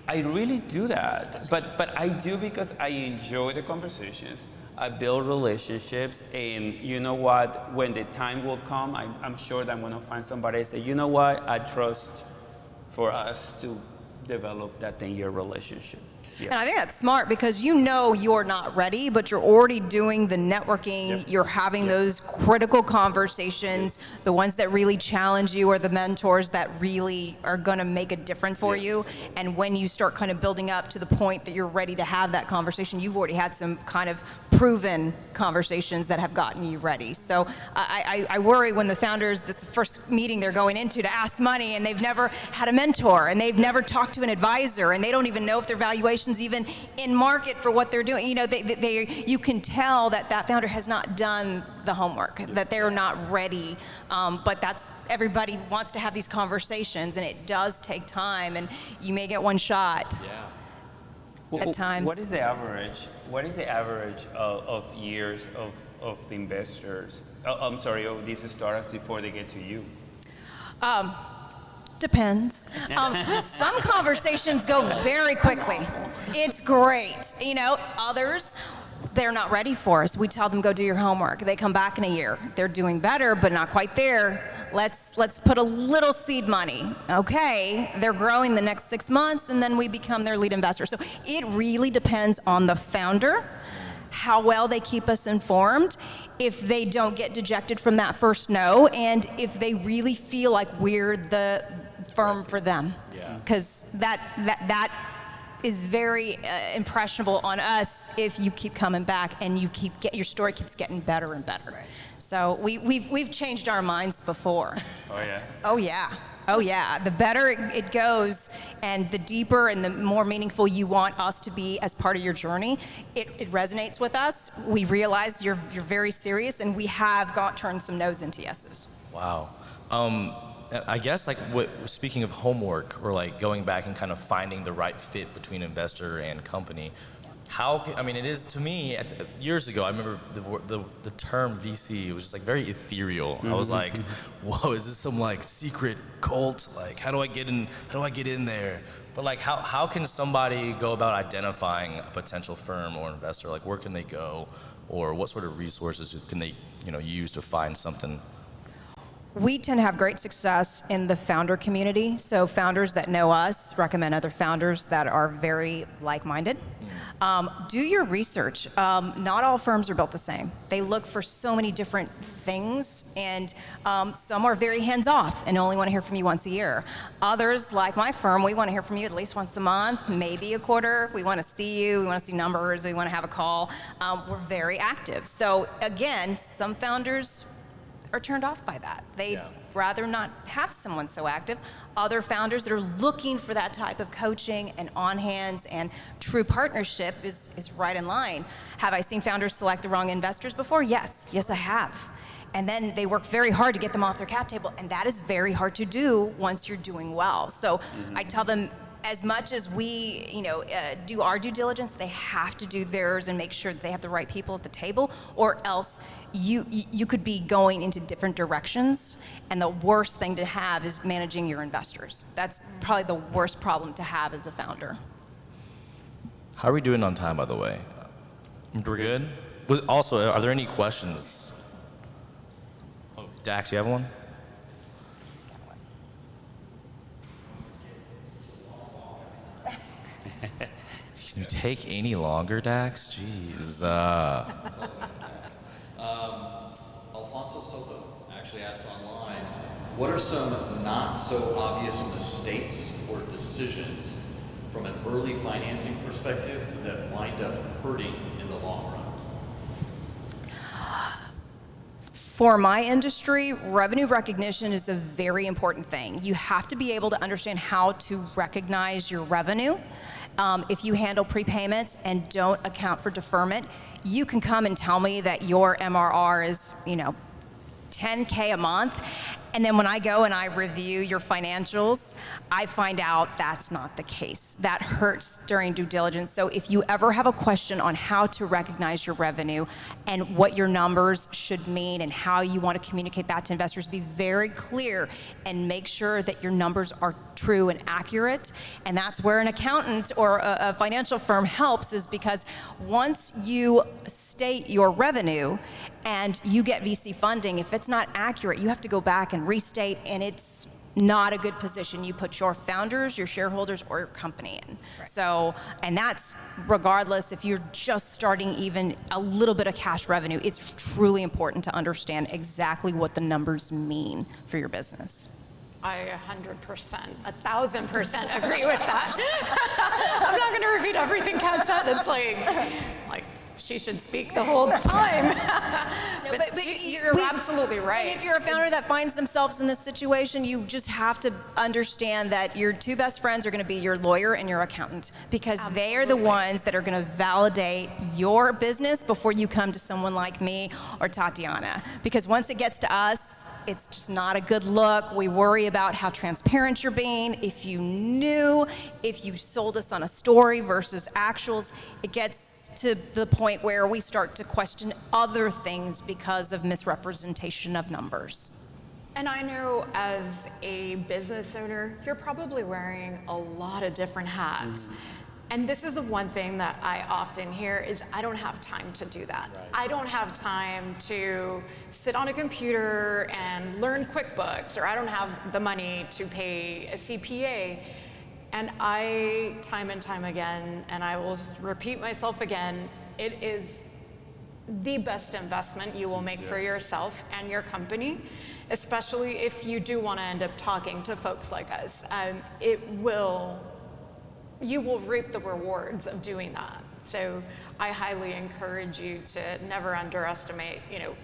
I really do that, but I do because I enjoy the conversations. I build relationships, and you know what? When the time will come, I'm sure that I'm going to find somebody and say, you know what? I trust for us to develop that 10-year relationship. Yeah. And I think that's smart because you're not ready, but you're already doing the networking. Yeah. You're having those critical conversations, the ones that really challenge you or the mentors that really are going to make a difference for you. And when you start kind of building up to the point that you're ready to have that conversation, you've already had some kind of proven conversations that have gotten you ready. So I worry when the founders, that's the first meeting they're going into to ask money, and they've never had a mentor, and they've never talked to an advisor, and they don't even know if their valuation even in market for what they're doing. You can tell that founder has not done the homework, that they're not ready. But everybody wants to have these conversations, and it does take time, and you may get one shot. Yeah. At times. What is the average? What is the average of years of the investors? Of these startups before they get to you? Depends. Some conversations go very quickly. It's great. Others, they're not ready for us. We tell them, go do your homework. They come back in a year. They're doing better, but not quite there. Let's put a little seed money. Okay, they're growing the next 6 months, and then we become their lead investor. So it really depends on the founder, how well they keep us informed, if they don't get dejected from that first no, and if they really feel like we're the firm for them. Because that is very impressionable on us if you keep coming back and your story keeps getting better and better. Right. So we've changed our minds before. Oh yeah. Oh yeah. Oh yeah. The better it goes, and the deeper and the more meaningful you want us to be as part of your journey, it resonates with us. We realize you're very serious, and we have turned some no's into yeses. Wow. I guess speaking of homework, or like going back and kind of finding the right fit between investor and company, it is to me, years ago, I remember the term VC was just like very ethereal. I was like, whoa, is this some like secret cult? Like, how do I get in there? But like, how can somebody go about identifying a potential firm or investor? Like, where can they go, or what sort of resources can they use to find something? We tend to have great success in the founder community. So founders that know us recommend other founders that are very like-minded. Do your research. Not all firms are built the same. They look for so many different things, and some are very hands-off and only want to hear from you once a year. Others, like my firm, we want to hear from you at least once a month, maybe a quarter. We want to see you. We want to see numbers. We want to have a call. We're very active. So again, some founders are turned off by that. They'd rather not have someone so active. Other founders that are looking for that type of coaching and on hands and true partnership is right in line. Have I seen founders select the wrong investors before? Yes, I have. And then they work very hard to get them off their cap table, and that is very hard to do once you're doing well. So I tell them, as much as we, do our due diligence, they have to do theirs and make sure that they have the right people at the table, or else you could be going into different directions. And the worst thing to have is managing your investors. That's probably the worst problem to have as a founder. How are we doing on time, by the way? We're good? Also, are there any questions? Oh, Dax, you have one? Can you take any longer, Dax? Jeez. Alfonso Soto actually asked online, what are some not so obvious mistakes or decisions from an early financing perspective that wind up hurting in the long run? For my industry, revenue recognition is a very important thing. You have to be able to understand how to recognize your revenue. If you handle prepayments and don't account for deferment, you can come and tell me that your MRR is, $10K a month. And then when I go and I review your financials, I find out that's not the case. That hurts during due diligence. So if you ever have a question on how to recognize your revenue and what your numbers should mean and how you want to communicate that to investors, be very clear and make sure that your numbers are true and accurate. And that's where an accountant or a financial firm helps, is because once you state your revenue and you get VC funding, if it's not accurate, you have to go back and restate, and it's not a good position you put your founders, your shareholders, or your company in. Right. So, and that's regardless if you're just starting even a little bit of cash revenue, it's truly important to understand exactly what the numbers mean for your business. I 100%, 1,000% agree with that. I'm not going to repeat everything Kat said. It's like she should speak the whole time. No, but you're absolutely right. And if you're a founder that finds themselves in this situation, you just have to understand that your two best friends are going to be your lawyer and your accountant, because they are the ones that are going to validate your business before you come to someone like me or Tatiana. Because once it gets to us, it's just not a good look. We worry about how transparent you're being. If you sold us on a story versus actuals, it gets to the point where we start to question other things because of misrepresentation of numbers. And I know as a business owner, you're probably wearing a lot of different hats. And this is the one thing that I often hear is, I don't have time to do that. Right. I don't have time to sit on a computer and learn QuickBooks, or I don't have the money to pay a CPA. And time and time again, and I will repeat myself again, it is the best investment you will make for yourself and your company, especially if you do want to end up talking to folks like us. You will reap the rewards of doing that. So I highly encourage you to never underestimate,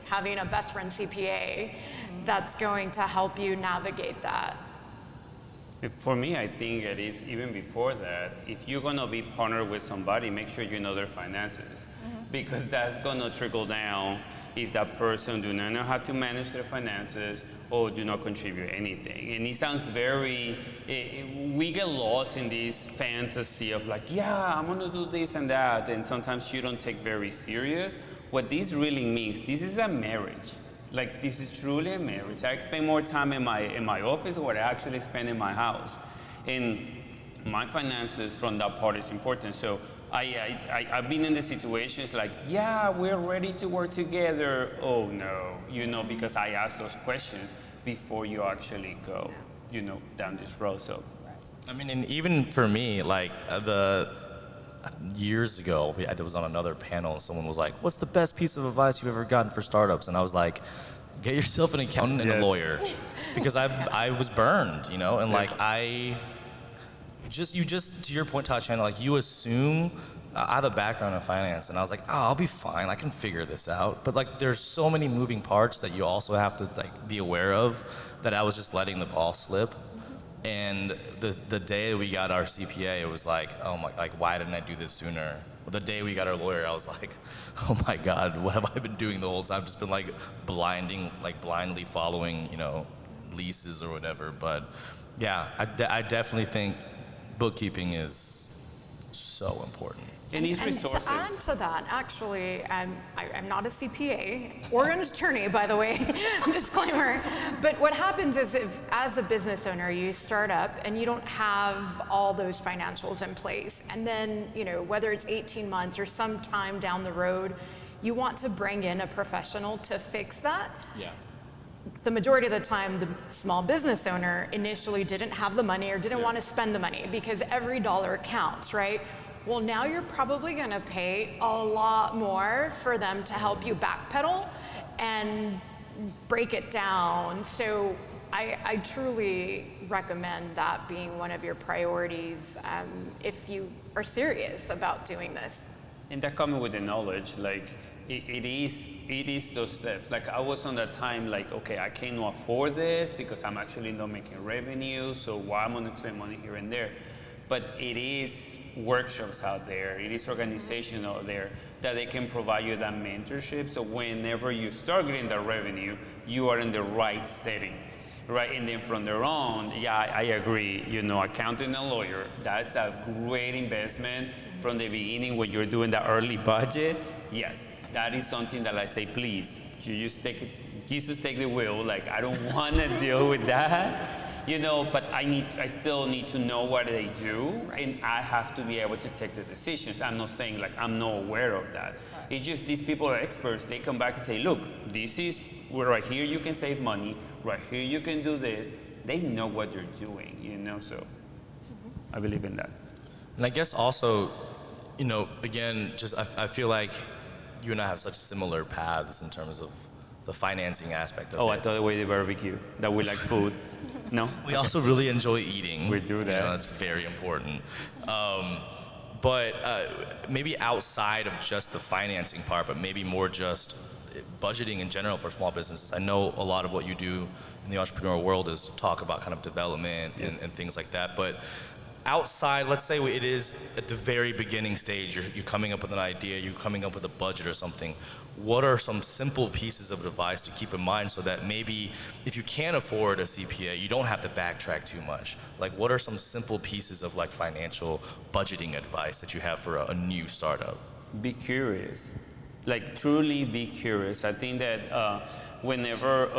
having a best friend CPA that's going to help you navigate that. For me, I think it is even before that. If you're going to be partnered with somebody, make sure you know their finances, because that's going to trickle down if that person do not know how to manage their finances or do not contribute anything. And it sounds we get lost in this fantasy of like, yeah, I'm going to do this and that, and sometimes you don't take very serious. What this really means, this is a marriage. Like, this is truly a marriage. I spend more time in my office than what I actually spend in my house. And my finances from that part is important. So I've been in the situations like, yeah, we're ready to work together. Oh no, because I ask those questions before you actually go, down this road. So, I mean, and even for me, like years ago, I was on another panel and someone was like, what's the best piece of advice you've ever gotten for startups? And I was like, get yourself an accountant and a lawyer. Because I was burned, and like you just, to your point, Tatiana, like you assume, I have a background in finance, and I was like, I'll be fine, I can figure this out. But like there's so many moving parts that you also have to like be aware of, that I was just letting the ball slip. And the day we got our CPA, it was like, oh my, like why didn't I do this sooner? The day we got our lawyer, I was like, oh my God, what have I been doing the whole time? I've just been like blindly following, leases or whatever. But yeah, I definitely think bookkeeping is so important. And to add to that, actually, I'm not a CPA or an attorney, by the way, disclaimer. But what happens is if, as a business owner, you start up and you don't have all those financials in place, and then, you know, whether it's 18 months or some time down the road, you want to bring in a professional to fix that. Yeah. The majority of the time, the small business owner initially didn't have the money or didn't want to spend the money because every dollar counts, right? Well, now you're probably going to pay a lot more for them to help you backpedal and break it down. So I truly recommend that being one of your priorities if you are serious about doing this. And that coming with the knowledge, like it is those steps. Like I was on that time, like, okay, I can't afford this because I'm actually not making revenue, so why am I gonna spend money here and there? But it is workshops out there, it is organizations out there that they can provide you that mentorship. So whenever you start getting that revenue, you are in the right setting, right? And then from their own, yeah, I agree, you know, accounting and lawyer, that's a great investment from the beginning when you're doing the early budget. Yes, that is something that I say, please, you just take it, Jesus take the wheel, like I don't want to deal with that. You know, but I still need to know what they do, and I have to be able to take the decisions. I'm not saying like I'm not aware of that. It's just these people are experts. They come back and say, look, this is where right here you can save money, right here you can do this. They know what they're doing, you know, so I believe in that. And I guess also, you know, again, just I feel like you and I have such similar paths in terms of the financing aspect of it. Oh, I thought we did barbecue, that we like food. No? We also really enjoy eating. We do that. You know, that's very important. But maybe outside of just the financing part, but maybe more just budgeting in general for small businesses. I know a lot of what you do in the entrepreneurial world is talk about kind of development and things like that. But outside, let's say it is at the very beginning stage, you're coming up with an idea, you're coming up with a budget or something. What are some simple pieces of advice to keep in mind so that maybe if you can't afford a CPA, you don't have to backtrack too much? Like, what are some simple pieces of like financial budgeting advice that you have for a new startup? Be curious, like truly be curious. I think that whenever,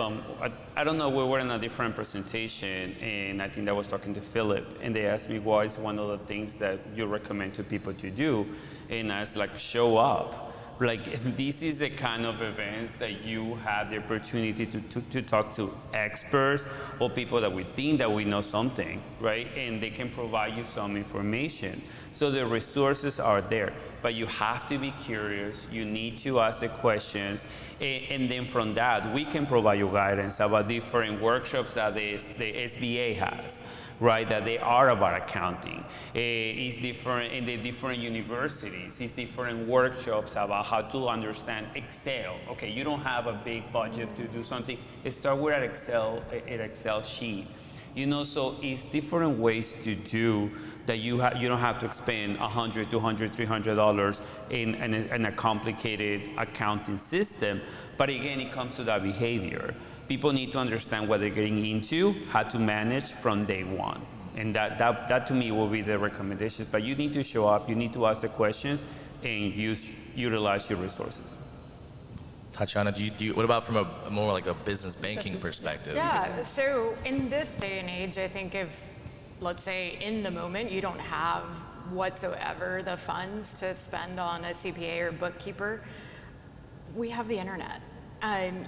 I don't know, we were in a different presentation, and I think I was talking to Philip, and they asked me what is one of the things that you recommend to people to do, and I was like, show up. Like, this is the kind of events that you have the opportunity to talk to experts or people that we think that we know something, right? And they can provide you some information. So the resources are there, but you have to be curious. You need to ask the questions. And then from that, we can provide you guidance about different workshops that the SBA has, right, that they are about accounting. It's different in the different universities. It's different workshops about how to understand Excel. Okay, you don't have a big budget to do something. Start with an Excel sheet. You know, so it's different ways to do that. You don't have to spend $100, $200, $300 in a complicated accounting system. But again, it comes to that behavior. People need to understand what they're getting into, how to manage from day one. And that to me will be the recommendation. But you need to show up, you need to ask the questions, and utilize your resources. Tatiana, what about from a more like a business banking perspective? Yeah, so in this day and age, I think if, let's say in the moment, you don't have whatsoever the funds to spend on a CPA or bookkeeper, we have the internet.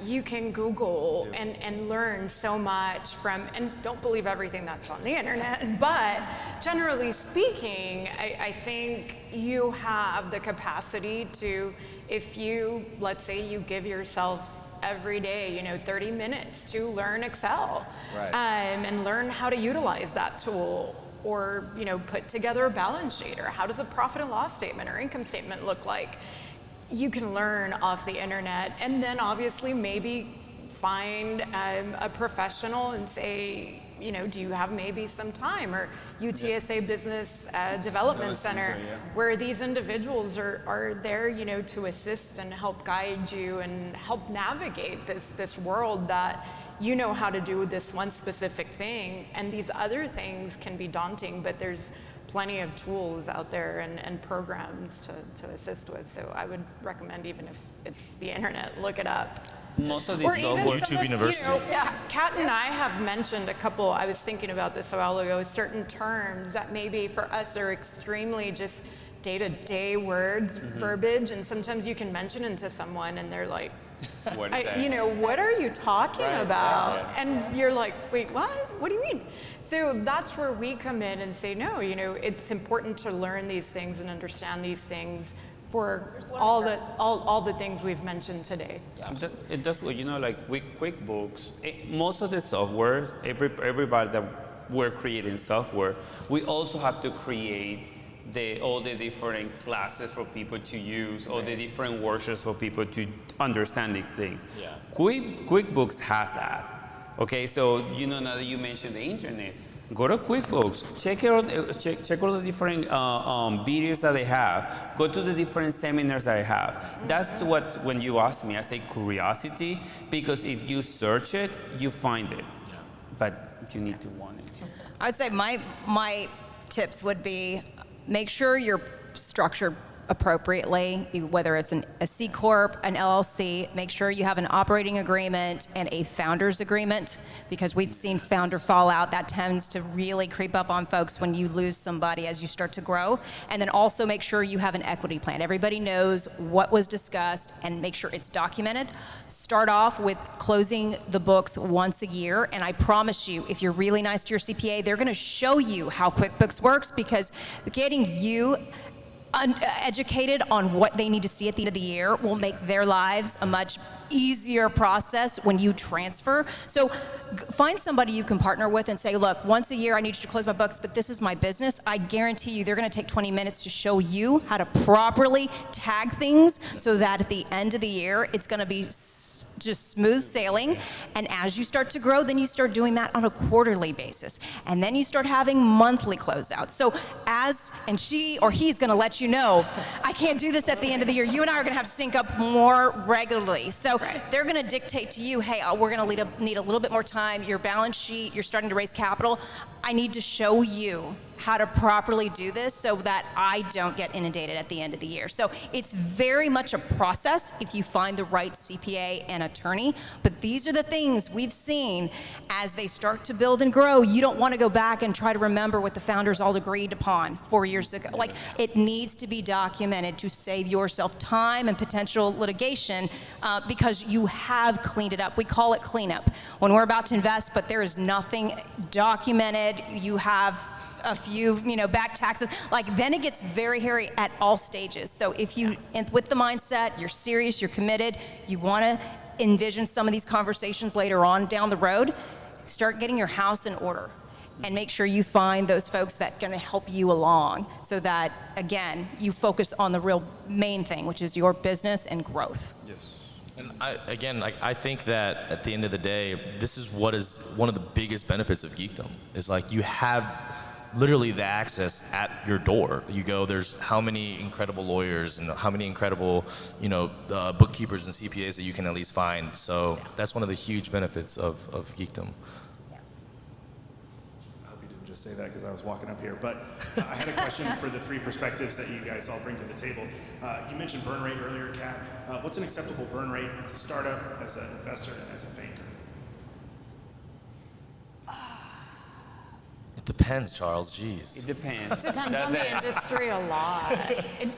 You can Google and learn so much from, and don't believe everything that's on the internet, but generally speaking, I think you have the capacity to, if you, let's say you give yourself every day, 30 minutes to learn Excel, right. And learn how to utilize that tool, or put together a balance sheet, or how does a profit and loss statement or income statement look like. You can learn off the internet, and then obviously maybe find a professional and say, do you have maybe some time, or UTSA Business Development Center, where these individuals are there, to assist and help guide you and help navigate this world that you know how to do this one specific thing, and these other things can be daunting, but there's plenty of tools out there and programs to assist with. So I would recommend, even if it's the internet, look it up. Most of these Or even software. some of, yeah, Kat and I have mentioned a couple, I was thinking about this a while ago, certain terms that maybe for us are extremely just day-to-day words, verbiage, and sometimes you can mention it to someone and they're like, What is that? you know, what are you talking about? right. And you're like, wait, what? What do you mean? So that's where we come in and say, no, you know, it's important to learn these things and understand these things for all the things we've mentioned today. It does, you know, like with QuickBooks, most of the software, everybody that we're creating software, we also have to create all the different classes for people to use, all the different workshops for people to understand these things. Yeah. QuickBooks has that. Okay, so you know, now that you mentioned the internet, go to QuickBooks, check out the different videos that they have, go to the different seminars that they have. That's what, when you ask me, I say curiosity, because if you search it, you find it. Yeah. But you need to want it. I would say my tips would be make sure you're structured appropriately, whether it's a C Corp, an LLC, make sure you have an operating agreement and a founder's agreement, because we've seen founder fallout. That tends to really creep up on folks when you lose somebody as you start to grow. And then also make sure you have an equity plan. Everybody knows what was discussed and make sure it's documented. Start off with closing the books once a year, and I promise you, if you're really nice to your CPA, they're gonna show you how QuickBooks works, because getting you educated on what they need to see at the end of the year will make their lives a much easier process when you transfer. So find somebody you can partner with and say, look, once a year I need you to close my books, but this is my business. I guarantee you they're gonna take 20 minutes to show you how to properly tag things so that at the end of the year, it's gonna be just smooth sailing. And as you start to grow, then you start doing that on a quarterly basis. And then you start having monthly closeouts. So and she or he's gonna let you know, I can't do this at the end of the year. You and I are gonna have to sync up more regularly. So they're gonna dictate to you, hey, we're gonna need a little bit more time. Your balance sheet, you're starting to raise capital. I need to show you how to properly do this so that I don't get inundated at the end of the year. So it's very much a process if you find the right CPA and attorney, but these are the things we've seen as they start to build and grow. You don't want to go back and try to remember what the founders all agreed upon 4 years ago. Like, it needs to be documented to save yourself time and potential litigation because you have cleaned it up. We call it cleanup when we're about to invest, but there is nothing documented. You have a few, back taxes, then it gets very hairy at all stages. So if you, with the mindset, you're serious, you're committed, you want to envision some of these conversations later on down the road, start getting your house in order and make sure you find those folks that are going to help you along so that, again, you focus on the real main thing, which is your business and growth. Yes. And I think that at the end of the day, this is what is one of the biggest benefits of geekdom, is you have literally the access at your door. You go, there's how many incredible lawyers and how many incredible, bookkeepers and CPAs that you can at least find. So that's one of the huge benefits of geekdom. I hope you didn't just say that because I was walking up here, but I had a question for the three perspectives that you guys all bring to the table. You mentioned burn rate earlier, Kat. What's an acceptable burn rate as a startup, as an investor, and as a banker? It depends, Charles. Jeez. It depends. It depends on the industry a lot.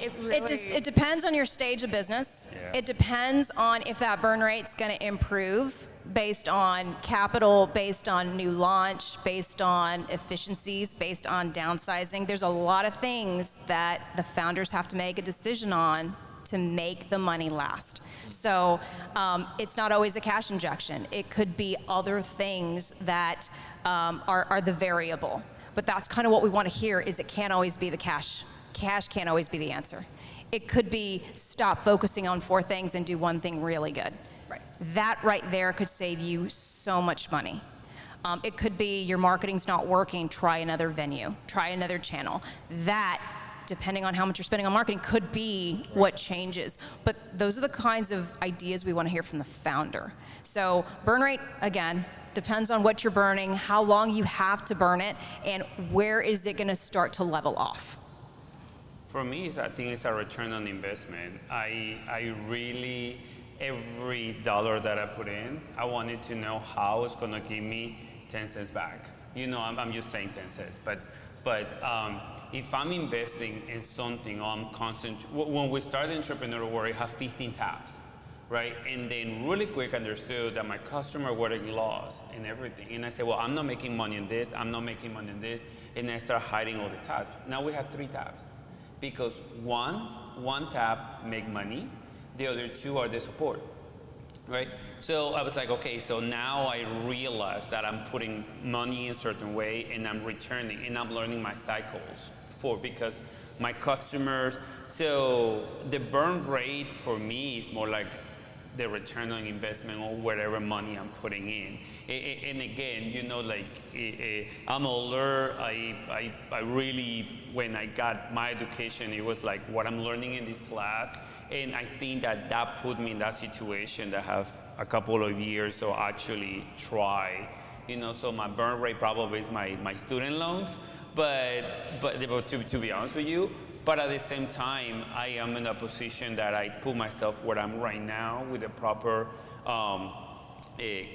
It depends on your stage of business. Yeah. It depends on if that burn rate's going to improve based on capital, based on new launch, based on efficiencies, based on downsizing. There's a lot of things that the founders have to make a decision on to make the money last. So it's not always a cash injection. It could be other things that are the variable. But that's kind of what we want to hear, is it can't always be the cash. Cash can't always be the answer. It could be stop focusing on 4 things and do one thing really good. Right. That right there could save you so much money. It could be your marketing's not working, try another venue, try another channel. That, depending on how much you're spending on marketing, could be what changes. But those are the kinds of ideas we want to hear from the founder. So burn rate, again, Depends on what you're burning, how long you have to burn it, and where is it going to start to level off. For me, I think it's a return on investment. I really, every dollar that I put in, I wanted to know how it's going to give me 10 cents back. You know, I'm just saying 10 cents, but if I'm investing in something, I'm when we started Entrepreneur World, I have 15 tabs, right? And then really quick understood that my customer were lost and everything. And I said, well, I'm not making money in this, I'm not making money in this, and I start hiding all the tabs. Now we have 3 tabs. Because one tab make money, the other 2 are the support, right? So I was like, okay, so now I realize that I'm putting money in a certain way and I'm returning and I'm learning my cycles because my customers, so the burn rate for me is more like the return on investment or whatever money I'm putting in. And again, you know, like I'm older, I really, when I got my education, it was like what I'm learning in this class. And I think that put me in that situation that I have a couple of years to actually try. You know, so my burn rate probably is my student loans, but to be honest with you, but at the same time, I am in a position that I put myself where I'm right now with the proper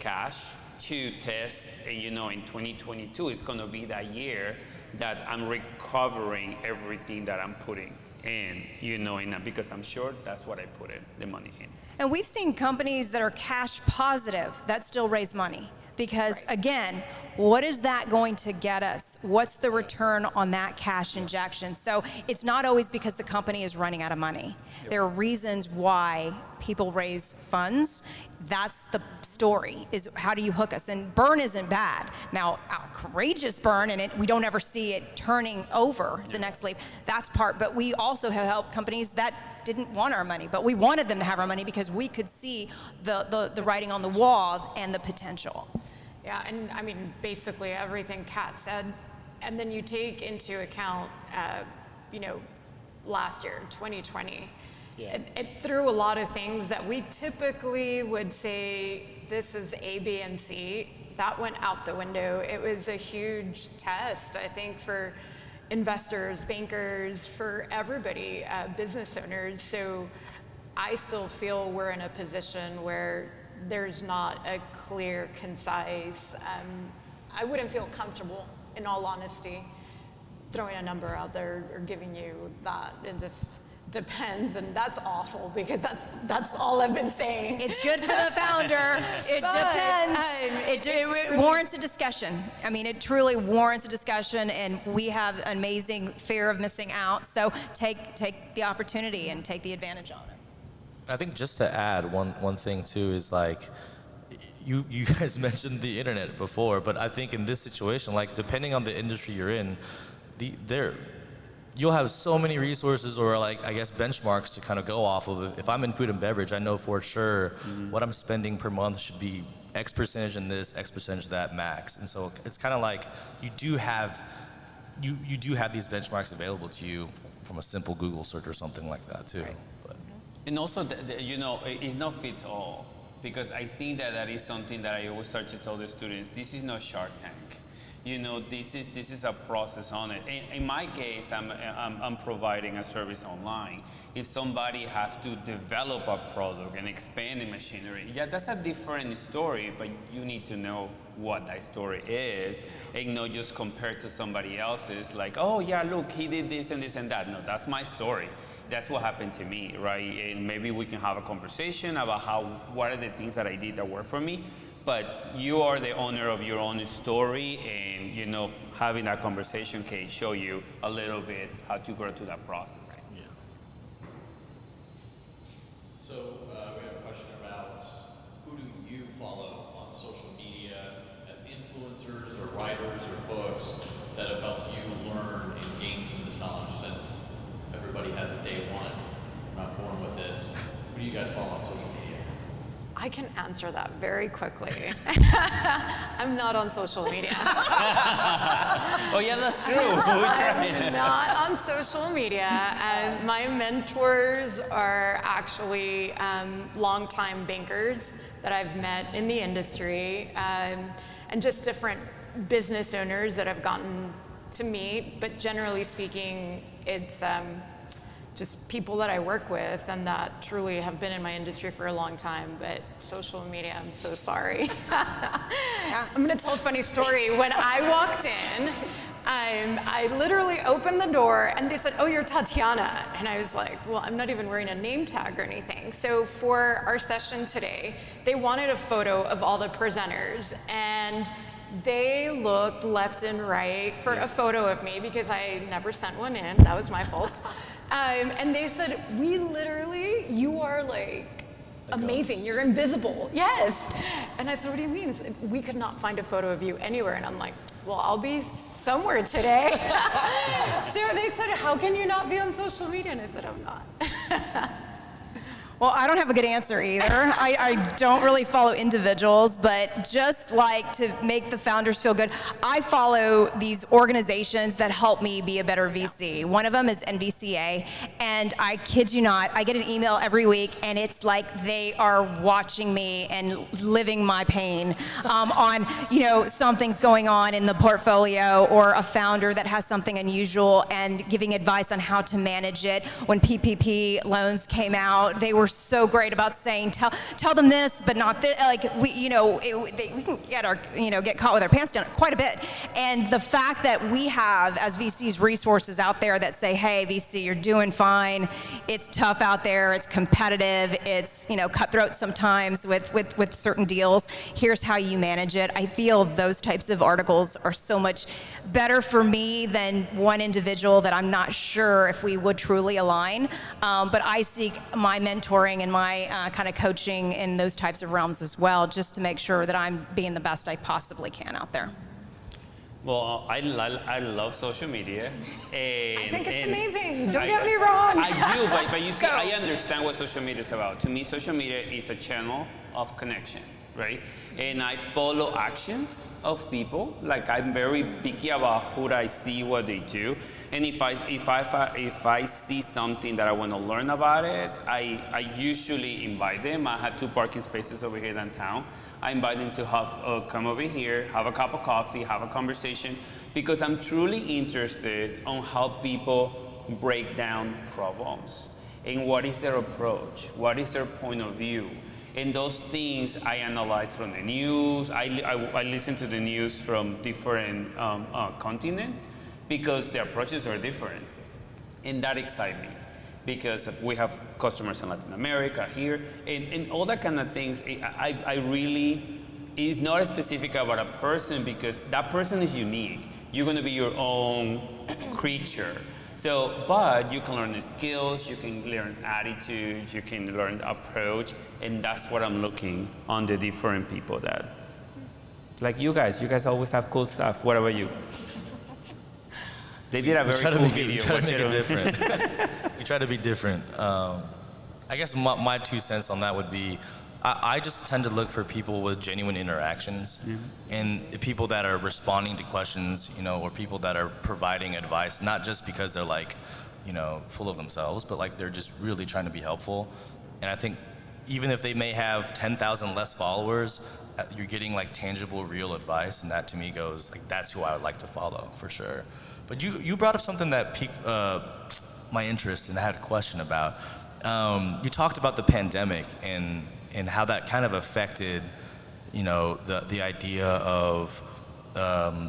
cash to test. And you know, in 2022, it's going to be that year that I'm recovering everything that I'm putting in, you know, because I'm sure that's what I put the money in. And we've seen companies that are cash positive that still raise money. Because again, what is that going to get us? What's the return on that cash injection? So it's not always because the company is running out of money. There are reasons why people raise funds. That's the story, is how do you hook us? And burn isn't bad. Now, outrageous burn, and we don't ever see it turning over the next leap. That's part, but we also have helped companies that didn't want our money, but we wanted them to have our money because we could see the writing on the wall and the potential. Yeah, and I mean, basically everything Kat said, and then you take into account, you know, last year, 2020, it threw a lot of things that we typically would say, this is A, B, and C. That went out the window. It was a huge test, I think, for investors, bankers, for everybody, business owners. So I still feel we're in a position where there's not a clear, concise, I wouldn't feel comfortable, in all honesty, throwing a number out there or giving you that. It just depends, and that's awful because that's all I've been saying. It's good for the founder. It depends. It warrants a discussion. I mean, it truly warrants a discussion, and we have an amazing fear of missing out. So take the opportunity and take the advantage on it. I think just to add one thing too is like, you guys mentioned the internet before, but I think in this situation, like depending on the industry you're in, you'll have so many resources or like, I guess, benchmarks to kind of go off of. If I'm in food and beverage, I know for sure what I'm spending per month should be X percentage in this, X percentage that max. And so it's kind of like you do have these benchmarks available to you from a simple Google search or something like that too. Right. And also, you know, it's not fits all, because I think that is something that I always start to tell the students. This is not Shark Tank. You know, this is a process on it. In my case, I'm providing a service online. If somebody has to develop a product and expand the machinery, yeah, that's a different story, but you need to know what that story is and not just compare to somebody else's, like, oh yeah, look, he did this and this and that. No, that's my story. That's what happened to me, right? And maybe we can have a conversation about what are the things that I did that worked for me. But you are the owner of your own story, and you know, having that conversation can show you a little bit how to go through that process. Yeah. So we have a question about who do you follow on social media as influencers or writers or books that have helped you learn and gain some of this knowledge, since everybody has a day one. We're not born with this. Who do you guys follow on social media? I can answer that very quickly. I'm not on social media. Oh yeah, that's true. I'm not on social media. My mentors are actually longtime bankers that I've met in the industry. and just different business owners that I've gotten to meet. But generally speaking, it's just people that I work with and that truly have been in my industry for a long time. But social media, I'm so sorry. I'm gonna tell a funny story. When I walked in, I literally opened the door and they said, "Oh, you're Tatiana." And I was like, well, I'm not even wearing a name tag or anything. So for our session today, they wanted a photo of all the presenters, and they looked left and right for a photo of me because I never sent one in. That was my fault. And they said, you are like amazing. You're invisible. Yes. And I said, what do you mean? He said, we could not find a photo of you anywhere. And I'm like, well, I'll be somewhere today. So they said, how can you not be on social media? And I said, I'm not. Well, I don't have a good answer either. I don't really follow individuals, but just like to make the founders feel good, I follow these organizations that help me be a better VC. One of them is NVCA, and I kid you not, I get an email every week, and it's like they are watching me and living my pain on, something's going on in the portfolio, or a founder that has something unusual, and giving advice on how to manage it. When PPP loans came out, they were so great about saying, tell them this, but not this. Like we can get caught with our pants down quite a bit. And the fact that we have, as VCs, resources out there that say, hey, VC, you're doing fine. It's tough out there. It's competitive. It's cutthroat sometimes with certain deals. Here's how you manage it. I feel those types of articles are so much better for me than one individual that I'm not sure if we would truly align. But I seek my mentoring and my kind of coaching in those types of realms as well, just to make sure that I'm being the best I possibly can out there. Well, I love social media. I think it's amazing. Don't get me wrong. I do, but you see, I understand what social media is about. To me, social media is a channel of connection, right? And I follow actions of people. Like, I'm very picky about who I see, what they do. And if I see something that I want to learn about it, I usually invite them. I have 2 parking spaces over here downtown. I invite them to come over here, have a cup of coffee, have a conversation, because I'm truly interested on how people break down problems and what is their approach, what is their point of view. And those things I analyze from the news. I listen to the news from different continents, because the approaches are different. And that excites me, because we have customers in Latin America, here, and all that kind of things. I really, it's not specific about a person, because that person is unique. You're gonna be your own creature. So, but you can learn the skills, you can learn attitudes, you can learn approach, and that's what I'm looking on the different people that, like you guys always have cool stuff. What about you? They did a very cool video. We try to make it different. We try to be different. I guess my 2 cents on that would be, I just tend to look for people with genuine interactions, and people that are responding to questions, or people that are providing advice, not just because they're like, full of themselves, but like they're just really trying to be helpful. And I think even if they may have 10,000 less followers, you're getting like tangible, real advice, and that to me goes like, that's who I would like to follow for sure. But you brought up something that piqued my interest, and I had a question about. You talked about the pandemic and how that kind of affected, the idea of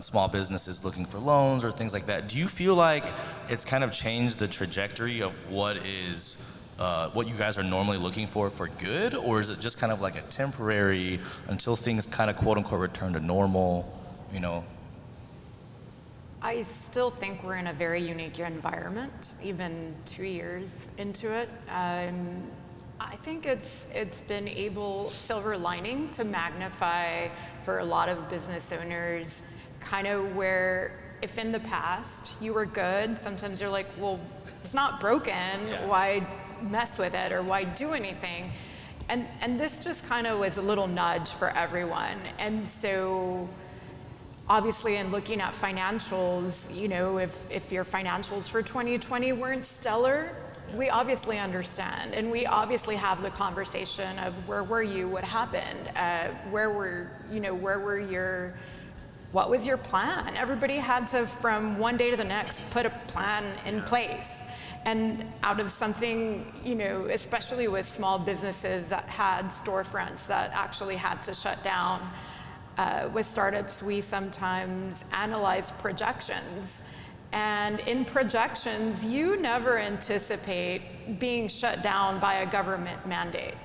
small businesses looking for loans or things like that. Do you feel like it's kind of changed the trajectory of what you guys are normally looking for good, or is it just kind of like a temporary until things kind of quote unquote return to normal, I still think we're in a very unique environment, even 2 years into it. I think it's been silver lining to magnify for a lot of business owners, kind of where if in the past you were good, sometimes you're like, well, it's not broken, why mess with it, or why do anything? And this just kind of was a little nudge for everyone. And so obviously, in looking at financials, if your financials for 2020 weren't stellar, we obviously understand, and we obviously have the conversation of where were you, what happened, where were your what was your plan? Everybody had to, from one day to the next, put a plan in place. And out of something, you know, especially with small businesses that had storefronts that actually had to shut down, with startups, we sometimes analyze projections. And in projections, you never anticipate being shut down by a government mandate,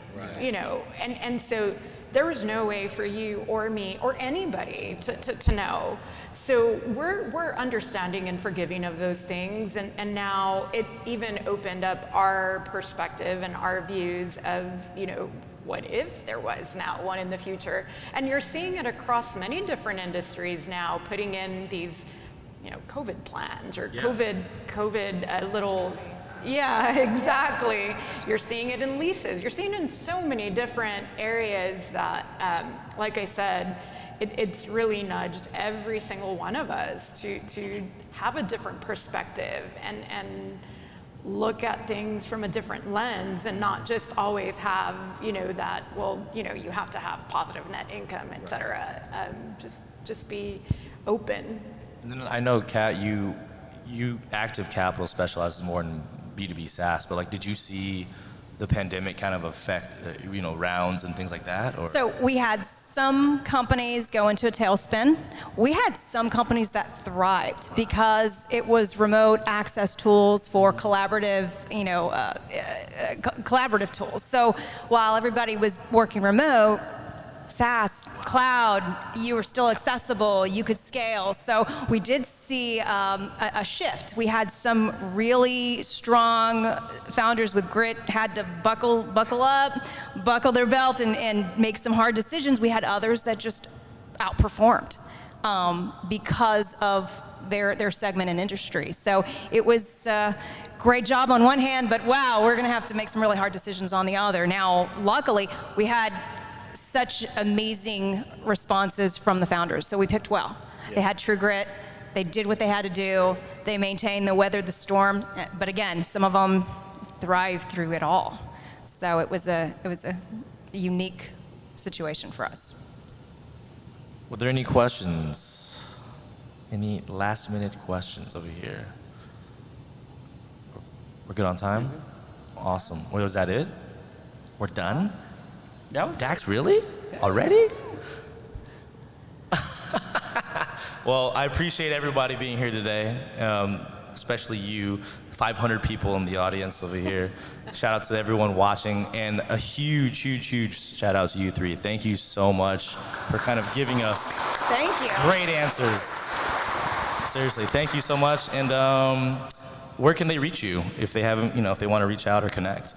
you know, and so there was no way for you or me or anybody to know. So we're understanding and forgiving of those things, and now it even opened up our perspective and our views of, you know, what if there was now one in the future? And you're seeing it across many different industries now, putting in these, you know, COVID plans or COVID little, yeah, exactly. You're seeing it in leases. You're seeing it in so many different areas that, like I said, it's really nudged every single one of us to have a different perspective and look at things from a different lens, and not just always have, you know, that, well, you know, you have to have positive net income, et cetera. Just be open. And then I know, Kat, you Active Capital specializes more in B2B SaaS, but like, did you see the pandemic kind of affect, you know, rounds and things like that? Or? So we had some companies go into a tailspin. We had some companies that thrived because it was remote access tools for collaborative, you know, collaborative tools. So while everybody was working remote, SaaS, cloud, you were still accessible, you could scale. So we did see a shift. We had some really strong founders with grit, had to buckle up, buckle their belt and make some hard decisions. We had others that just outperformed because of their segment and industry. So it was a great job on one hand, but wow, we're gonna have to make some really hard decisions on the other. Now, luckily, we had such amazing responses from the founders, so we picked well. Yeah. They had true grit, they did what they had to do, they maintained, they weathered the storm, but again, some of them thrived through it all. So it was a unique situation for us. Were there any questions? Any last minute questions over here? We're good on time? Awesome. Well, was that it? We're done? Dax, really? Yeah. Already? Well, I appreciate everybody being here today, especially you, 500 people in the audience over here. Shout out to everyone watching, and a huge, huge, huge shout out to you three. Thank you so much for kind of giving us great answers. Seriously, thank you so much. And where can they reach you if they haven't, you know, if they want to reach out or connect?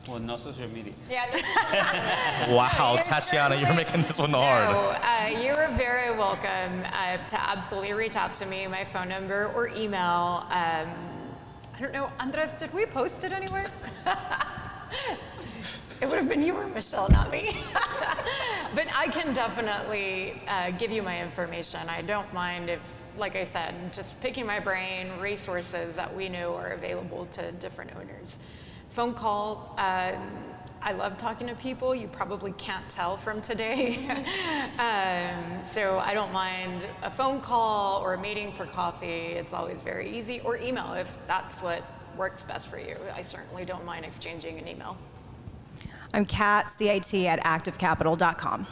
Well, no social media. Yeah. Wow, Tatiana, you're making this one hard. No, you are very welcome to absolutely reach out to me, my phone number or email. I don't know, Andres, did we post it anywhere? It would have been you or Michelle, not me. But I can definitely give you my information. I don't mind if, like I said, just picking my brain, resources that we know are available to different owners. Phone call, I love talking to people. You probably can't tell from today. So I don't mind a phone call or a meeting for coffee. It's always very easy, or email if that's what works best for you. I certainly don't mind exchanging an email. I'm Kat, CIT at activecapital.com.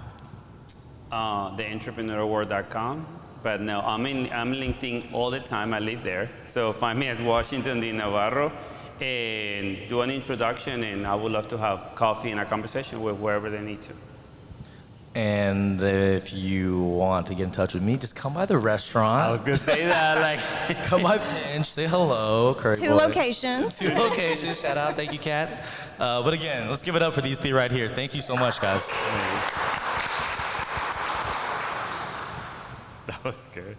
Theentrepreneursworld.com. But no, I'm in LinkedIn all the time. I live there. So find me as Washington D. Navarro and do an introduction, and I would love to have coffee and a conversation with whoever they need to. And if you want to get in touch with me, just come by the restaurant. I was gonna say that, like. Come by Pinch, say hello, Curry Two boy. locations. 2 locations, shout out, thank you, Kat. But again, let's give it up for these three right here. Thank you so much, guys. That was good.